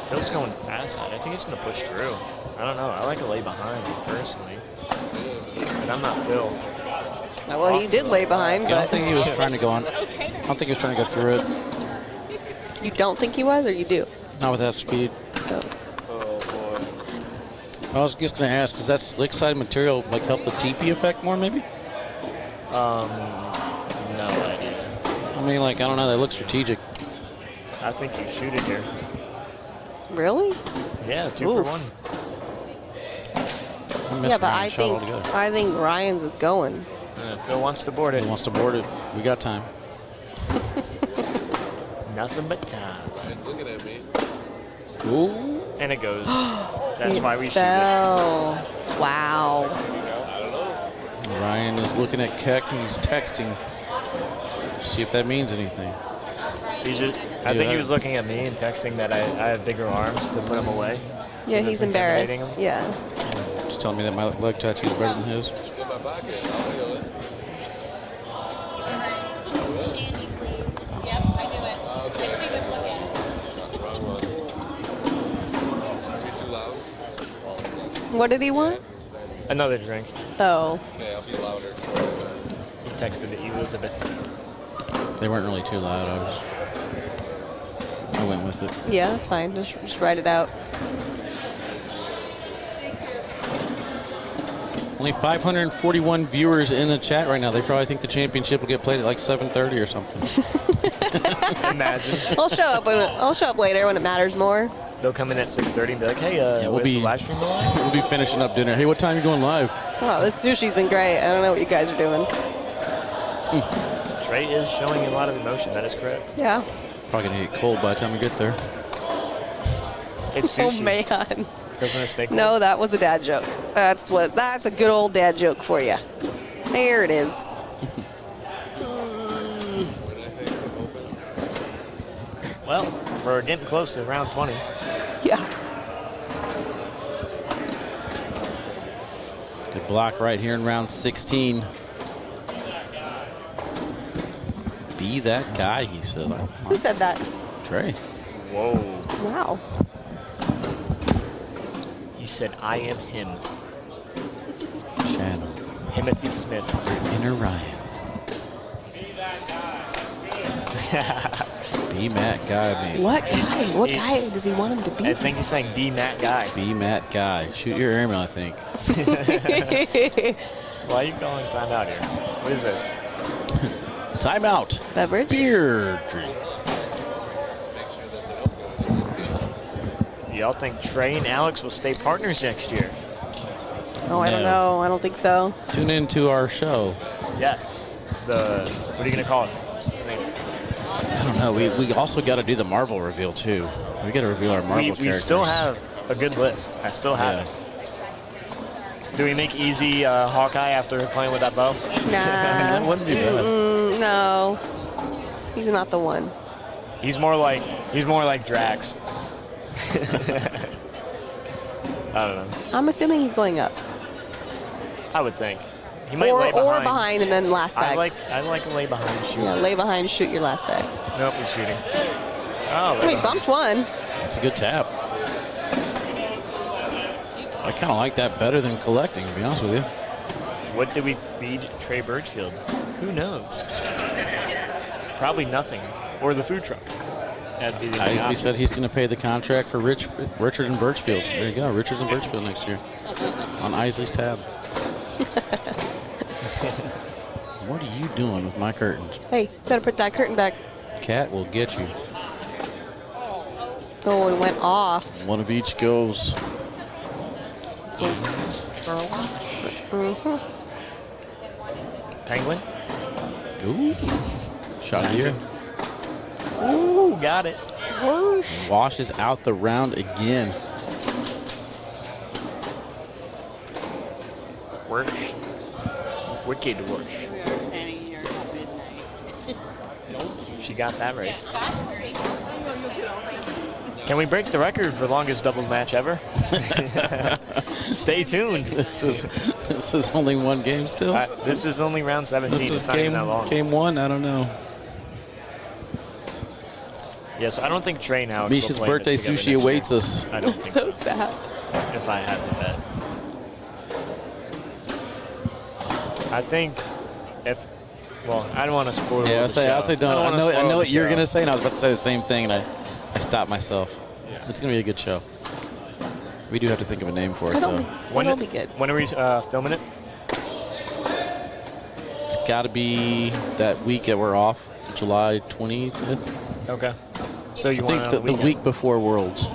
Phil's going fast side. I think he's going to push through. I don't know. I like to lay behind, personally. But I'm not Phil. Well, he did lay behind, I don't but think he was trying to go on. I don't think he was trying to go through it. you don't think he was, or you do? Not with that speed. Oh. I was just going to ask, does that slick side material like help the TP effect more, maybe? No idea. I mean, like, I don't know. They look strategic. I think you shoot it here. Really? Yeah, 2 Oof. for 1. I missed Yeah, but Ryan's shot altogether. I think Ryan's is going. Phil wants to board it. He wants to board it. We got time. Nothing but time. It's looking at me. Ooh. And it goes. That's why we shoot fell. Wow. Ryan is looking at Keck and he's texting. See if that means anything. I think he was looking at me and texting that I have bigger arms to put him away. Yeah, he's embarrassed. Yeah. Just telling me that my leg tattoo is better than his. It's in my pocket. I'll feel it. Shandy, please. Yep, I knew it. I see them look at it. Wrong one. Are you too loud? What did he want? Another drink. Oh. Okay, I'll be louder. He texted Elizabeth. They weren't really too loud. I went with it. Yeah, that's fine. Just write it out. Only 541 viewers in the chat right now. They probably think the championship will get played at like 7:30 or something. Imagine. I'll show up later when it matters more. They'll come in at 6:30 and be like, hey, we'll where's be the live stream on? We'll be finishing up dinner. Hey, what time are you going live? Wow, this sushi's been great. I don't know what you guys are doing. Trey is showing a lot of emotion. That is correct. Yeah. Probably gonna get cold by the time we get there. It's sushi. Oh man. Doesn't it stay cold? No, that was a dad joke. That's a good old dad joke for you. There it is. Well, we're getting close to round 20. Yeah. Good block right here in round 16. Be that guy, he said. Who said that? Trey. Whoa. Wow. He said, I am him. Channel. Timothy Smith. Inner Ryan. Be Matt Guy, man. What guy? What guy does he want him to be? I think he's saying be Matt Guy. Be Matt Guy. Shoot your airmail, I think. Why are you calling timeout here? What is this? Timeout. Beverage? Beer drink. Y'all think Trey and Alex will stay partners next year? Oh, I don't know. I don't think so. Tune into our show. Yes. What are you going to call it? I don't know. We also got to do the Marvel reveal, too. We got to reveal our Marvel characters. We still have a good list. I still have it. Do we make easy Hawkeye after playing with that bow? Nah. That wouldn't be bad. No. He's not the one. He's more like Drax. I don't know. I'm assuming he's going up. I would think. He might Or lay behind. or behind and then last bag. I like a lay behind shooter. Yeah, lay behind, shoot your last bag. Nope, he's shooting. Oh, Wait, bumped one. That's a good tap. I kind of like that better than collecting, to be honest with you. What do we feed Trey Birchfield? Who knows? Probably nothing. Or the food truck. That'd be the Isley said he's going to pay the contract for Richard and Birchfield. There you go, Richards and Birchfield next year on Isley's tab. What are you doing with my curtains? Hey, gotta put that curtain back. Cat will get you. Oh, it went off. One of each goes. Penguin? Ooh. Shot of the year. Ooh, got it. Whoosh. Washes out the round again. Worsh. Wicked worsh. We are standing here at midnight. She got that right. Can we break the record for longest doubles match ever? Stay tuned. This is only one game still. This is only round 17. This is it's not even that long. game one. I don't know. Yes, I don't think Trey now. Misha's birthday sushi awaits us. I don't think So sad. If I had to bet. I think well, I don't want to spoil. Yeah, I'll say don't. I know what you're show. gonna say, and I was about to say the same thing, and I stopped myself. Yeah. It's gonna be a good show. We do have to think of a name for it, though. It'll be good. When are we filming it? It's got to be that week that we're off, July 20th. Okay. So you I want think the week before Worlds.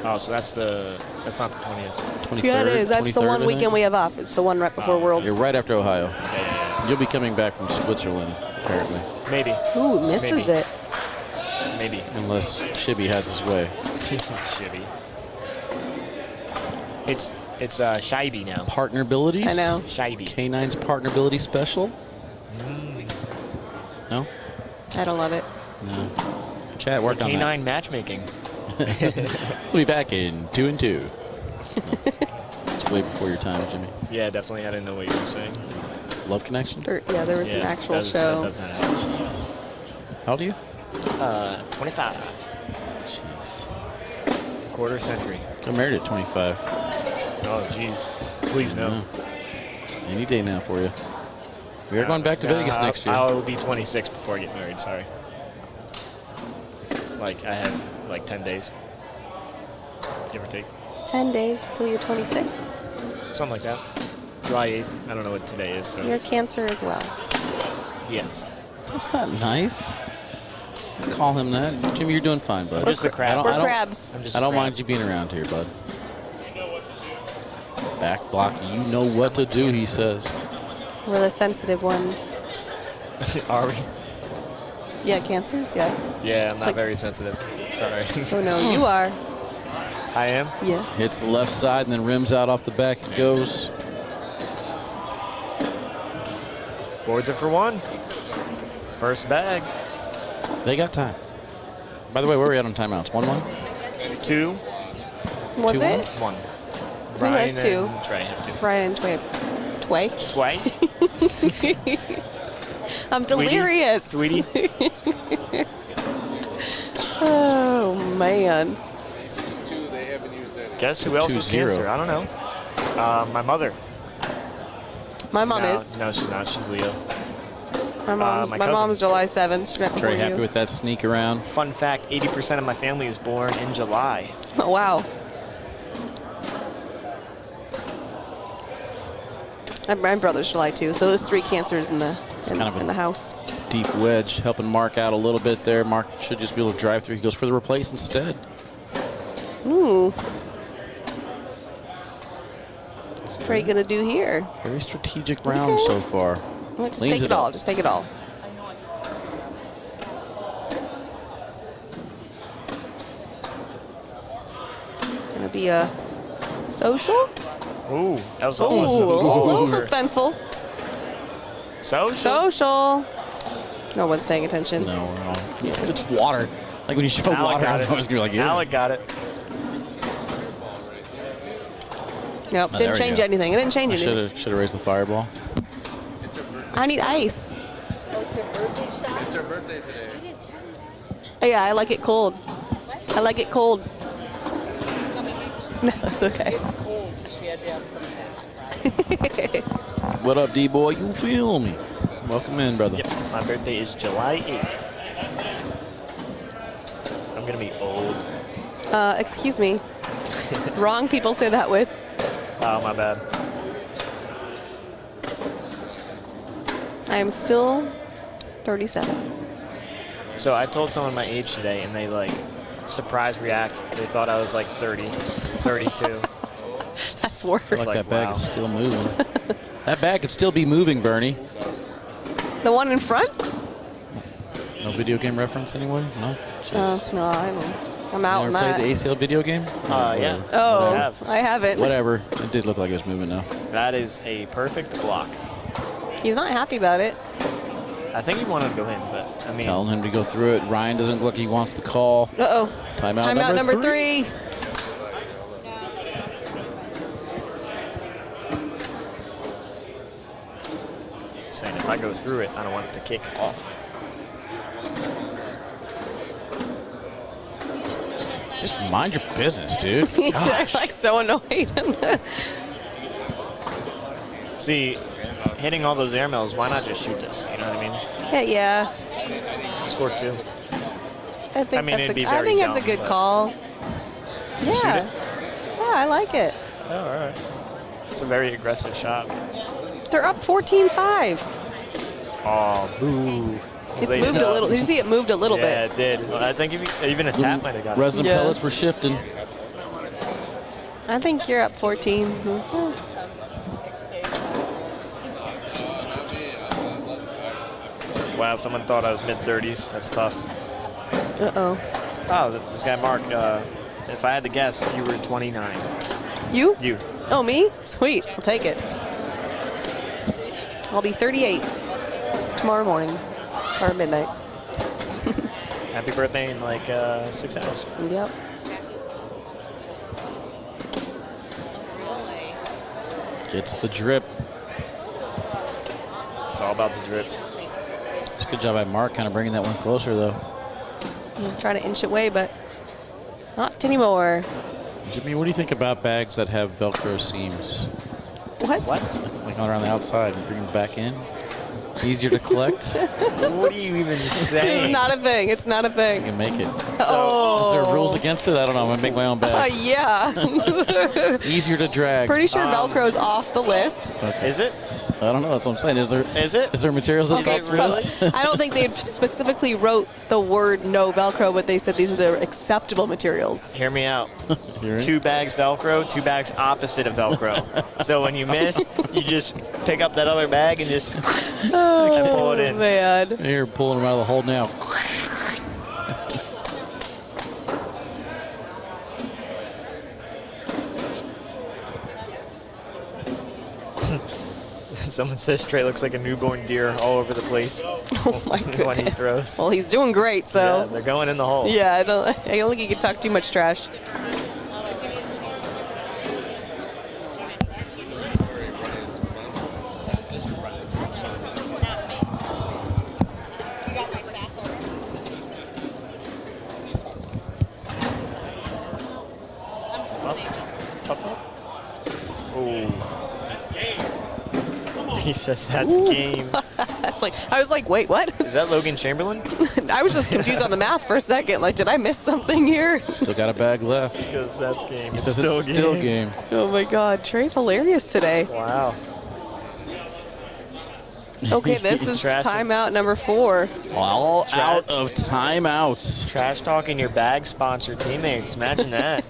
Oh, so that's not the 20th. 23rd. Yeah, it is. That's the 23rd, one I weekend think. we have off. It's the one right before Worlds. You're right after Ohio. You'll be coming back from Switzerland, apparently. Maybe. Ooh, misses it. Maybe. Unless Shibby has his way. Shibby. It's Shibby now. Partner abilities? I know. Shibby. K9's partner ability special? No? I don't love it. No. Chat, work on that. Canine matchmaking. We'll be back in 2 and 2. It's way before your time, Jimmy. Yeah, definitely. I didn't know what you were saying. Love Connection? Yeah, there was an actual show. That doesn't happen. Jeez. How old are you? 25. Jeez. Quarter century. Got married at 25. Oh, jeez. Please no. Yeah. Any day now for you. We are going back to Vegas next year. I'll be 26 before I get married. Sorry. Like I have like 10 days, give or take. 10 days till you're 26. Something like that. July 8th. I don't know what today is. So. You're Cancer as well. Yes. That's not nice. Call him that. Jimmy, you're doing fine, bud. I'm just a crab. We're crabs. I don't mind you being around here, bud. Back block, you know what to do, he says. We're the sensitive ones. Are we? Yeah, Cancers, yeah. Yeah, I'm not very sensitive. Sorry. Oh, no, you are. I am? Yeah. Hits the left side and then rims out off the back and goes. Boards are for one. First bag. They got time. By the way, where are we at on timeouts? 1-1? 2. Was 2-1? it? 1. Who has two? And Trey have 2. Brian and Tway. Tway? I'm delirious. Tweety? Oh, man. Guess who else is 2-0. Cancer? I don't know. My mother. My mom is. No, she's not. She's Leo. My mom's, my my cousin. mom's July 7th. She's right before Trey, happy you. with that sneak around? Fun fact, 80% of my family is born in July. Oh, wow. My brother's July 2, so there's 3 Cancers in the in the house. Deep wedge, helping Mark out a little bit there. Mark should just be able to drive through. He goes for the replace instead. Ooh. What's Trey gonna do here? Very strategic round so far. Well, just Leans take it up. all. Just take it all. Gonna be a social? Ooh, that was Ooh, almost a little over. suspenseful. Social? No one's paying attention. No. It's water. Like when you show Alec water, got I'm it. always going to be like, yeah. Alec got it. Nope, Oh, didn't there we change go. anything. It didn't change anything. Should have raised the fireball. I need ice. It's her birthday shot. It's her birthday today. Yeah, I like it cold. I like it cold. No, it's okay. Cold, so she had to have some of that. What up, D-boy? You feel me? Welcome in, brother. Yep, my birthday is July 8th. I'm going to be old. Excuse me. Wrong people say that with. Oh, my bad. I am still 37. So I told someone my age today, and they, like, surprise react. They thought I was, like, 30, 32. That's worse. Like that bag wow. is still moving. That bag could still be moving, Bernie. The one in front? No video game reference, anyone? No? Jeez. No, I don't. I'm out You on ever that. played the ACL video game? Yeah. Oh, I have. I haven't. Whatever. It did look like it was moving, though. That is a perfect block. He's not happy about it. I think he wanted to go in, but, I mean... Telling him to go through it. Ryan doesn't look like he wants the call. Uh-oh. Timeout number 3. Saying if I go through it, I don't want it to kick off. Just mind your business, dude. They're Gosh. like so annoyed. See, hitting all those air mills, why not just shoot this? You know what I mean? yeah. Score 2. I think I mean, it'd be I very think that's a dumb, good but- call. you shoot Yeah. it? Yeah, I like it. Oh, all right. It's a very aggressive shot. They're up 14-5. Oh, boo. It Laid moved a up. little. Did you see it moved a little Yeah, bit? it did. Well, I think even a tap might have got it. Resin Yeah. pellets were shifting. I think you're up 14. Mhm. Wow, someone thought I was mid-30s. That's tough. Uh-oh. Oh, this guy Mark, if I had to guess, you were 29. You? You. Oh, me? Sweet. I'll take it. I'll be 38 tomorrow morning or midnight. Happy birthday in like 6 hours. Yep. Gets the drip. It's all about the drip. It's a good job by Mark kind of bringing that one closer, though. I'm trying to inch it away, but not anymore. Jimmy, what do you think about bags that have Velcro seams? What? Like around the outside and bring them back in? Easier to collect? What are you even saying? It's not a thing. It's not a You thing. can make it. Oh. Is there rules against it? I don't know. I'm going to make my own bags. Yeah. Easier to drag. Pretty sure Velcro's off the list. Okay. Is it? I don't know. That's what I'm saying. Is it? Is there materials that's Okay, off the list? I don't think they specifically wrote the word no Velcro, but they said these are the acceptable materials. Hear me out. Hear it? 2 bags Velcro, 2 bags opposite of Velcro. So when you miss, you just pick up that other bag and just and pull it in. Man. Here, pulling them out of the hole now. Someone says Trey looks like a newborn deer all over the place. Oh my goodness. When he throws. Well, he's doing great, Yeah, so. they're going in the hole. Yeah, I don't think he can talk too much trash. You got my sass already. He says that's game. I was like, wait, what? Is that Logan Chamberlain? I was just confused on the math for a second. Like, did I miss something here? Still got a bag left. Because that's game. He says it's still game. Oh my God, Trey's hilarious today. Wow. Okay, this is Trash- timeout number 4. All out of timeouts. Trash talking your bag sponsor teammates. Imagine that.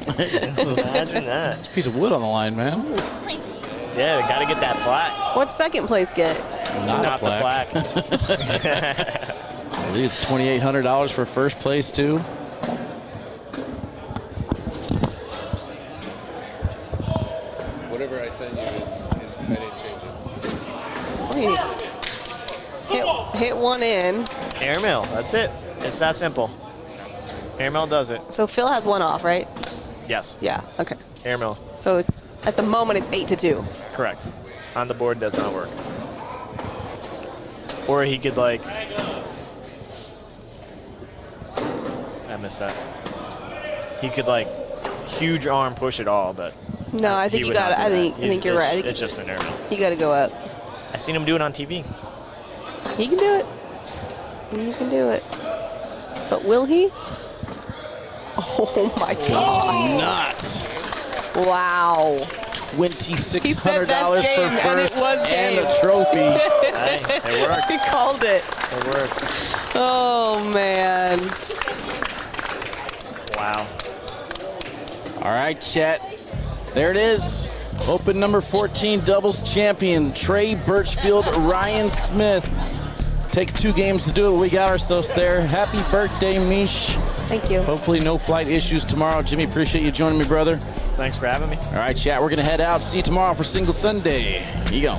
Imagine that. Piece of wood on the line, man. Yeah, they got to get that plaque. What's second place get? Not the plaque. I believe it's $2,800 for first place, too. Whatever I sent you is I didn't change it. Hit one in. Airmail. That's it. It's that simple. Airmail does it. So Phil has one off, right? Yes. Yeah, okay. Airmail. So it's at the moment it's 8-2. Correct. On the board does not work. Or he could like. I missed that. He could like huge arm push it all, but. No, I think he you would got it. not I do think that. I think you're right. I think It's just an airmail. you got to go up. I seen him do it on TV. He can do it. He can do it. But will he? Oh my God! Not. Wow. $2,600 He said that's for game, first and it was and game. a trophy. Hey, it worked. He called it. It worked. Oh man. Wow. All right, chat. There it is. Open number 14 doubles champion Trey Birchfield, Ryan Smith. Takes 2 games to do it. We got ourselves there. Happy birthday, Mish. Thank you. Hopefully no flight issues tomorrow. Jimmy, appreciate you joining me, brother. Thanks for having me. All right, chat. We're going to head out. See you tomorrow for Single Sunday. Here you go.